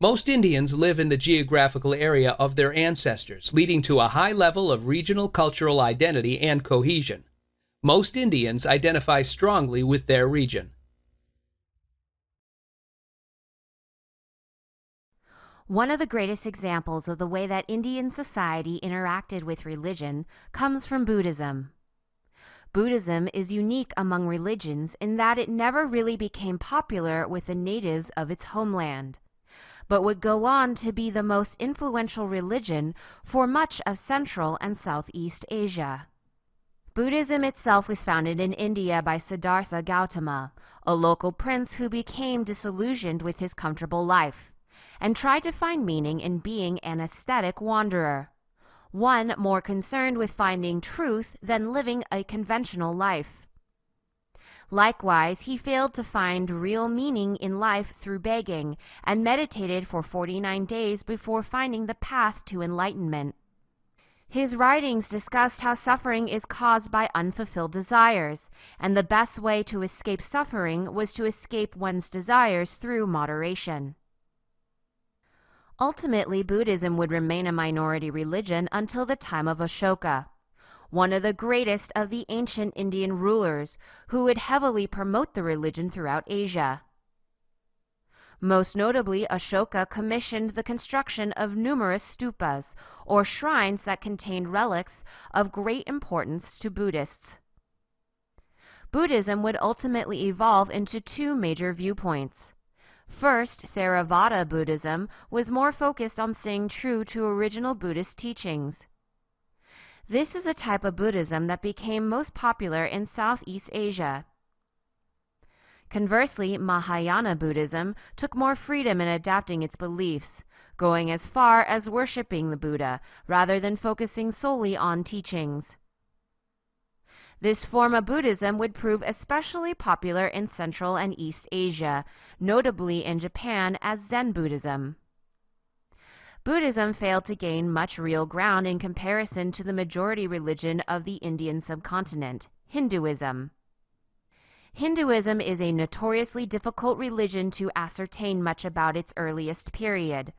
Most Indians live in the geographical area of their ancestors, leading to a high level of regional cultural identity and cohesion. Most Indians identify strongly with their region. One of the greatest examples of the way that Indian society interacted with religion comes from Buddhism. Buddhism is unique among religions in that it never really became popular with the natives of its homeland, but would go on to be the most influential religion for much of Central and Southeast Asia. Buddhism itself was founded in India by Siddhartha Gautama, a local prince who became disillusioned with his comfortable life and tried to find meaning in being an ascetic wanderer, one more concerned with finding truth than living a conventional life. Likewise, he failed to find real meaning in life through begging and meditated for 49 days before finding the path to enlightenment. His writings discussed how suffering is caused by unfulfilled desires, and the best way to escape suffering was to escape one's desires through moderation. Ultimately, Buddhism would remain a minority religion until the time of Ashoka, one of the greatest of the ancient Indian rulers who would heavily promote the religion throughout Asia. Most notably, Ashoka commissioned the construction of numerous stupas, or shrines that contained relics of great importance to Buddhists. Buddhism would ultimately evolve into two major viewpoints. First, Theravada Buddhism was more focused on staying true to original Buddhist teachings. This is a type of Buddhism that became most popular in Southeast Asia. Conversely, Mahayana Buddhism took more freedom in adapting its beliefs, going as far as worshipping the Buddha rather than focusing solely on teachings. This form of Buddhism would prove especially popular in Central and East Asia, notably in Japan as Zen Buddhism. Buddhism failed to gain much real ground in comparison to the majority religion of the Indian subcontinent, Hinduism. Hinduism is a notoriously difficult religion to ascertain much about its earliest period.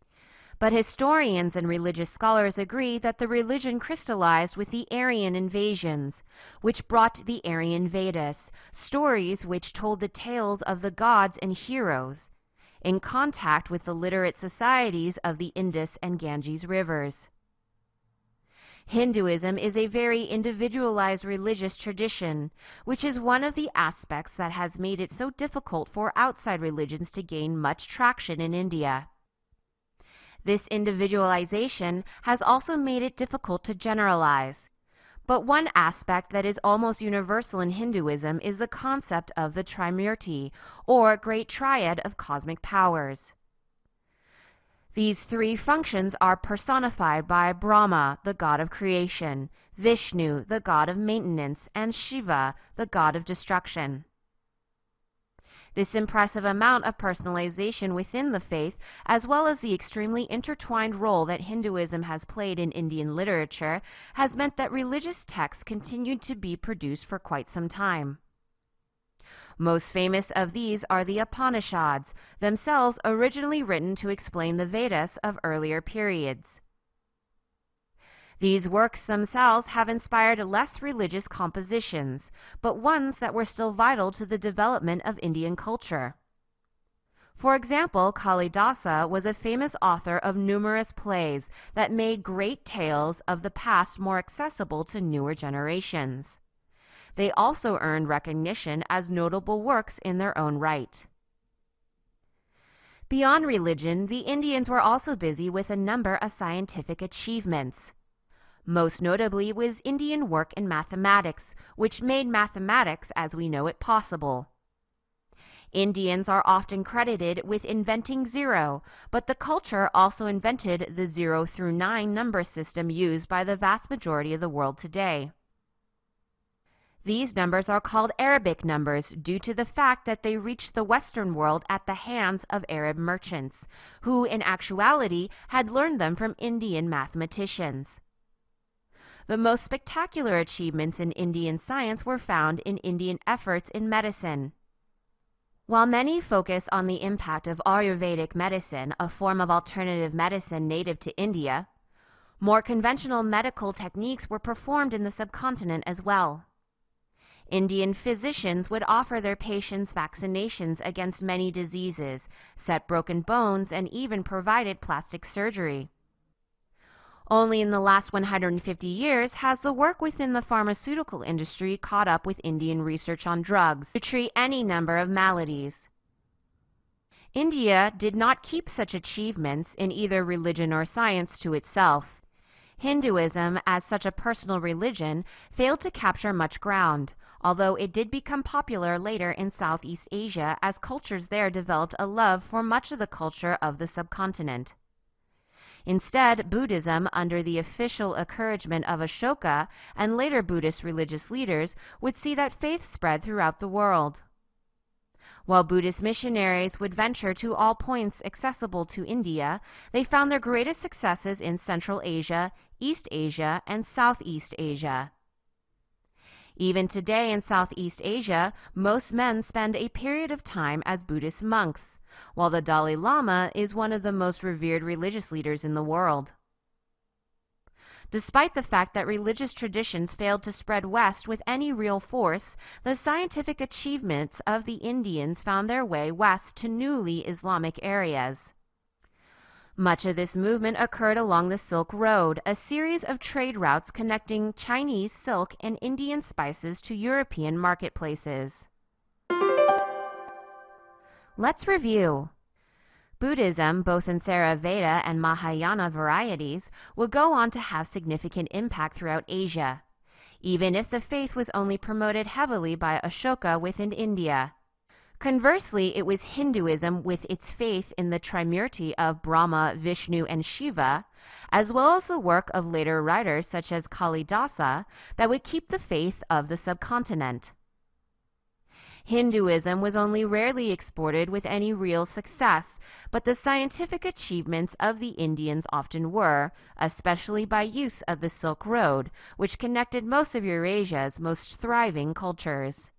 But historians and religious scholars agree that the religion crystallized with the Aryan invasions, which brought the Aryan Vedas, stories which told the tales of the gods and heroes, in contact with the literate societies of the Indus and Ganges rivers. Hinduism is a very individualized religious tradition, which is one of the aspects that has made it so difficult for outside religions to gain much traction in India. This individualization has also made it difficult to generalize. But one aspect that is almost universal in Hinduism is the concept of the Trimurti, or Great Triad of cosmic powers. These three functions are personified by Brahma, the god of creation, Vishnu, the god of maintenance, and Shiva, the god of destruction. This impressive amount of personalization within the faith, as well as the extremely intertwined role that Hinduism has played in Indian literature, has meant that religious texts continued to be produced for quite some time. Most famous of these are the Upanishads, themselves originally written to explain the Vedas of earlier periods. These works themselves have inspired less religious compositions, but ones that were still vital to the development of Indian culture. For example, Kalidasa was a famous author of numerous plays that made great tales of the past more accessible to newer generations. They also earned recognition as notable works in their own right. Beyond religion, the Indians were also busy with a number of scientific achievements. Most notably was Indian work in mathematics, which made mathematics as we know it possible. Indians are often credited with inventing zero, but the culture also invented the 0 through 9 number system used by the vast majority of the world today. These numbers are called Arabic numbers due to the fact that they reached the Western world at the hands of Arab merchants, who in actuality had learned them from Indian mathematicians. The most spectacular achievements in Indian science were found in Indian efforts in medicine. While many focus on the impact of Ayurvedic medicine, a form of alternative medicine native to India, more conventional medical techniques were performed in the subcontinent as well. Indian physicians would offer their patients vaccinations against many diseases, set broken bones, and even provided plastic surgery. Only in the last 150 years has the work within the pharmaceutical industry caught up with Indian research on drugs to treat any number of maladies. India did not keep such achievements in either religion or science to itself. Hinduism, as such a personal religion, failed to capture much ground, although it did become popular later in Southeast Asia as cultures there developed a love for much of the culture of the subcontinent. Instead, Buddhism, under the official encouragement of Ashoka and later Buddhist religious leaders, would see that faith spread throughout the world. While Buddhist missionaries would venture to all points accessible to India, they found their greatest successes in Central Asia, East Asia, and Southeast Asia. Even today in Southeast Asia, most men spend a period of time as Buddhist monks, while the Dalai Lama is one of the most revered religious leaders in the world. Despite the fact that religious traditions failed to spread west with any real force, the scientific achievements of the Indians found their way west to newly Islamic areas. Much of this movement occurred along the Silk Road, a series of trade routes connecting Chinese silk and Indian spices to European marketplaces. Let's review. Buddhism, both in Theravada and Mahayana varieties, would go on to have significant impact throughout Asia, even if the faith was only promoted heavily by Ashoka within India. Conversely, it was Hinduism with its faith in the Trimurti of Brahma, Vishnu, and Shiva, as well as the work of later writers such as Kalidasa, that would keep the faith of the subcontinent. Hinduism was only rarely exported with any real success, but the scientific achievements of the Indians often were, especially by use of the Silk Road, which connected most of Eurasia's most thriving cultures.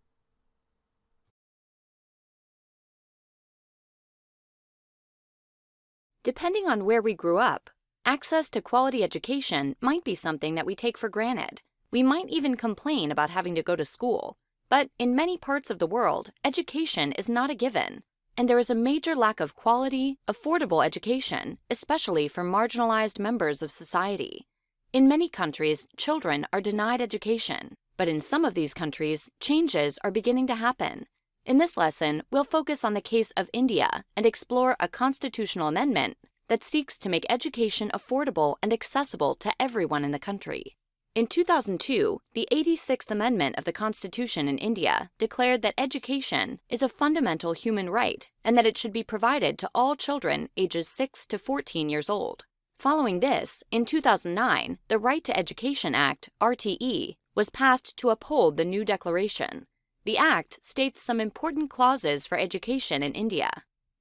Depending on where we grew up, access to quality education might be something that we take for granted. We might even complain about having to go to school. But in many parts of the world, education is not a given, and there is a major lack of quality, affordable education, especially for marginalized members of society. In many countries, children are denied education, but in some of these countries, changes are beginning to happen. In this lesson, we'll focus on the case of India and explore a constitutional amendment that seeks to make education affordable and accessible to everyone in the country. In 2002, the 86th Amendment of the Constitution in India declared that education is a fundamental human right and that it should be provided to all children ages 6 to 14 years old. Following this, in 2009, the Right to Education Act, RTE, was passed to uphold the new declaration. The Act states some important clauses for education in India.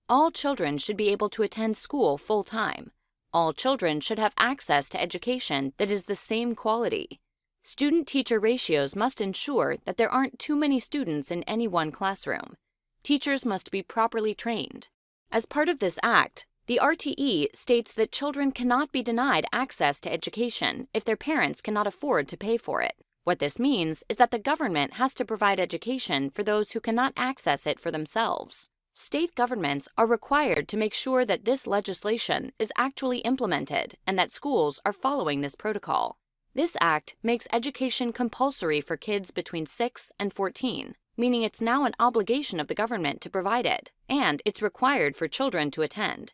All children should be able to attend school full-time. All children should have access to education that is the same quality. Student-teacher ratios must ensure that there aren't too many students in any one classroom. Teachers must be properly trained. As part of this act, the RTE states that children cannot be denied access to education if their parents cannot afford to pay for it. What this means is that the government has to provide education for those who cannot access it for themselves. State governments are required to make sure that this legislation is actually implemented and that schools are following this protocol. This act makes education compulsory for kids between 6 and 14, meaning it's now an obligation of the government to provide it, and it's required for children to attend.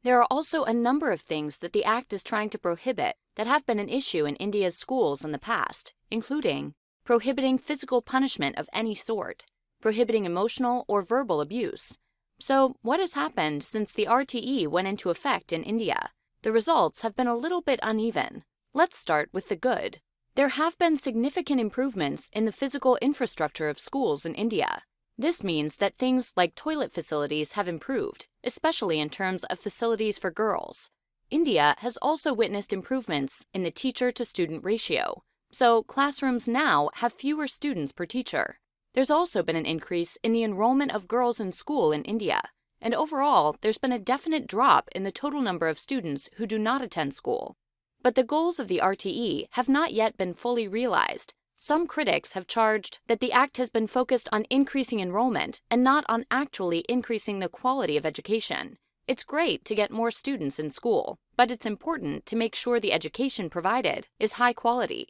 There are also a number of things that the act is trying to prohibit that have been an issue in India's schools in the past, including prohibiting physical punishment of any sort, prohibiting emotional or verbal abuse. So, what has happened since the RTE went into effect in India? The results have been a little bit uneven. Let's start with the good. There have been significant improvements in the physical infrastructure of schools in India. This means that things like toilet facilities have improved, especially in terms of facilities for girls. India has also witnessed improvements in the teacher-to-student ratio, so classrooms now have fewer students per teacher. There's also been an increase in the enrollment of girls in school in India, and overall, there's been a definite drop in the total number of students who do not attend school. But the goals of the RTE have not yet been fully realized. Some critics have charged that the act has been focused on increasing enrollment and not on actually increasing the quality of education. It's great to get more students in school, but it's important to make sure the education provided is high quality.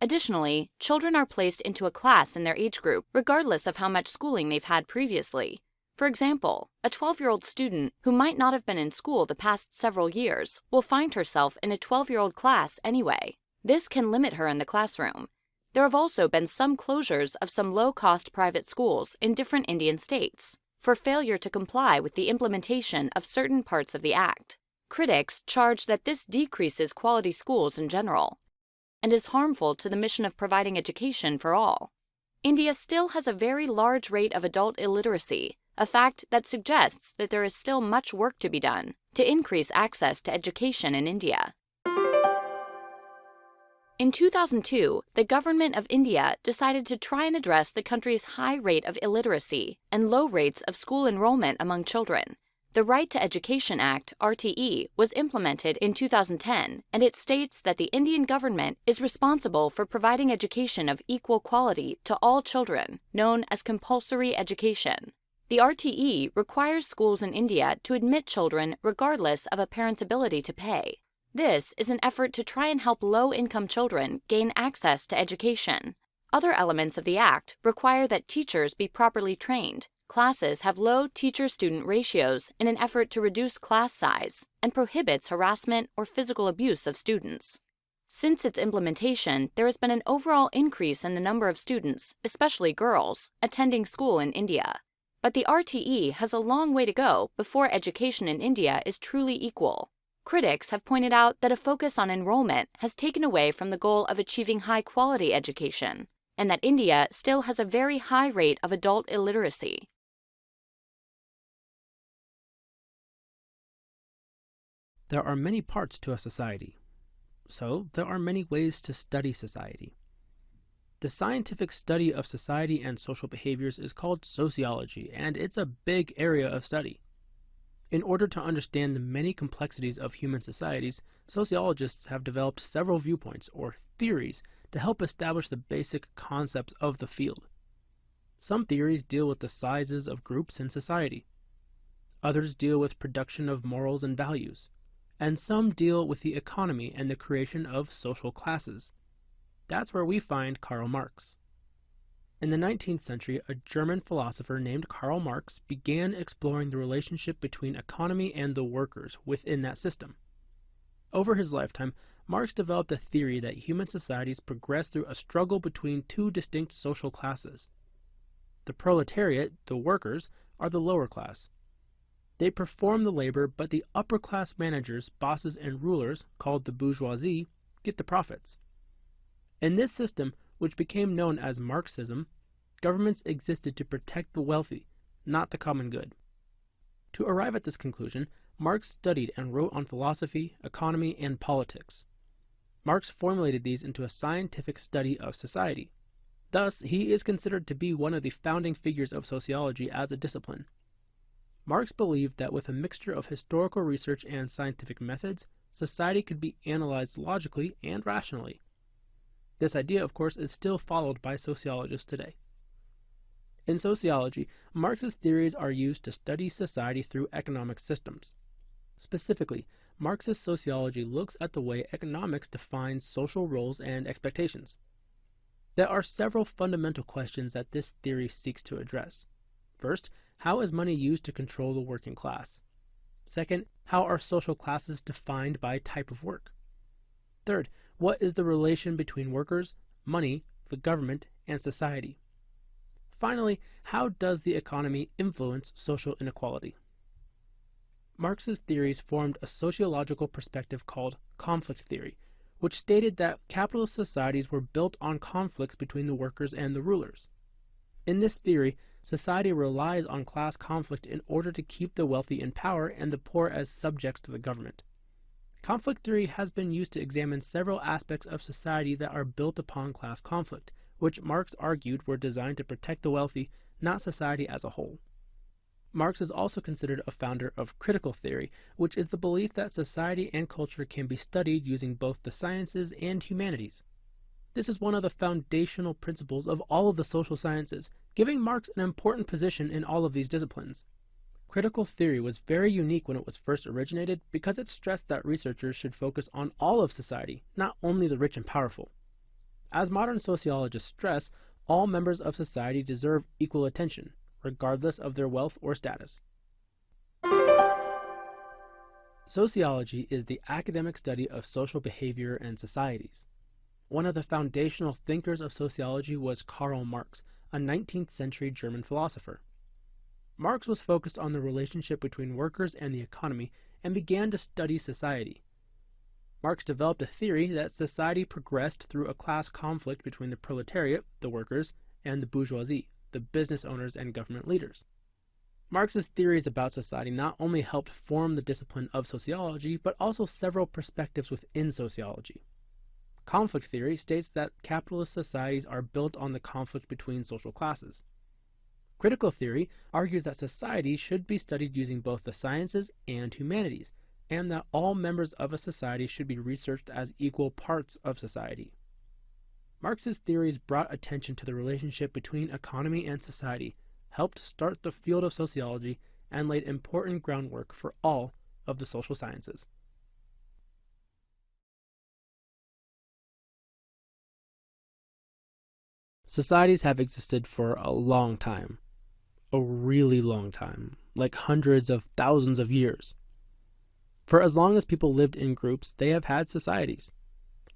Additionally, children are placed into a class in their age group, regardless of how much schooling they've had previously. For example, a 12-year-old student who might not have been in school the past several years will find herself in a 12-year-old class anyway. This can limit her in the classroom. There have also been some closures of some low-cost private schools in different Indian states for failure to comply with the implementation of certain parts of the Act. Critics charge that this decreases quality schools in general and is harmful to the mission of providing education for all. India still has a very large rate of adult illiteracy, a fact that suggests that there is still much work to be done to increase access to education in India. In 2002, the government of India decided to try and address the country's high rate of illiteracy and low rates of school enrollment among children. The Right to Education Act, RTE, was implemented in 2010, and it states that the Indian government is responsible for providing education of equal quality to all children, known as compulsory education. The RTE requires schools in India to admit children regardless of a parent's ability to pay. This is an effort to try and help low-income children gain access to education. Other elements of the Act require that teachers be properly trained. Classes have low teacher-student ratios in an effort to reduce class size and prohibits harassment or physical abuse of students. Since its implementation, there has been an overall increase in the number of students, especially girls, attending school in India. But the RTE has a long way to go before education in India is truly equal. Critics have pointed out that a focus on enrollment has taken away from the goal of achieving high-quality education, and that India still has a very high rate of adult illiteracy. There are many parts to a society, so there are many ways to study society. The scientific study of society and social behaviors is called sociology, and it's a big area of study. In order to understand the many complexities of human societies, sociologists have developed several viewpoints or theories to help establish the basic concepts of the field. Some theories deal with the sizes of groups in society. Others deal with production of morals and values. And some deal with the economy and the creation of social classes. That's where we find Karl Marx. In the 19th century, a German philosopher named Karl Marx began exploring the relationship between economy and the workers within that system. Over his lifetime, Marx developed a theory that human societies progress through a struggle between two distinct social classes. The proletariat, the workers, are the lower class. They perform the labor, but the upper-class managers, bosses, and rulers, called the bourgeoisie, get the profits. In this system, which became known as Marxism, governments existed to protect the wealthy, not the common good. To arrive at this conclusion, Marx studied and wrote on philosophy, economy, and politics. Marx formulated these into a scientific study of society. Thus, he is considered to be one of the founding figures of sociology as a discipline. Marx believed that with a mixture of historical research and scientific methods, society could be analyzed logically and rationally. This idea, of course, is still followed by sociologists today. In sociology, Marx's theories are used to study society through economic systems. Specifically, Marxist sociology looks at the way economics defines social roles and expectations. There are several fundamental questions that this theory seeks to address. First, how is money used to control the working class? Second, how are social classes defined by type of work? Third, what is the relation between workers, money, the government, and society? Finally, how does the economy influence social inequality? Marx's theories formed a sociological perspective called conflict theory, which stated that capitalist societies were built on conflicts between the workers and the rulers. In this theory, society relies on class conflict in order to keep the wealthy in power and the poor as subjects to the government. Conflict theory has been used to examine several aspects of society that are built upon class conflict, which Marx argued were designed to protect the wealthy, not society as a whole. Marx is also considered a founder of critical theory, which is the belief that society and culture can be studied using both the sciences and humanities. This is one of the foundational principles of all of the social sciences, giving Marx an important position in all of these disciplines. Critical theory was very unique when it was first originated because it stressed that researchers should focus on all of society, not only the rich and powerful. As modern sociologists stress, all members of society deserve equal attention, regardless of their wealth or status. Sociology is the academic study of social behavior and societies. One of the foundational thinkers of sociology was Karl Marx, a 19th century German philosopher. Marx was focused on the relationship between workers and the economy and began to study society. Marx developed a theory that society progressed through a class conflict between the proletariat, the workers, and the bourgeoisie, the business owners and government leaders. Marx's theories about society not only helped form the discipline of sociology, but also several perspectives within sociology. Conflict theory states that capitalist societies are built on the conflict between social classes. Critical theory argues that society should be studied using both the sciences and humanities, and that all members of a society should be researched as equal parts of society. Marx's theories brought attention to the relationship between economy and society, helped start the field of sociology, and laid important groundwork for all of the social sciences. Societies have existed for a long time. A really long time, like hundreds of thousands of years. For as long as people lived in groups, they have had societies.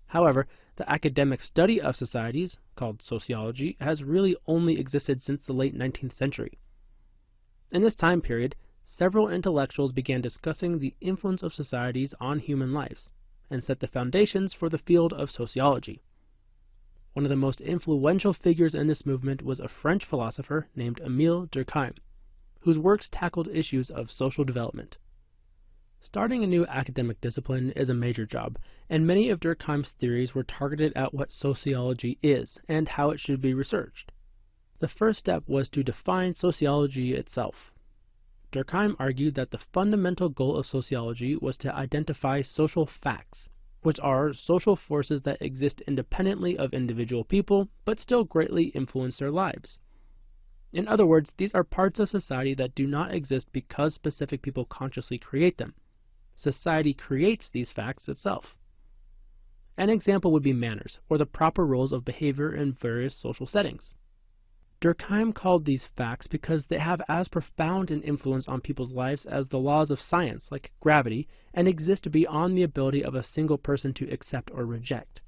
However, the academic study of societies, called sociology, has really only existed since the late 19th century. In this time period, several intellectuals began discussing the influence of societies on human lives, and set the foundations for the field of sociology. One of the most influential figures in this movement was a French philosopher named Émile Durkheim, whose works tackled issues of social development. Starting a new academic discipline is a major job, and many of Durkheim's theories were targeted at what sociology is and how it should be researched. The first step was to define sociology itself. Durkheim argued that the fundamental goal of sociology was to identify social facts, which are social forces that exist independently of individual people, but still greatly influence their lives. In other words, these are parts of society that do not exist because specific people consciously create them. Society creates these facts itself. An example would be manners, or the proper roles of behavior in various social settings. Durkheim called these facts because they have as profound an influence on people's lives as the laws of science, like gravity, and exist beyond the ability of a single person to accept or reject.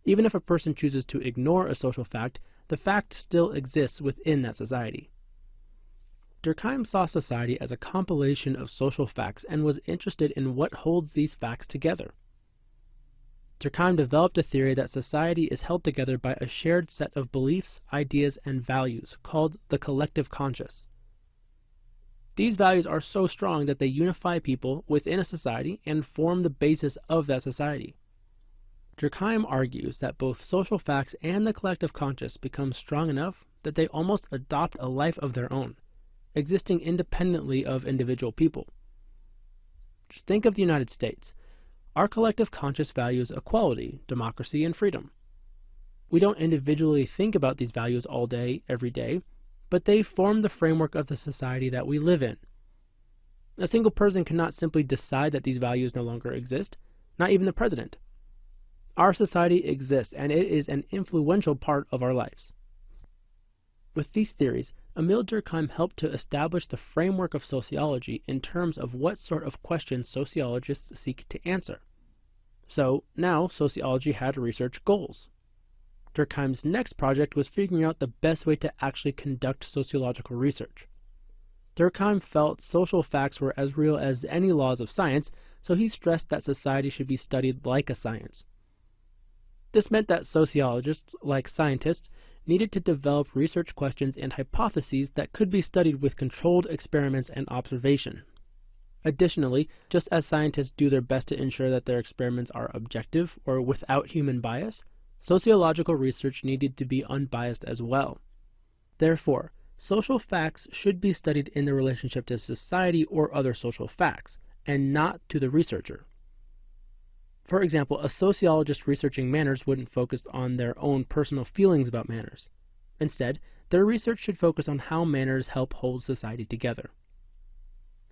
Even if a person chooses to ignore a social fact, the fact still exists within that society. Durkheim saw society as a compilation of social facts and was interested in what holds these facts together. Durkheim developed a theory that society is held together by a shared set of beliefs, ideas, and values called the collective conscious. These values are so strong that they unify people within a society and form the basis of that society. Durkheim argues that both social facts and the collective conscious become strong enough that they almost adopt a life of their own, existing independently of individual people. Just think of the United States. Our collective conscious values equality, democracy, and freedom. We don't individually think about these values all day, every day, but they form the framework of the society that we live in. A single person cannot simply decide that these values no longer exist, not even the president. Our society exists, and it is an influential part of our lives. With these theories, Emile Durkheim helped to establish the framework of sociology in terms of what sort of questions sociologists seek to answer. So now sociology had research goals. Durkheim's next project was figuring out the best way to actually conduct sociological research. Durkheim felt social facts were as real as any laws of science, so he stressed that society should be studied like a science. This meant that sociologists, like scientists, needed to develop research questions and hypotheses that could be studied with controlled experiments and observation. Additionally, just as scientists do their best to ensure that their experiments are objective or without human bias, sociological research needed to be unbiased as well. Therefore, social facts should be studied in their relationship to society or other social facts, and not to the researcher. For example, a sociologist researching manners wouldn't focus on their own personal feelings about manners. Instead, their research should focus on how manners help hold society together.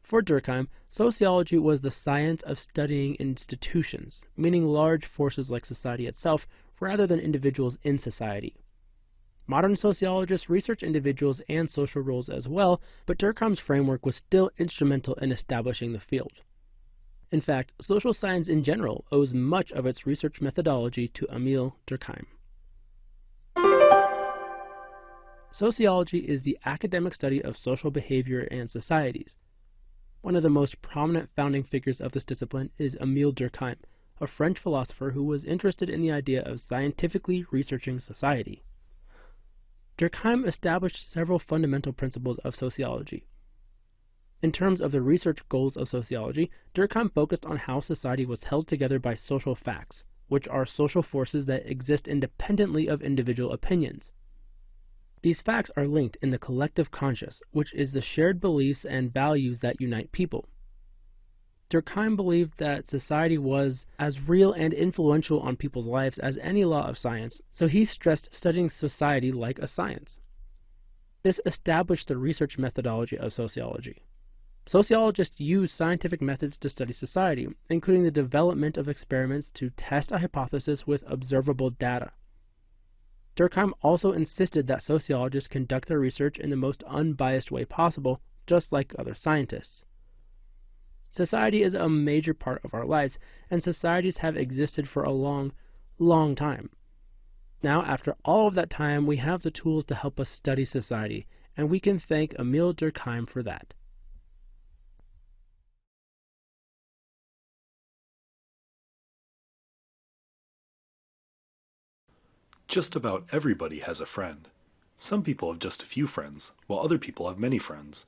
For Durkheim, sociology was the science of studying institutions, meaning large forces like society itself, rather than individuals in society. Modern sociologists research individuals and social roles as well, but Durkheim's framework was still instrumental in establishing the field. In fact, social science in general owes much of its research methodology to Emile Durkheim. Sociology is the academic study of social behavior and societies. One of the most prominent founding figures of this discipline is Emile Durkheim, a French philosopher who was interested in the idea of scientifically researching society. Durkheim established several fundamental principles of sociology. In terms of the research goals of sociology, Durkheim focused on how society was held together by social facts, which are social forces that exist independently of individual opinions. These facts are linked in the collective conscious, which is the shared beliefs and values that unite people. Durkheim believed that society was as real and influential on people's lives as any law of science, so he stressed studying society like a science. This established the research methodology of sociology. Sociologists use scientific methods to study society, including the development of experiments to test a hypothesis with observable data. Durkheim also insisted that sociologists conduct their research in the most unbiased way possible, just like other scientists. Society is a major part of our lives, and societies have existed for a long, long time. Now, after all of that time, we have the tools to help us study society, and we can thank Emile Durkheim for that. Just about everybody has a friend. Some people have just a few friends, while other people have many friends.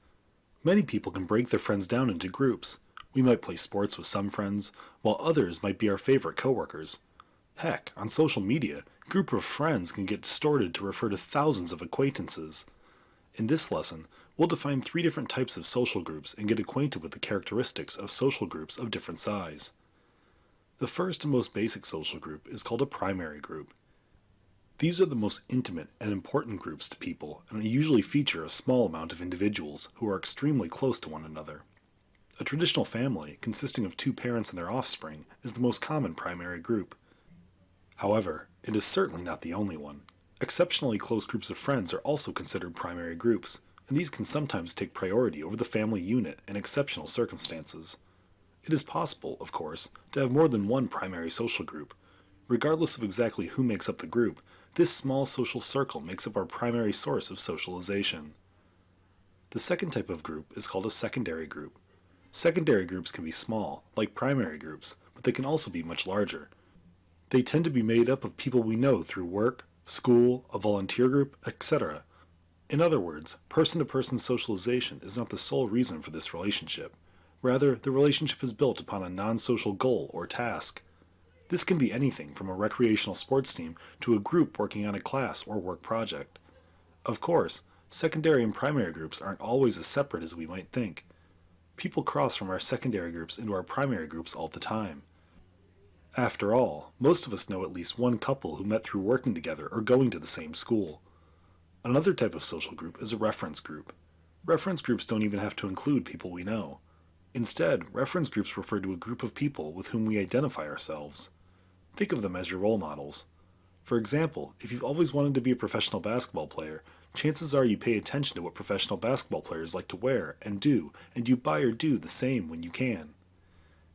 Many people can break their friends down into groups. We might play sports with some friends, while others might be our favorite coworkers. Heck, on social media, a group of friends can get distorted to refer to thousands of acquaintances. In this lesson, we'll define 3 different types of social groups and get acquainted with the characteristics of social groups of different size. The first and most basic social group is called a primary group. These are the most intimate and important groups to people and usually feature a small amount of individuals who are extremely close to one another. A traditional family, consisting of 2 parents and their offspring, is the most common primary group. However, it is certainly not the only one. Exceptionally close groups of friends are also considered primary groups, and these can sometimes take priority over the family unit in exceptional circumstances. It is possible, of course, to have more than one primary social group. Regardless of exactly who makes up the group, this small social circle makes up our primary source of socialization. The second type of group is called a secondary group. Secondary groups can be small, like primary groups, but they can also be much larger. They tend to be made up of people we know through work, school, a volunteer group, etc. In other words, person-to-person socialization is not the sole reason for this relationship. Rather, the relationship is built upon a non-social goal or task. This can be anything from a recreational sports team to a group working on a class or work project. Of course, secondary and primary groups aren't always as separate as we might think. People cross from our secondary groups into our primary groups all the time. After all, most of us know at least one couple who met through working together or going to the same school. Another type of social group is a reference group. Reference groups don't even have to include people we know. Instead, reference groups refer to a group of people with whom we identify ourselves. Think of them as your role models. For example, if you've always wanted to be a professional basketball player, chances are you pay attention to what professional basketball players like to wear and do, and you buy or do the same when you can.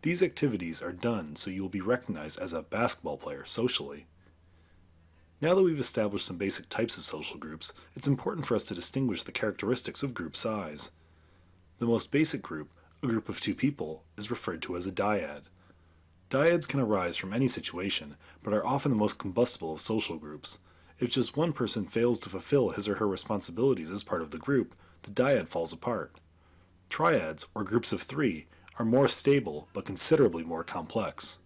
These activities are done so you will be recognized as a basketball player socially. Now that we've established some basic types of social groups, it's important for us to distinguish the characteristics of group size. The most basic group, a group of two people, is referred to as a dyad. Dyads can arise from any situation, but are often the most combustible of social groups. If just one person fails to fulfill his or her responsibilities as part of the group, the dyad falls apart. Triads, or groups of three, are more stable but considerably more complex.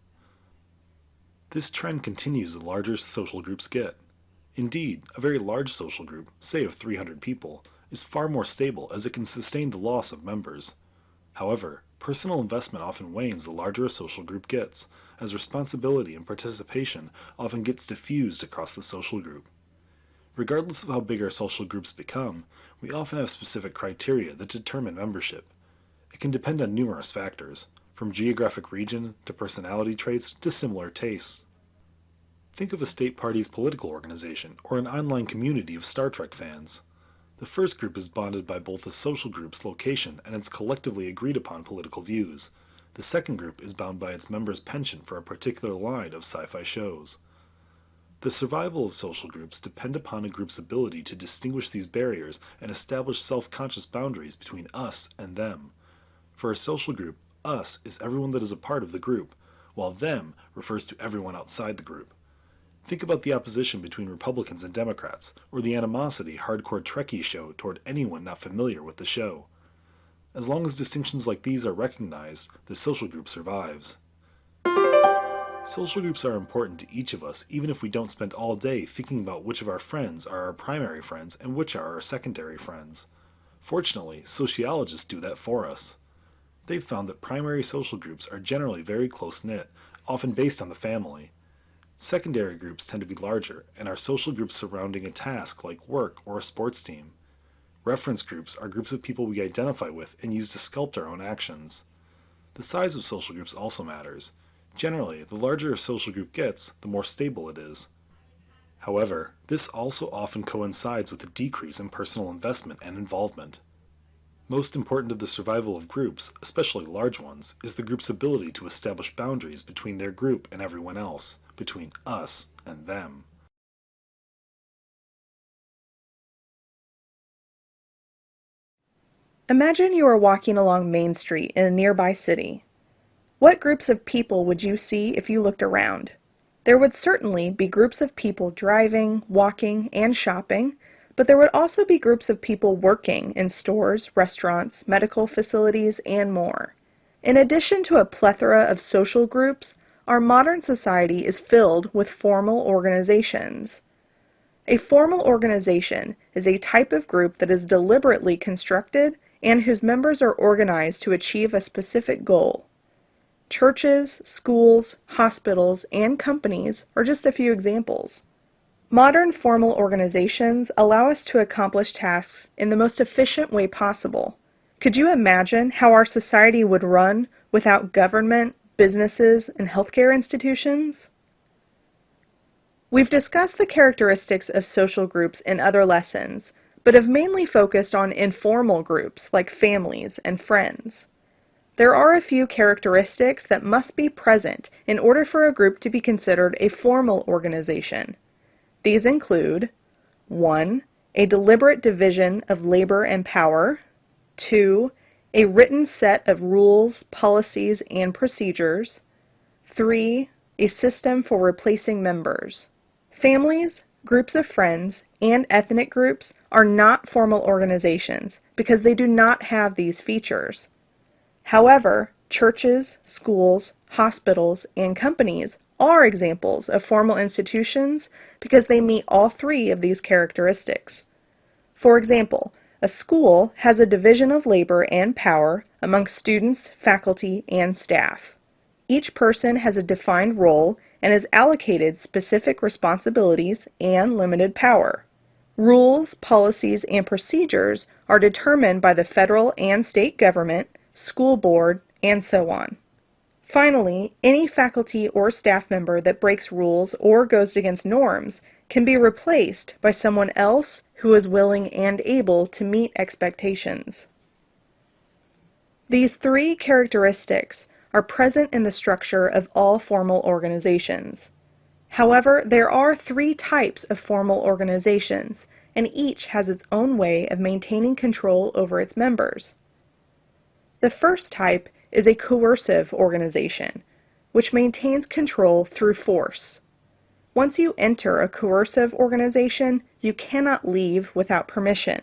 This trend continues the larger social groups get. Indeed, a very large social group, say of 300 people, is far more stable as it can sustain the loss of members. However, personal investment often wanes the larger a social group gets, as responsibility and participation often gets diffused across the social group. Regardless of how big our social groups become, we often have specific criteria that determine membership. It can depend on numerous factors, from geographic region to personality traits to similar tastes. Think of a state party's political organization or an online community of Star Trek fans. The first group is bonded by both the social group's location and its collectively agreed upon political views. The second group is bound by its members' penchant for a particular line of sci-fi shows. The survival of social groups depend upon a group's ability to distinguish these barriers and establish self-conscious boundaries between us and them. For a social group, us is everyone that is a part of the group, while them refers to everyone outside the group. Think about the opposition between Republicans and Democrats, or the animosity hardcore Trekkies show toward anyone not familiar with the show. As long as distinctions like these are recognized, the social group survives. Social groups are important to each of us, even if we don't spend all day thinking about which of our friends are our primary friends and which are our secondary friends. Fortunately, sociologists do that for us. They've found that primary social groups are generally very close-knit, often based on the family. Secondary groups tend to be larger, and are social groups surrounding a task like work or a sports team. Reference groups are groups of people we identify with and use to sculpt our own actions. The size of social groups also matters. Generally, the larger a social group gets, the more stable it is. However, this also often coincides with a decrease in personal investment and involvement. Most important to the survival of groups, especially large ones, is the group's ability to establish boundaries between their group and everyone else, between us and them. Imagine you are walking along Main Street in a nearby city. What groups of people would you see if you looked around? There would certainly be groups of people driving, walking, and shopping, but there would also be groups of people working in stores, restaurants, medical facilities, and more. In addition to a plethora of social groups, our modern society is filled with formal organizations. A formal organization is a type of group that is deliberately constructed and whose members are organized to achieve a specific goal. Churches, schools, hospitals, and companies are just a few examples. Modern formal organizations allow us to accomplish tasks in the most efficient way possible. Could you imagine how our society would run without government, businesses, and healthcare institutions? We've discussed the characteristics of social groups in other lessons, but have mainly focused on informal groups like families and friends. There are a few characteristics that must be present in order for a group to be considered a formal organization. These include 1. A deliberate division of labor and power. 2. A written set of rules, policies, and procedures. 3. A system for replacing members. Families, groups of friends, and ethnic groups are not formal organizations because they do not have these features. However, churches, schools, hospitals, and companies are examples of formal institutions because they meet all three of these characteristics. For example, a school has a division of labor and power among students, faculty, and staff. Each person has a defined role and is allocated specific responsibilities and limited power. Rules, policies, and procedures are determined by the federal and state government, school board, and so on. Finally, any faculty or staff member that breaks rules or goes against norms can be replaced by someone else who is willing and able to meet expectations. These three characteristics are present in the structure of all formal organizations. However, there are three types of formal organizations, and each has its own way of maintaining control over its members. The first type is a coercive organization, which maintains control through force. Once you enter a coercive organization, you cannot leave without permission.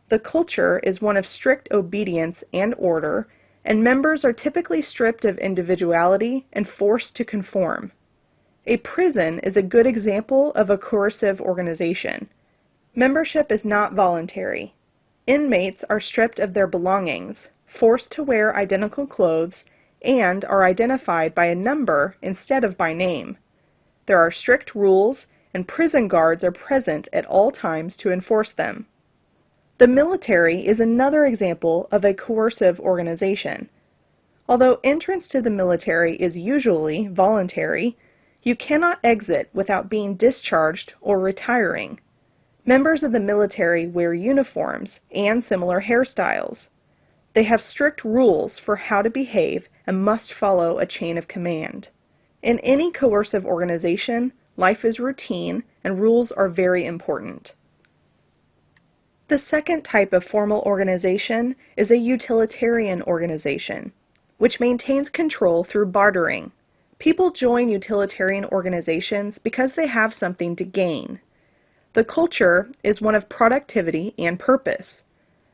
The culture is one of strict obedience and order, and members are typically stripped of individuality and forced to conform. A prison is a good example of a coercive organization. Membership is not voluntary. Inmates are stripped of their belongings, forced to wear identical clothes, and are identified by a number instead of by name. There are strict rules, and prison guards are present at all times to enforce them. The military is another example of a coercive organization. Although entrance to the military is usually voluntary, you cannot exit without being discharged or retiring. Members of the military wear uniforms and similar hairstyles. They have strict rules for how to behave and must follow a chain of command. In any coercive organization, life is routine and rules are very important. The second type of formal organization is a utilitarian organization, which maintains control through bartering. People join utilitarian organizations because they have something to gain. The culture is one of productivity and purpose.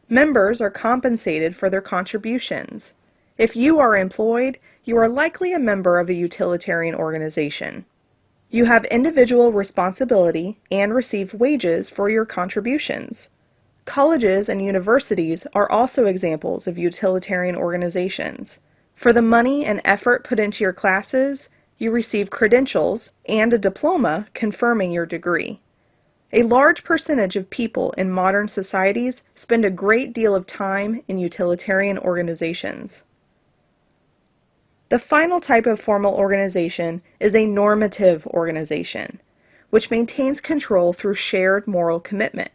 Members are compensated for their contributions. If you are employed, you are likely a member of a utilitarian organization. You have individual responsibility and receive wages for your contributions. Colleges and universities are also examples of utilitarian organizations. For the money and effort put into your classes, you receive credentials and a diploma confirming your degree. A large percentage of people in modern societies spend a great deal of time in utilitarian organizations. The final type of formal organization is a normative organization, which maintains control through shared moral commitment.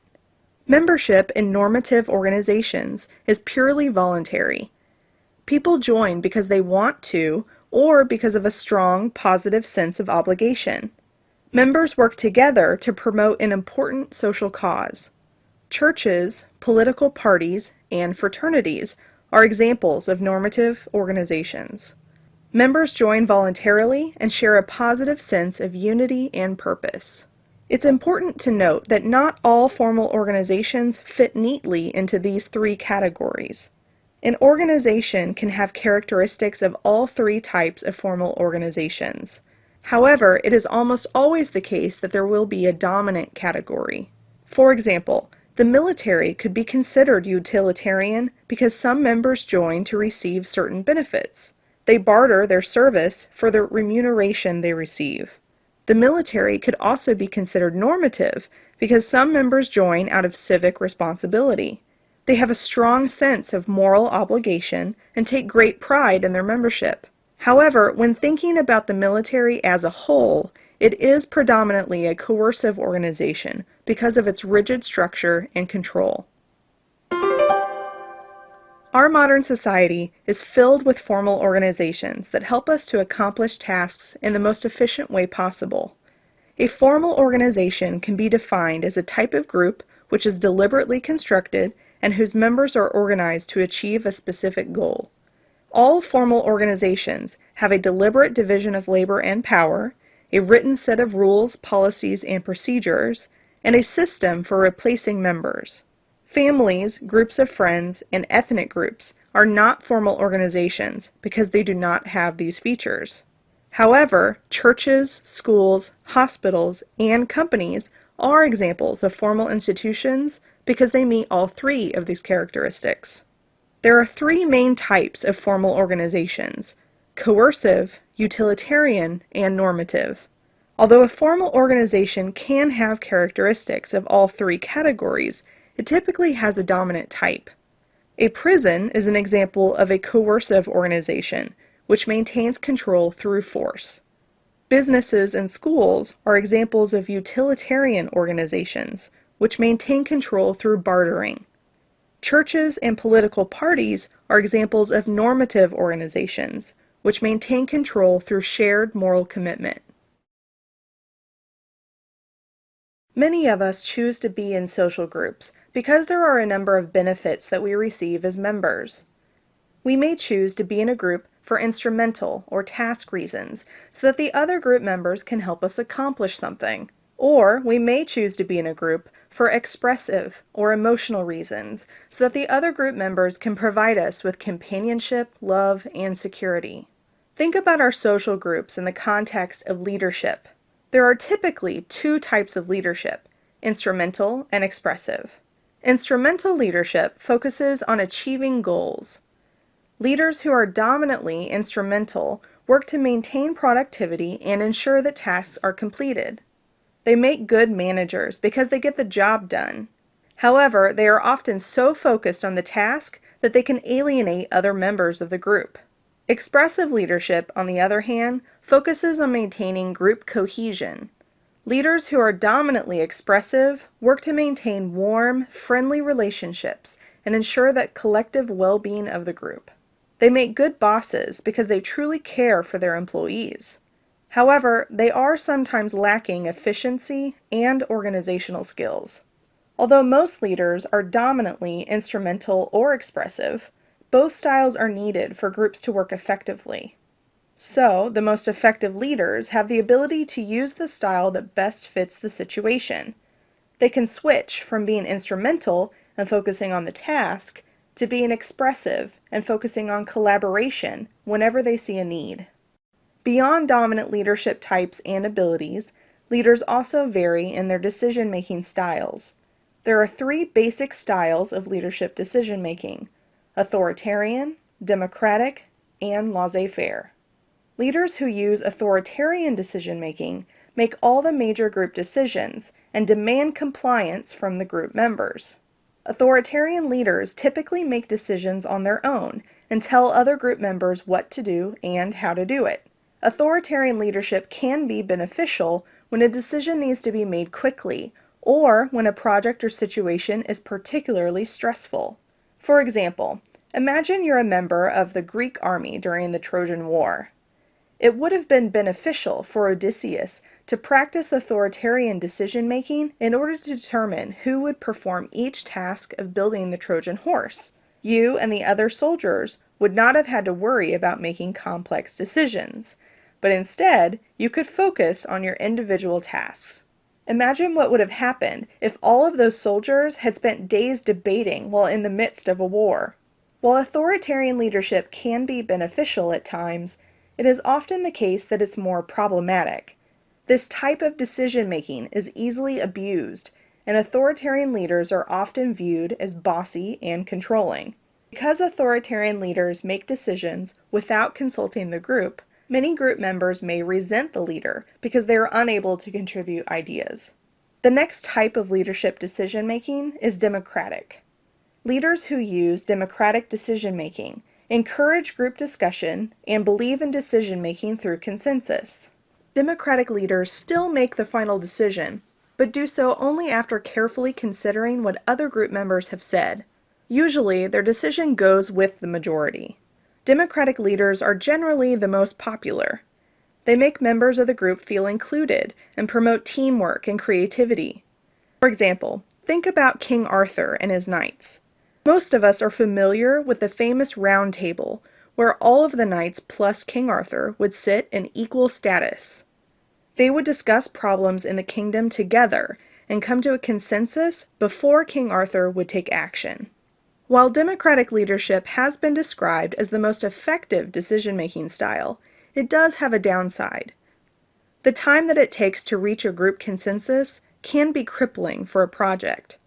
Membership in normative organizations is purely voluntary. People join because they want to or because of a strong, positive sense of obligation. Members work together to promote an important social cause. Churches, political parties, and fraternities are examples of normative organizations. Members join voluntarily and share a positive sense of unity and purpose. It's important to note that not all formal organizations fit neatly into these three categories. An organization can have characteristics of all three types of formal organizations. However, it is almost always the case that there will be a dominant category. For example, the military could be considered utilitarian because some members join to receive certain benefits. They barter their service for the remuneration they receive. The military could also be considered normative because some members join out of civic responsibility. They have a strong sense of moral obligation and take great pride in their membership. However, when thinking about the military as a whole, it is predominantly a coercive organization because of its rigid structure and control. Our modern society is filled with formal organizations that help us to accomplish tasks in the most efficient way possible. A formal organization can be defined as a type of group which is deliberately constructed and whose members are organized to achieve a specific goal. All formal organizations have a deliberate division of labor and power, a written set of rules, policies, and procedures, and a system for replacing members. Families, groups of friends, and ethnic groups are not formal organizations because they do not have these features. However, churches, schools, hospitals, and companies are examples of formal institutions because they meet all three of these characteristics. There are three main types of formal organizations: coercive, utilitarian, and normative. Although a formal organization can have characteristics of all three categories, it typically has a dominant type. A prison is an example of a coercive organization, which maintains control through force. Businesses and schools are examples of utilitarian organizations, which maintain control through bartering. Churches and political parties are examples of normative organizations, which maintain control through shared moral commitment. Many of us choose to be in social groups because there are a number of benefits that we receive as members. We may choose to be in a group for instrumental or task reasons so that the other group members can help us accomplish something. Or we may choose to be in a group for expressive or emotional reasons so that the other group members can provide us with companionship, love, and security. Think about our social groups in the context of leadership. There are typically two types of leadership, instrumental and expressive. Instrumental leadership focuses on achieving goals. Leaders who are dominantly instrumental work to maintain productivity and ensure that tasks are completed. They make good managers because they get the job done. However, they are often so focused on the task that they can alienate other members of the group. Expressive leadership, on the other hand, focuses on maintaining group cohesion. Leaders who are dominantly expressive work to maintain warm, friendly relationships and ensure that collective well-being of the group. They make good bosses because they truly care for their employees. However, they are sometimes lacking efficiency and organizational skills. Although most leaders are dominantly instrumental or expressive, both styles are needed for groups to work effectively. So, the most effective leaders have the ability to use the style that best fits the situation. They can switch from being instrumental and focusing on the task to being expressive and focusing on collaboration whenever they see a need. Beyond dominant leadership types and abilities, leaders also vary in their decision-making styles. There are three basic styles of leadership decision-making: authoritarian, democratic, and laissez-faire. Leaders who use authoritarian decision-making make all the major group decisions and demand compliance from the group members. Authoritarian leaders typically make decisions on their own and tell other group members what to do and how to do it. Authoritarian leadership can be beneficial when a decision needs to be made quickly or when a project or situation is particularly stressful. For example, imagine you're a member of the Greek army during the Trojan War. It would have been beneficial for Odysseus to practice authoritarian decision-making in order to determine who would perform each task of building the Trojan horse. You and the other soldiers would not have had to worry about making complex decisions, but instead you could focus on your individual tasks. Imagine what would have happened if all of those soldiers had spent days debating while in the midst of a war. While authoritarian leadership can be beneficial at times, it is often the case that it's more problematic. This type of decision-making is easily abused, and authoritarian leaders are often viewed as bossy and controlling. Because authoritarian leaders make decisions without consulting the group, many group members may resent the leader because they are unable to contribute ideas. The next type of leadership decision-making is democratic. Leaders who use democratic decision-making encourage group discussion and believe in decision-making through consensus. Democratic leaders still make the final decision, but do so only after carefully considering what other group members have said. Usually, their decision goes with the majority. Democratic leaders are generally the most popular. They make members of the group feel included and promote teamwork and creativity. For example, think about King Arthur and his knights. Most of us are familiar with the famous Round Table, where all of the knights plus King Arthur would sit in equal status. They would discuss problems in the kingdom together and come to a consensus before King Arthur would take action. While democratic leadership has been described as the most effective decision-making style, it does have a downside. The time that it takes to reach a group consensus can be crippling for a project.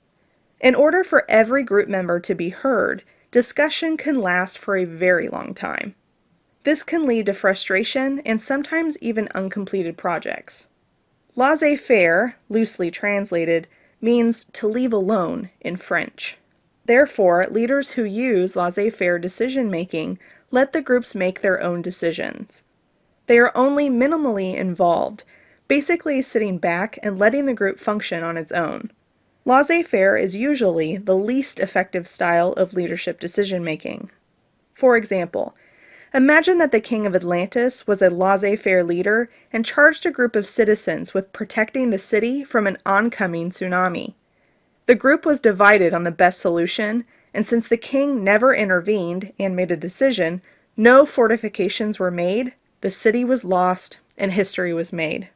In order for every group member to be heard, discussion can last for a very long time. This can lead to frustration and sometimes even uncompleted projects. Laissez-faire, loosely translated, means to leave alone in French. Therefore, leaders who use laissez-faire decision-making let the groups make their own decisions. They are only minimally involved, basically sitting back and letting the group function on its own. Laissez-faire is usually the least effective style of leadership decision-making. For example, imagine that the king of Atlantis was a laissez-faire leader and charged a group of citizens with protecting the city from an oncoming tsunami. The group was divided on the best solution, and since the king never intervened and made a decision, no fortifications were made, the city was lost, and history was made.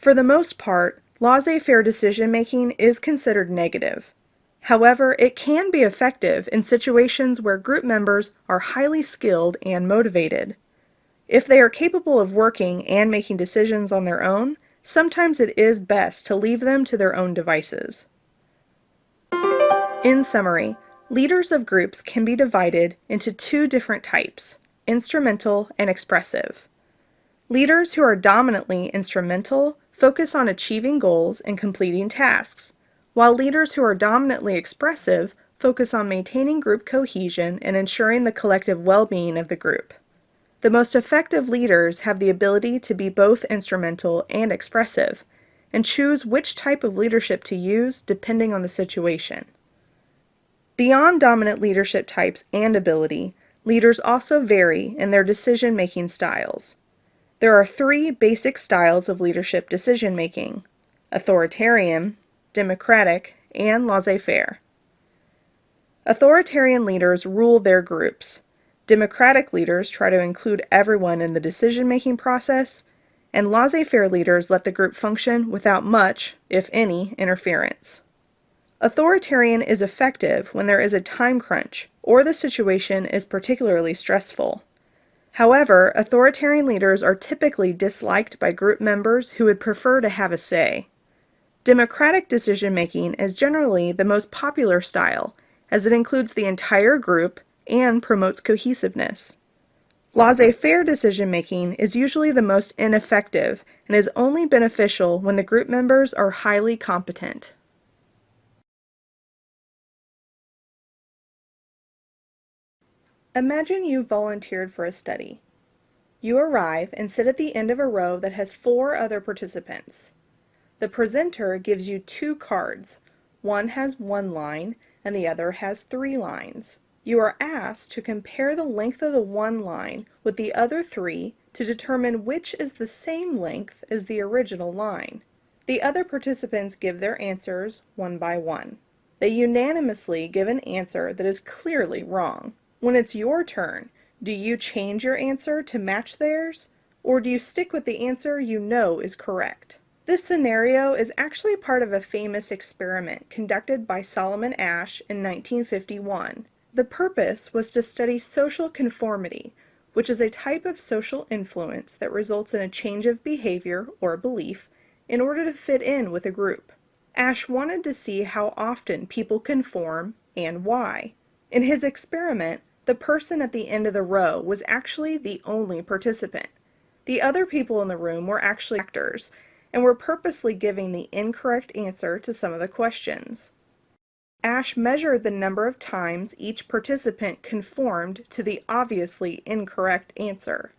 For the most part, laissez-faire decision-making is considered negative. However, it can be effective in situations where group members are highly skilled and motivated. If they are capable of working and making decisions on their own, sometimes it is best to leave them to their own devices. In summary, leaders of groups can be divided into two different types: instrumental and expressive. Leaders who are dominantly instrumental focus on achieving goals and completing tasks, while leaders who are dominantly expressive focus on maintaining group cohesion and ensuring the collective well-being of the group. The most effective leaders have the ability to be both instrumental and expressive, and choose which type of leadership to use depending on the situation. Beyond dominant leadership types and ability, leaders also vary in their decision-making styles. There are three basic styles of leadership decision-making: authoritarian, democratic, and laissez-faire. Authoritarian leaders rule their groups. Democratic leaders try to include everyone in the decision-making process, and laissez-faire leaders let the group function without much, if any, interference. Authoritarian is effective when there is a time crunch or the situation is particularly stressful. However, authoritarian leaders are typically disliked by group members who would prefer to have a say. Democratic decision-making is generally the most popular style, as it includes the entire group and promotes cohesiveness. Laissez-faire decision-making is usually the most ineffective and is only beneficial when the group members are highly competent. Imagine you volunteered for a study. You arrive and sit at the end of a row that has 4 other participants. The presenter gives you 2 cards. One has 1 line and the other has 3 lines. You are asked to compare the length of the 1 line with the other 3 to determine which is the same length as the original line. The other participants give their answers one by one. They unanimously give an answer that is clearly wrong. When it's your turn, do you change your answer to match theirs, or do you stick with the answer you know is correct? This scenario is actually part of a famous experiment conducted by Solomon Asch in 1951. The purpose was to study social conformity, which is a type of social influence that results in a change of behavior or belief in order to fit in with a group. Asch wanted to see how often people conform and why. In his experiment, the person at the end of the row was actually the only participant. The other people in the room were actually actors and were purposely giving the incorrect answer to some of the questions. Asch measured the number of times each participant conformed to the obviously incorrect answer.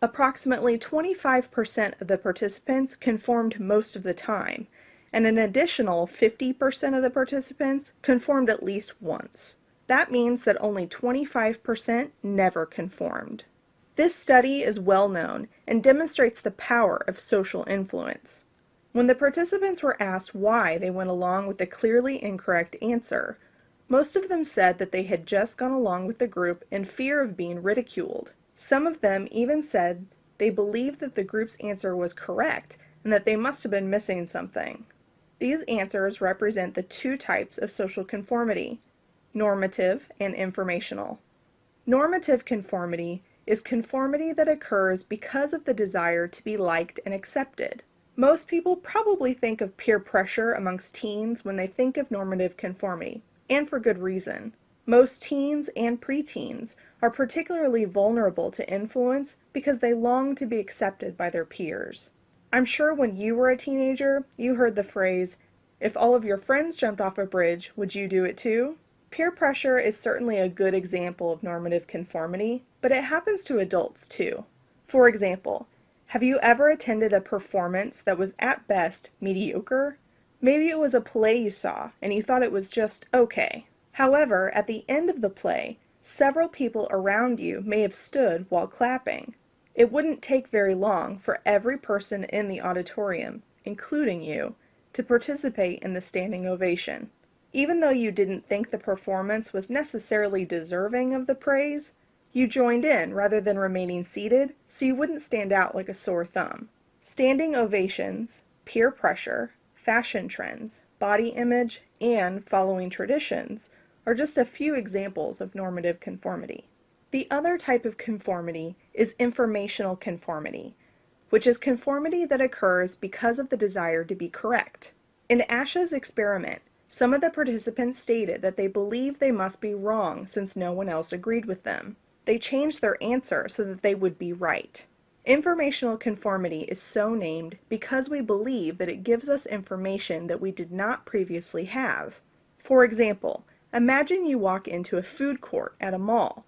Approximately 25% of the participants conformed most of the time, and an additional 50% of the participants conformed at least once. That means that only 25% never conformed. This study is well known and demonstrates the power of social influence. When the participants were asked why they went along with the clearly incorrect answer, most of them said that they had just gone along with the group in fear of being ridiculed. Some of them even said they believed that the group's answer was correct and that they must have been missing something. These answers represent the 2 types of social conformity: normative and informational. Normative conformity is conformity that occurs because of the desire to be liked and accepted. Most people probably think of peer pressure amongst teens when they think of normative conformity, and for good reason. Most teens and preteens are particularly vulnerable to influence because they long to be accepted by their peers. I'm sure when you were a teenager, you heard the phrase, "If all of your friends jumped off a bridge, would you do it too?" Peer pressure is certainly a good example of normative conformity, but it happens to adults too. For example, have you ever attended a performance that was at best mediocre? Maybe it was a play you saw and you thought it was just okay. However, at the end of the play, several people around you may have stood while clapping. It wouldn't take very long for every person in the auditorium, including you, to participate in the standing ovation. Even though you didn't think the performance was necessarily deserving of the praise, you joined in rather than remaining seated so you wouldn't stand out like a sore thumb. Standing ovations, peer pressure, fashion trends, body image, and following traditions are just a few examples of normative conformity. The other type of conformity is informational conformity, which is conformity that occurs because of the desire to be correct. In Asha's experiment, some of the participants stated that they believed they must be wrong since no one else agreed with them. They changed their answer so that they would be right. Informational conformity is so named because we believe that it gives us information that we did not previously have. For example, imagine you walk into a food court at a mall.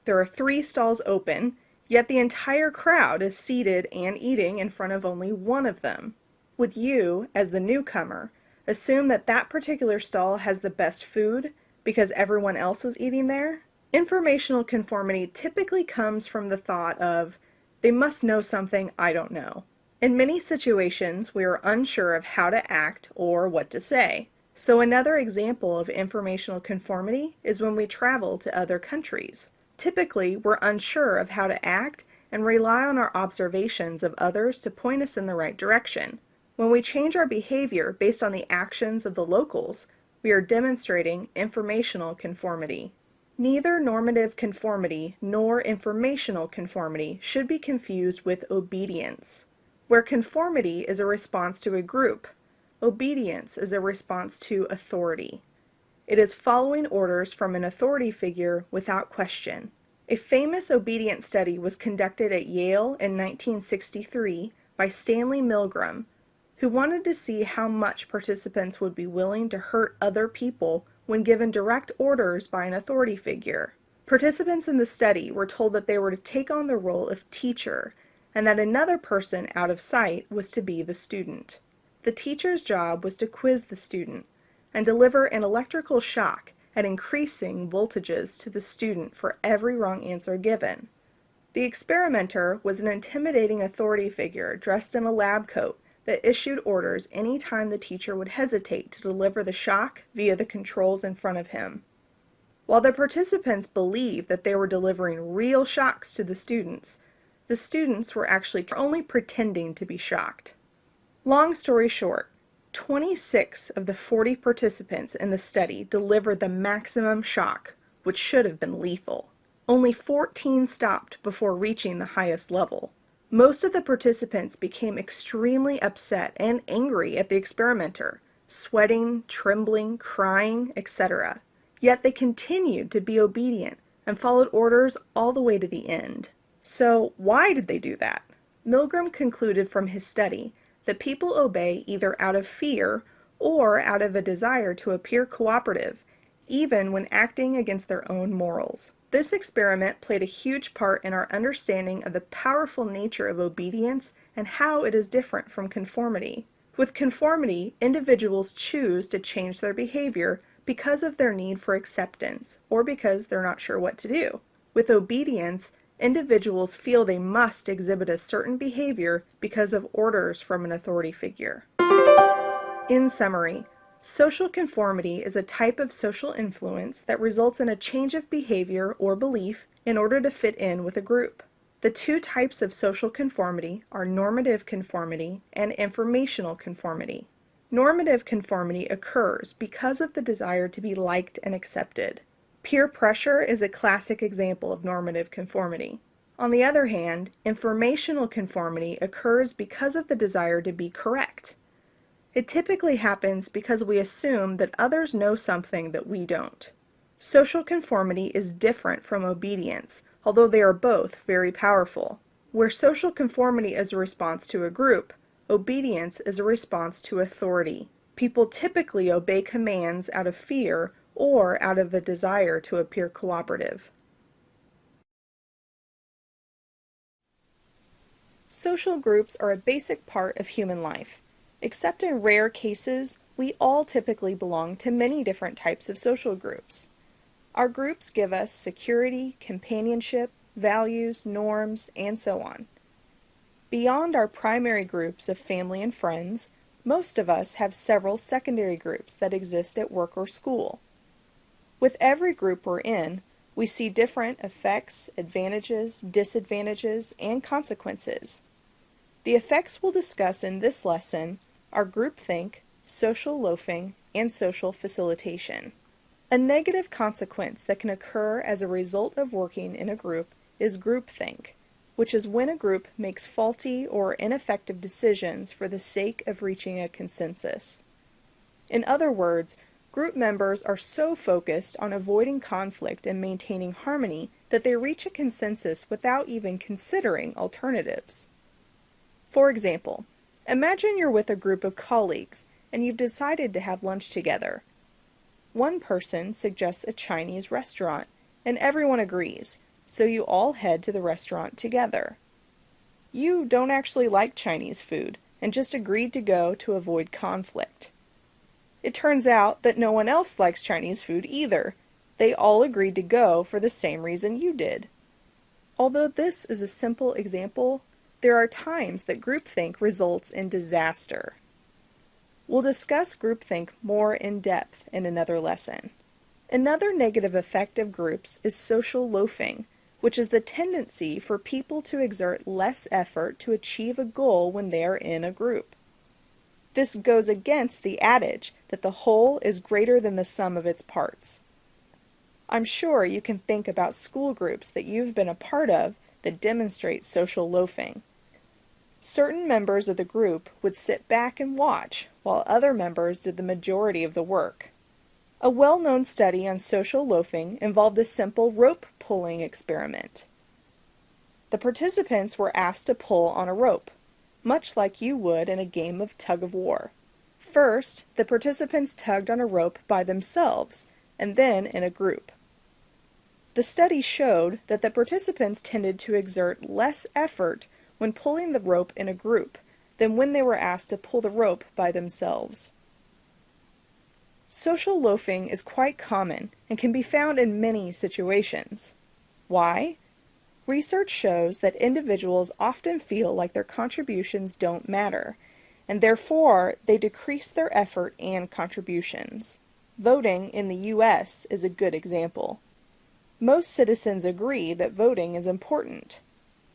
There are 3 stalls open, yet the entire crowd is seated and eating in front of only one of them. Would you, as the newcomer, assume that that particular stall has the best food because everyone else is eating there? Informational conformity typically comes from the thought of, they must know something I don't know. In many situations, we are unsure of how to act or what to say. So another example of informational conformity is when we travel to other countries. Typically, we're unsure of how to act and rely on our observations of others to point us in the right direction. When we change our behavior based on the actions of the locals, we are demonstrating informational conformity. Neither normative conformity nor informational conformity should be confused with obedience. Where conformity is a response to a group, obedience is a response to authority. It is following orders from an authority figure without question. A famous obedience study was conducted at Yale in 1963 by Stanley Milgram, who wanted to see how much participants would be willing to hurt other people when given direct orders by an authority figure. Participants in the study were told that they were to take on the role of teacher, and that another person out of sight was to be the student. The teacher's job was to quiz the student and deliver an electrical shock at increasing voltages to the student for every wrong answer given. The experimenter was an intimidating authority figure dressed in a lab coat that issued orders any time the teacher would hesitate to deliver the shock via the controls in front of him. While the participants believed that they were delivering real shocks to the students were actually only pretending to be shocked. Long story short, 26 of the 40 participants in the study delivered the maximum shock, which should have been lethal. Only 14 stopped before reaching the highest level. Most of the participants became extremely upset and angry at the experimenter, sweating, trembling, crying, etc. Yet they continued to be obedient and followed orders all the way to the end. So why did they do that? Milgram concluded from his study that people obey either out of fear or out of a desire to appear cooperative, even when acting against their own morals. This experiment played a huge part in our understanding of the powerful nature of obedience and how it is different from conformity. With conformity, individuals choose to change their behavior because of their need for acceptance or because they're not sure what to do. With obedience, individuals feel they must exhibit a certain behavior because of orders from an authority figure. In summary, social conformity is a type of social influence that results in a change of behavior or belief in order to fit in with a group. The 2 types of social conformity are normative conformity and informational conformity. Normative conformity occurs because of the desire to be liked and accepted. Peer pressure is a classic example of normative conformity. On the other hand, informational conformity occurs because of the desire to be correct. It typically happens because we assume that others know something that we don't. Social conformity is different from obedience, although they are both very powerful. Where social conformity is a response to a group, obedience is a response to authority. People typically obey commands out of fear or out of a desire to appear cooperative. Social groups are a basic part of human life. Except in rare cases, we all typically belong to many different types of social groups. Our groups give us security, companionship, values, norms, and so on. Beyond our primary groups of family and friends, most of us have several secondary groups that exist at work or school. With every group we're in, we see different effects, advantages, disadvantages, and consequences. The effects we'll discuss in this lesson are groupthink, social loafing, and social facilitation. A negative consequence that can occur as a result of working in a group is groupthink, which is when a group makes faulty or ineffective decisions for the sake of reaching a consensus. In other words, group members are so focused on avoiding conflict and maintaining harmony that they reach a consensus without even considering alternatives. For example, imagine you're with a group of colleagues and you've decided to have lunch together. One person suggests a Chinese restaurant, and everyone agrees, so you all head to the restaurant together. You don't actually like Chinese food and just agreed to go to avoid conflict. It turns out that no one else likes Chinese food either. They all agreed to go for the same reason you did. Although this is a simple example, there are times that groupthink results in disaster. We'll discuss groupthink more in depth in another lesson. Another negative effect of groups is social loafing, which is the tendency for people to exert less effort to achieve a goal when they are in a group. This goes against the adage that the whole is greater than the sum of its parts. I'm sure you can think about school groups that you've been a part of that demonstrate social loafing. Certain members of the group would sit back and watch, while other members did the majority of the work. A well-known study on social loafing involved a simple rope pulling experiment. The participants were asked to pull on a rope, much like you would in a game of tug-of-war. First, the participants tugged on a rope by themselves, and then in a group. The study showed that the participants tended to exert less effort when pulling the rope in a group than when they were asked to pull the rope by themselves. Social loafing is quite common and can be found in many situations. Why? Research shows that individuals often feel like their contributions don't matter, and therefore they decrease their effort and contributions. Voting in the U.S. is a good example. Most citizens agree that voting is important.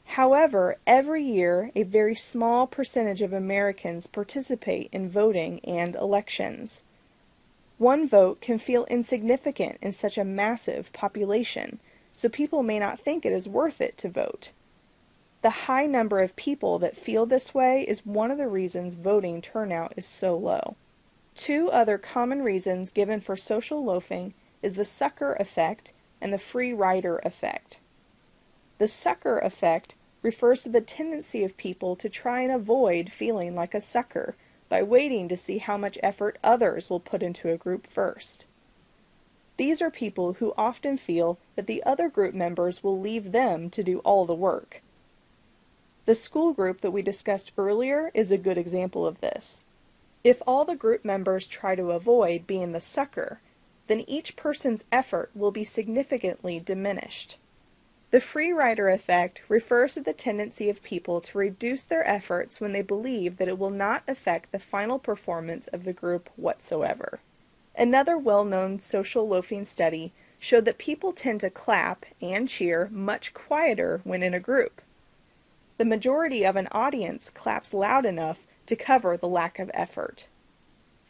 However, every year a very small percentage of Americans participate in voting and elections. One vote can feel insignificant in such a massive population, so people may not think it is worth it to vote. The high number of people that feel this way is one of the reasons voting turnout is so low. Two other common reasons given for social loafing is the sucker effect and the free rider effect. The sucker effect refers to the tendency of people to try and avoid feeling like a sucker by waiting to see how much effort others will put into a group first. These are people who often feel that the other group members will leave them to do all the work. The school group that we discussed earlier is a good example of this. If all the group members try to avoid being the sucker, then each person's effort will be significantly diminished. The free rider effect refers to the tendency of people to reduce their efforts when they believe that it will not affect the final performance of the group whatsoever. Another well-known social loafing study showed that people tend to clap and cheer much quieter when in a group. The majority of an audience claps loud enough to cover the lack of effort.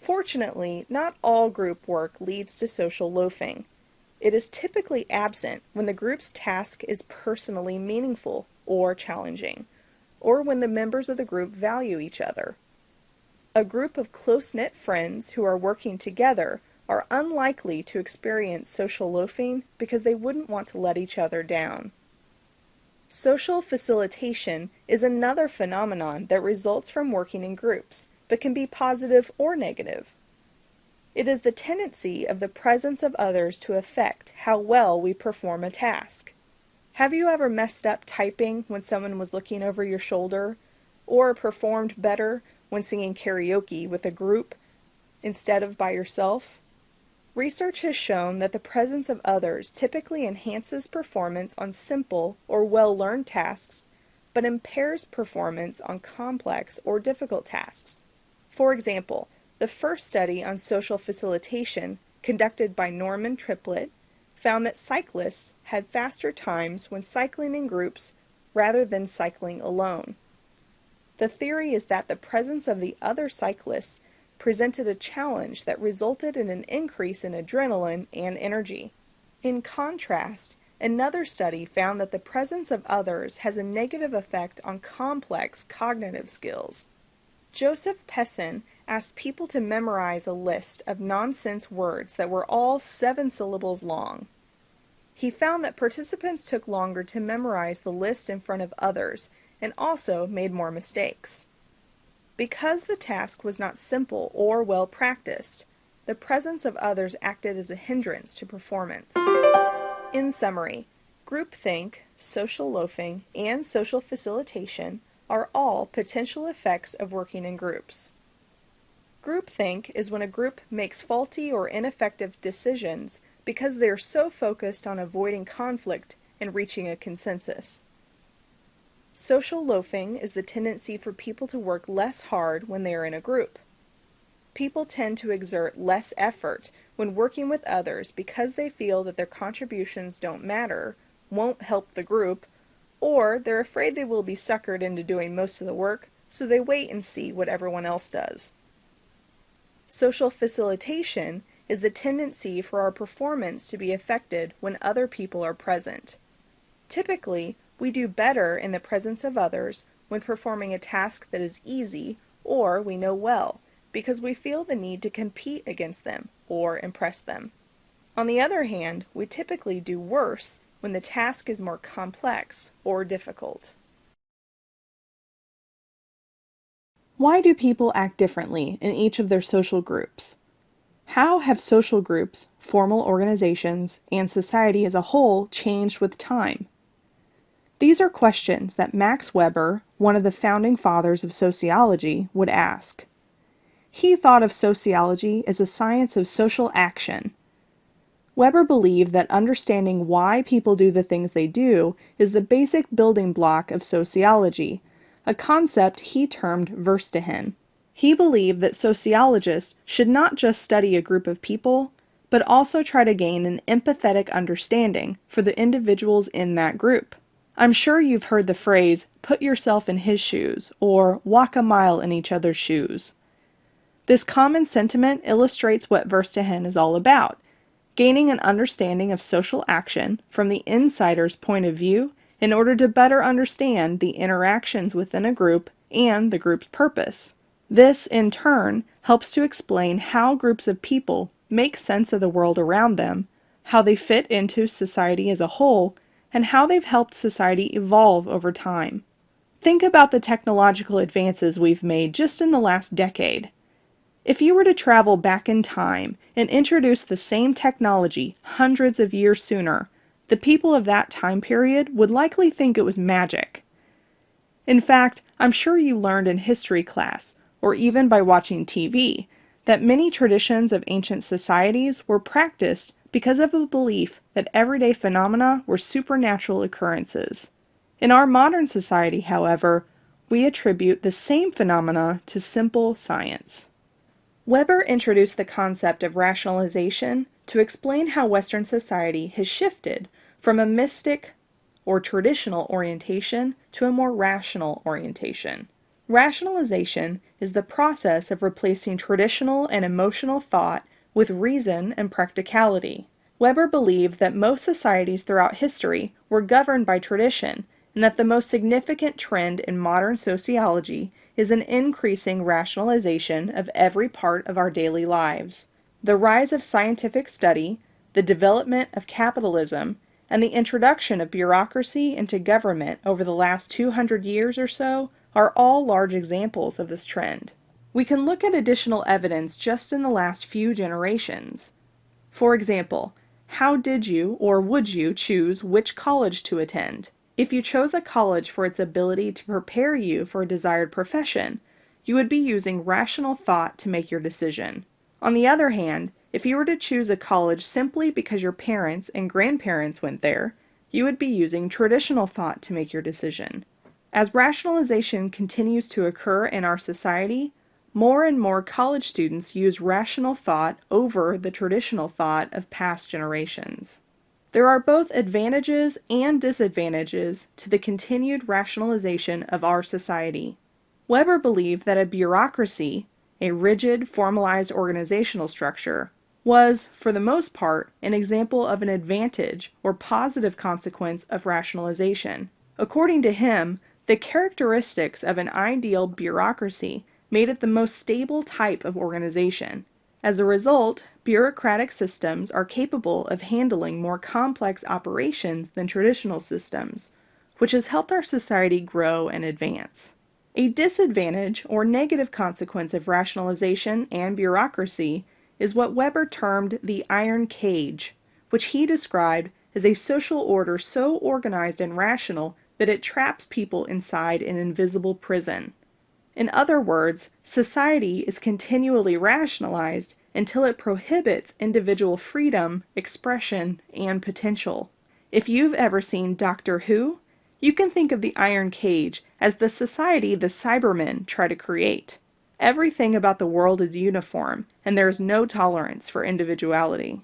Fortunately, not all group work leads to social loafing. It is typically absent when the group's task is personally meaningful or challenging, or when the members of the group value each other. A group of close-knit friends who are working together are unlikely to experience social loafing because they wouldn't want to let each other down. Social facilitation is another phenomenon that results from working in groups, but can be positive or negative. It is the tendency of the presence of others to affect how well we perform a task. Have you ever messed up typing when someone was looking over your shoulder, or performed better when singing karaoke with a group instead of by yourself? Research has shown that the presence of others typically enhances performance on simple or well-learned tasks, but impairs performance on complex or difficult tasks. For example, the first study on social facilitation, conducted by Norman Triplett, found that cyclists had faster times when cycling in groups rather than cycling alone. The theory is that the presence of the other cyclists presented a challenge that resulted in an increase in adrenaline and energy. In contrast, another study found that the presence of others has a negative effect on complex cognitive skills. Joseph Pessin asked people to memorize a list of nonsense words that were all 7 syllables long. He found that participants took longer to memorize the list in front of others and also made more mistakes. Because the task was not simple or well practiced, the presence of others acted as a hindrance to performance. In summary, groupthink, social loafing, and social facilitation are all potential effects of working in groups. Groupthink is when a group makes faulty or ineffective decisions because they are so focused on avoiding conflict and reaching a consensus. Social loafing is the tendency for people to work less hard when they are in a group. People tend to exert less effort when working with others because they feel that their contributions don't matter, won't help the group, or they're afraid they will be suckered into doing most of the work, so they wait and see what everyone else does. Social facilitation is the tendency for our performance to be affected when other people are present. Typically, we do better in the presence of others when performing a task that is easy or we know well, because we feel the need to compete against them or impress them. On the other hand, we typically do worse when the task is more complex or difficult. Why do people act differently in each of their social groups? How have social groups, formal organizations, and society as a whole changed with time? These are questions that Max Weber, one of the founding fathers of sociology, would ask. He thought of sociology as a science of social action. Weber believed that understanding why people do the things they do is the basic building block of sociology, a concept he termed Verstehen. He believed that sociologists should not just study a group of people, but also try to gain an empathetic understanding for the individuals in that group. I'm sure you've heard the phrase, put yourself in his shoes, or walk a mile in each other's shoes. This common sentiment illustrates what Verstehen is all about, gaining an understanding of social action from the insider's point of view in order to better understand the interactions within a group and the group's purpose. This, in turn, helps to explain how groups of people make sense of the world around them, how they fit into society as a whole, and how they've helped society evolve over time. Think about the technological advances we've made just in the last decade. If you were to travel back in time and introduce the same technology hundreds of years sooner, the people of that time period would likely think it was magic. In fact, I'm sure you learned in history class, or even by watching TV, that many traditions of ancient societies were practiced because of a belief that everyday phenomena were supernatural occurrences. In our modern society, however, we attribute the same phenomena to simple science. Weber introduced the concept of rationalization to explain how Western society has shifted from a mystic or traditional orientation to a more rational orientation. Rationalization is the process of replacing traditional and emotional thought with reason and practicality. Weber believed that most societies throughout history were governed by tradition, and that the most significant trend in modern sociology is an increasing rationalization of every part of our daily lives. The rise of scientific study, the development of capitalism, and the introduction of bureaucracy into government over the last 200 years or so are all large examples of this trend. We can look at additional evidence just in the last few generations. For example, how did you or would you choose which college to attend? If you chose a college for its ability to prepare you for a desired profession, you would be using rational thought to make your decision. On the other hand, if you were to choose a college simply because your parents and grandparents went there, you would be using traditional thought to make your decision. As rationalization continues to occur in our society, more and more college students use rational thought over the traditional thought of past generations. There are both advantages and disadvantages to the continued rationalization of our society. Weber believed that a bureaucracy, a rigid, formalized organizational structure, was, for the most part, an example of an advantage or positive consequence of rationalization. According to him, the characteristics of an ideal bureaucracy made it the most stable type of organization. As a result, bureaucratic systems are capable of handling more complex operations than traditional systems, which has helped our society grow and advance. A disadvantage or negative consequence of rationalization and bureaucracy is what Weber termed the iron cage, which he described as a social order so organized and rational that it traps people inside an invisible prison. In other words, society is continually rationalized until it prohibits individual freedom, expression, and potential. If you've ever seen Doctor Who, you can think of the iron cage as the society the Cybermen try to create. Everything about the world is uniform, and there is no tolerance for individuality.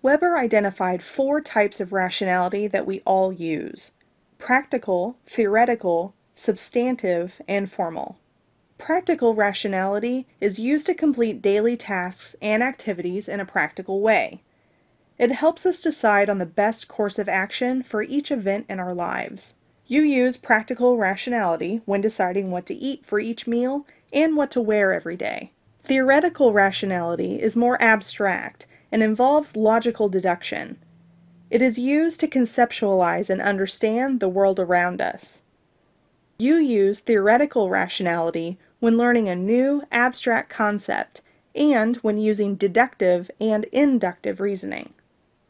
Weber identified 4 types of rationality that we all use: practical, theoretical, substantive, and formal. Practical rationality is used to complete daily tasks and activities in a practical way. It helps us decide on the best course of action for each event in our lives. You use practical rationality when deciding what to eat for each meal and what to wear every day. Theoretical rationality is more abstract and involves logical deduction. It is used to conceptualize and understand the world around us. You use theoretical rationality when learning a new, abstract concept and when using deductive and inductive reasoning.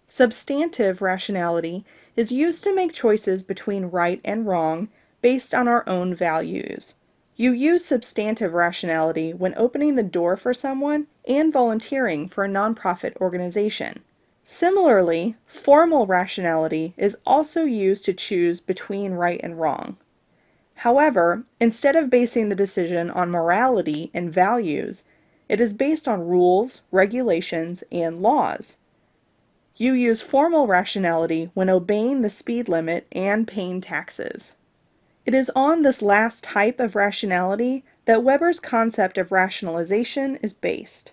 Substantive rationality is used to make choices between right and wrong based on our own values. You use substantive rationality when opening the door for someone and volunteering for a nonprofit organization. Similarly, formal rationality is also used to choose between right and wrong. However, instead of basing the decision on morality and values, it is based on rules, regulations, and laws. You use formal rationality when obeying the speed limit and paying taxes. It is on this last type of rationality that Weber's concept of rationalization is based.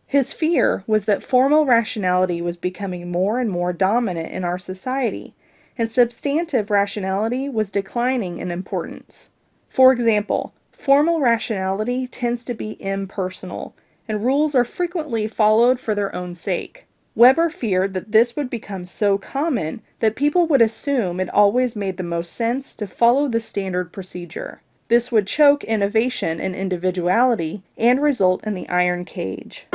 His fear was that formal rationality was becoming more and more dominant in our society, and substantive rationality was declining in importance. For example, formal rationality tends to be impersonal, and rules are frequently followed for their own sake. Weber feared that this would become so common that people would assume it always made the most sense to follow the standard procedure. This would choke innovation and individuality and result in the iron cage.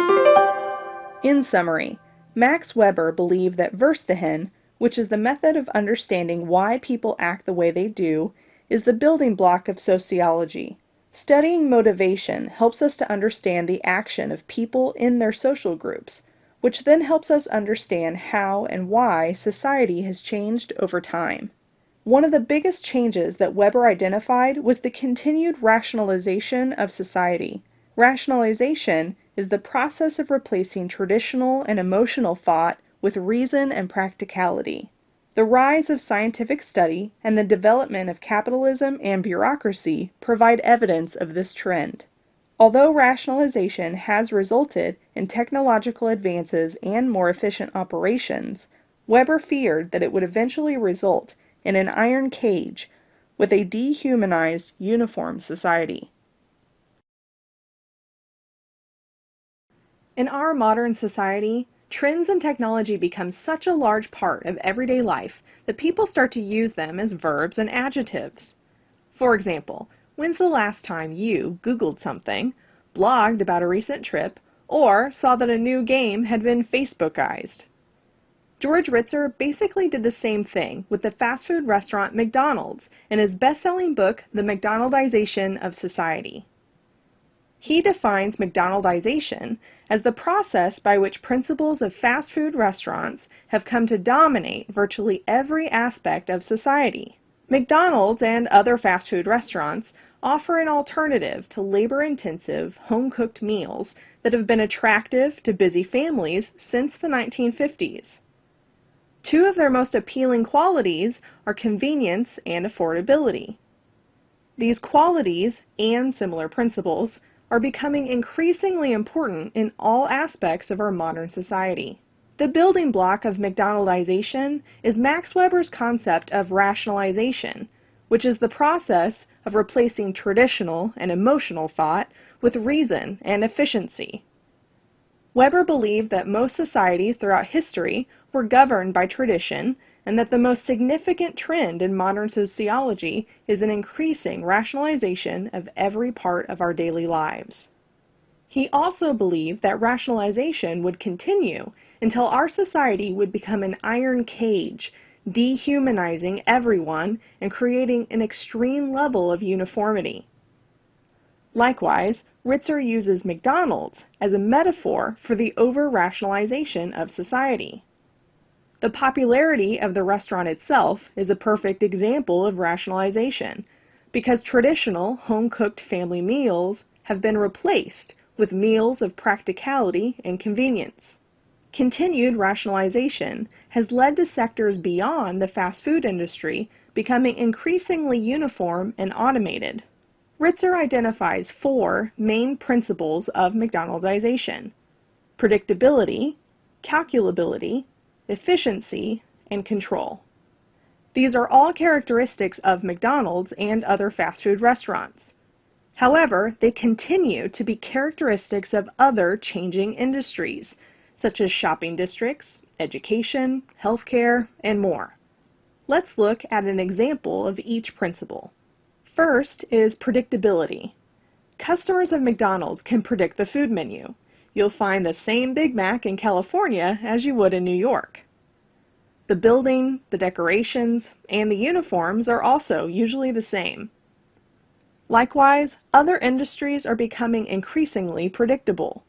In summary, Max Weber believed that Verstehen, which is the method of understanding why people act the way they do, is the building block of sociology. Studying motivation helps us to understand the action of people in their social groups, which then helps us understand how and why society has changed over time. One of the biggest changes that Weber identified was the continued rationalization of society. Rationalization is the process of replacing traditional and emotional thought with reason and practicality. The rise of scientific study and the development of capitalism and bureaucracy provide evidence of this trend. Although rationalization has resulted in technological advances and more efficient operations, Weber feared that it would eventually result in an iron cage with a dehumanized, uniform society. In our modern society, Trends and technology become such a large part of everyday life that people start to use them as verbs and adjectives. For example, when's the last time you Googled something, blogged about a recent trip, or saw that a new game had been Facebookized? George Ritzer basically did the same thing with the fast food restaurant McDonald's in his best-selling book, The McDonaldization of Society. He defines McDonaldization as the process by which principles of fast food restaurants have come to dominate virtually every aspect of society. McDonald's and other fast food restaurants offer an alternative to labor-intensive, home-cooked meals that have been attractive to busy families since the 1950s. Two of their most appealing qualities are convenience and affordability. These qualities, and similar principles, are becoming increasingly important in all aspects of our modern society. The building block of McDonaldization is Max Weber's concept of rationalization, which is the process of replacing traditional and emotional thought with reason and efficiency. Weber believed that most societies throughout history were governed by tradition, and that the most significant trend in modern sociology is an increasing rationalization of every part of our daily lives. He also believed that rationalization would continue until our society would become an iron cage, dehumanizing everyone and creating an extreme level of uniformity. Likewise, Ritzer uses McDonald's as a metaphor for the over-rationalization of society. The popularity of the restaurant itself is a perfect example of rationalization, because traditional home-cooked family meals have been replaced with meals of practicality and convenience. Continued rationalization has led to sectors beyond the fast food industry becoming increasingly uniform and automated. Ritzer identifies four main principles of McDonaldization: predictability, calculability, efficiency, and control. These are all characteristics of McDonald's and other fast food restaurants. However, they continue to be characteristics of other changing industries, such as shopping districts, education, healthcare, and more. Let's look at an example of each principle. First is predictability. Customers of McDonald's can predict the food menu. You'll find the same Big Mac in California as you would in New York. The building, the decorations, and the uniforms are also usually the same. Likewise, other industries are becoming increasingly predictable.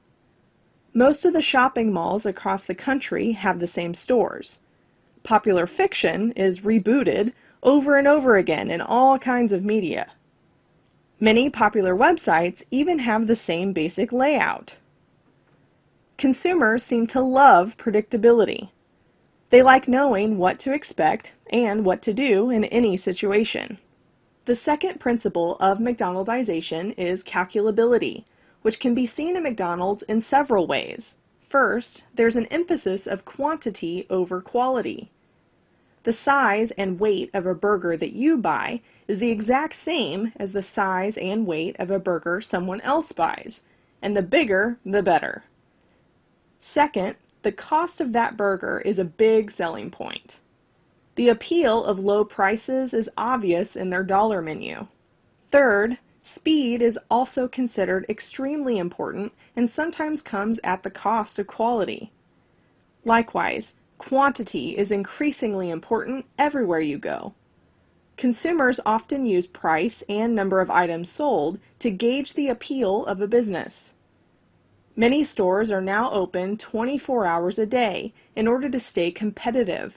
Most of the shopping malls across the country have the same stores. Popular fiction is rebooted over and over again in all kinds of media. Many popular websites even have the same basic layout. Consumers seem to love predictability. They like knowing what to expect and what to do in any situation. The second principle of McDonaldization is calculability, which can be seen in McDonald's in several ways. First, there's an emphasis of quantity over quality. The size and weight of a burger that you buy is the exact same as the size and weight of a burger someone else buys, and the bigger, the better. Second, the cost of that burger is a big selling point. The appeal of low prices is obvious in their dollar menu. Third, speed is also considered extremely important and sometimes comes at the cost of quality. Likewise, quantity is increasingly important everywhere you go. Consumers often use price and number of items sold to gauge the appeal of a business. Many stores are now open 24 hours a day in order to stay competitive.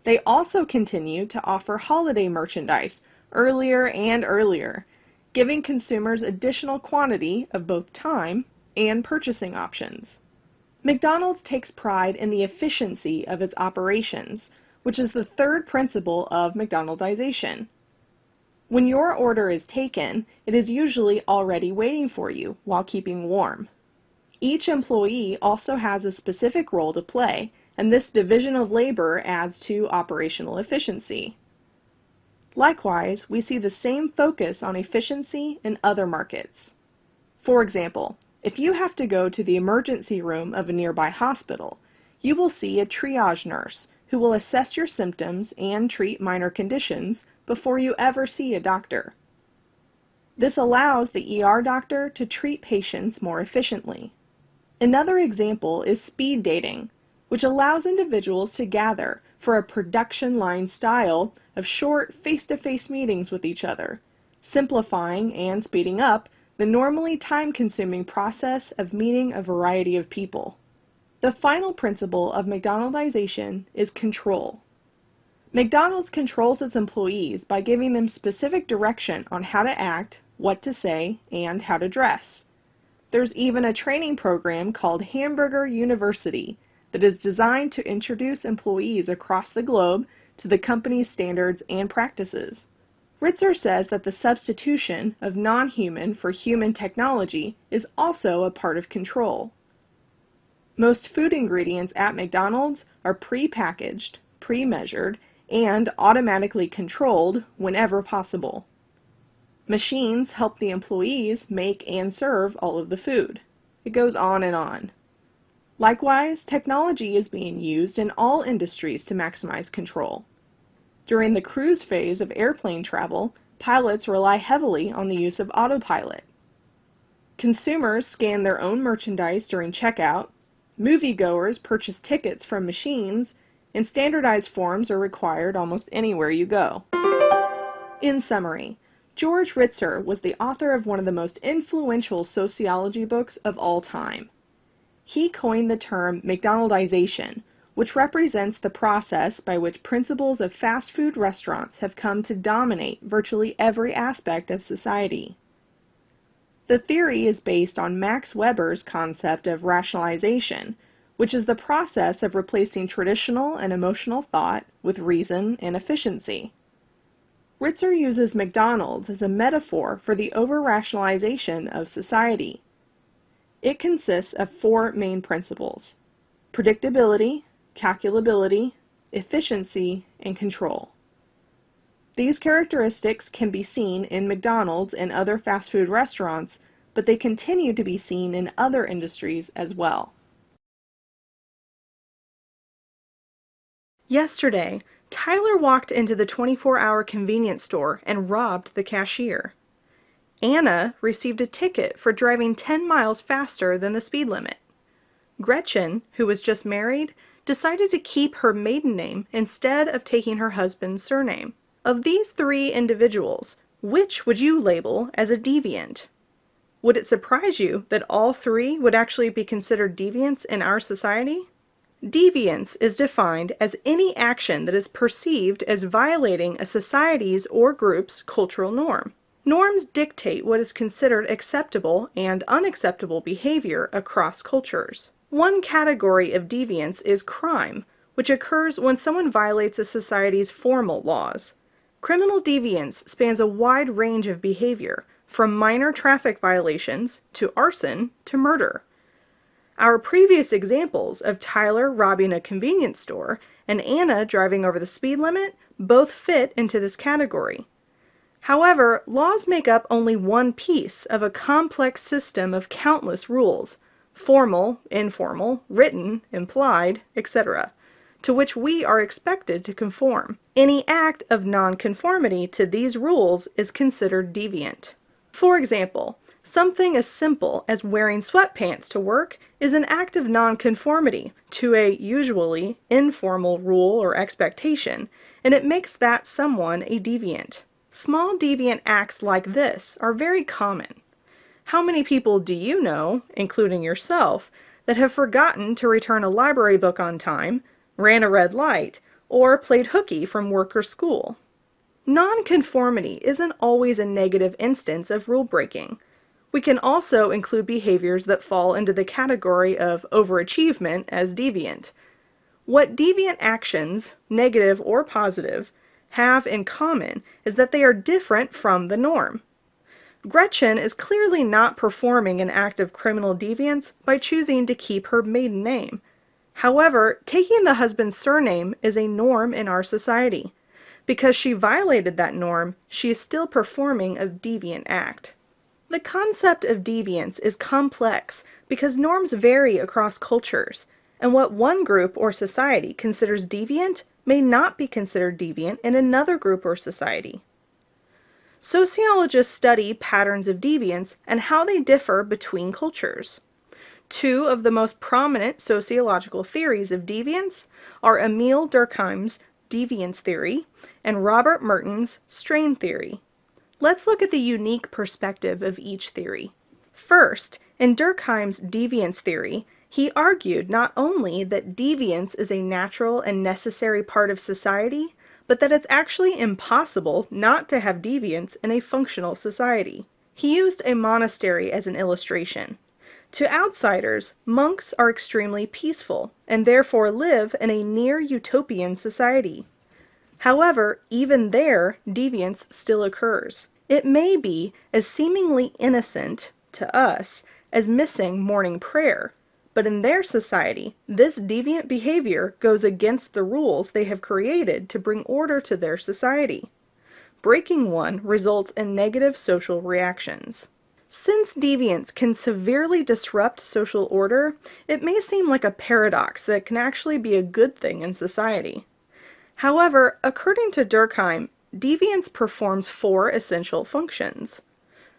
They also continue to offer holiday merchandise earlier and earlier, giving consumers additional quantity of both time and purchasing options. McDonald's takes pride in the efficiency of its operations, which is the third principle of McDonaldization. When your order is taken, it is usually already waiting for you while keeping warm. Each employee also has a specific role to play, and this division of labor adds to operational efficiency. Likewise, we see the same focus on efficiency in other markets. For example, If you have to go to the emergency room of a nearby hospital, you will see a triage nurse who will assess your symptoms and treat minor conditions before you ever see a doctor. This allows the ER doctor to treat patients more efficiently. Another example is speed dating, which allows individuals to gather for a production line style of short face-to-face meetings with each other, simplifying and speeding up the normally time-consuming process of meeting a variety of people. The final principle of McDonaldization is control. McDonald's controls its employees by giving them specific direction on how to act, what to say, and how to dress. There's even a training program called Hamburger University that is designed to introduce employees across the globe to the company's standards and practices. Ritzer says that the substitution of non-human for human technology is also a part of control. Most food ingredients at McDonald's are pre-packaged, pre-measured, and automatically controlled whenever possible. Machines help the employees make and serve all of the food. It goes on and on. Likewise, technology is being used in all industries to maximize control. During the cruise phase of airplane travel, pilots rely heavily on the use of autopilot. Consumers scan their own merchandise during checkout, moviegoers purchase tickets from machines, and standardized forms are required almost anywhere you go. In summary, George Ritzer was the author of one of the most influential sociology books of all time. He coined the term McDonaldization, which represents the process by which principles of fast food restaurants have come to dominate virtually every aspect of society. The theory is based on Max Weber's concept of rationalization, which is the process of replacing traditional and emotional thought with reason and efficiency. Ritzer uses McDonald's as a metaphor for the over-rationalization of society. It consists of four main principles: predictability, calculability, efficiency, and control. These characteristics can be seen in McDonald's and other fast food restaurants, but they continue to be seen in other industries as well. Yesterday, Tyler walked into the 24-hour convenience store and robbed the cashier. Anna received a ticket for driving 10 miles faster than the speed limit. Gretchen, who was just married, decided to keep her maiden name instead of taking her husband's surname. Of these three individuals, which would you label as a deviant? Would it surprise you that all three would actually be considered deviants in our society? Deviance is defined as any action that is perceived as violating a society's or group's cultural norm. Norms dictate what is considered acceptable and unacceptable behavior across cultures. One category of deviance is crime, which occurs when someone violates a society's formal laws. Criminal deviance spans a wide range of behavior, from minor traffic violations to arson to murder. Our previous examples of Tyler robbing a convenience store and Anna driving over the speed limit both fit into this category. However, laws make up only one piece of a complex system of countless rules, formal, informal, written, implied, etc., to which we are expected to conform. Any act of nonconformity to these rules is considered deviant. For example, something as simple as wearing sweatpants to work is an act of nonconformity to a usually informal rule or expectation, and it makes that someone a deviant. Small deviant acts like this are very common. How many people do you know, including yourself, that have forgotten to return a library book on time, ran a red light, or played hooky from work or school? Nonconformity isn't always a negative instance of rule breaking. We can also include behaviors that fall into the category of overachievement as deviant. What deviant actions, negative or positive, have in common is that they are different from the norm. Gretchen is clearly not performing an act of criminal deviance by choosing to keep her maiden name. However, taking the husband's surname is a norm in our society. Because she violated that norm, she is still performing a deviant act. The concept of deviance is complex because norms vary across cultures, and what one group or society considers deviant may not be considered deviant in another group or society. Sociologists study patterns of deviance and how they differ between cultures. Two of the most prominent sociological theories of deviance are Emile Durkheim's deviance theory and Robert Merton's strain theory. Let's look at the unique perspective of each theory. First, in Durkheim's deviance theory, he argued not only that deviance is a natural and necessary part of society, but that it's actually impossible not to have deviance in a functional society. He used a monastery as an illustration. To outsiders, monks are extremely peaceful and therefore live in a near-utopian society. However, even there, deviance still occurs. It may be as seemingly innocent to us as missing morning prayer, but in their society, this deviant behavior goes against the rules they have created to bring order to their society. Breaking one results in negative social reactions. Since deviance can severely disrupt social order, it may seem like a paradox that can actually be a good thing in society. However, according to Durkheim, deviance performs four essential functions.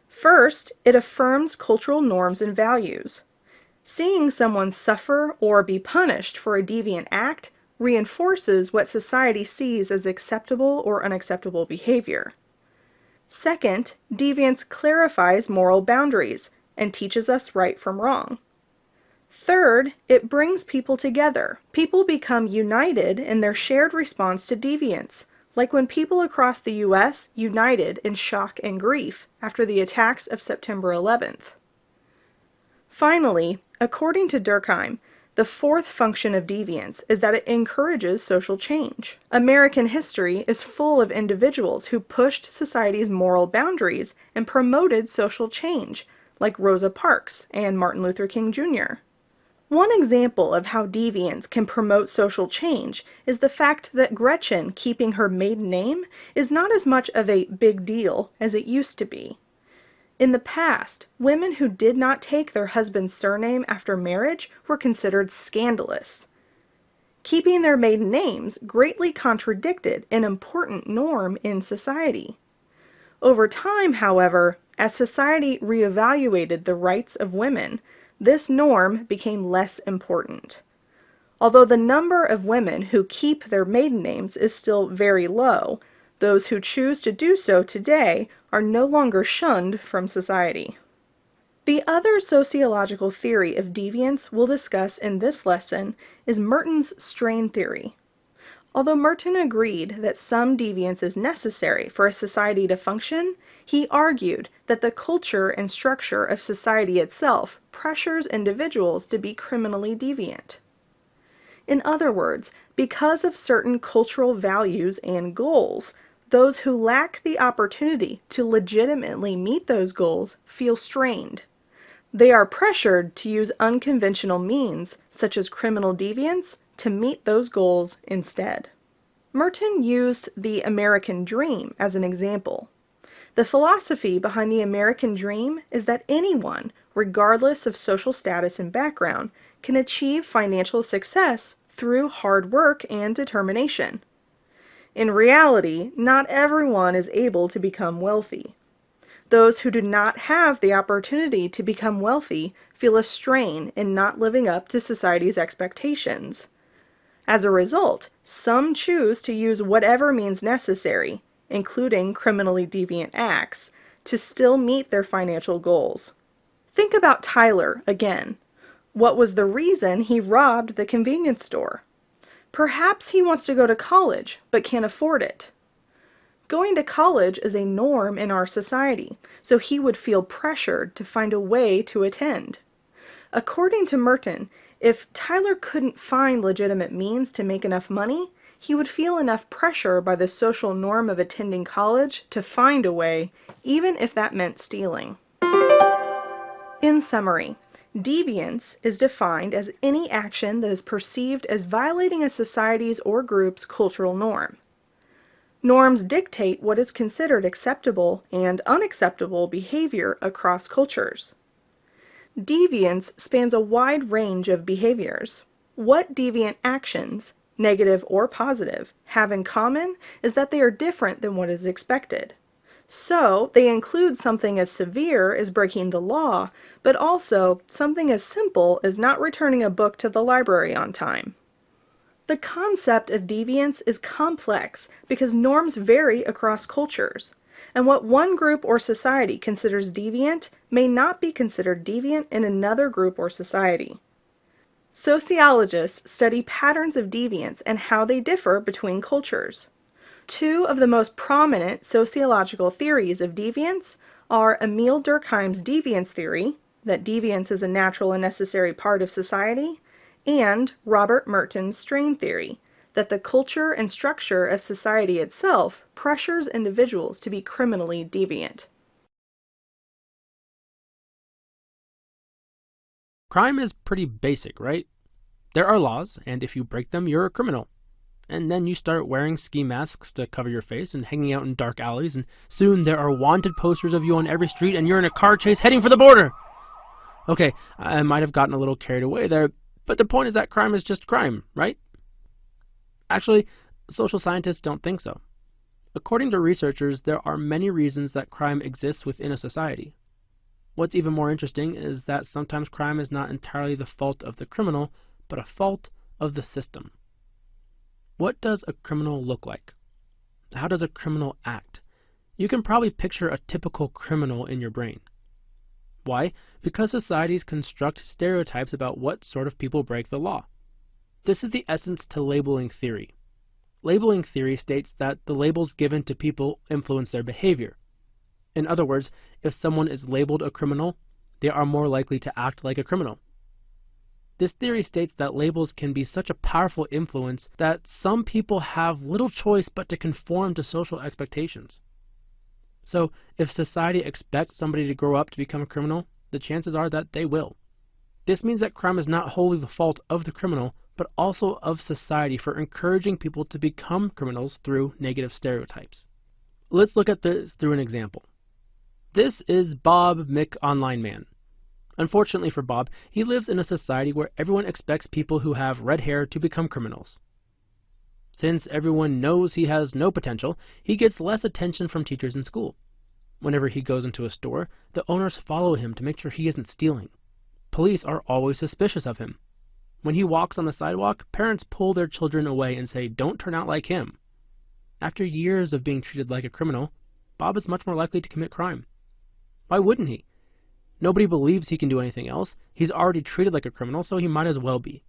First, it affirms cultural norms and values. Seeing someone suffer or be punished for a deviant act reinforces what society sees as acceptable or unacceptable behavior. Second, deviance clarifies moral boundaries and teaches us right from wrong. Third, it brings people together. People become united in their shared response to deviance, like when people across the U.S. united in shock and grief after the attacks of September 11th. Finally, according to Durkheim, the fourth function of deviance is that it encourages social change. American history is full of individuals who pushed society's moral boundaries and promoted social change, like Rosa Parks and Martin Luther King Jr. One example of how deviance can promote social change is the fact that Gretchen keeping her maiden name is not as much of a big deal as it used to be. In the past, women who did not take their husband's surname after marriage were considered scandalous. Keeping their maiden names greatly contradicted an important norm in society. Over time, however, as society reevaluated the rights of women, this norm became less important. Although the number of women who keep their maiden names is still very low, those who choose to do so today are no longer shunned from society. The other sociological theory of deviance we'll discuss in this lesson is Merton's strain theory. Although Merton agreed that some deviance is necessary for a society to function, he argued that the culture and structure of society itself pressures individuals to be criminally deviant. In other words, because of certain cultural values and goals, those who lack the opportunity to legitimately meet those goals feel strained. They are pressured to use unconventional means, such as criminal deviance, to meet those goals instead. Merton used the American dream as an example. The philosophy behind the American dream is that anyone, regardless of social status and background, can achieve financial success through hard work and determination. In reality, not everyone is able to become wealthy. Those who do not have the opportunity to become wealthy feel a strain in not living up to society's expectations. As a result, some choose to use whatever means necessary, including criminally deviant acts, to still meet their financial goals. Think about Tyler again. What was the reason he robbed the convenience store? Perhaps he wants to go to college, but can't afford it. Going to college is a norm in our society, so he would feel pressured to find a way to attend. According to Merton, if Tyler couldn't find legitimate means to make enough money, he would feel enough pressure by the social norm of attending college to find a way, even if that meant stealing. In summary, deviance is defined as any action that is perceived as violating a society's or group's cultural norm. Norms dictate what is considered acceptable and unacceptable behavior across cultures. Deviance spans a wide range of behaviors. What deviant actions, negative or positive, have in common is that they are different than what is expected. So, they include something as severe as breaking the law, but also something as simple as not returning a book to the library on time. The concept of deviance is complex because norms vary across cultures, and what one group or society considers deviant may not be considered deviant in another group or society. Sociologists study patterns of deviance and how they differ between cultures. Two of the most prominent sociological theories of deviance are Emile Durkheim's deviance theory, that deviance is a natural and necessary part of society, and Robert Merton's strain theory, that the culture and structure of society itself pressures individuals to be criminally deviant. Crime is pretty basic, right? There are laws, and if you break them, you're a criminal. And then you start wearing ski masks to cover your face and hanging out in dark alleys, and soon there are wanted posters of you on every street, and you're in a car chase heading for the border! Okay, I might have gotten a little carried away there, but the point is that crime is just crime, right? Actually, social scientists don't think so. According to researchers, there are many reasons that crime exists within a society. What's even more interesting is that sometimes crime is not entirely the fault of the criminal, but a fault of the system. What does a criminal look like? How does a criminal act? You can probably picture a typical criminal in your brain. Why? Because societies construct stereotypes about what sort of people break the law. This is the essence to labeling theory. Labeling theory states that the labels given to people influence their behavior. In other words, if someone is labeled a criminal, they are more likely to act like a criminal. This theory states that labels can be such a powerful influence that some people have little choice but to conform to social expectations. So, if society expects somebody to grow up to become a criminal, the chances are that they will. This means that crime is not wholly the fault of the criminal, but also of society for encouraging people to become criminals through negative stereotypes. Let's look at this through an example. This is Bob Mick Online Man. Unfortunately for Bob, he lives in a society where everyone expects people who have red hair to become criminals. Since everyone knows he has no potential, he gets less attention from teachers in school. Whenever he goes into a store, the owners follow him to make sure he isn't stealing. Police are always suspicious of him. When he walks on the sidewalk, parents pull their children away and say, "Don't turn out like him." After years of being treated like a criminal, Bob is much more likely to commit crime. Why wouldn't he? Nobody believes he can do anything else. He's already treated like a criminal, so he might as well be.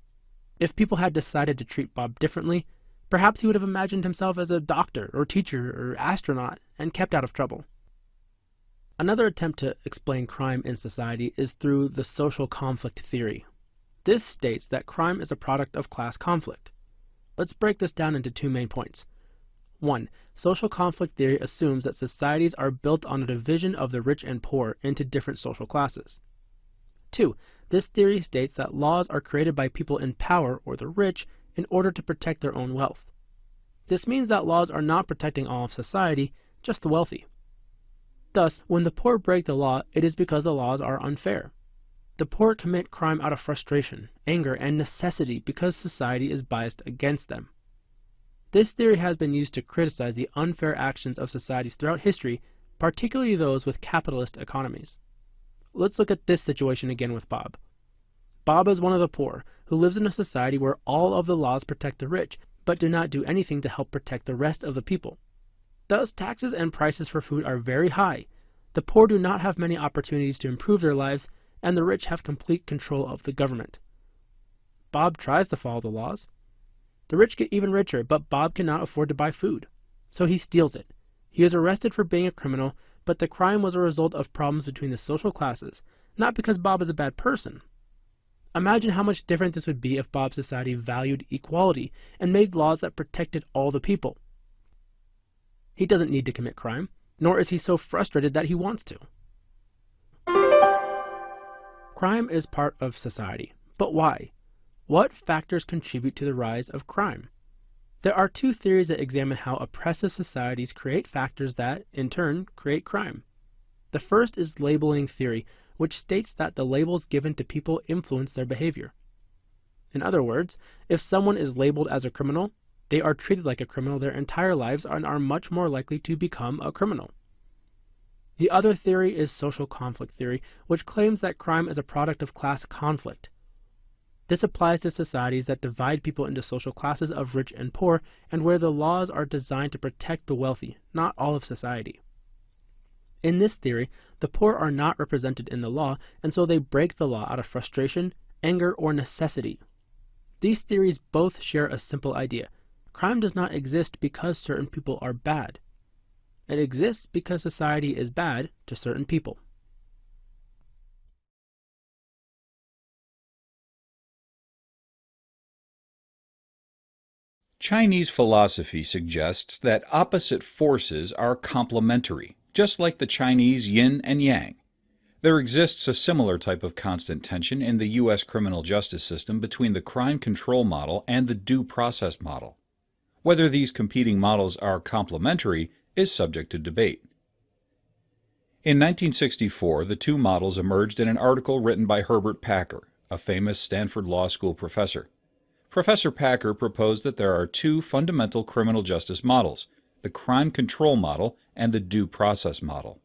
If people had decided to treat Bob differently, perhaps he would have imagined himself as a doctor or teacher or astronaut and kept out of trouble. Another attempt to explain crime in society is through the social conflict theory. This states that crime is a product of class conflict. Let's break this down into two main points. 1. Social conflict theory assumes that societies are built on a division of the rich and poor into different social classes. 2. This theory states that laws are created by people in power, or the rich, in order to protect their own wealth. This means that laws are not protecting all of society, just the wealthy. Thus, when the poor break the law, it is because the laws are unfair. The poor commit crime out of frustration, anger, and necessity because society is biased against them. This theory has been used to criticize the unfair actions of societies throughout history, particularly those with capitalist economies. Let's look at this situation again with Bob. Bob is one of the poor, who lives in a society where all of the laws protect the rich, but do not do anything to help protect the rest of the people. Thus, taxes and prices for food are very high. The poor do not have many opportunities to improve their lives, and the rich have complete control of the government. Bob tries to follow the laws. The rich get even richer, but Bob cannot afford to buy food, so he steals it. He is arrested for being a criminal, but the crime was a result of problems between the social classes, not because Bob is a bad person. Imagine how much different this would be if Bob's society valued equality and made laws that protected all the people. He doesn't need to commit crime, nor is he so frustrated that he wants to. Crime is part of society, but why? What factors contribute to the rise of crime? There are two theories that examine how oppressive societies create factors that, in turn, create crime. The first is labeling theory, which states that the labels given to people influence their behavior. In other words, if someone is labeled as a criminal, they are treated like a criminal their entire lives and are much more likely to become a criminal. The other theory is social conflict theory, which claims that crime is a product of class conflict. This applies to societies that divide people into social classes of rich and poor, and where the laws are designed to protect the wealthy, not all of society. In this theory, the poor are not represented in the law, and so they break the law out of frustration, anger, or necessity. These theories both share a simple idea. Crime does not exist because certain people are bad. It exists because society is bad to certain people. Chinese philosophy suggests that opposite forces are complementary, just like the Chinese yin and yang. There exists a similar type of constant tension in the U.S. criminal justice system between the crime control model and the due process model. Whether these competing models are complementary is subject to debate. In 1964, the two models emerged in an article written by Herbert Packer, a famous Stanford Law School professor. Professor Packer proposed that there are two fundamental criminal justice models, the crime control model and the due process model.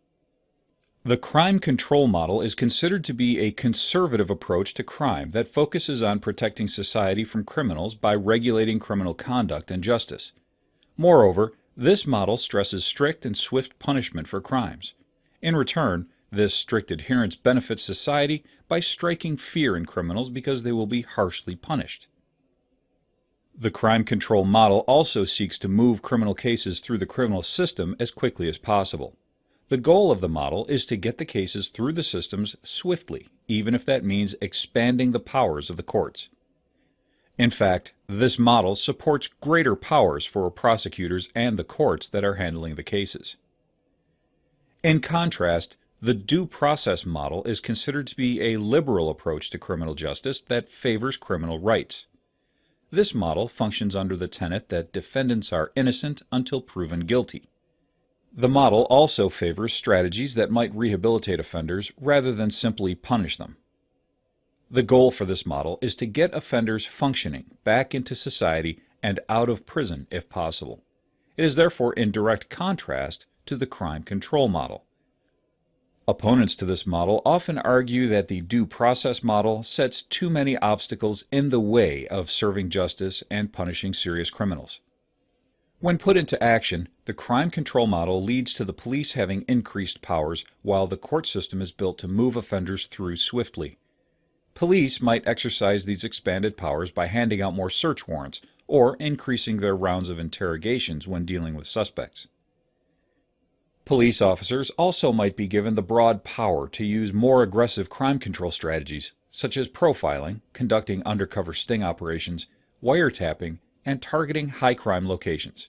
The crime control model is considered to be a conservative approach to crime that focuses on protecting society from criminals by regulating criminal conduct and justice. Moreover, this model stresses strict and swift punishment for crimes. In return, this strict adherence benefits society by striking fear in criminals because they will be harshly punished. The crime control model also seeks to move criminal cases through the criminal system as quickly as possible. The goal of the model is to get the cases through the systems swiftly, even if that means expanding the powers of the courts. In fact, this model supports greater powers for prosecutors and the courts that are handling the cases. In contrast, the due process model is considered to be a liberal approach to criminal justice that favors criminal rights. This model functions under the tenet that defendants are innocent until proven guilty. The model also favors strategies that might rehabilitate offenders rather than simply punish them. The goal for this model is to get offenders functioning back into society and out of prison if possible. It is therefore in direct contrast to the crime control model. Opponents to this model often argue that the due process model sets too many obstacles in the way of serving justice and punishing serious criminals. When put into action, the crime control model leads to the police having increased powers while the court system is built to move offenders through swiftly. Police might exercise these expanded powers by handing out more search warrants or increasing their rounds of interrogations when dealing with suspects. Police officers also might be given the broad power to use more aggressive crime control strategies, such as profiling, conducting undercover sting operations, wiretapping, and targeting high-crime locations.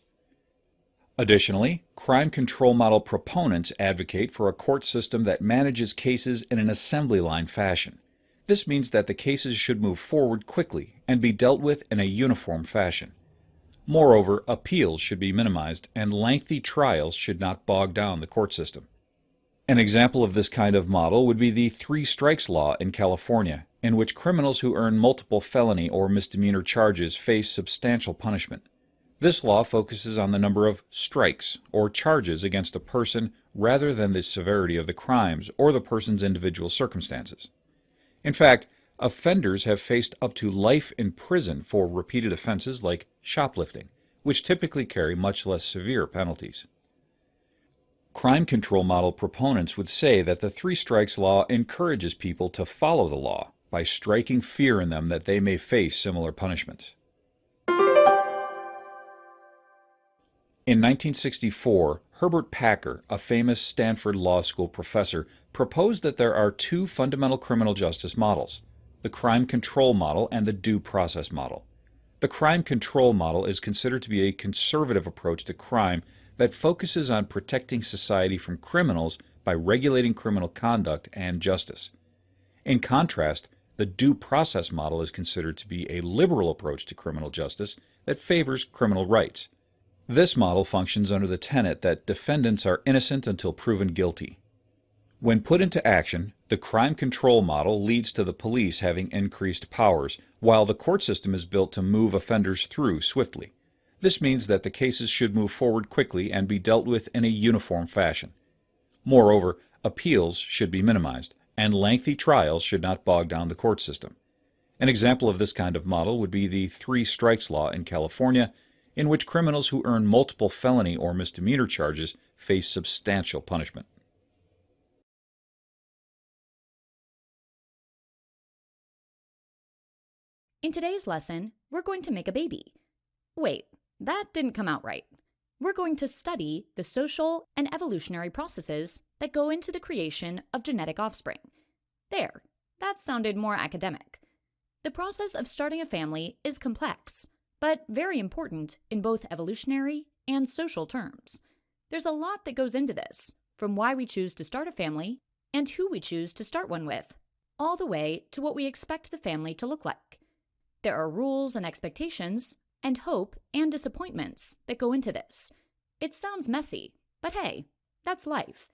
Additionally, crime control model proponents advocate for a court system that manages cases in an assembly line fashion. This means that the cases should move forward quickly and be dealt with in a uniform fashion. Moreover, appeals should be minimized and lengthy trials should not bog down the court system. An example of this kind of model would be the 3 strikes law in California, in which criminals who earn multiple felony or misdemeanor charges face substantial punishment. This law focuses on the number of strikes, or charges against a person, rather than the severity of the crimes or the person's individual circumstances. In fact, offenders have faced up to life in prison for repeated offenses like shoplifting, which typically carry much less severe penalties. Crime control model proponents would say that the 3 strikes law encourages people to follow the law by striking fear in them that they may face similar punishments. In 1964, Herbert Packer, a famous Stanford Law School professor, proposed that there are 2 fundamental criminal justice models, the crime control model and the due process model. The crime control model is considered to be a conservative approach to crime that focuses on protecting society from criminals by regulating criminal conduct and justice. In contrast, The due process model is considered to be a liberal approach to criminal justice that favors criminal rights. This model functions under the tenet that defendants are innocent until proven guilty. When put into action, the crime control model leads to the police having increased powers, while the court system is built to move offenders through swiftly. This means that the cases should move forward quickly and be dealt with in a uniform fashion. Moreover, appeals should be minimized, and lengthy trials should not bog down the court system. An example of this kind of model would be the 3 strikes law in California, in which criminals who earn multiple felony or misdemeanor charges face substantial punishment. In today's lesson, we're going to make a baby. Wait, that didn't come out right. We're going to study the social and evolutionary processes that go into the creation of genetic offspring. There, that sounded more academic. The process of starting a family is complex, but very important in both evolutionary and social terms. There's a lot that goes into this, from why we choose to start a family and who we choose to start one with, all the way to what we expect the family to look like. There are rules and expectations, and hope and disappointments that go into this. It sounds messy, but hey, that's life.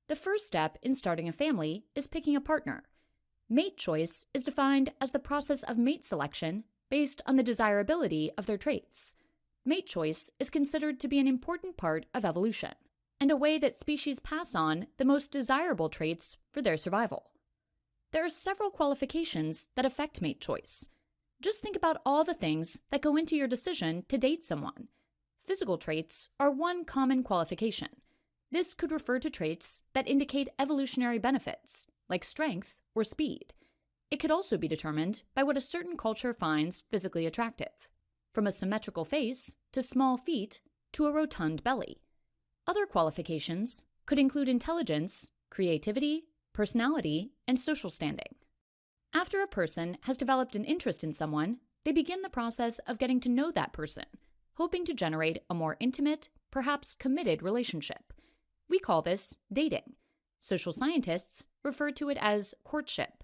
The first step in starting a family is picking a partner. Mate choice is defined as the process of mate selection based on the desirability of their traits. Mate choice is considered to be an important part of evolution, and a way that species pass on the most desirable traits for their survival. There are several qualifications that affect mate choice. Just think about all the things that go into your decision to date someone. Physical traits are one common qualification. This could refer to traits that indicate evolutionary benefits, like strength or speed. It could also be determined by what a certain culture finds physically attractive, from a symmetrical face to small feet to a rotund belly. Other qualifications could include intelligence, creativity, personality, and social standing. After a person has developed an interest in someone, they begin the process of getting to know that person, hoping to generate a more intimate, perhaps committed relationship. We call this dating. Social scientists refer to it as courtship.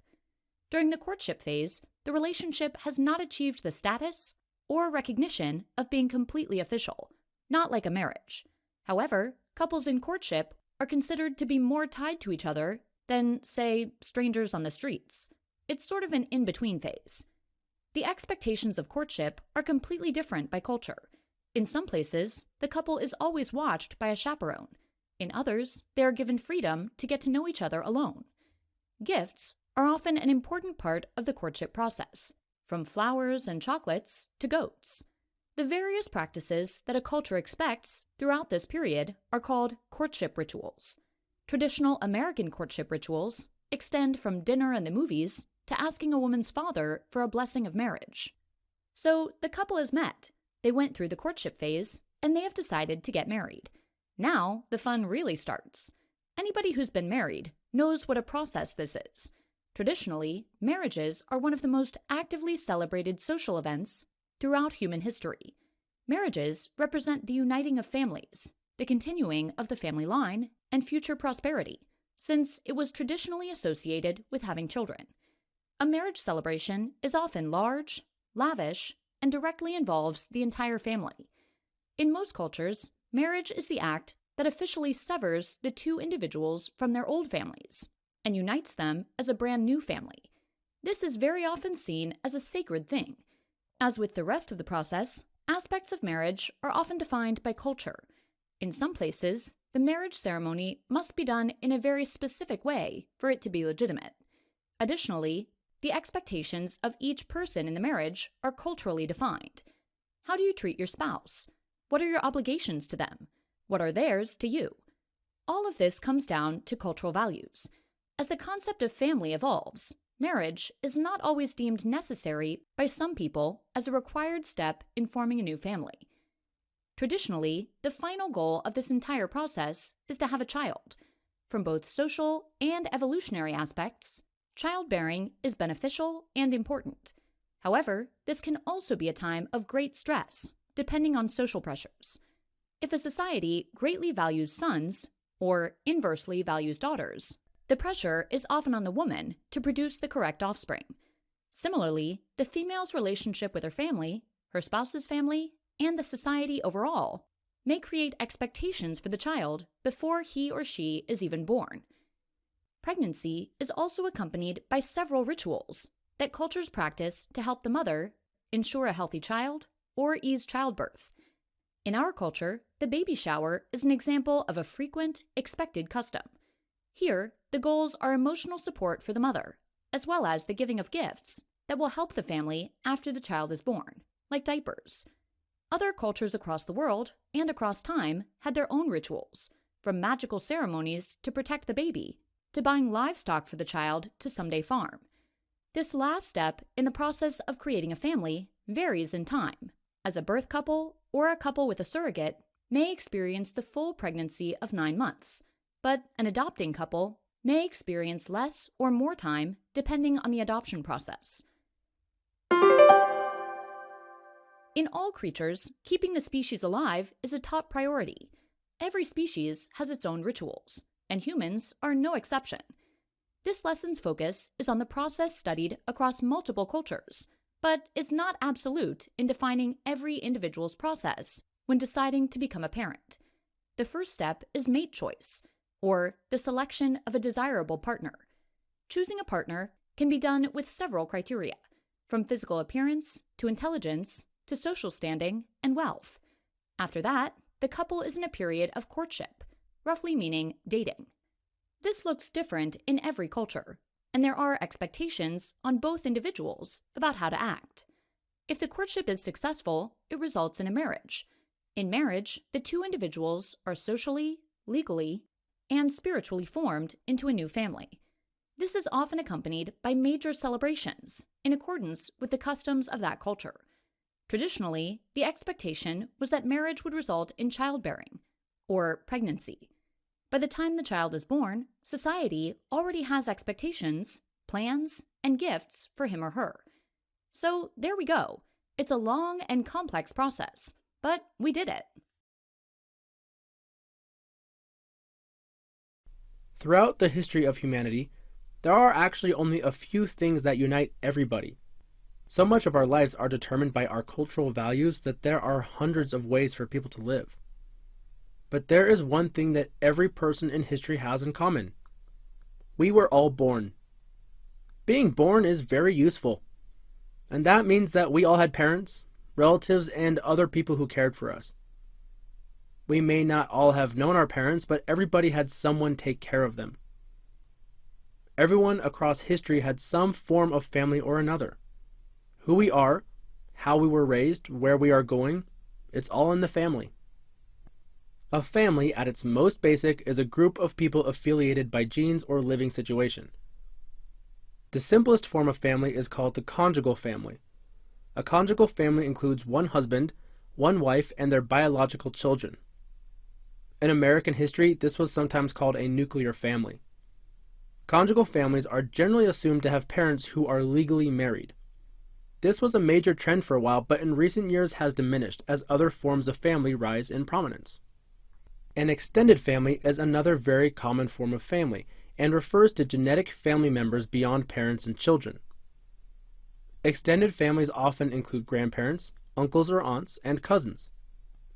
During the courtship phase, the relationship has not achieved the status or recognition of being completely official, not like a marriage. However, couples in courtship are considered to be more tied to each other than, say, strangers on the streets. It's sort of an in-between phase. The expectations of courtship are completely different by culture. In some places, the couple is always watched by a chaperone. In others, they are given freedom to get to know each other alone. Gifts are often an important part of the courtship process, from flowers and chocolates to goats. The various practices that a culture expects throughout this period are called courtship rituals. Traditional American courtship rituals extend from dinner and the movies to asking a woman's father for a blessing of marriage. So the couple has met, they went through the courtship phase, and they have decided to get married. Now the fun really starts. Anybody who's been married knows what a process this is. Traditionally, marriages are one of the most actively celebrated social events throughout human history. Marriages represent the uniting of families, the continuing of the family line, and future prosperity, since it was traditionally associated with having children. A marriage celebration is often large, lavish, and directly involves the entire family. In most cultures, marriage is the act that officially severs the two individuals from their old families and unites them as a brand new family. This is very often seen as a sacred thing. As with the rest of the process, aspects of marriage are often defined by culture. In some places, the marriage ceremony must be done in a very specific way for it to be legitimate. Additionally, the expectations of each person in the marriage are culturally defined. How do you treat your spouse? What are your obligations to them? What are theirs to you? All of this comes down to cultural values. As the concept of family evolves, marriage is not always deemed necessary by some people as a required step in forming a new family. Traditionally, the final goal of this entire process is to have a child. From both social and evolutionary aspects, childbearing is beneficial and important. However, this can also be a time of great stress, depending on social pressures. If a society greatly values sons, or inversely values daughters, the pressure is often on the woman to produce the correct offspring. Similarly, the female's relationship with her family, her spouse's family, and the society overall may create expectations for the child before he or she is even born. Pregnancy is also accompanied by several rituals that cultures practice to help the mother ensure a healthy child or ease childbirth. In our culture, the baby shower is an example of a frequent, expected custom. Here, the goals are emotional support for the mother, as well as the giving of gifts that will help the family after the child is born, like diapers. Other cultures across the world and across time had their own rituals, from magical ceremonies to protect the baby, to buying livestock for the child to someday farm. This last step in the process of creating a family varies in time, as a birth couple or a couple with a surrogate may experience the full pregnancy of 9 months, but an adopting couple may experience less or more time depending on the adoption process. In all creatures, keeping the species alive is a top priority. Every species has its own rituals, and humans are no exception. This lesson's focus is on the process studied across multiple cultures, but is not absolute in defining every individual's process when deciding to become a parent. The first step is mate choice, or the selection of a desirable partner. Choosing a partner can be done with several criteria, from physical appearance to intelligence to social standing and wealth. After that, the couple is in a period of courtship, roughly meaning dating. This looks different in every culture, and there are expectations on both individuals about how to act. If the courtship is successful, it results in a marriage. In marriage, the two individuals are socially, legally, and spiritually formed into a new family. This is often accompanied by major celebrations in accordance with the customs of that culture. Traditionally, the expectation was that marriage would result in childbearing, or pregnancy. By the time the child is born, society already has expectations, plans, and gifts for him or her. So there we go. It's a long and complex process, but we did it. Throughout the history of humanity, there are actually only a few things that unite everybody. So much of our lives are determined by our cultural values that there are hundreds of ways for people to live. But there is one thing that every person in history has in common. We were all born. Being born is very useful, and that means that we all had parents, relatives, and other people who cared for us. We may not all have known our parents, but everybody had someone take care of them. Everyone across history had some form of family or another. Who we are, how we were raised, where we are going, it's all in the family. A family, at its most basic, is a group of people affiliated by genes or living situation. The simplest form of family is called the conjugal family. A conjugal family includes one husband, one wife, and their biological children. In American history, this was sometimes called a nuclear family. Conjugal families are generally assumed to have parents who are legally married. This was a major trend for a while, but in recent years has diminished as other forms of family rise in prominence. An extended family is another very common form of family, and refers to genetic family members beyond parents and children. Extended families often include grandparents, uncles or aunts, and cousins.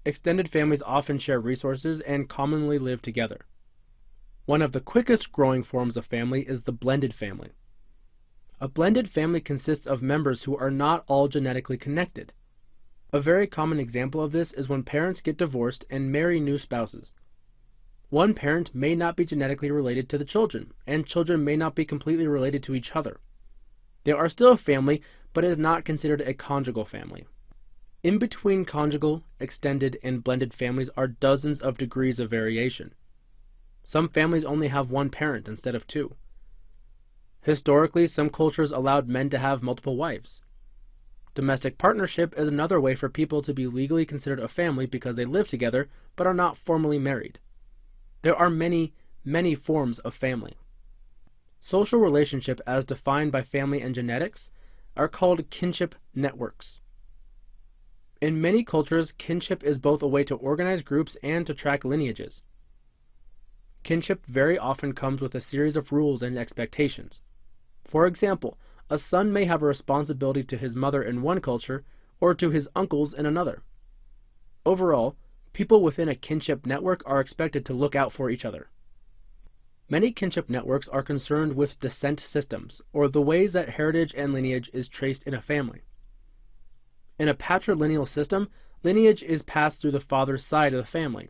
Extended families often share resources and commonly live together. One of the quickest growing forms of family is the blended family. A blended family consists of members who are not all genetically connected. A very common example of this is when parents get divorced and marry new spouses. One parent may not be genetically related to the children, and children may not be completely related to each other. They are still a family, but it is not considered a conjugal family. In between conjugal, extended, and blended families are dozens of degrees of variation. Some families only have one parent instead of two. Historically, some cultures allowed men to have multiple wives. Domestic partnership is another way for people to be legally considered a family because they live together but are not formally married. There are many, many forms of family. Social relationship as defined by family and genetics are called kinship networks. In many cultures, kinship is both a way to organize groups and to track lineages. Kinship very often comes with a series of rules and expectations. For example, a son may have a responsibility to his mother in one culture or to his uncles in another. Overall, people within a kinship network are expected to look out for each other. Many kinship networks are concerned with descent systems, or the ways that heritage and lineage is traced in a family. In a patrilineal system, lineage is passed through the father's side of the family.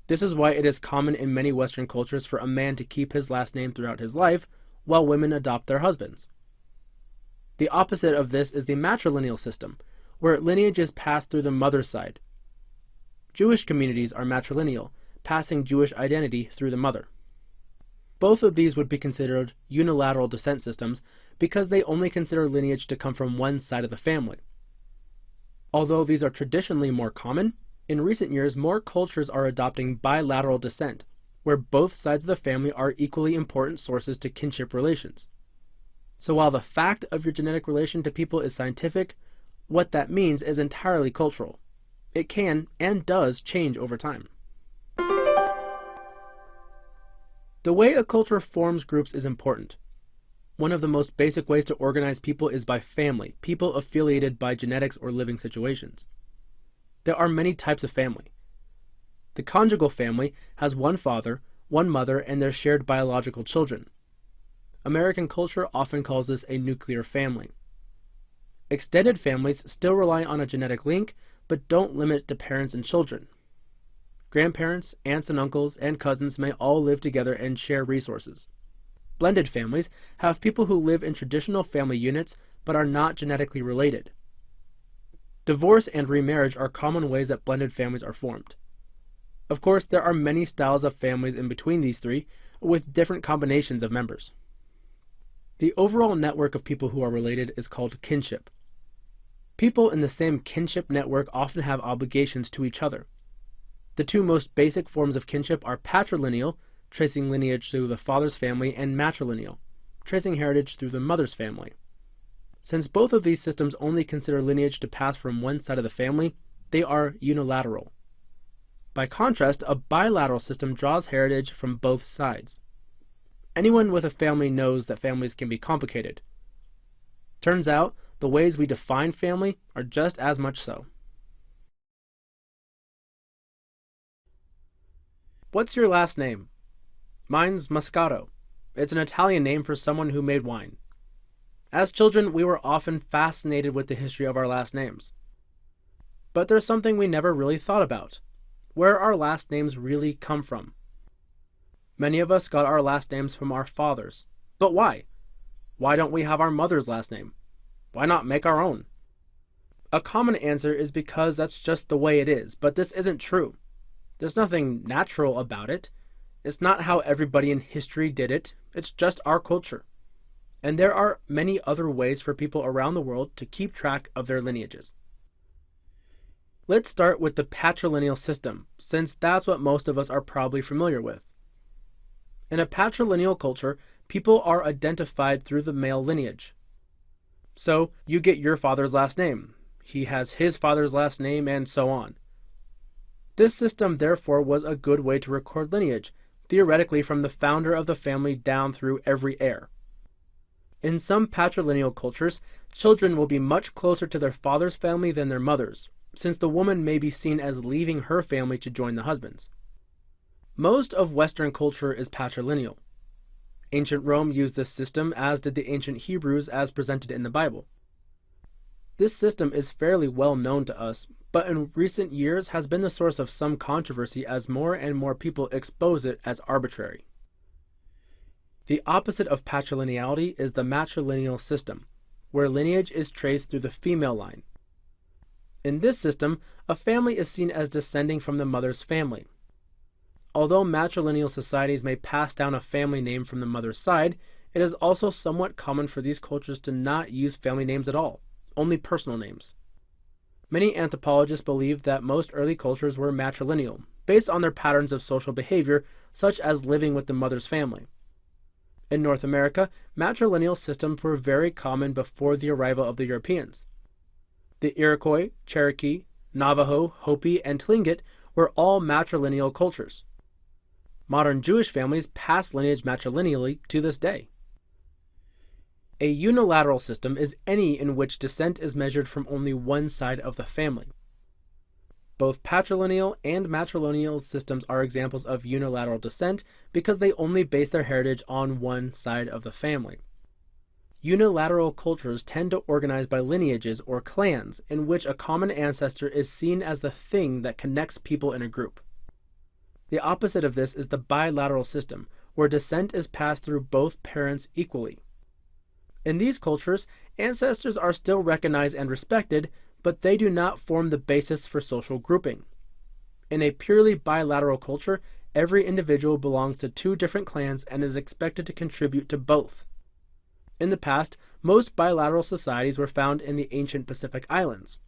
This is why it is common in many Western cultures for a man to keep his last name throughout his life, while women adopt their husbands. The opposite of this is the matrilineal system, where lineage is passed through the mother's side. Jewish communities are matrilineal, passing Jewish identity through the mother. Both of these would be considered unilateral descent systems because they only consider lineage to come from one side of the family. Although these are traditionally more common, in recent years more cultures are adopting bilateral descent, where both sides of the family are equally important sources to kinship relations. So while the fact of your genetic relation to people is scientific, what that means is entirely cultural. It can and does change over time. The way a culture forms groups is important. One of the most basic ways to organize people is by family, people affiliated by genetics or living situations. There are many types of family. The conjugal family has one father, one mother, and their shared biological children. American culture often calls this a nuclear family. Extended families still rely on a genetic link, but don't limit to parents and children. Grandparents, aunts and uncles, and cousins may all live together and share resources. Blended families have people who live in traditional family units but are not genetically related. Divorce and remarriage are common ways that blended families are formed. Of course, there are many styles of families in between these three, with different combinations of members. The overall network of people who are related is called kinship. People in the same kinship network often have obligations to each other. The two most basic forms of kinship are patrilineal, tracing lineage through the father's family, and matrilineal, tracing heritage through the mother's family. Since both of these systems only consider lineage to pass from one side of the family, they are unilateral. By contrast, a bilateral system draws heritage from both sides. Anyone with a family knows that families can be complicated. Turns out, the ways we define family are just as much so. What's your last name? Mine's Moscato. It's an Italian name for someone who made wine. As children, we were often fascinated with the history of our last names. But there's something we never really thought about: where our last names really come from. Many of us got our last names from our fathers. But why? Why don't we have our mother's last name? Why not make our own? A common answer is because that's just the way it is, but this isn't true. There's nothing natural about it. It's not how everybody in history did it. It's just our culture. And there are many other ways for people around the world to keep track of their lineages. Let's start with the patrilineal system, since that's what most of us are probably familiar with. In a patrilineal culture, people are identified through the male lineage. So, you get your father's last name. He has his father's last name, and so on. This system, therefore, was a good way to record lineage, theoretically from the founder of the family down through every heir. In some patrilineal cultures, children will be much closer to their father's family than their mother's, since the woman may be seen as leaving her family to join the husband's. Most of Western culture is patrilineal. Ancient Rome used this system, as did the ancient Hebrews as presented in the Bible. This system is fairly well known to us, but in recent years has been the source of some controversy as more and more people expose it as arbitrary. The opposite of patrilineality is the matrilineal system, where lineage is traced through the female line. In this system, a family is seen as descending from the mother's family. Although matrilineal societies may pass down a family name from the mother's side, it is also somewhat common for these cultures to not use family names at all, only personal names. Many anthropologists believe that most early cultures were matrilineal, based on their patterns of social behavior, such as living with the mother's family. In North America, matrilineal systems were very common before the arrival of the Europeans. The Iroquois, Cherokee, Navajo, Hopi, and Tlingit were all matrilineal cultures. Modern Jewish families pass lineage matrilineally to this day. A unilateral system is any in which descent is measured from only one side of the family. Both patrilineal and matrilineal systems are examples of unilateral descent because they only base their heritage on one side of the family. Unilateral cultures tend to organize by lineages or clans, in which a common ancestor is seen as the thing that connects people in a group. The opposite of this is the bilateral system, where descent is passed through both parents equally. In these cultures, ancestors are still recognized and respected, but they do not form the basis for social grouping. In a purely bilateral culture, every individual belongs to two different clans and is expected to contribute to both. In the past, most bilateral societies were found in the ancient Pacific Islands.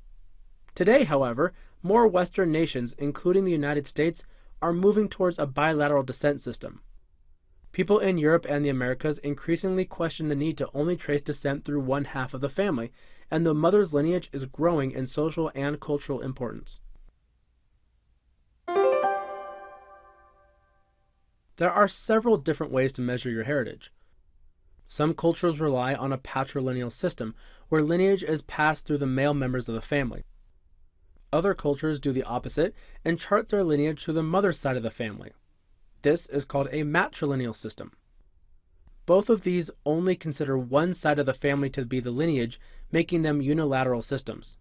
Today, however, more Western nations, including the United States, are moving towards a bilateral descent system. People in Europe and the Americas increasingly question the need to only trace descent through one half of the family, and the mother's lineage is growing in social and cultural importance. There are several different ways to measure your heritage. Some cultures rely on a patrilineal system, where lineage is passed through the male members of the family. Other cultures do the opposite and chart their lineage through the mother's side of the family. This is called a matrilineal system. Both of these only consider one side of the family to be the lineage, making them unilateral systems.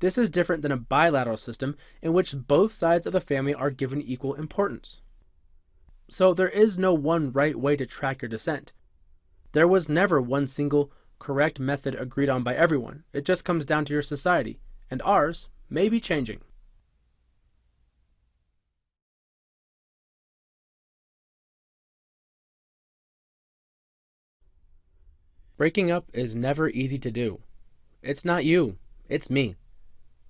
This is different than a bilateral system in which both sides of the family are given equal importance. So there is no one right way to track your descent. There was never one single correct method agreed on by everyone. It just comes down to your society, and ours may be changing. Breaking up is never easy to do. It's not you, it's me.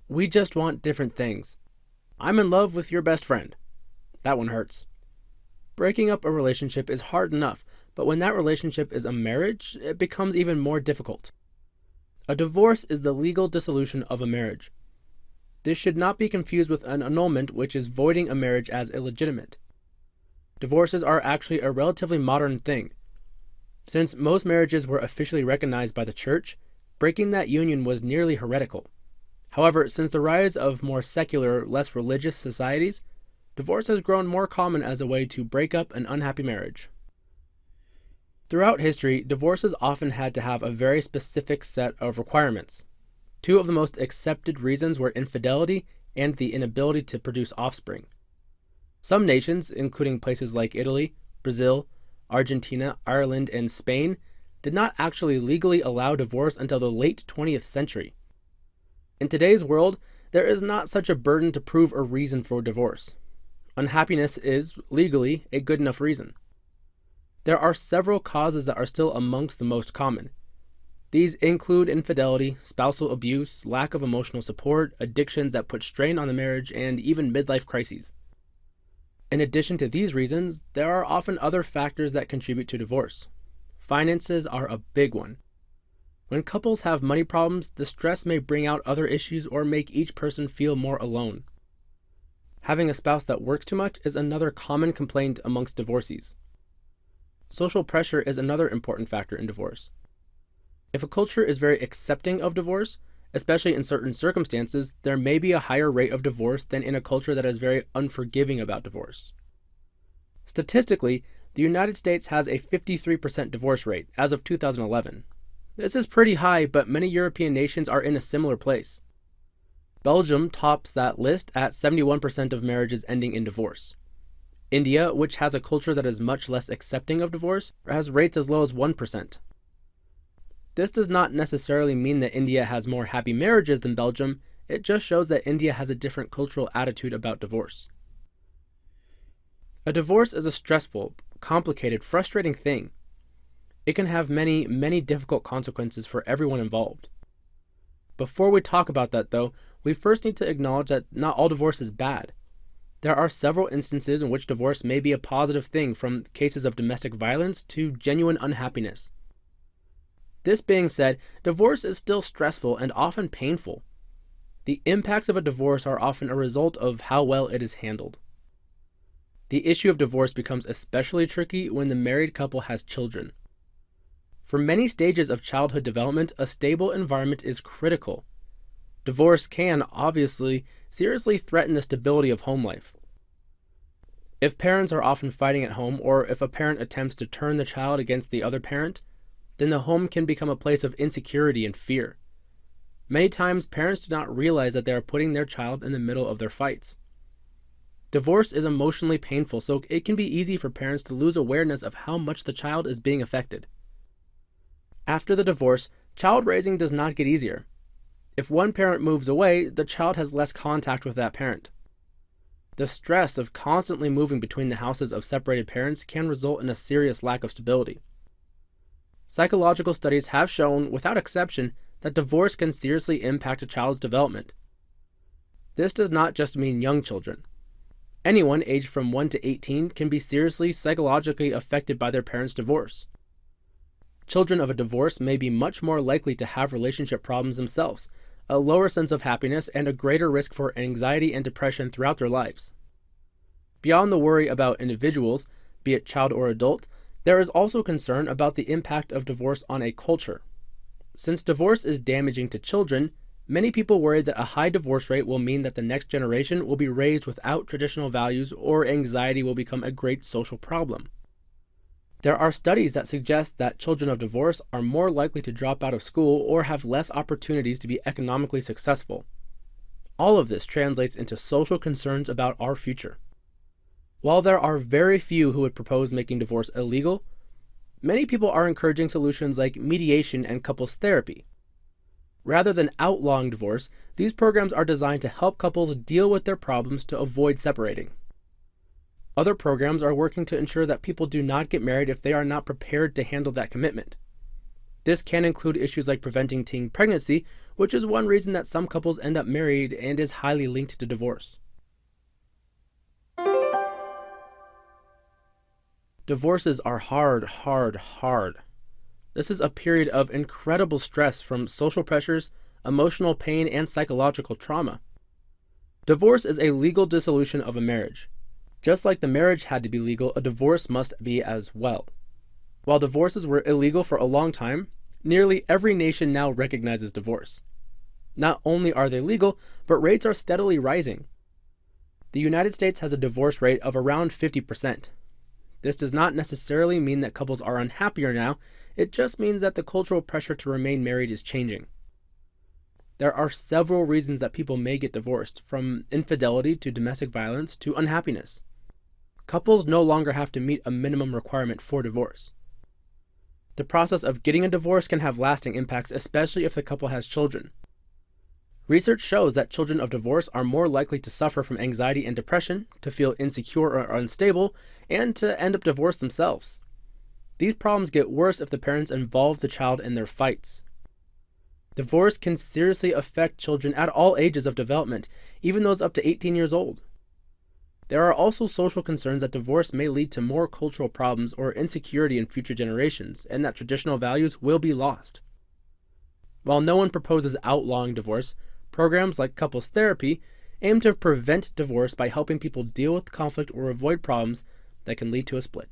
We just want different things. I'm in love with your best friend. That one hurts. Breaking up a relationship is hard enough, but when that relationship is a marriage, it becomes even more difficult. A divorce is the legal dissolution of a marriage. This should not be confused with an annulment, which is voiding a marriage as illegitimate. Divorces are actually a relatively modern thing. Since most marriages were officially recognized by the church, breaking that union was nearly heretical. However, since the rise of more secular, less religious societies, divorce has grown more common as a way to break up an unhappy marriage. Throughout history, divorces often had to have a very specific set of requirements. Two of the most accepted reasons were infidelity and the inability to produce offspring. Some nations, including places like Italy, Brazil, Argentina, Ireland, and Spain, did not actually legally allow divorce until the late 20th century. In today's world, there is not such a burden to prove a reason for divorce. Unhappiness is, legally, a good enough reason. There are several causes that are still amongst the most common. These include infidelity, spousal abuse, lack of emotional support, addictions that put strain on the marriage, and even midlife crises. In addition to these reasons, there are often other factors that contribute to divorce. Finances are a big one. When couples have money problems, the stress may bring out other issues or make each person feel more alone. Having a spouse that works too much is another common complaint amongst divorcees. Social pressure is another important factor in divorce. If a culture is very accepting of divorce, especially in certain circumstances, there may be a higher rate of divorce than in a culture that is very unforgiving about divorce. Statistically, the United States has a 53% divorce rate as of 2011. This is pretty high, but many European nations are in a similar place. Belgium tops that list at 71% of marriages ending in divorce. India, which has a culture that is much less accepting of divorce, has rates as low as 1%. This does not necessarily mean that India has more happy marriages than Belgium, it just shows that India has a different cultural attitude about divorce. A divorce is a stressful, complicated, frustrating thing. It can have many, many difficult consequences for everyone involved. Before we talk about that, though, we first need to acknowledge that not all divorce is bad. There are several instances in which divorce may be a positive thing, from cases of domestic violence to genuine unhappiness. This being said, divorce is still stressful and often painful. The impacts of a divorce are often a result of how well it is handled. The issue of divorce becomes especially tricky when the married couple has children. For many stages of childhood development, a stable environment is critical. Divorce can, obviously, seriously threaten the stability of home life. If parents are often fighting at home, or if a parent attempts to turn the child against the other parent, then the home can become a place of insecurity and fear. Many times, parents do not realize that they are putting their child in the middle of their fights. Divorce is emotionally painful, so it can be easy for parents to lose awareness of how much the child is being affected. After the divorce, child raising does not get easier. If one parent moves away, the child has less contact with that parent. The stress of constantly moving between the houses of separated parents can result in a serious lack of stability. Psychological studies have shown, without exception, that divorce can seriously impact a child's development. This does not just mean young children. Anyone aged from 1 to 18 can be seriously psychologically affected by their parents' divorce. Children of a divorce may be much more likely to have relationship problems themselves, a lower sense of happiness, and a greater risk for anxiety and depression throughout their lives. Beyond the worry about individuals, be it child or adult, there is also concern about the impact of divorce on a culture. Since divorce is damaging to children, many people worry that a high divorce rate will mean that the next generation will be raised without traditional values, or anxiety will become a great social problem. There are studies that suggest that children of divorce are more likely to drop out of school or have less opportunities to be economically successful. All of this translates into social concerns about our future. While there are very few who would propose making divorce illegal, many people are encouraging solutions like mediation and couples therapy. Rather than outlawing divorce, these programs are designed to help couples deal with their problems to avoid separating. Other programs are working to ensure that people do not get married if they are not prepared to handle that commitment. This can include issues like preventing teen pregnancy, which is one reason that some couples end up married and is highly linked to divorce. Divorces are hard. This is a period of incredible stress from social pressures, emotional pain, and psychological trauma. Divorce is a legal dissolution of a marriage. Just like the marriage had to be legal, a divorce must be as well. While divorces were illegal for a long time, nearly every nation now recognizes divorce. Not only are they legal, but rates are steadily rising. The United States has a divorce rate of around 50%. This does not necessarily mean that couples are unhappier now, it just means that the cultural pressure to remain married is changing. There are several reasons that people may get divorced, from infidelity to domestic violence to unhappiness. Couples no longer have to meet a minimum requirement for divorce. The process of getting a divorce can have lasting impacts, especially if the couple has children. Research shows that children of divorce are more likely to suffer from anxiety and depression, to feel insecure or unstable, and to end up divorced themselves. These problems get worse if the parents involve the child in their fights. Divorce can seriously affect children at all ages of development, even those up to 18 years old. There are also social concerns that divorce may lead to more cultural problems or insecurity in future generations, and that traditional values will be lost. While no one proposes outlawing divorce, programs like couples therapy aim to prevent divorce by helping people deal with conflict or avoid problems that can lead to a split.